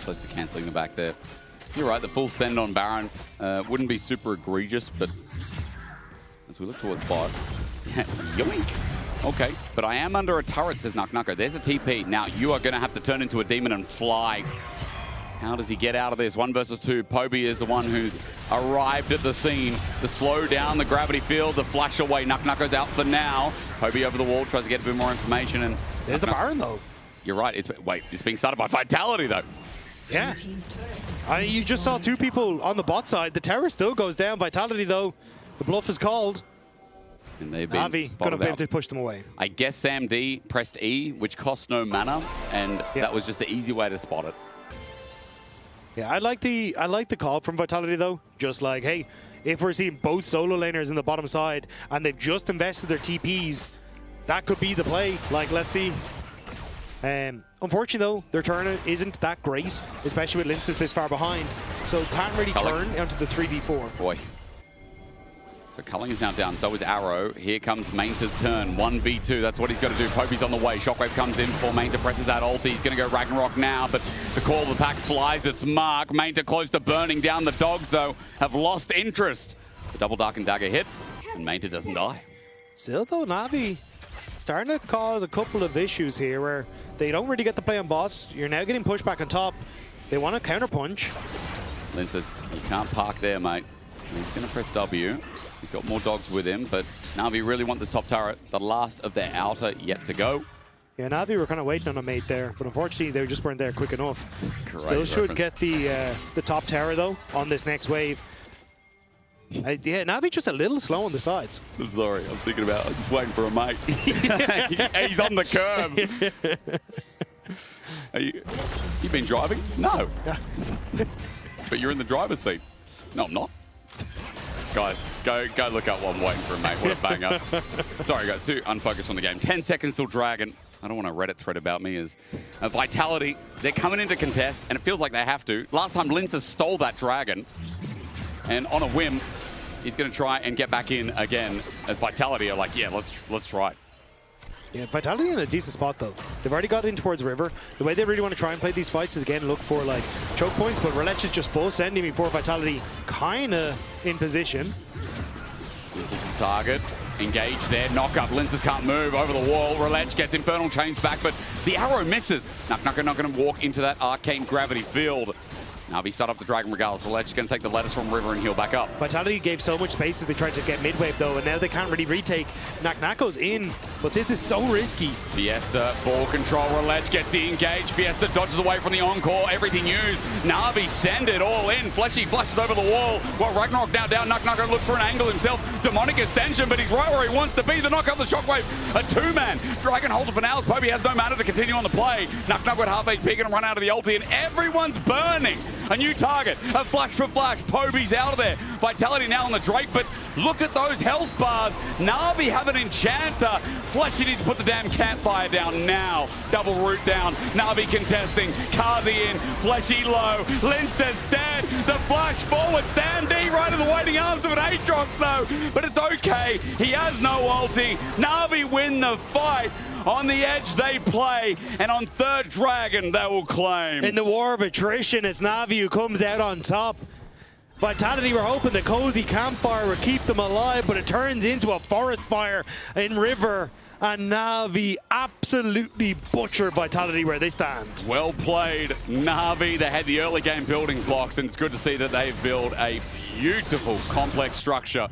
S17: close to cancelling the back there. You're right, the full send on Baron wouldn't be super egregious, but as we look towards bot, yoink. Okay, but I am under a turret, says Nuck. There's a TP. Now you are going to have to turn into a demon and fly. How does he get out of this? 1 versus 2. Poby is the one who's arrived at the scene. The slow down, the gravity field, the flash away. Nuck goes out for now. Poby over the wall, tries to get a bit more information. And
S18: there's the Baron, though.
S17: You're right. It's being started by Vitality, though.
S18: Yeah. You just saw 2 people on the bot side. The tower still goes down. Vitality, though, the bluff is called.
S17: And they've been
S18: Navi going to be able to push them away.
S17: I guess Sam D pressed E, which costs no mana, and that was just the easy way to spot it.
S18: Yeah, I like the call from Vitality, though. Just like, hey, if we're seeing both solo laners in the bottom side and they've just invested their TPs, that could be the play. Like, let's see. Unfortunately, though, their turn isn't that great, especially with Linces this far behind. So can't really turn onto the 3v4.
S17: Boy. So Culling is now down, so is Arrow. Here comes Mainta's turn, 1v2, that's what he's got to do. Poby's on the way, Shockwave comes in before Mainta presses that ulti. He's going to go Ragnarok now, but the call of the pack flies its mark. Mainta close to burning down. The dogs, though, have lost interest. The double Dark and Dagger hit, and Mainta doesn't die.
S18: Still, though, Navi starting to cause a couple of issues here where they don't really get to play on bots. You're now getting pushed back on top. They want to counterpunch.
S17: Lin says, you can't park there, mate. He's going to press W. He's got more dogs with him, but Navi really want this top turret. The last of their outer yet to go.
S18: Yeah, Navi were kind of waiting on a mate there, but unfortunately they just weren't there quick enough.
S17: Still
S18: should get the top tower, though, on this next wave. Yeah, Navi just a little slow on the sides.
S17: I'm sorry, I'm just waiting for a mate. He's on the curb. You been driving? No. But you're in the driver's seat. No, I'm not. Guys, go look up one waiting for a mate. What a banger. Sorry, guys, too unfocused on the game. 10 seconds till Dragon. I don't want a Reddit thread about me as Vitality. They're coming into contest, and it feels like they have to. Last time, Linces stole that Dragon. And on a whim, he's going to try and get back in again as Vitality are like, yeah, let's try it.
S18: Yeah, Vitality in a decent spot, though. They've already got in towards River. The way they really want to try and play these fights is, again, look for, like, choke points, but Roulette is just full sending before Vitality kind of in position.
S17: This is the target. Engage there. Knock up. Linces can't move over the wall. Roulette gets Infernal Chains back, but the arrow misses. Nuck not going to walk into that Arcane Gravity field. Navi start up the Dragon regardless. Roulette going to take the lettuce from River and heal back up.
S18: Vitality gave so much space as they tried to get mid-wave, though, and now they can't really retake. Nak goes in, but this is so risky.
S17: Fiesta, ball control. Roulette gets the engage. Fiesta dodges away from the encore. Everything used. Navi send it all in. Fleshy flashes over the wall. Well, Ragnarok now down. Nuck going to look for an angle himself. Demonic Ascension, but he's right where he wants to be. The knock up the Shockwave. A 2-man. Dragon holds it for now. Poby has no mana to continue on the play. Nuck with half HP going to run out of the ulti, and everyone's burning. A new target, a flash for flash. Poby's out of there. Vitality now on the Drake, but look at those health bars. Na'Vi have an Enchanter. Fleshy needs to put the damn campfire down now. Double root down. Na'Vi contesting. Kazi in. Fleshy low. Lince's dead. The flash forward. Sandy right in the waiting arms of an Aatrox though. But it's okay. He has no ulti. Na'Vi win the fight. On the edge they play, and on third dragon they will claim.
S18: In the war of attrition, it's Na'Vi who comes out on top. Vitality were hoping the cozy campfire would keep them alive, but it turns into a forest fire in River, and Na'Vi absolutely butchered Vitality where they stand.
S17: Well played, Na'Vi. They had the early game building blocks, and it's good to see that they've built a beautiful, complex structure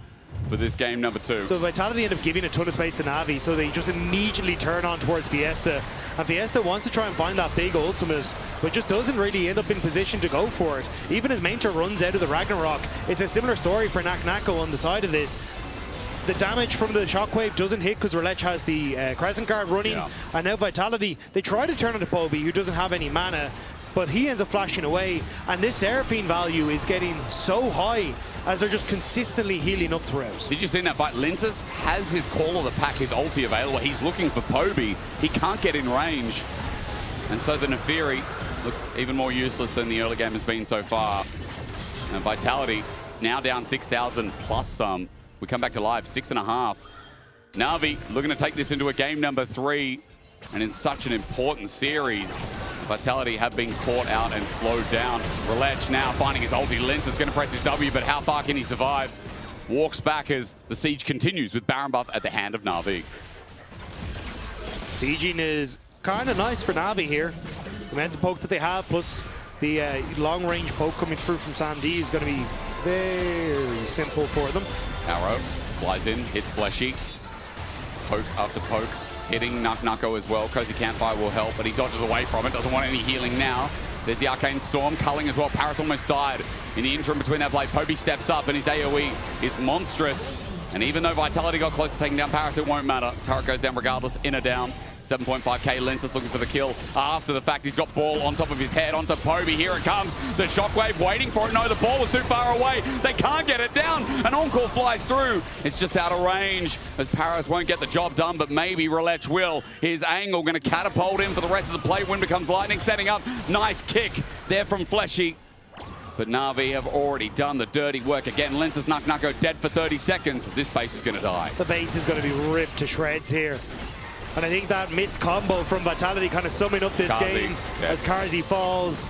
S17: for this game number 2.
S18: So Vitality end up giving a ton of space to Na'Vi, so they just immediately turn on towards Fiesta. And Fiesta wants to try and find that big ultimate, but just doesn't really end up in position to go for it. Even as Mainter runs out of the Ragnarok, it's a similar story for Nako on the side of this. The damage from the shockwave doesn't hit because Relech has the Crescent Guard running, and now Vitality, they try to turn on to Poby, who doesn't have any mana, but he ends up flashing away, and this Seraphine value is getting so high as they're just consistently healing up throughout.
S17: Did you see that fight? Linces has his call of the pack, his ulti available. He's looking for Poby. He can't get in range. And so the Nefiri looks even more useless than the early game has been so far. And Vitality now down 6,000 plus some. We come back to live, 6.5. Na'Vi looking to take this into a game number 3. And in such an important series, Vitality have been caught out and slowed down. Relech now finding his ulti. Lince is going to press his W, but how far can he survive? Walks back as the siege continues with Baron buff at the hand of Na'Vi.
S18: Sieging is kind of nice for Na'Vi here. The amount of poke that they have, plus the long-range poke coming through from Sandy is going to be very simple for them.
S17: Arrow flies in, hits Fleshy. Poke after poke. Hitting Nako as well. Cozy Campfire will help, but he dodges away from it. Doesn't want any healing now. There's the Arcane Storm culling as well. Paris almost died. In the interim between that play, Poby steps up and his AoE is monstrous. And even though Vitality got close to taking down Paris, it won't matter. Turret goes down regardless. Inner down. 7.5k. Linces looking for the kill. After the fact, he's got ball on top of his head. Onto Poby. Here it comes. The shockwave waiting for it. No, the ball was too far away. They can't get it down. An encore flies through. It's just out of range as Paris won't get the job done, but maybe Relech will. His angle going to catapult him for the rest of the play. Wind becomes lightning. Setting up. Nice kick there from Fleshy. But Na'Vi have already done the dirty work. Again, Lince's Nako dead for 30 seconds. This base is going to die.
S18: The base is going to be ripped to shreds here. And I think that missed combo from Vitality kind of summing up this game as Karzi falls.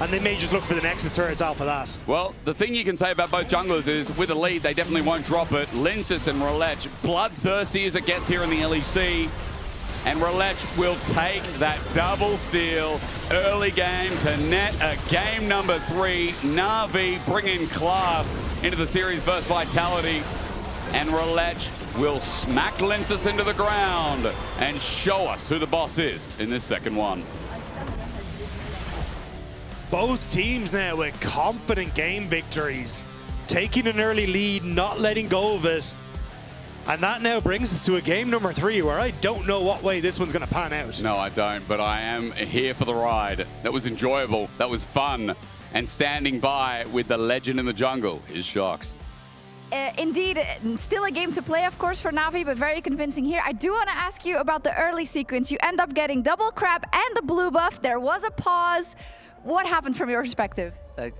S18: And they may just look for the Nexus turrets off of that.
S17: Well, the thing you can say about both junglers is with a lead, they definitely won't drop it. Linces and Relech, bloodthirsty as it gets here in the LEC. And Relech will take that double steal early game to net a game number 3. Na'Vi bringing class into the series versus Vitality. And Relech will smack Linces into the ground and show us who the boss is in this second one.
S18: Both teams now with confident game victories, taking an early lead, not letting go of it. And that now brings us to a game number 3 where I don't know what way this one's going to pan out.
S17: No, I don't, but I am here for the ride. That was enjoyable. That was fun. And standing by with the legend in the jungle is Shox.
S14: Indeed, still a game to play, of course, for Na'Vi, but very convincing here. I do want to ask you about the early sequence. You end up getting double crab and the blue buff. There was a pause. What happened from your perspective?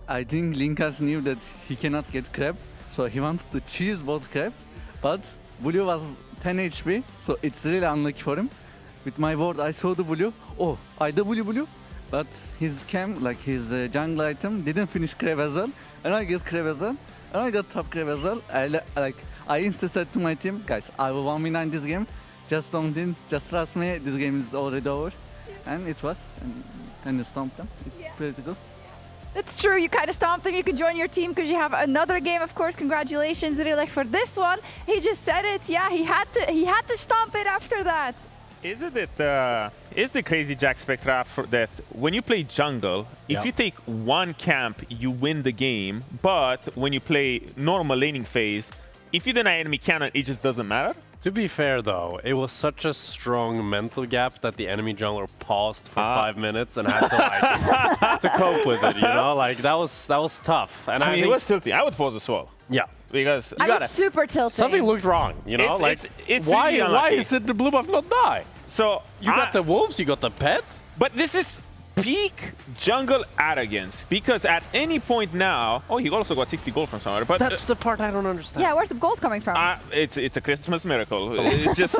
S2: I think Linkas knew that he cannot get crab, so he wanted to cheese both crab, but blue was 10 HP, so it's really unlucky for him. With my ward, I saw the blue. Oh, I the blue, but his cam, like his jungle item, didn't finish crab as well, and I get crab as well. And I got top crab as well. I instantly said to my team, guys, I will 1v9 this game. Just don't think, just trust me, this game is already over. And it was, and kind of stomped them. It's pretty good.
S14: It's true, you kind of stomped him. You can join your team because you have another game, of course. Congratulations, Rilek, for this one. He just said it. Yeah, he had to stomp it after that.
S15: Is the crazy Jack Spectra that when you play jungle, if you take one camp, you win the game, but when you play normal laning phase, if you deny enemy cannon, it just doesn't matter?
S12: To be fair, though, it was such a strong mental gap that the enemy jungler paused for 5 minutes and had to to cope with it. You know, like that was tough. And
S15: I mean, it was tilting. I would pause as well.
S12: Yeah.
S15: Because
S14: I was super tilted.
S12: Something looked wrong, you know?
S15: It's
S12: why
S15: really unlucky.
S12: did the blue buff not die?
S15: So
S12: you got the wolves, you got the pet.
S15: But this is peak jungle arrogance, because at any point now, oh, he also got 60 gold from somewhere. But
S12: that's the part I don't understand.
S14: Yeah, where's the gold coming from?
S15: It's a Christmas miracle. It's just,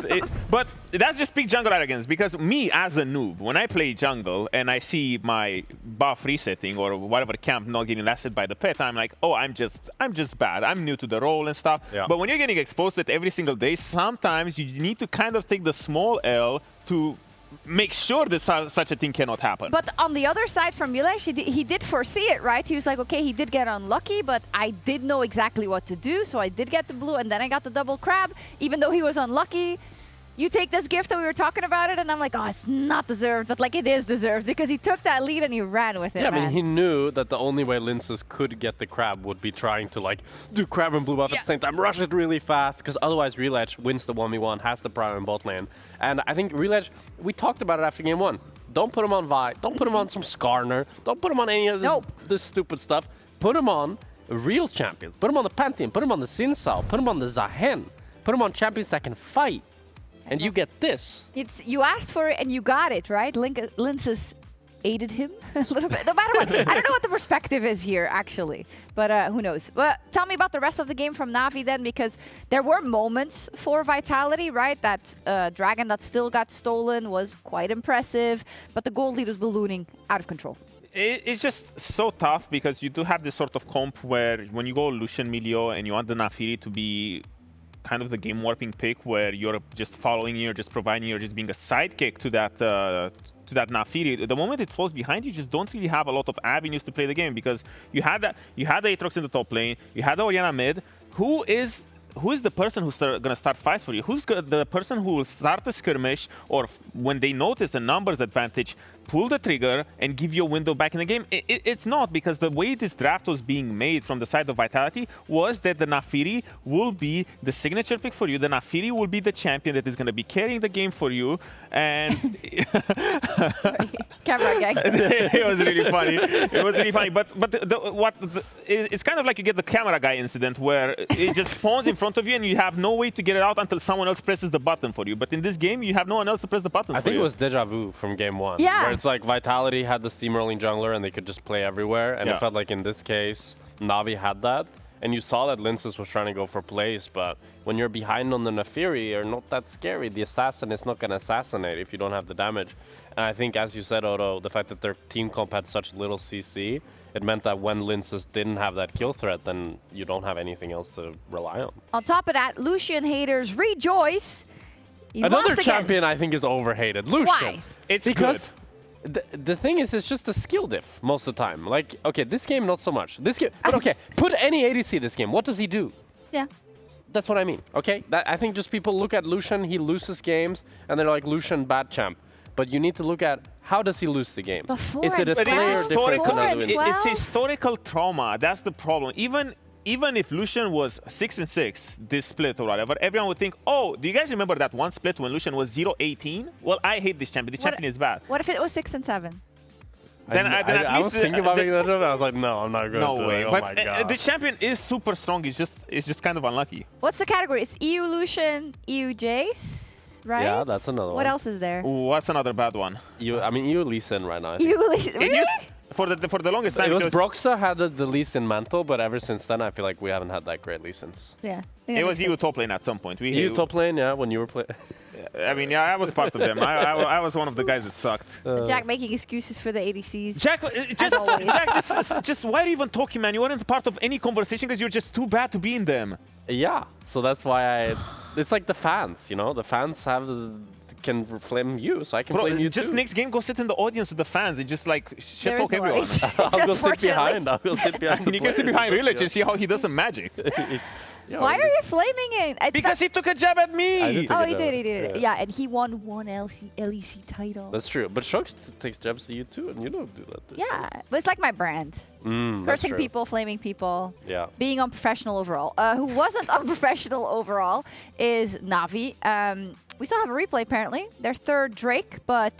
S15: but that's just peak jungle arrogance, because me as a noob, when I play jungle and I see my buff resetting or whatever camp not getting lasted by the pet, I'm like, oh, I'm just bad. I'm new to the role and stuff.
S12: Yeah.
S15: But when you're getting exposed to it every single day, sometimes you need to kind of take the small L to make sure that such a thing cannot happen.
S14: But on the other side from Milesh, he did foresee it, right? He was like, okay, he did get unlucky, but I did know exactly what to do, so I did get the blue, and then I got the double crab, even though he was unlucky. You take this gift that we were talking about it, and I'm like, oh, it's not deserved, but like it is deserved, because he took that lead and he ran with it,
S12: Yeah,
S14: man.
S12: I mean, he knew that the only way Linces could get the crab would be trying to like do crab and blue buff at the same time, rush it really fast, because otherwise Reledge wins the 1v1, has the prior in bot lane. And I think Reledge, we talked about it after game 1. Don't put him on Vi, don't put him on some Skarner, don't put him on any of this stupid stuff. Put him on real champions. Put him on the Pantheon, put him on the Xin Sao, put him on the Zahen, put him on champions that can fight. And you get this.
S14: You asked for it and you got it, right? Linces aided him a little bit. No matter what. I don't know what the perspective is here, actually. But who knows? But tell me about the rest of the game from Na'Vi then, because there were moments for Vitality, right? That dragon that still got stolen was quite impressive, but the gold lead was ballooning out of control.
S15: It's just so tough, because you do have this sort of comp where when you go Lucian Milio and you want the Nafiri to be kind of the game warping pick, where you're just following, you're just providing, you're just being a sidekick to that Nafiri. The moment it falls behind, you just don't really have a lot of avenues to play the game, because you had the Aatrox in the top lane, you had the Orianna mid. Who is the person who's going to start fights for you? Who's the person who will start the skirmish, or when they notice a numbers advantage, pull the trigger and give you a window back in the game? It's not, because the way this draft was being made from the side of Vitality was that the Nafiri will be the signature pick for you. The Nafiri will be the champion that is going to be carrying the game for you. And
S14: camera gag.
S15: It was really funny. It was really funny. But it's kind of like you get the camera guy incident, where it just spawns in front of you and you have no way to get it out until someone else presses the button for you. But in this game, you have no one else to press the button for you.
S12: I think it was deja vu from game 1.
S14: Yeah.
S12: Where it's like Vitality had the steamrolling jungler and they could just play everywhere. And it felt like in this case, Na'Vi had that. And you saw that Linces was trying to go for plays, but when you're behind on the Nafiri, you're not that scary. The assassin is not going to assassinate if you don't have the damage. And I think, as you said, Odo, the fact that their team comp had such little CC, it meant that when Linces didn't have that kill threat, then you don't have anything else to rely on.
S14: On top of that, Lucian haters rejoice. He
S12: Another
S14: lost
S12: champion I think is overhated, Lucian.
S14: Why?
S15: It's
S12: because the thing is, it's just a skill diff most of the time. Like, okay, this game not so much. This game, but okay, put any ADC this game. What does he do?
S14: Yeah.
S12: That's what I mean. Okay, I think just people look at Lucian, he loses games, and they're like, Lucian bad champ. But you need to look at, how does he lose the game? Is it a player difference?
S15: It's historical trauma. That's the problem. Even if Lucian was 6-6 this split or whatever, everyone would think, oh, do you guys remember that one split when Lucian was 0-18? Well, I hate this champion. This champion is bad.
S14: What if it was 6-7?
S15: Then at
S12: I
S15: least
S12: was thinking about making that jump. I was like, no, I'm not going
S15: no
S12: to.
S15: way.
S12: Oh
S15: but
S12: my God.
S15: the champion is super strong. It's just kind of unlucky.
S14: What's the category? It's EU Lucian, EU Jace, right?
S12: Yeah, that's another one.
S14: What else is there?
S15: What's another bad one?
S12: I mean, EU Lee Sin right now.
S14: EU Lee Sin, really?
S15: For the longest time.
S12: It was Broxa had the Lee Sin mantle, but ever since then, I feel like we haven't had that great Lee Sins.
S14: Yeah.
S15: It was EU top lane at some point.
S12: EU top lane, yeah, when you were playing.
S15: I mean, yeah, I was part of them. I was one of the guys that sucked.
S14: Jack making excuses for the ADCs.
S15: Jack, just why are you even talking, man? You weren't part of any conversation because you're just too bad to be in them.
S12: Yeah, so that's why it's like the fans, you know? The fans can flame you, so I can flame you
S15: just
S12: too.
S15: next game, go sit in the audience with the fans and just like shit talk everyone.
S12: I'll go sit behind. I'll go sit behind.
S15: You can sit behind Reledge and see how he does some magic.
S14: Why are you flaming it?
S15: Because he took a jab at me.
S14: Oh, he did. Yeah, and he won one LEC title.
S12: That's true. But Shox takes jabs to you too, and you don't do that.
S14: Yeah, but it's like my brand. Cursing people, flaming people.
S12: Yeah.
S14: Being unprofessional overall. Who wasn't unprofessional overall is Na'Vi. We still have a replay apparently. Their third Drake, but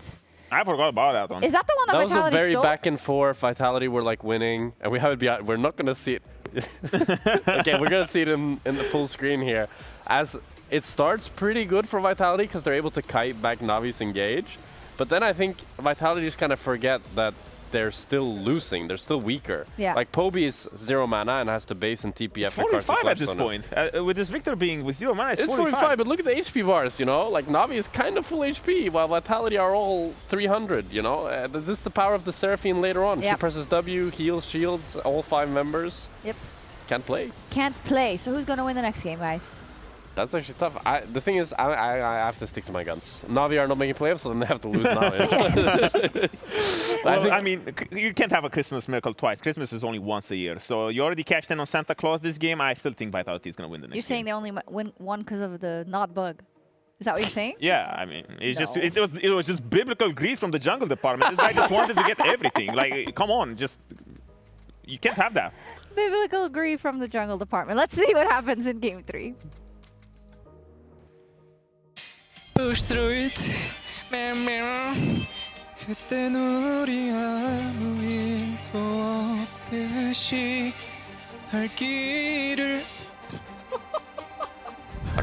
S15: I forgot about that one.
S14: Is that the one that Vitality
S12: was a very
S14: stole?
S12: back and forth. Vitality were like winning, and we haven't. We're not gonna see it. Okay, we're gonna see it in the full screen here. As it starts pretty good for Vitality because they're able to kite back Navi's engage, but then I think Vitality just kind of forget that they're still losing. They're still weaker.
S14: Yeah.
S12: Like Poby is 0 mana and has to base and TP
S15: It's
S12: after cards
S15: 45 at
S12: flash
S15: this
S12: on
S15: point. With this Victor being with 0 mana, it's
S12: 45, but look at the HP bars, you know? Like, Navi is kind of full HP, while Vitality are all 300, you know? This is the power of the Seraphine later on.
S14: Yep.
S12: She presses W, heals, shields, all 5 members.
S14: Yep.
S12: Can't play.
S14: Can't play. So who's going to win the next game, guys?
S12: That's actually tough. The thing is, I have to stick to my guns. Navi are not making playoffs, so then they have to lose now.
S15: Well, I mean, you can't have a Christmas miracle twice. Christmas is only once a year. So you already cashed in on Santa Claus this game. I still think Vitality is going to win the next
S14: You're saying they only win one because of the not bug. Is that what you're saying?
S15: Yeah, I mean, it's just it was just biblical greed from the jungle department. This guy just wanted to get everything. Like, come on, just you can't have that.
S14: Biblical grief from the jungle department. Let's see what happens in game 3.
S1: Push through it, mirror. 그땐 우리 아무 일도 없듯이 할 길을.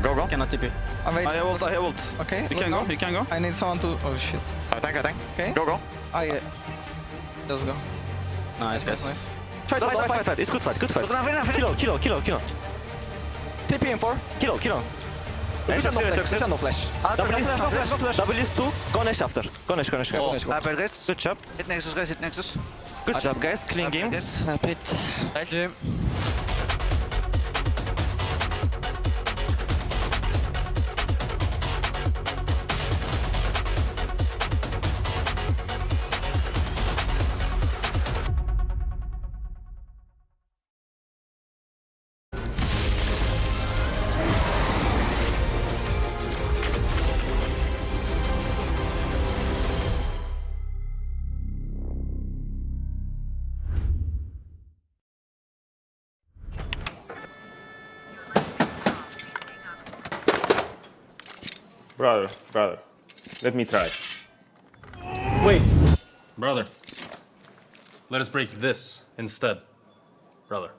S25: Go. Cannot TP.
S1: I have ult. Okay. You can go. I need someone to. Oh shit.
S25: I tank.
S1: Okay.
S25: Go.
S1: Let's go.
S25: Nice, guys.
S1: Nice.
S25: Fight. It's good fight. Kill.
S1: TP in 4.
S25: Kill.
S1: No flash.
S25: W is 2. Go Nash after. Go Nash.
S1: Guys.
S25: Good job.
S1: Hit Nexus.
S25: Good job, guys. Clean game.
S1: Nice.
S15: Brother, let me try.
S5: Wait, brother. Let us break this instead, brother.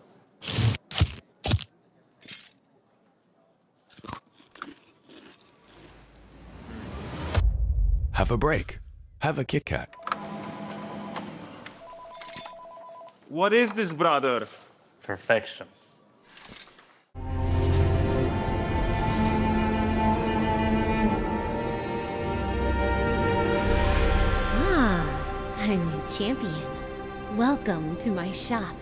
S20: Have a break. Have a Kit Kat.
S15: What is this, brother?
S5: Perfection.
S3: A new champion. Welcome to my shop.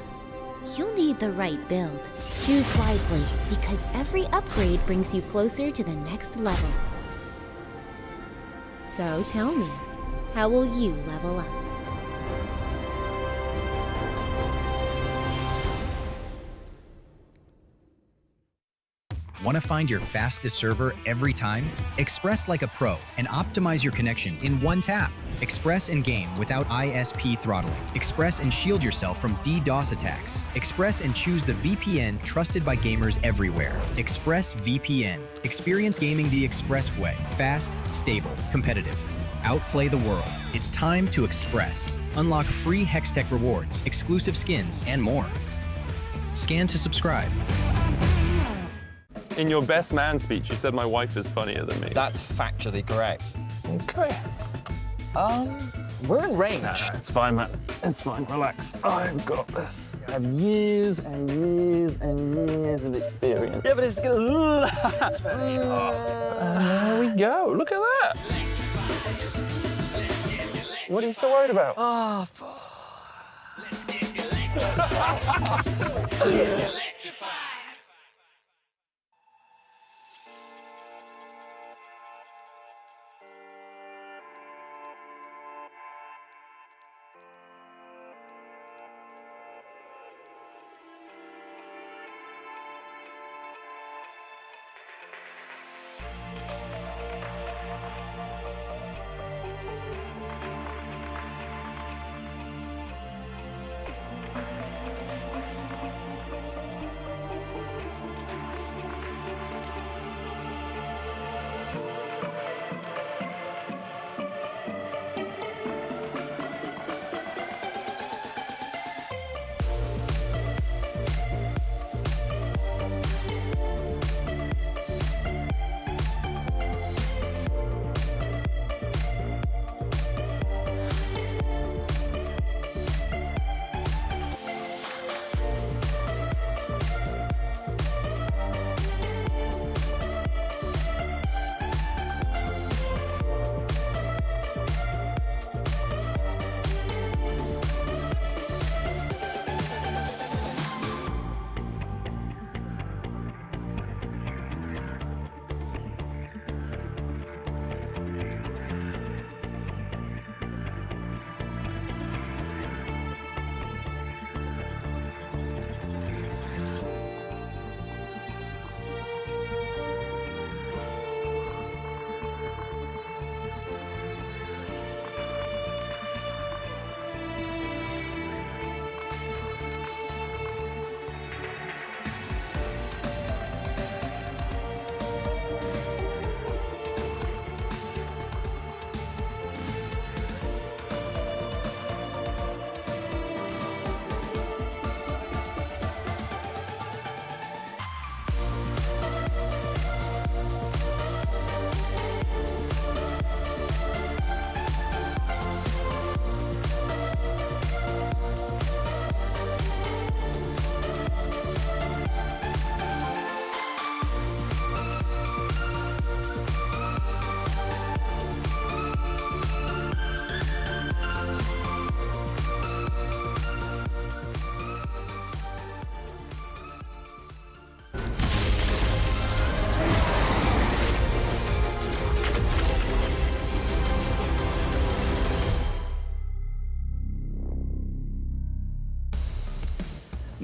S3: You'll need the right build. Choose wisely, because every upgrade brings you closer to the next level. So tell me, how will you level up?
S16: Want to find your fastest server every time? Express like a pro and optimize your connection in one tap. Express in game without ISP throttling. Express and shield yourself from DDoS attacks. Express and choose the VPN trusted by gamers everywhere. Express VPN. Experience gaming the Express way. Fast, stable, competitive. Outplay the world. It's time to Express. Unlock free Hextech rewards, exclusive skins, and more. Scan to subscribe.
S5: In your best man speech, you said my wife is funnier than me.
S19: That's factually correct.
S5: Okay.
S19: We're in range.
S5: It's fine, man. It's fine. Relax. I've got this. I have years and years and years of experience.
S19: Yeah, but it's gonna.
S5: And there we go. Look at that. What are you so worried about?
S19: Oh,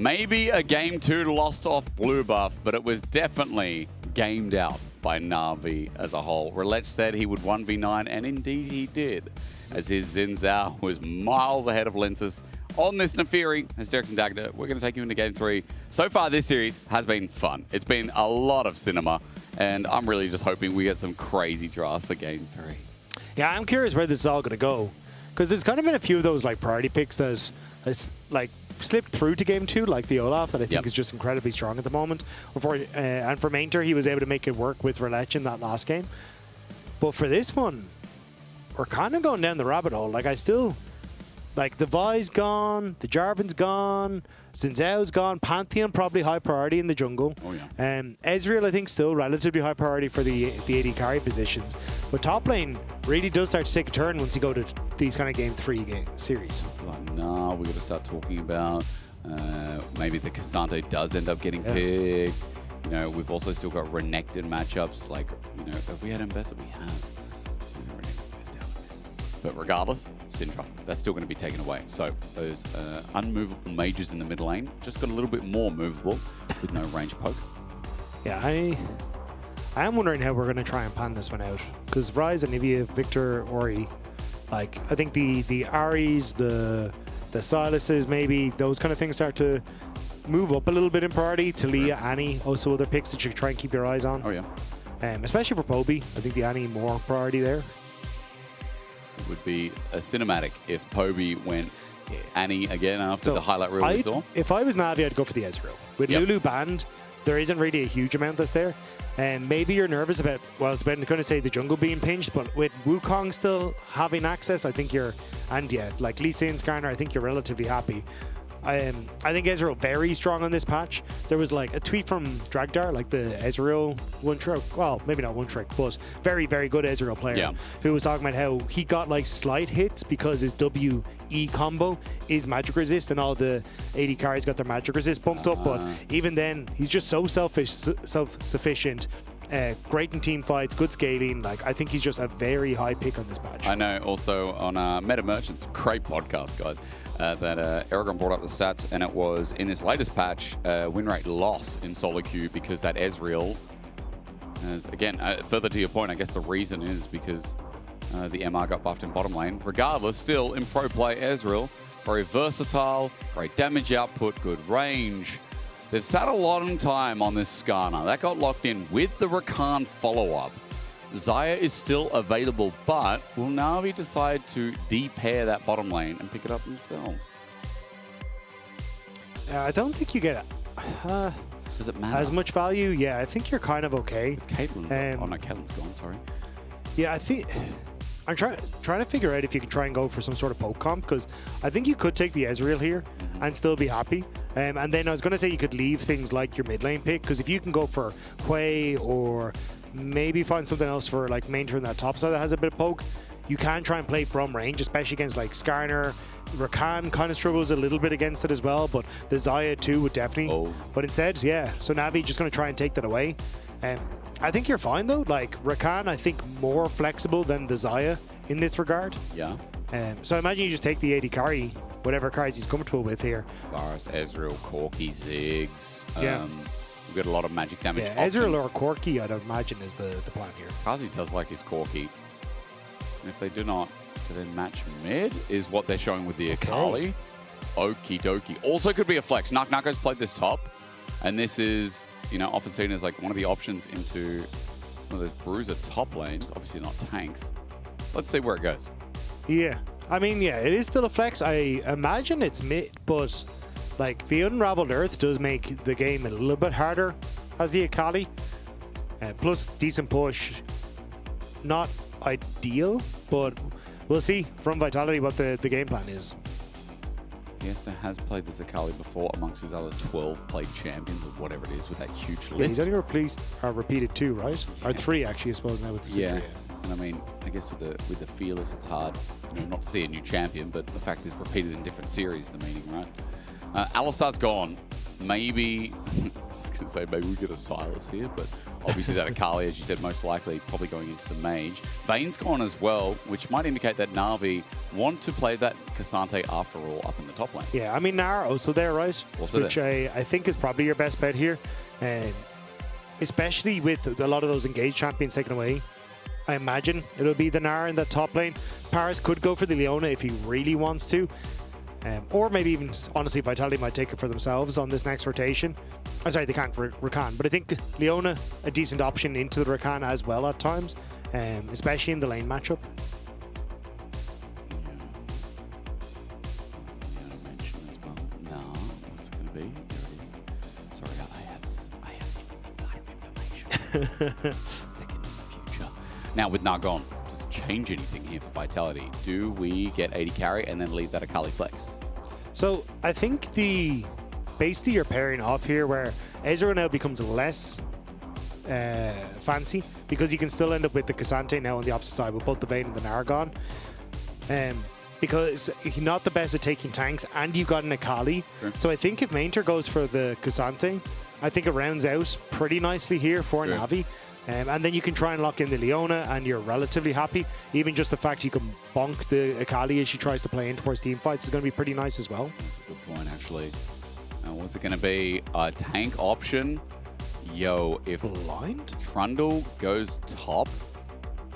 S17: Maybe a game 2 lost off blue buff, but it was definitely gamed out by Na'Vi as a whole. Relech said he would 1v9, and indeed he did, as his Xin Zhao was miles ahead of Linces on this Nefiri. As Derek and Dagda, we're going to take you into game 3. So far, this series has been fun. It's been a lot of cinema, and I'm really just hoping we get some crazy drafts for game 3.
S18: Yeah, I'm curious where this is all going to go, because there's kind of been a few of those like priority picks that has like slipped through to game 2, like the Olaf, that I think is just incredibly strong at the moment. And for Mainter, he was able to make it work with Relech in that last game. But for this one, we're kind of going down the rabbit hole. Like, I still... Like, the Vi's gone, the Jarvan's gone, Xin Zhao's gone, Pantheon probably high priority in the jungle.
S17: Oh, yeah.
S18: Ezreal, I think, still relatively high priority for the AD carry positions. But top lane really does start to take a turn once you go to these kind of game 3 series.
S17: Like, nah, we're going to start talking about maybe the Cassandre does end up getting picked. You know, we've also still got Renekton matchups. Like, you know, if we had Ambessa, we have. But regardless, Syndra, that's still going to be taken away. So those unmovable mages in the mid lane just got a little bit more movable with no range poke.
S18: Yeah, I am wondering how we're going to try and pan this one out. Because Ryze, Anivia, Victor, Ori, like, I think the Aries, the Silases, maybe, those kind of things start to move up a little bit in priority. Talia, Annie, also other picks that you try and keep your eyes on.
S17: Oh, yeah.
S18: Especially for Poby, I think the Annie more priority there.
S17: It would be a cinematic if Poby went Annie again after the highlight reel we saw.
S18: If I was Na'Vi, I'd go for the Ezreal. With Lulu banned, there isn't really a huge amount that's there. And maybe you're nervous about, well, I was about to say the jungle being pinched, but with Wukong still having access, I think you're, and yeah, like Lee Sin, Skarner, I think you're relatively happy. I think Ezreal very strong on this patch. There was like a tweet from Dragdar, like the Ezreal one trick, well, maybe not one trick, but very, very good Ezreal player, who was talking about how he got like slight hits because his WE combo is magic resist, and all the AD carries got their magic resist bumped up. But even then, he's just so self-sufficient. Great in team fights, good scaling. Like, I think he's just a very high pick on this patch.
S17: I know also on Meta Merchants, great podcast, guys, that Aragon brought up the stats, and it was in this latest patch, win rate loss in solo queue because that Ezreal, as again, further to your point, I guess the reason is because the MR got buffed in bottom lane. Regardless, still in pro play, Ezreal, very versatile, great damage output, good range. They've sat a long time on this Skarner. That got locked in with the Rakan follow-up. Xayah is still available, but will Na'Vi decide to de-pair that bottom lane and pick it up themselves?
S18: I don't think you get
S17: Does it matter?
S18: as much value. Yeah, I think you're kind of okay.
S17: It's Caitlyn's oh no, Caitlyn's gone, sorry.
S18: Yeah, I think... I'm trying to figure out if you can try and go for some sort of poke comp, because I think you could take the Ezreal here and still be happy. And then I was going to say you could leave things like your mid lane pick, because if you can go for Hui or maybe find something else for like Mainter in that top side that has a bit of poke, you can try and play from range, especially against like Skarner. Rakan kind of struggles a little bit against it as well, but the Xayah too would definitely. But instead, yeah, so Na'Vi just going to try and take that away. I think you're fine though. Like Rakan, I think more flexible than the Xayah in this regard.
S17: Yeah.
S18: So I imagine you just take the AD carry, whatever carries he's comfortable with here.
S17: Varus, Ezreal, Corki, Ziggs.
S18: Yeah.
S17: We've got a lot of magic damage.
S18: Yeah, Ezreal or Corki, I'd imagine, is the plan here.
S17: Kazi does like his Corki. And if they do not, do they match mid? Is what they're showing with the Akali. Okie dokie. Also could be a flex. Nako's played this top, and this is, you know, often seen as like one of the options into some of those bruiser top lanes. Obviously not tanks. Let's see where it goes.
S18: Yeah. I mean, yeah, it is still a flex. I imagine it's mid, but like the Unraveled Earth does make the game a little bit harder as the Akali. Plus, decent push. Not ideal, but we'll see from Vitality what the game plan is.
S17: Fiesta has played this Akali before amongst his other 12 played champions or whatever it is with that huge list.
S18: Yeah, he's only repeated 2, right? Yeah. Or 3, actually, I suppose, now with the
S17: yeah. And I mean, I guess with the Fearless, it's hard, you know, not to see a new champion, but the fact is repeated in different series, the meaning, right? Alistar's gone. Maybe, I was going to say maybe we get a Silas here, but obviously that Akali, as you said, most likely probably going into the Mage. Vayne's gone as well, which might indicate that Na'Vi want to play that Cassante after all up in the top lane.
S18: Yeah, I mean, Nara also there, right?
S17: Also
S18: which I think is probably your best bet here. Especially with a lot of those engaged champions taken away. I imagine it'll be the Nara in that top lane. Paris could go for the Leona if he really wants to. Or maybe even, honestly, Vitality might take it for themselves on this next rotation. Oh, sorry, they can't for Rakan. But I think Leona, a decent option into the Rakan as well at times, especially in the lane matchup.
S17: No, what's it going to be? There it is. Sorry, I have insider information. Second in the future. Now with Nargon, does it change anything here for Vitality? Do we get 80 carry and then leave that Akali flex?
S18: So I think basically you're pairing off here where Ezreal now becomes less fancy because you can still end up with the Cassante now on the opposite side with both the Vayne and the Nargon. Because he's not the best at taking tanks and you've got an Akali. Sure. So I think if Mainter goes for the Cassante, I think it rounds out pretty nicely here for Na'Vi. And then you can try and lock in the Leona and you're relatively happy. Even just the fact you can bonk the Akali as she tries to play in towards team fights is going to be pretty nice as well.
S17: That's a good point, actually. What's it going to be? A tank option? Yo, if
S18: Blind?
S17: Trundle goes top,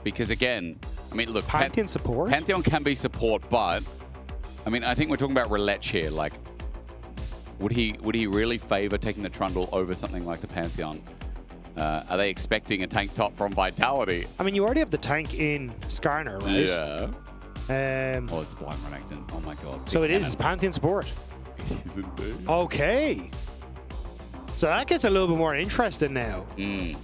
S17: because again, I mean, look,
S18: Pantheon support?
S17: Pantheon can be support, but I mean, I think we're talking about Relech here. Like, would he really favor taking the Trundle over something like the Pantheon? Are they expecting a tank top from Vitality?
S18: I mean, you already have the tank in Skarner, right?
S17: Yeah. Oh, it's Blind Renekton. Oh my god.
S18: So it is Pantheon support.
S17: It is indeed.
S18: Okay. So that gets a little bit more interesting now. And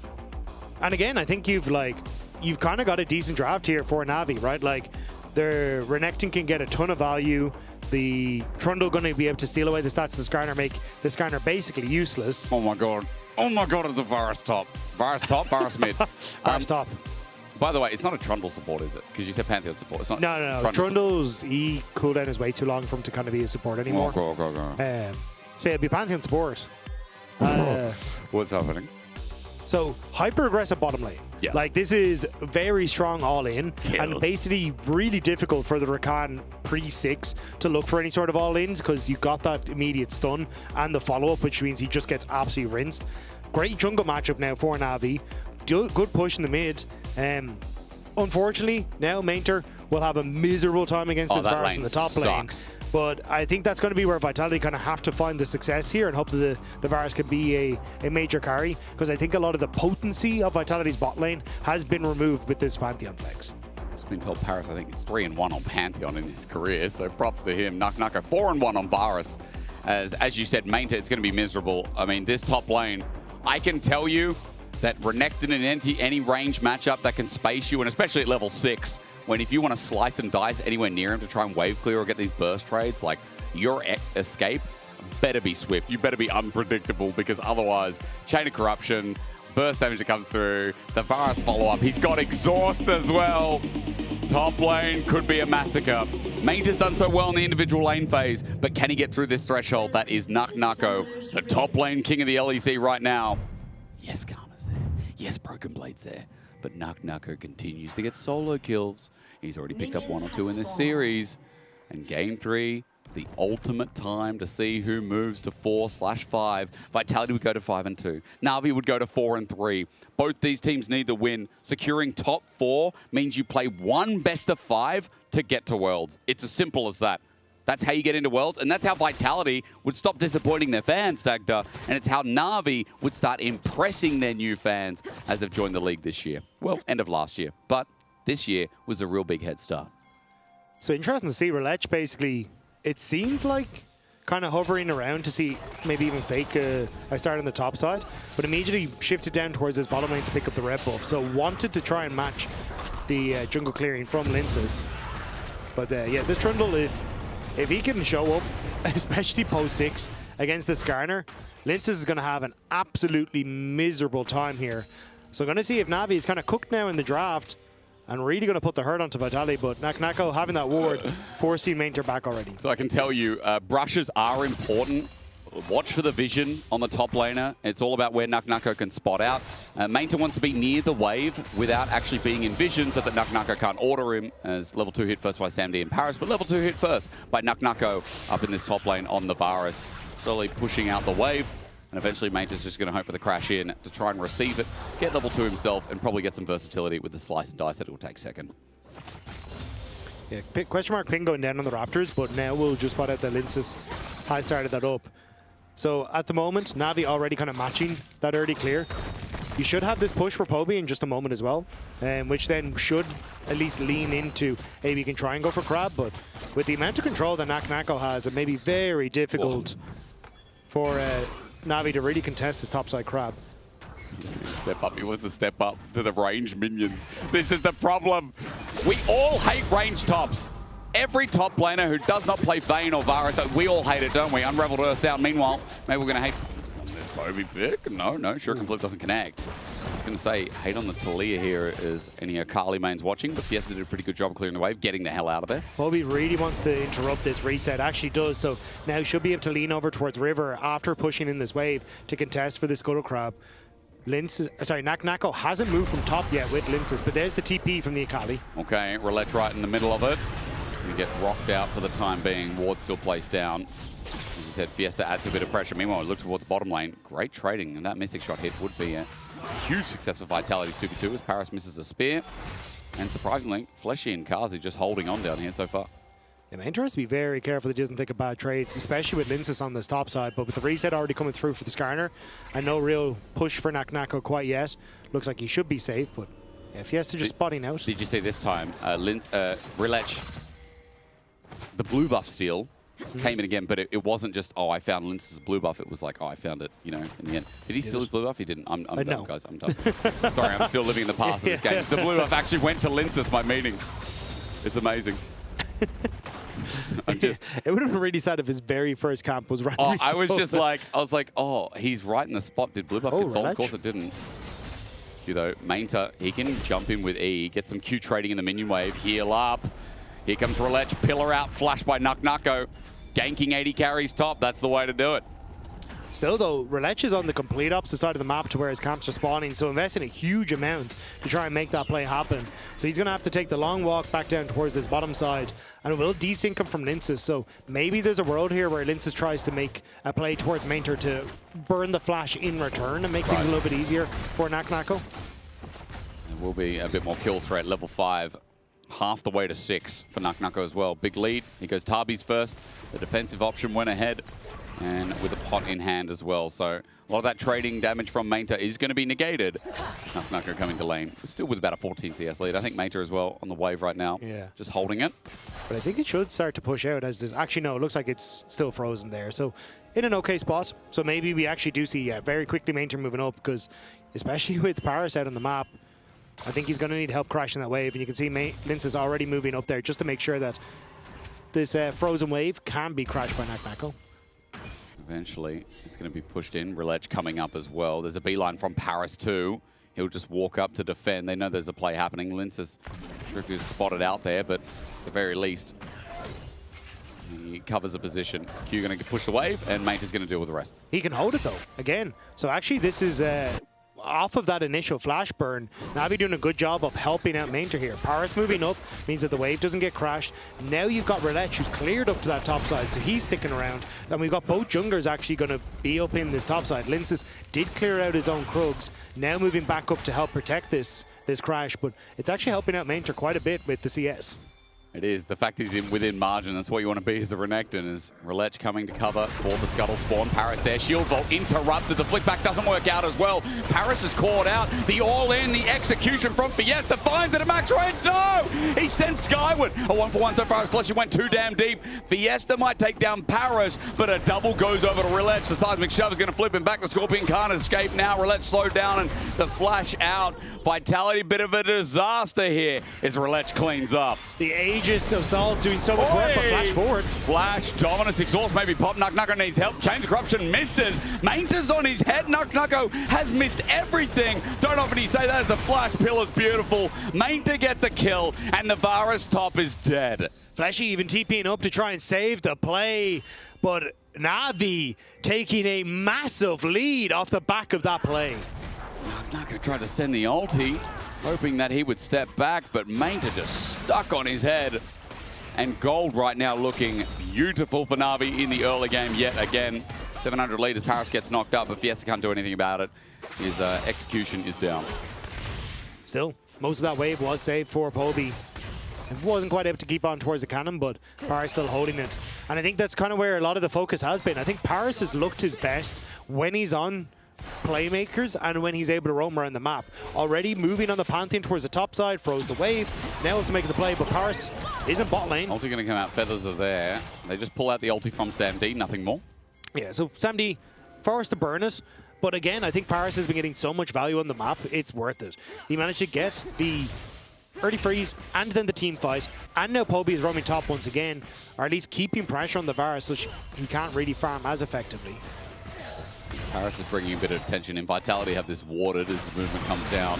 S18: again, I think you've kind of got a decent draft here for Na'Vi, right? Like, the Renekton can get a ton of value. The Trundle going to be able to steal away the stats of the Skarner, make the Skarner basically useless.
S17: Oh my god. Oh my god, it's a Varus top. Varus top, Varus mid.
S18: Varus top.
S17: By the way, it's not a Trundle support, is it? Because you said Pantheon support. It's not.
S18: No. Trundle's E cooldown is way too long for him to kind of be a support anymore.
S17: Go.
S18: So it'd be Pantheon support.
S17: What's happening?
S18: So hyper aggressive bottom lane.
S17: Yes.
S18: Like, this is very strong all in and basically really difficult for the Rakan pre-6 to look for any sort of all ins because you got that immediate stun and the follow-up, which means he just gets absolutely rinsed. Great jungle matchup now for Na'Vi. Good push in the mid. Unfortunately, now Mainter will have a miserable time against this Varus in the top lane. But I think that's going to be where Vitality kind of have to find the success here and hope that the Varus can be a major carry, because I think a lot of the potency of Vitality's bot lane has been removed with this Pantheon flex.
S17: Just been told Paris, I think, is 3-1 on Pantheon in his career, so props to him. Naka 4-1 on Varus. As you said, Mainter, it's going to be miserable. I mean, this top lane, I can tell you that Renekton in any range matchup that can space you, and especially at level 6, when if you want to slice and dice anywhere near him to try and wave clear or get these burst trades, like, your escape better be swift. You better be unpredictable, because otherwise, Chain of Corruption, burst damage that comes through, the Varus follow-up, he's got exhaust as well. Top lane could be a massacre. Mainter's done so well in the individual lane phase, but can he get through this threshold? That is Nako, the top lane king of the LEC right now. Yes, Karma's there. Yes, Broken Blade's there. But Nako continues to get solo kills. He's already picked up 1 or 2 in this series. And game 3, the ultimate time to see who moves to 4/5. Vitality would go to 5-2. Na'Vi would go to 4-3. Both these teams need the win. Securing top 4 means you play 1 best of 5 to get to Worlds. It's as simple as that. That's how you get into Worlds, and that's how Vitality would stop disappointing their fans, Dagda. And it's how Na'Vi would start impressing their new fans as they've joined the league this year. Well, end of last year, but this year was a real big head start.
S18: So interesting to see Relech basically, it seemed like kind of hovering around to see maybe even fake a start on the top side, but immediately shifted down towards his bottom lane to pick up the red buff. So wanted to try and match the jungle clearing from Linces. But yeah, this Trundle, if he can show up, especially post 6 against the Skarner, Linces is going to have an absolutely miserable time here. So going to see if Na'Vi is kind of cooked now in the draft and really going to put the hurt onto Vitality, but Nako having that ward, forcing Mainter back already.
S17: So I can tell you, brushes are important watch for the vision on the top laner. It's all about where Naknako can spot out. Mainta wants to be near the wave without actually being in vision so that Naknako can't order him, as level 2 hit first by Sam D and Paris, but level 2 hit first by Naknako up in this top lane on the Varus, slowly pushing out the wave. And eventually Mainta's just going to hope for the crash in to try and receive it, get level 2 himself, and probably get some versatility with the slice and dice that it will take second.
S18: Yeah, question mark ping going down on the Raptors, but now we'll just spot out that Lince's high started that up. So at the moment, Na'Vi already kind of matching that early clear. You should have this push for Poby in just a moment as well, which then should at least lean into, hey, we can try and go for Crab, but with the amount of control that Naknako has, it may be very difficult for Na'Vi to really contest this topside Crab.
S17: Step up. He wants to step up to the range minions. This is the problem. We all hate range tops. Every top laner who does not play Vayne or Varus, we all hate it, don't we? Unraveled Earth down. Meanwhile, maybe we're going to hate Poby pick. No, Sure Complete doesn't connect. I was going to say, hate on the Talia here as any Akali mains watching, but Fiesta did a pretty good job clearing the wave, getting the hell out of there.
S18: Poby really wants to interrupt this reset, actually does, so now he should be able to lean over towards River after pushing in this wave to contest for the Scuttle Crab. Naknako hasn't moved from top yet with Linces, but there's the TP from the Akali.
S17: Okay, Roulette right in the middle of it. We get rocked out for the time being. Ward still placed down. As you said, Fiesta adds a bit of pressure. Meanwhile, we look towards bottom lane. Great trading, and that Mystic Shot hit would be a huge success for Vitality 2v2 as Paris misses a spear. And surprisingly, Fleshy and Kazi just holding on down here so far.
S18: Yeah, Mainta has to be very careful that he doesn't take a bad trade, especially with Linces on this top side. But with the reset already coming through for the Skarner, and no real push for Naknako quite yet, looks like he should be safe. But yeah, Fiesta just spotting out.
S17: Did you see this time? Rilech, the blue buff steal came in again, but it wasn't just, oh, I found Lince's blue buff. It was like, oh, I found it, you know, in the end. Did he steal his blue buff? He didn't. I'm done,
S18: no.
S17: Guys. I'm done. Sorry, I'm still living in the past of this game. The blue buff actually went to Lince's, my meaning. It's amazing.
S18: It would have been really sad if his very first camp was randomly
S17: I was just like, oh, he's right in the spot. Did blue buff get sold? Of course it didn't. You know, Mainta, he can jump in with E, get some Q trading in the minion wave, heal up. Here comes Roulette, pillar out, flash by Naknako. Ganking 80 carries top, that's the way to do it.
S18: Still though, Roulette is on the complete opposite side of the map to where his camps are spawning, so investing a huge amount to try and make that play happen. So he's going to have to take the long walk back down towards this bottom side, and it will desync him from Linces. So maybe there's a world here where Linces tries to make a play towards Mainter to burn the flash in return and make things a little bit easier for Naknako.
S17: There will be a bit more kill threat, level 5. Half the way to 6 for Naknako as well. Big lead. He goes Tarbies first. The defensive option went ahead, and with a pot in hand as well. So a lot of that trading damage from Mainta is going to be negated. Naknako coming to lane. We're still with about a 14 CS lead. I think Mainta as well on the wave right now.
S18: Yeah.
S17: Just holding it.
S18: But I think it should start to push out as this. Actually, no, it looks like it's still frozen there. So in an okay spot. So maybe we actually do see very quickly Mainta moving up, because especially with Paris out on the map, I think he's going to need help crashing that wave, and you can see Lince is already moving up there just to make sure that this frozen wave can be crashed by Naknako.
S17: Eventually, it's going to be pushed in. Roulette coming up as well. There's a beeline from Paris too. He'll just walk up to defend. They know there's a play happening. Lince is spotted out there, but at the very least, he covers the position. Q going to push the wave, and Mate is going to deal with the rest.
S18: He can hold it though, again. So actually this is off of that initial flash burn, Na'Vi doing a good job of helping out Mainter here. Paris moving up means that the wave doesn't get crashed. Now you've got Roulette, who's cleared up to that top side, so he's sticking around. And we've got both junglers actually going to be up in this top side. Linces did clear out his own Krugs, now moving back up to help protect this crash, but it's actually helping out Mainter quite a bit with the CS.
S17: It is. The fact he's within margin, that's what you want to be as a Renekton, is Roulette coming to cover for the Scuttle Spawn. Paris there, shield vault interrupted. The flick back doesn't work out as well. Paris is caught out. The all-in, the execution from Fiesta finds it at max range. No! He sent skyward. A 1-for-1 so far as Fleshy went too damn deep. Fiesta might take down Paris, but a double goes over to Roulette. The seismic shove is going to flip him back. The Scorpion can't escape now. Roulette slowed down and the flash out. Vitality, bit of a disaster here as Roulette cleans up.
S18: The Aegis of Salt doing so much work, but flash forward.
S17: Flash, Dominus, exhaust, maybe pop. Naknako needs help. Chains of Corruption misses. Mainta's on his head. Naknako has missed everything. Don't often you say that as a flash. Pillar's beautiful. Mainta gets a kill, and the Varus top is dead.
S18: Fleshy even TPing up to try and save the play, but Na'Vi taking a massive lead off the back of that play.
S17: Naka tried to send the ulti, hoping that he would step back, but Mainta just stuck on his head. And gold right now looking beautiful for Na'Vi in the early game yet again. 700 lead Paris gets knocked up, but Fiesta can't do anything about it. His execution is down.
S18: Still, most of that wave was saved for Poby. It wasn't quite able to keep on towards the cannon, but Paris still holding it. And I think that's kind of where a lot of the focus has been. I think Paris has looked his best when he's on playmakers and when he's able to roam around the map. Already moving on the Pantheon towards the top side, froze the wave. Now it's making the play, but Paris isn't bot lane.
S17: Ulti going to come out, feathers are there. They just pull out the ulti from SamD, nothing more.
S18: Yeah, so SamD forced to burn it. But again, I think Paris has been getting so much value on the map, it's worth it. He managed to get the early freeze and then the team fight, and now Poby is roaming top once again, or at least keeping pressure on the Varus so he can't really farm as effectively.
S17: Paris is bringing a bit of attention in. Vitality have this warded as the movement comes down.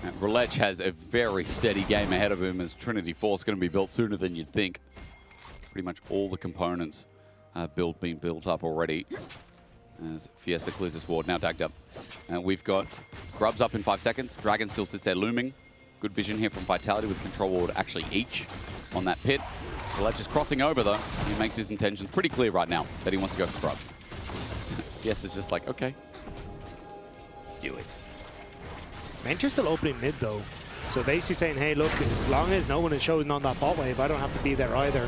S17: And Relech has a very steady game ahead of him as Trinity Force going to be built sooner than you'd think. Pretty much all the components have been built up already. As Fiesta clears this ward, now dagged up. We've got Grubs up in 5 seconds. Dragon still sits there looming. Good vision here from Vitality with control ward actually each on that pit. Relech is crossing over though. He makes his intentions pretty clear right now that he wants to go for Grubs. Fiesta's just like, okay. Do it.
S18: Mentor's still opening mid though. So basically saying, hey look, as long as no one is showing on that bot wave, I don't have to be there either.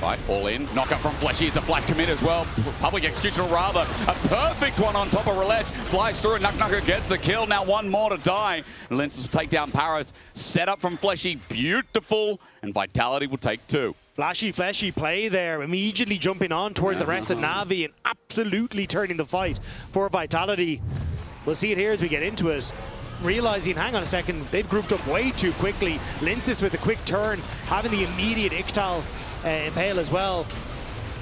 S17: Right, all in. Knockup from Fleshy. It's a flash commit as well. Public execution, or rather, a perfect one on top of Relech. Flies through and Nucker gets the kill. Now one more to die. Lenses will take down Paris. Set up from Fleshy. Beautiful. And Vitality will take 2.
S18: Flashy play there. Immediately jumping on towards the rest of Na'Vi and absolutely turning the fight for Vitality. We'll see it here as we get into it. Realizing, hang on a second, they've grouped up way too quickly. Linsis with a quick turn, having the immediate Ixtal impale as well.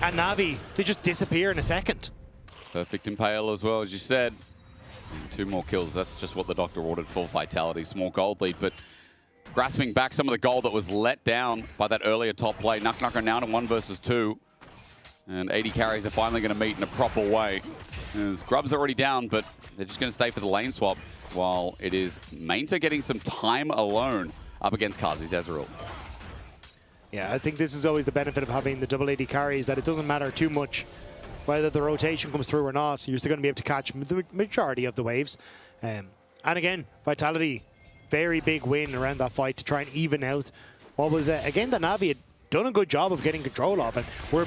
S18: And Na'Vi, they just disappear in a second.
S17: Perfect impale as well, as you said. And 2 more kills. That's just what the doctor ordered for Vitality. Small gold lead, but grasping back some of the gold that was let down by that earlier top play. Nucker now to 1 versus 2. And 80 carries are finally going to meet in a proper way. As Grub's already down, but they're just going to stay for the lane swap, while it is Mainta getting some time alone up against Kazi's Ezreal.
S18: Yeah, I think this is always the benefit of having the double 80 carries, that it doesn't matter too much whether the rotation comes through or not. You're still going to be able to catch the majority of the waves. And again, Vitality, very big win around that fight to try and even out what was, again, that Na'Vi had done a good job of getting control of, and we're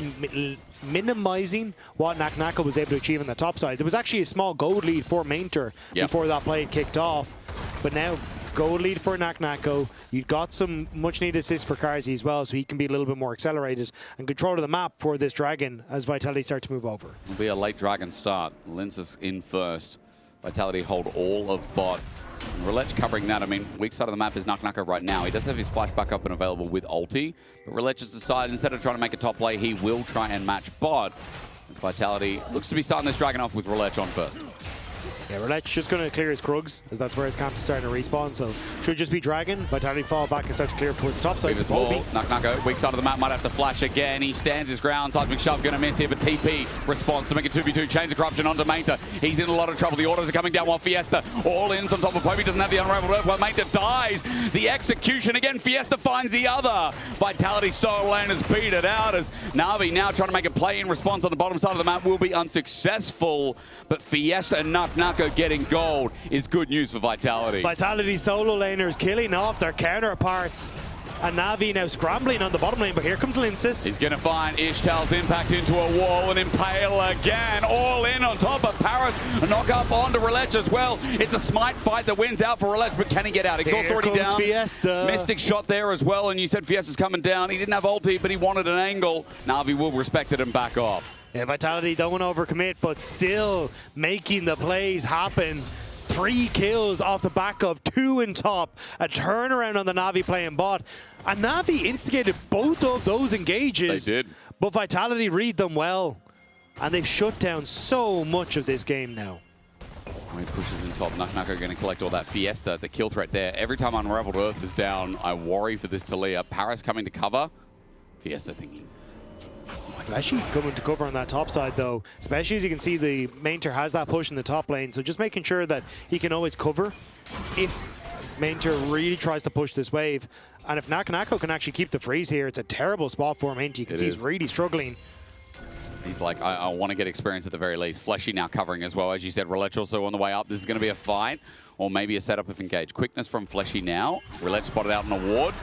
S18: minimizing what Naka was able to achieve on the top side. There was actually a small gold lead for Mainter before that play kicked off, but now gold lead for Naknako. You got some much needed assists for Karzi as well, so he can be a little bit more accelerated and control of the map for this Dragon as Vitality start to move over.
S17: It'll be a late Dragon start. Linsis in first. Vitality hold all of bot. Relech covering that. I mean, weak side of the map is Nucker right now. He does have his flash back up and available with ulti, but Relech has decided instead of trying to make a top play, he will try and match bot. As Vitality looks to be starting this Dragon off with Relech on first.
S18: Yeah, Relech just going to clear his Krugs, as that's where his camps are starting to respawn, so should just be Dragon. Vitality fall back and start to clear up towards the top side.
S17: Nucker, weak side of the map, might have to flash again. He stands his ground. Seismic Shove going to miss here, but TP responds to make it 2v2. Chains of Corruption onto Mainta. He's in a lot of trouble. The orders are coming down while Fiesta all in on top of Poby. Doesn't have the Unraveled Earth while Mainta dies. The execution again. Fiesta finds the other. Vitality solo lane has beat it out as Na'Vi now trying to make a play in response on the bottom side of the map will be unsuccessful, but Fiesta and Nucker getting gold is good news for Vitality.
S18: Vitality solo laners killing off their counterparts. And Na'Vi now scrambling on the bottom lane, but here comes Linsis.
S17: He's going to find Ishtal's impact into a wall and impale again. All in on top of Paris. A knock up onto Relech as well. It's a smite fight that wins out for Relech, but can he get out? Exhaust already down.
S18: Fiesta.
S17: Mystic shot there as well, and you said Fiesta's coming down. He didn't have ulti, but he wanted an angle. Na'Vi will respect it and back off.
S18: Yeah, Vitality don't want to overcommit, but still making the plays happen. 3 kills off the back of 2 in top. A turnaround on the Na'Vi playing bot. And Na'Vi instigated both of those engages.
S17: They did.
S18: But Vitality read them well. And they've shut down so much of this game now.
S17: He pushes in top. Nucker going to collect all that. Fiesta, the kill threat there. Every time Unraveled Earth is down, I worry for this Taliyah. Paris coming to cover. Fiesta thinking,
S18: Fleshy coming to cover on that top side though, especially as you can see the Mainter has that push in the top lane, so just making sure that he can always cover if Mainter really tries to push this wave. And if Nakanako can actually keep the freeze here, it's a terrible spot for him. You can see he's really struggling.
S17: He's like, I want to get experience at the very least. Fleshy now covering as well. As you said, Roulette also on the way up. This is going to be a fight or maybe a setup of engage. Quickness from Fleshy now. Roulette spotted out an award.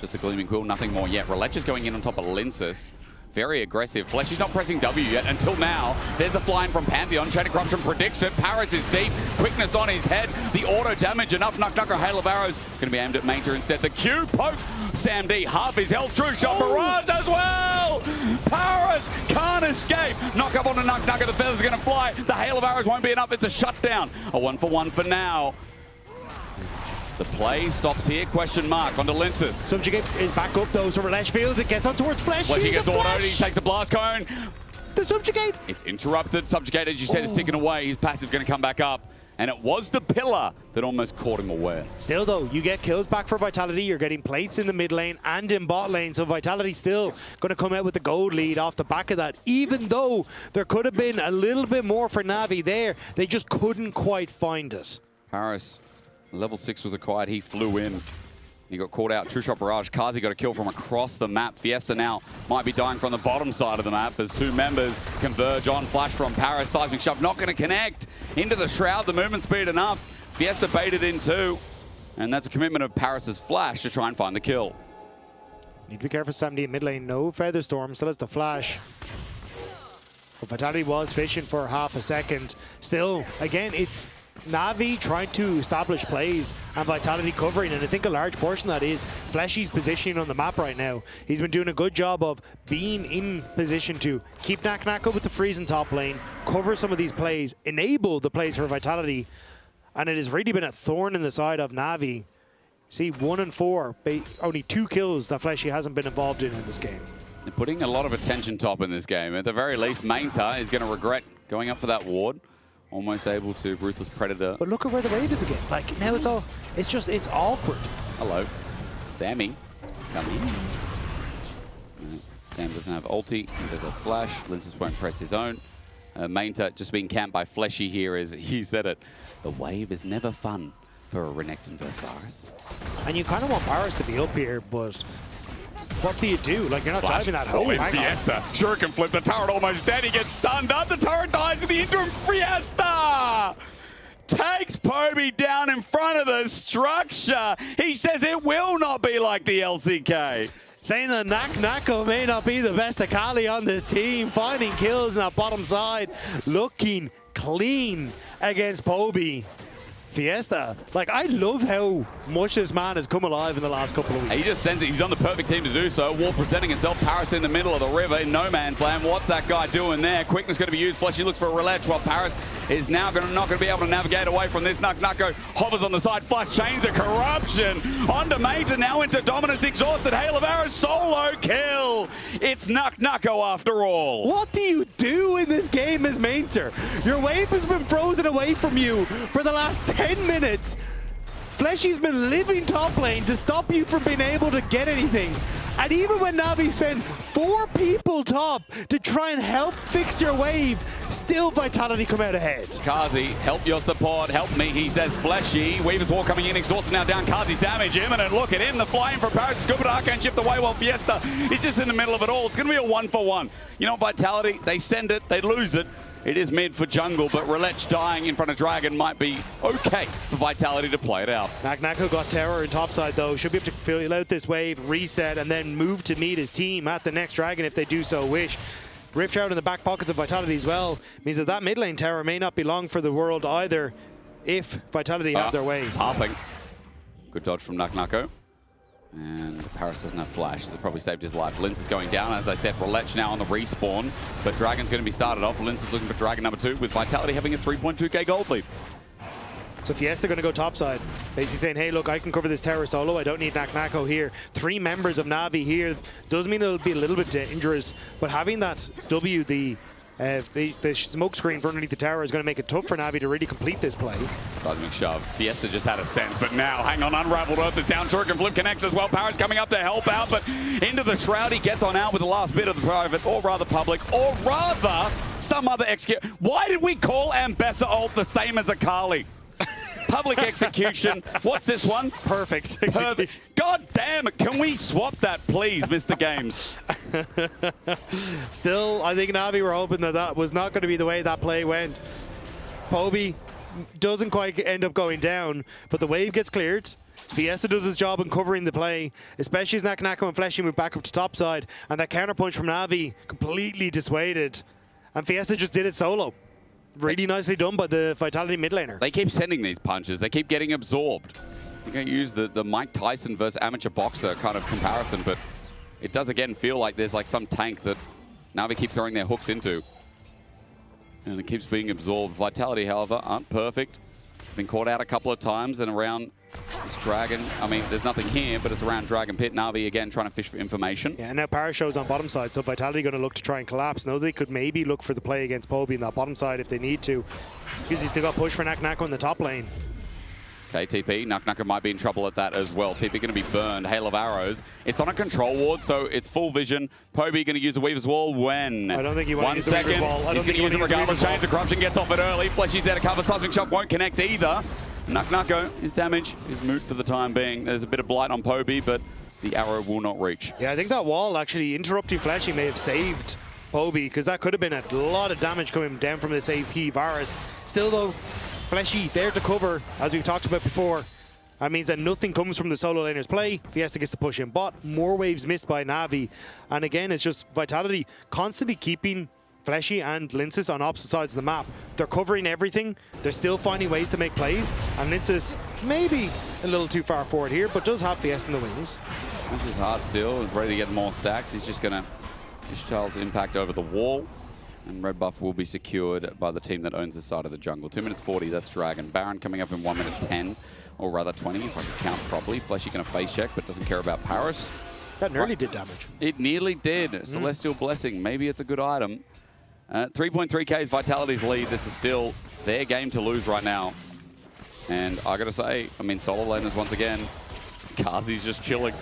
S17: Just a Gleaming Quill, nothing more yet. Roulette is going in on top of Linsis. Very aggressive. Fleshy's not pressing W yet until now. There's the flying from Pantheon. Chain of Corruption predicts it. Paris is deep. Quickness on his head. The auto damage enough. Knuckle Hail of Arrows. Going to be aimed at Mainter instead. The Q poke. Sam D half his health. True shot. Barrage as well. Paris can't escape. Knock up on the Knuckle. The feather's going to fly. The Hail of Arrows won't be enough. It's a shutdown. A 1-for-1 for now. The play stops here, question mark, onto Linsis.
S18: Subjugate is back up though, so Roulette feels it, gets on towards Fleshy.
S17: Fleshy gets autoed, he takes a blast cone.
S18: The Subjugate!
S17: It's interrupted, Subjugate, as you said, is ticking away. His passive going to come back up. And it was the pillar that almost caught him aware.
S18: Still though, you get kills back for Vitality, you're getting plates in the mid lane and in bot lane, so Vitality still going to come out with the gold lead off the back of that. Even though there could have been a little bit more for Na'Vi there, they just couldn't quite find it.
S17: Paris. Level 6 was acquired, he flew in. He got caught out, True Shot Barrage. Kazi got a kill from across the map. Fiesta now might be dying from the bottom side of the map as two members converge on. Flash from Paris, Seismic Shove not going to connect into the Shroud, the movement speed enough. Fiesta baited in too. And that's a commitment of Paris's Flash to try and find the kill.
S18: Need to be careful, 70 in mid lane, no Featherstorm, still has the Flash. But Vitality was fishing for half a second. Still, again, it's Na'Vi trying to establish plays and Vitality covering, and I think a large portion of that is Fleshy's positioning on the map right now. He's been doing a good job of being in position to keep Nakanako with the freeze in top lane, cover some of these plays, enable the plays for Vitality, and it has really been a thorn in the side of Na'Vi. See, 1 and 4, only 2 kills that Fleshy hasn't been involved in this game.
S17: They're putting a lot of attention top in this game. At the very least, Mainta is going to regret going up for that ward. Almost able to Ruthless Predator.
S18: But look at where the wave is again. Like, now it's awkward.
S17: Hello. Sammy. Come in. Sam doesn't have ulti. He does have flash. Linsis won't press his own. Mainta just being camped by Fleshy here, as he said it. The wave is never fun for a Renekton versus Varus.
S18: And you kind of want Varus to be up here, but what do you do? Like, you're not diving that hole.
S17: Fiesta. Shuriken flip. The turret almost dead. He gets stunned up. The turret dies in the interim. Fiesta takes Poby down in front of the structure. He says it will not be like the LCK.
S18: Saying that Nakanako may not be the best Akali on this team. Finding kills in that bottom side. Looking clean against Poby. Fiesta, like, I love how much this man has come alive in the last couple of weeks.
S17: He just sends it. He's on the perfect team to do so. War presenting itself. Paris in the middle of the river in no man's land. What's that guy doing there? Quickness going to be used. Fleshy looks for a Roulette while Paris is now not going to be able to navigate away from this. Knuckle hovers on the side. Flash chains of corruption onto Mainta. Now into Dominus. Exhausted. Hail of Arrows. Solo kill. It's Knuckle after all.
S18: What do you do in this game as Mainter? Your wave has been frozen away from you for the last 10 minutes. Fleshy's been living top lane to stop you from being able to get anything. And even when Na'Vi spend 4 people top to try and help fix your wave, still Vitality come out ahead.
S17: Kazi, help your support, help me, he says Fleshy. Weaver's War coming in, exhausted now down. Kazi's damage imminent. Look at him, the flying from Paris is good, but Arcane shift away while Fiesta is just in the middle of it all. It's going to be a 1-for-1. You know, Vitality, they send it, they lose it. It is mid for jungle, but Roulette dying in front of Dragon might be okay for Vitality to play it out.
S18: Nakanako got terror in topside though. Should be able to fill out this wave, reset, and then move to meet his team at the next Dragon if they do so wish. Rift Shroud in the back pockets of Vitality as well means that mid lane tower may not be long for the world either if Vitality have their way.
S17: Halving. Good dodge from Nakanako. And Paris doesn't have flash. That probably saved his life. Linz is going down. As I said, Roulette now on the respawn. But Dragon's going to be started off. Linz is looking for Dragon number 2 with Vitality having a 3.2k gold lead.
S18: So Fiesta going to go topside. Basically saying, hey, look, I can cover this tower solo. I don't need Nakanako here. 3 members of Na'Vi here. Does mean it'll be a little bit dangerous. But having that W, the The smoke screen for underneath the tower is going to make it tough for Na'Vi to really complete this play.
S17: Seismic shove. Fiesta just had a sense, but now, hang on, Unraveled Earth, the down shuriken flip connects as well. Power's coming up to help out, but into the Shroud, he gets on out with the last bit of the private, or rather public, or rather some other execute. Why did we call Ambessa ult the same as Akali? Public execution. What's this one?
S18: Perfect.
S17: Perfect. God damn it. Can we swap that, please, Mr. Games?
S18: Still, I think Na'Vi were hoping that that was not going to be the way that play went. Poby doesn't quite end up going down, but the wave gets cleared. Fiesta does his job in covering the play, especially as Nakanako and Fleshy move back up to top side, and that counterpunch from Na'Vi completely dissuaded. And Fiesta just did it solo. Really nicely done by the Vitality mid laner.
S17: They keep sending these punches. They keep getting absorbed. You can use the Mike Tyson versus amateur boxer kind of comparison, but it does again feel like there's like some tank that Na'Vi keep throwing their hooks into. And it keeps being absorbed. Vitality, however, aren't perfect. Been caught out a couple of times and around this Dragon. I mean, there's nothing here, but it's around Dragon Pit. Na'Vi again trying to fish for information.
S18: Yeah, and now Power shows on bottom side, so Vitality going to look to try and collapse. Now they could maybe look for the play against Poby in that bottom side if they need to. Because he's still got push for Nakanako in the top lane.
S17: Okay, TP. Nakanako might be in trouble at that as well. TP going to be burned. Hail of arrows. It's on a control ward, so it's full vision. Poby going to use the Weaver's Wall when?
S18: I don't think he wants to use
S17: the
S18: the Weaver's
S17: second.
S18: Wall.
S17: He's going to use it regardless. Chains of Corruption gets off it early. Fleshy's there to cover. Seismic Shot won't connect either. Nakanako, his damage is moot for the time being. There's a bit of blight on Poby, but the arrow will not reach.
S18: Yeah, I think that wall actually interrupting Fleshy may have saved Poby, because that could have been a lot of damage coming down from this AP Varus. Still though, Fleshy there to cover, as we've talked about before. That means that nothing comes from the solo laner's play. Fiesta gets to push in bot. More waves missed by Na'Vi. And again, it's just Vitality constantly keeping Fleshy and Linces on opposite sides of the map. They're covering everything. They're still finding ways to make plays. And Linces maybe a little too far forward here, but does have Fiesta in the wings.
S17: This is hard still. He's ready to get more stacks. He's just going to Ishtal's impact over the wall. And red buff will be secured by the team that owns this side of the jungle. 2 minutes 40, that's Dragon. Baron coming up in 1 minute 10, or rather 20, if I can count properly. Fleshy going to face check, but doesn't care about Paris.
S18: That nearly did damage.
S17: It nearly did. Celestial Blessing, maybe it's a good item. 3.3k is Vitality's lead. This is still their game to lose right now. And I got to say, I mean, solo laners once again, Kazi's just chilling.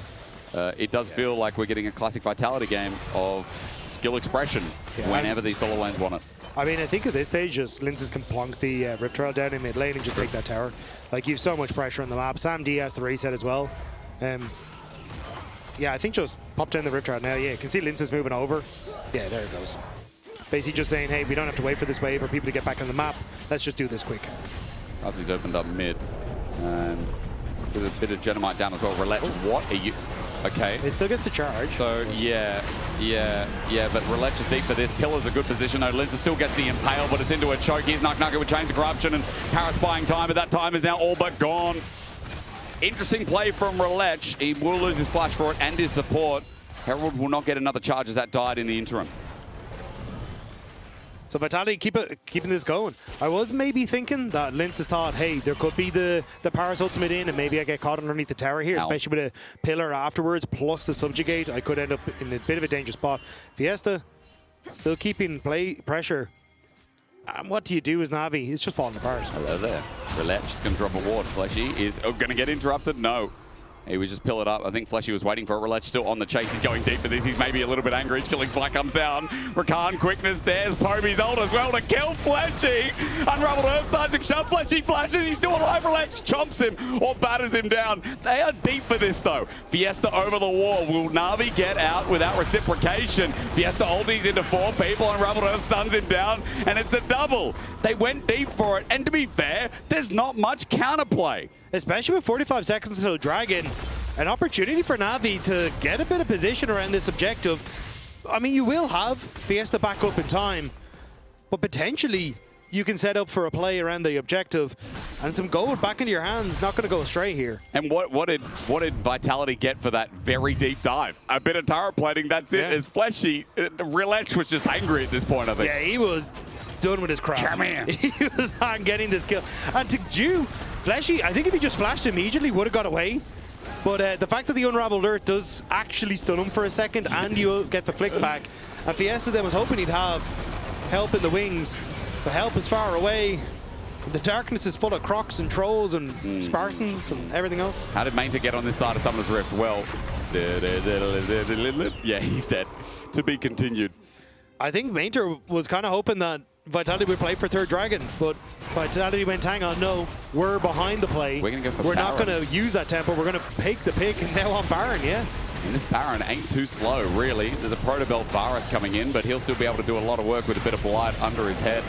S17: It does feel like we're getting a classic Vitality game of skill expression whenever these solo lanes want it.
S18: I mean, I think at this stage, just Linces can plonk the Rift Trail down in mid lane and just take that tower. Like, you have so much pressure on the map. Sam D has to reset as well. Yeah, I think just pop down the Rift Trail now. Yeah, you can see Linces moving over. Yeah, there it goes. Basically just saying, hey, we don't have to wait for this wave or people to get back on the map. Let's just do this quick.
S17: Kazi's opened up mid. And with a bit of Genomite down as well. Relapse, what are you... Okay.
S18: It still gets to charge.
S17: So, yeah, but Relech is deep for this. Pillar's a good position, though. Linces still gets the impale, but it's into a choke. Here's Nakanako with Chains of Corruption, and Paris buying time, but that time is now all but gone. Interesting play from Relech. He will lose his flash for it and his support. Herald will not get another charge as that died in the interim.
S18: So Vitality keeping this going. I was maybe thinking that Linces thought, hey, there could be the Paris ultimate in, and maybe I get caught underneath the tower here, especially with a pillar afterwards, plus the subjugate. I could end up in a bit of a dangerous spot. Fiesta still keeping pressure. And what do you do as Na'Vi? He's just falling apart.
S17: Hello there. Relech is going to drop a ward. Fleshy is going to get interrupted. No. He was just pillared up. I think Fleshy was waiting for it. Relech still on the chase. He's going deep for this. He's maybe a little bit angry. Killing Spike comes down. Rakan quickness. There's Poby's ult as well to kill Fleshy. Unraveled Earth Seismic Shove. Fleshy flashes. He's still alive. Relech chomps him or batters him down. They are deep for this though. Fiesta over the wall. Will Na'Vi get out without reciprocation? Fiesta ulties into 4 people. Unraveled Earth stuns him down. And it's a double. They went deep for it. And to be fair, there's not much counterplay.
S18: Especially with 45 seconds until Dragon. An opportunity for Na'Vi to get a bit of position around this objective. I mean, you will have Fiesta back up in time, but potentially you can set up for a play around the objective, and some gold back into your hands, not going to go astray here.
S17: And what did Vitality get for that very deep dive? A bit of tower plating, that's it. As Fleshy, Relech was just angry at this point, I think.
S18: Yeah, he was done with his craft.
S17: Come here.
S18: He was on getting this kill. And to Jew, Fleshy, I think if he just flashed immediately, would have got away. But the fact that the Unraveled Earth does actually stun him for a second, and you'll get the flick back. And Fiesta then was hoping he'd have help in the wings. The help is far away. The darkness is full of crocs and trolls and Spartans and everything else.
S17: How did Mainter get on this side of Summoner's Rift? Well, yeah, he's dead. To be continued.
S18: I think Mainter was kind of hoping that Vitality would play for third dragon, but Vitality went, hang on, no, we're behind the play.
S17: We're going to go for
S18: We're
S17: Baron.
S18: not going to use that tempo. We're going to pick the pick, and now on Baron, yeah.
S17: And this Baron ain't too slow, really. There's a Protobelt Varus coming in, but he'll still be able to do a lot of work with a bit of Blight under his head.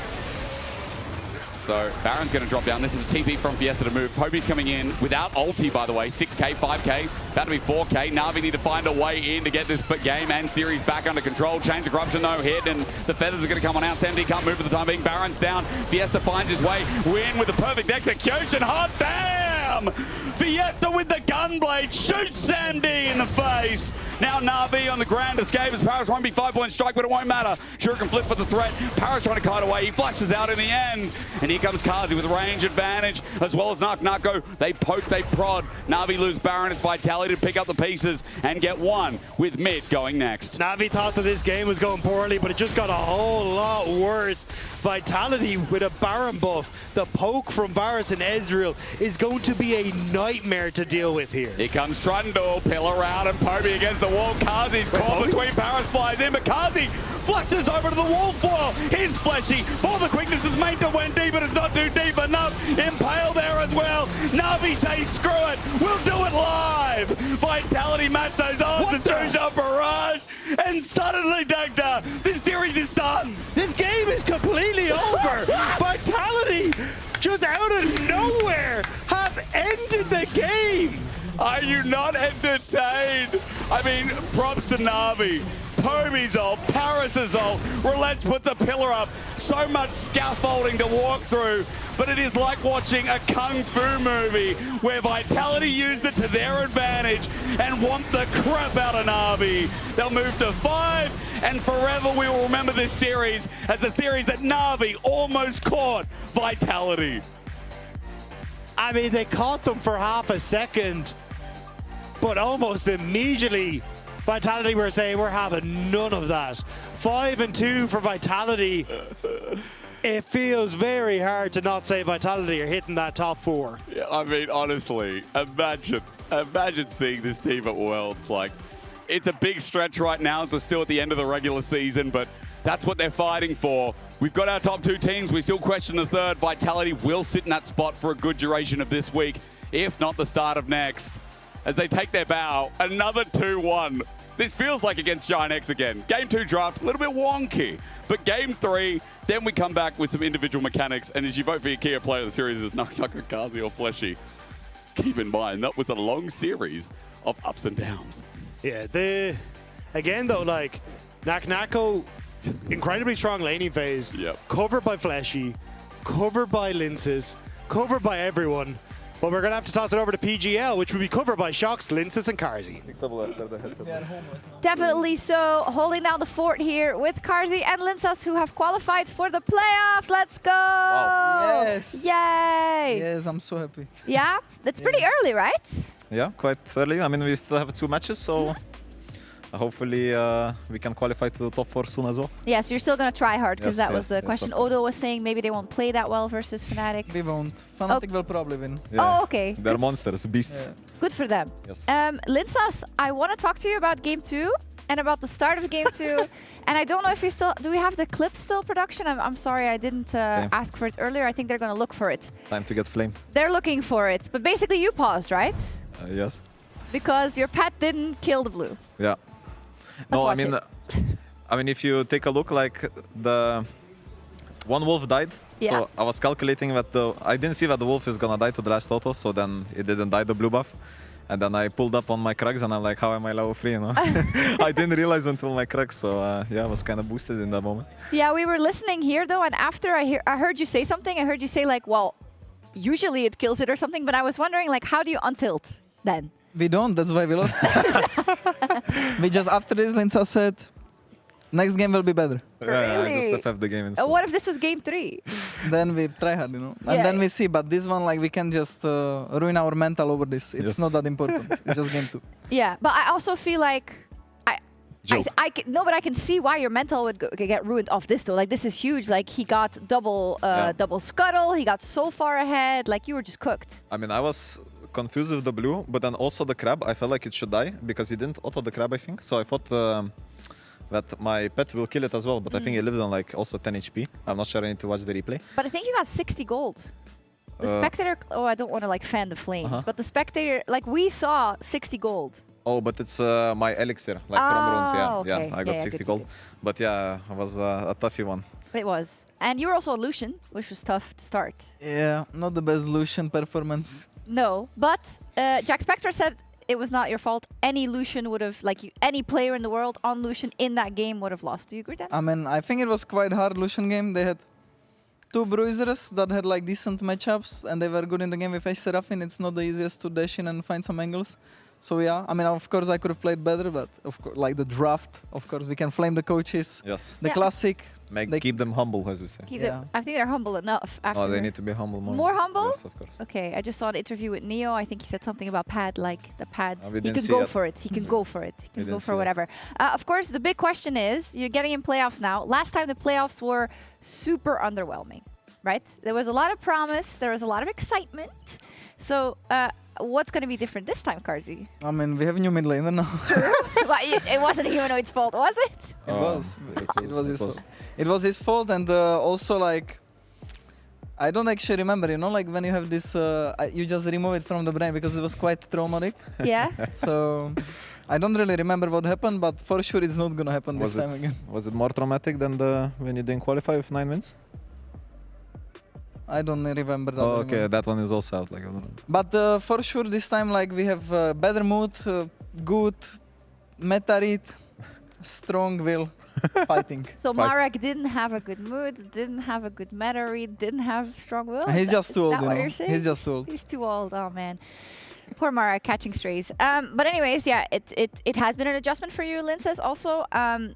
S17: So Baron's going to drop down. This is a TP from Fiesta to move. Poby's coming in without ulti, by the way. 6k, 5k, about to be 4k. Na'Vi need to find a way in to get this game and series back under control. Chains of Corruption, no hit, and the feathers are going to come on out. SMD can't move for the time being. Baron's down. Fiesta finds his way. Win with the perfect execution. Hot damn! Fiesta with the gunblade shoots Samdi in the face. Now Na'Vi on the grand escape as Paris won't be 5-point strike, but it won't matter. Shuriken flip for the threat. Paris trying to kite away. He flashes out in the end. And here comes Kazi with range advantage, as well as Nako. They poke, they prod. Na'Vi lose Baron. It's Vitality to pick up the pieces and get one with mid going next.
S18: Na'Vi thought that this game was going poorly, but it just got a whole lot worse. Vitality with a Baron buff. The poke from Varus and Ezreal is going to be a nightmare to deal with here.
S17: Here comes Trundle, pillar out, and Poby against the wall. Kazi's caught between. Paris flies in, but Kazi flushes over to the wall foil. His fleshy for the quickness is Mainter went deep, but it's not too deep enough. Impale there as well. Na'Vi say screw it, we'll do it live. Vitality match those odds and choose up Barrage, and suddenly Dagda, this series is done.
S18: This game is completely over. Vitality just out of nowhere have ended the game.
S17: Are you not entertained? I mean, props to Na'Vi. Poby's ult, Paris' ult, Relent puts a pillar up. So much scaffolding to walk through, but it is like watching a kung fu movie where Vitality used it to their advantage and want the crap out of Na'Vi. They'll move to 5, and forever we will remember this series as a series that Na'Vi almost caught Vitality.
S18: I mean, they caught them for half a second, but almost immediately Vitality were saying, we're having none of that. 5-2 for Vitality. It feels very hard to not say Vitality are hitting that top 4.
S17: Yeah, I mean, honestly, imagine seeing this team at Worlds. Like, it's a big stretch right now, so we're still at the end of the regular season, but that's what they're fighting for. We've got our top 2 teams. We still question the third. Vitality will sit in that spot for a good duration of this week, if not the start of next. As they take their bow, another 2-1. This feels like against GIANT again. Game 2 draft, a little bit wonky. But game 3, then we come back with some individual mechanics. And as you vote for your key player of the series is Nako, Kazi or Fleshy, keep in mind, that was a long series of ups and downs.
S18: Yeah, again though, like, Nako, incredibly strong laning phase, covered by Fleshy, covered by Linces, covered by everyone. But we're going to have to toss it over to PGL, which will be covered by Shox, Linces, and Karzi.
S14: Definitely so. Holding down the fort here with Karzi and Linces, who have qualified for the playoffs. Let's go!
S6: Wow. Yes!
S14: Yay!
S6: Yes, I'm so happy.
S14: Yeah? It's pretty early, right?
S9: Yeah, quite early. I mean, we still have 2 matches, so hopefully we can qualify to the top 4 soon as well.
S14: Yes, you're still going to try hard, because
S9: Yes,
S14: that was the question. Odo was saying maybe they won't play that well versus Fnatic.
S6: We won't. Fnatic will probably win.
S14: Yeah. Oh, okay.
S9: They're monsters, beasts.
S6: Yeah.
S14: Good for them.
S9: Yes.
S14: Linces, I want to talk to you about Game 2 and about the start of Game 2. And I don't know if we still... Do we have the clip still production? I'm sorry, I didn't ask for it earlier. I think they're going to look for it.
S9: Time to get flame.
S14: They're looking for it. But basically you paused, right?
S9: Yes.
S14: Because your pet didn't kill the blue.
S9: Yeah. No, I mean, if you take a look, like the one wolf died.
S14: Yeah.
S9: So I was calculating that I didn't see that the wolf is gonna die to the last auto, so then it didn't die the blue buff. And then I pulled up on my Krugs and I'm like, how am I level 3, you know? I didn't realize until my Krugs, so yeah, I was kind of boosted in that moment.
S14: Yeah, we were listening here though, and after I heard you say something, I heard you say like, well, usually it kills it or something, but I was wondering like, how do you untilt then?
S6: We don't, that's why we lost. We just, after this, Linces said, next game will be better.
S9: Yeah, I just FF the game instead.
S14: What if this was Game 3?
S6: Then we try hard, you know. And then we see, but this one, like, we can just ruin our mental over this. It's not that important. It's just Game 2.
S14: Yeah, but I also feel like
S2: joke.
S14: No, but I can see why your mental would get ruined off this though. Like this is huge. Like he got double scuttle. He got so far ahead. Like you were just cooked.
S9: I mean, I was confused with the blue, but then also the crab. I felt like it should die because he didn't auto the crab, I think. So I thought that my pet will kill it as well. But I think he lived on like also 10 HP. I'm not sure. I need to watch the replay.
S14: But I think you got 60 gold. The spectator. Oh, I don't want to like fan the flames, but the spectator. Like we saw 60 gold.
S9: Oh, but it's my elixir, like from runes. Yeah,
S14: okay.
S9: yeah. I got 60 gold. But yeah, it was a toughy one.
S14: It was. And you were also a Lucian, which was tough to start.
S6: Yeah, not the best Lucian performance.
S14: No, but Jack Spector said it was not your fault. Any Lucian would have, any player in the world on Lucian in that game would have lost. Do you agree with that?
S6: I mean, I think it was quite hard Lucian game. They had 2 bruisers that had like decent matchups and they were good in the game with Ace Seraphine. It's not the easiest to dash in and find some angles. So yeah, I mean, of course I could have played better, but of course, like the draft, of course, we can flame the coaches.
S9: Yes.
S6: The classic.
S9: Keep them humble, as we say.
S14: I think they're humble enough. After
S9: they need to be humble more.
S14: More humble?
S9: Yes, of course.
S14: Okay, I just saw an interview with Neo. I think he said something about pad, like the pad.
S9: We
S14: He
S9: didn't
S14: can
S9: see
S14: go
S9: it.
S14: for it. He can go for it. He can go
S9: didn't
S14: for
S9: see it.
S14: whatever. Of course, the big question is, you're getting in playoffs now. Last time the playoffs were super underwhelming, right? There was a lot of promise. There was a lot of excitement. So what's going to be different this time, Karzi?
S6: I mean, we have a new mid laner now.
S14: True. Well, it wasn't Humanoid's fault, was it?
S6: It was. It was his fault. It was his fault, and also like, I don't actually remember. You know, like when you have this, you just remove it from the brain because it was quite traumatic.
S14: Yeah.
S6: So I don't really remember what happened, but for sure it's not gonna happen this time again.
S9: Was it more traumatic than when you didn't qualify with 9 wins?
S6: I don't remember that.
S9: Oh, okay,
S6: anymore.
S9: that one is also out. Like, I don't know.
S6: But for sure this time, like we have better mood, good meta read, strong will, fighting.
S14: So Marek didn't have a good mood, didn't have a good meta read, didn't have strong will.
S6: He's just too old,
S14: Is that
S6: you
S14: what
S6: know.
S14: you're saying?
S6: He's just too old.
S14: He's too old. Oh man. Poor Mara catching strays. But anyways, yeah, it has been an adjustment for you, Lynn says, also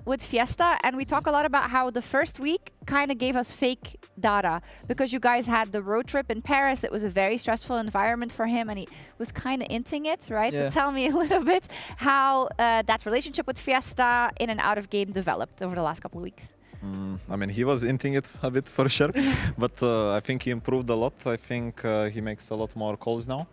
S14: with Fiesta. And we talk a lot about how the first week kind of gave us fake data because you guys had the road trip in Paris. It was a very stressful environment for him and he was kind of hinting it, right?
S6: Yeah.
S14: So tell me a little bit how that relationship with Fiesta in and out of game developed over the last couple of weeks.
S9: I mean, he was hinting it a bit for sure, but I think he improved a lot. I think he makes a lot more calls now.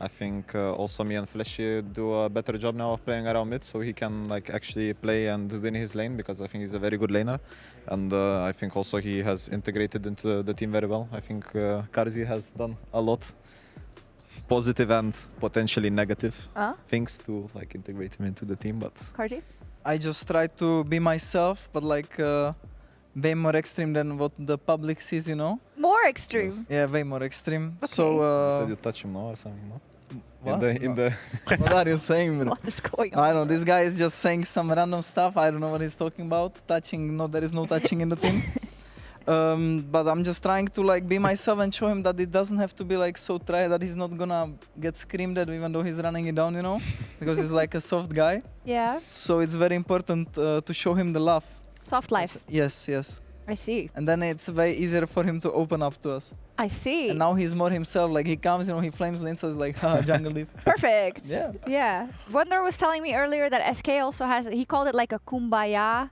S9: I think also me and Fleshy do a better job now of playing around mid, so he can like actually play and win his lane because I think he's a very good laner, and I think also he has integrated into the team very well. I think Karzi has done a lot, positive and potentially negative things to like integrate him into the team. But
S14: Karzi?
S6: I just try to be myself, but like way more extreme than what the public sees, you know.
S14: More extreme.
S9: Yes.
S6: Yeah, way more extreme.
S14: Okay.
S6: So.
S9: you said you touch him now or something, no?
S6: What?
S9: In the
S6: What are you saying, bro?
S14: What is going on?
S6: I don't know. This guy is just saying some random stuff. I don't know what he's talking about. Touching? No, there is no touching in the team. But I'm just trying to like be myself and show him that it doesn't have to be like so try that he's not gonna get screamed at even though he's running it down, you know, because he's like a soft guy.
S14: Yeah.
S6: So it's very important to show him the love.
S14: Soft life.
S6: Yes, yes.
S14: I see.
S6: And then it's way easier for him to open up to us.
S14: I see.
S6: And now he's more himself. Like he comes, you know, he flames Linsa's like, jungle leaf.
S14: Perfect.
S6: Yeah.
S14: Yeah. Wonder was telling me earlier that SK also has, he called it like a kumbaya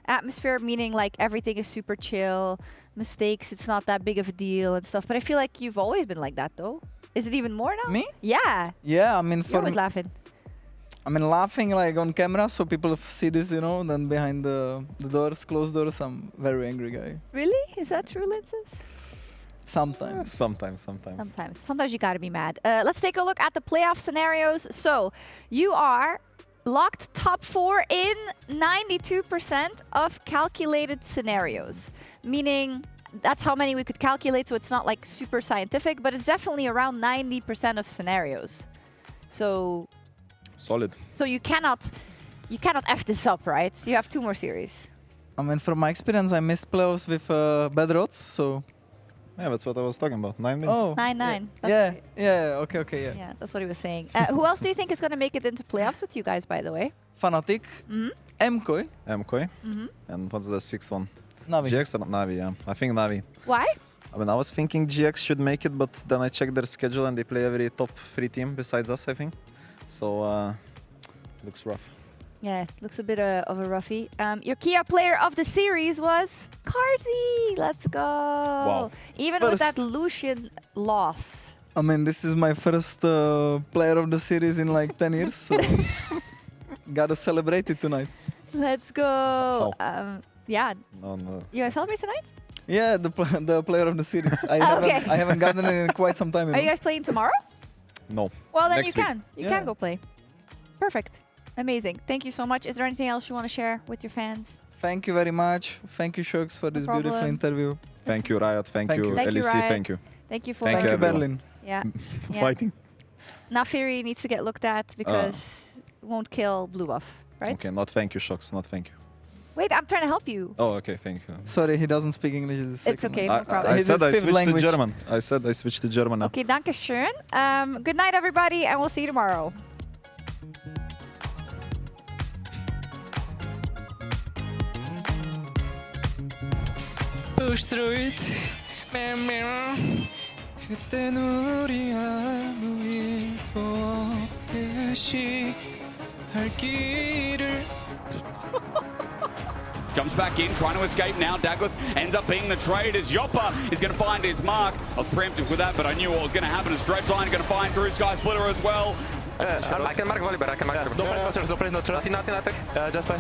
S14: atmosphere, meaning like everything is super chill, mistakes, it's not that big of a deal and stuff. But I feel like you've always been like that though. Is it even more now?
S6: Me?
S14: Yeah.
S6: Yeah, I mean,
S14: You're
S6: for
S14: always laughing.
S6: I mean, laughing like on camera so people see this, you know, then behind the doors, closed doors, I'm a very angry guy.
S14: Really? Is that true, Linces?
S6: Sometimes.
S9: Sometimes.
S14: Sometimes you gotta be mad. Let's take a look at the playoff scenarios. So you are locked top 4 in 92% of calculated scenarios, meaning that's how many we could calculate, so it's not like super scientific, but it's definitely around 90% of scenarios. So
S9: solid.
S14: So you cannot F this up, right? You have 2 more series.
S6: I mean, from my experience, I missed playoffs with bad odds, so...
S9: Yeah, that's what I was talking about. 9 wins.
S6: Oh.
S14: 9-9.
S6: Yeah, okay, yeah.
S14: Yeah, that's what he was saying. Who else do you think is going to make it into playoffs with you guys, by the way?
S6: Fnatic, MKOI.
S9: And what's the 6th one?
S6: Navi.
S9: GX or Navi, yeah. I think Navi.
S14: Why?
S9: I mean, I was thinking GX should make it, but then I checked their schedule and they play every top 3 team besides us, I think. So, looks rough.
S14: Yeah, looks a bit of a roughie. Your Kia player of the series was Carzy. Let's go.
S6: Wow.
S14: Even with that Lucian loss.
S6: I mean, this is my first player of the series in like 10 years, so gotta celebrate it tonight.
S14: Let's go. Yeah.
S9: No.
S14: You gonna celebrate tonight?
S6: Yeah, the player of the series. I haven't gotten it in quite some time.
S14: Are you guys playing tomorrow?
S9: No.
S14: Well, then
S9: Next
S14: you
S9: week.
S14: can. You can go play. Perfect. Amazing. Thank you so much. Is there anything else you want to share with your fans?
S6: Thank you very much. Thank you, Shokes, for this beautiful
S14: problem.
S6: interview.
S9: Thank you, Riot. Thank you,
S14: Thank you,
S9: LEC.
S14: Riot.
S9: Thank you.
S14: Thank you for
S9: Thank you, everyone.
S6: Berlin.
S14: Yeah. Yeah.
S9: Fighting.
S14: Nafiri needs to get looked at because it won't kill blue buff, right?
S9: Okay, not thank you, Shocks. Not thank you.
S14: Wait, I'm trying to help you.
S9: Oh, okay, thank you.
S6: Sorry, he doesn't speak English.
S14: It's okay, no problem.
S9: I said I
S6: fifth
S9: switched
S6: language.
S9: to German. I said I switched to German now.
S14: Okay, danke schön. Good night, everybody, and we'll see you tomorrow.
S1: Push through it, 그땐 우리 아무 일도 없듯이 할 길을.
S17: Jumps back in, trying to escape now. Douglas ends up being the trade as Yoppa is going to find his mark. I was preemptive with that, but I knew what was going to happen as Dredgeline going to find through Sky Splitter as well.
S8: I can mark Volibear, I can mark Volibear. Don't play no trust. Nothing attack. Just play.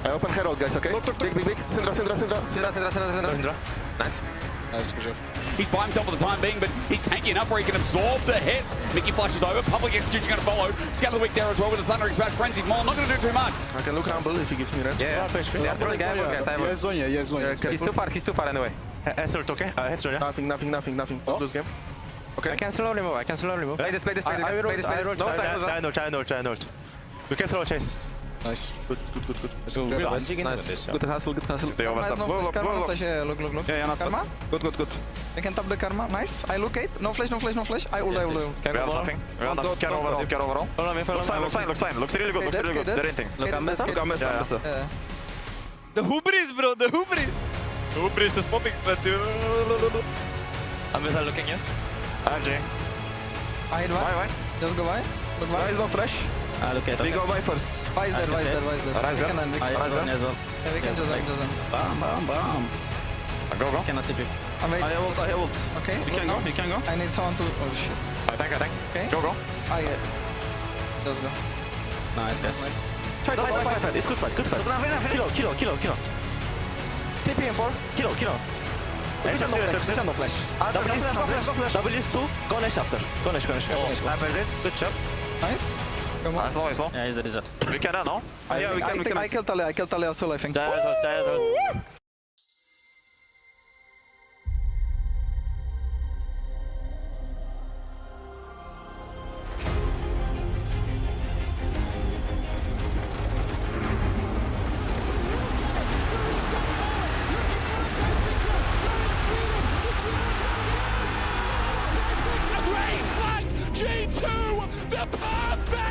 S7: I open Herald, guys, okay? Big. Syndra.
S8: Nice.
S7: Nice, good job.
S17: He's by himself for the time being, but he's tanky enough where he can absorb the hit. Mickey flushes over. Public execution going to follow. Scout of the week there as well with the Thundering Smash Frenzied Maul. Not going to do too much.
S7: I can look humble if he gives me red.
S8: Yeah. They are throwing guys.
S7: He's
S8: too far anyway. Headshot, okay? Headshot, yeah?
S7: Nothing. Don't lose game. Okay.
S8: I can slowly move. Play this.
S7: I
S8: No, try and ult. We can throw a chase.
S7: Nice. Good.
S8: Let's go. Nice. Good hustle. They overtap.
S6: No flash. Yeah, look.
S8: Yeah, not
S6: Karma?
S8: Good.
S6: I can tap the Karma. Nice. I locate. No flash. I ult.
S8: We have nothing. You can overall. Looks fine. Looks really good. They're hinting.
S6: Look, I'm messing. The hubris, bro. The hubris.
S9: Hubris is popping, but...
S8: I'm looking at. RJ.
S6: I hit one.
S8: Why?
S6: Just go by. Look by.
S8: Why is no flash?
S6: Look at
S8: We go by first.
S6: Why is there?
S8: Rise
S6: We can
S8: as well.
S6: Yeah, we can just end.
S8: Bam. Go.
S6: Cannot tip you. I
S8: have ult.
S6: Okay.
S8: You can go.
S6: I need someone to... Oh, shit.
S8: I tank.
S6: Okay.
S8: Go.
S6: Just go.
S8: Nice, guys. Try fight. It's good fight. Kill. TP in 4. Kill.
S6: No flash.
S8: W2. Go Nash after. Go Nash. After this. Good job.
S6: Nice. Come on.
S8: Slow. Yeah, he's the We can no?
S6: Yeah, we can. I killed Talia as well, I think.
S8: Jaya.
S1: G2, the perfect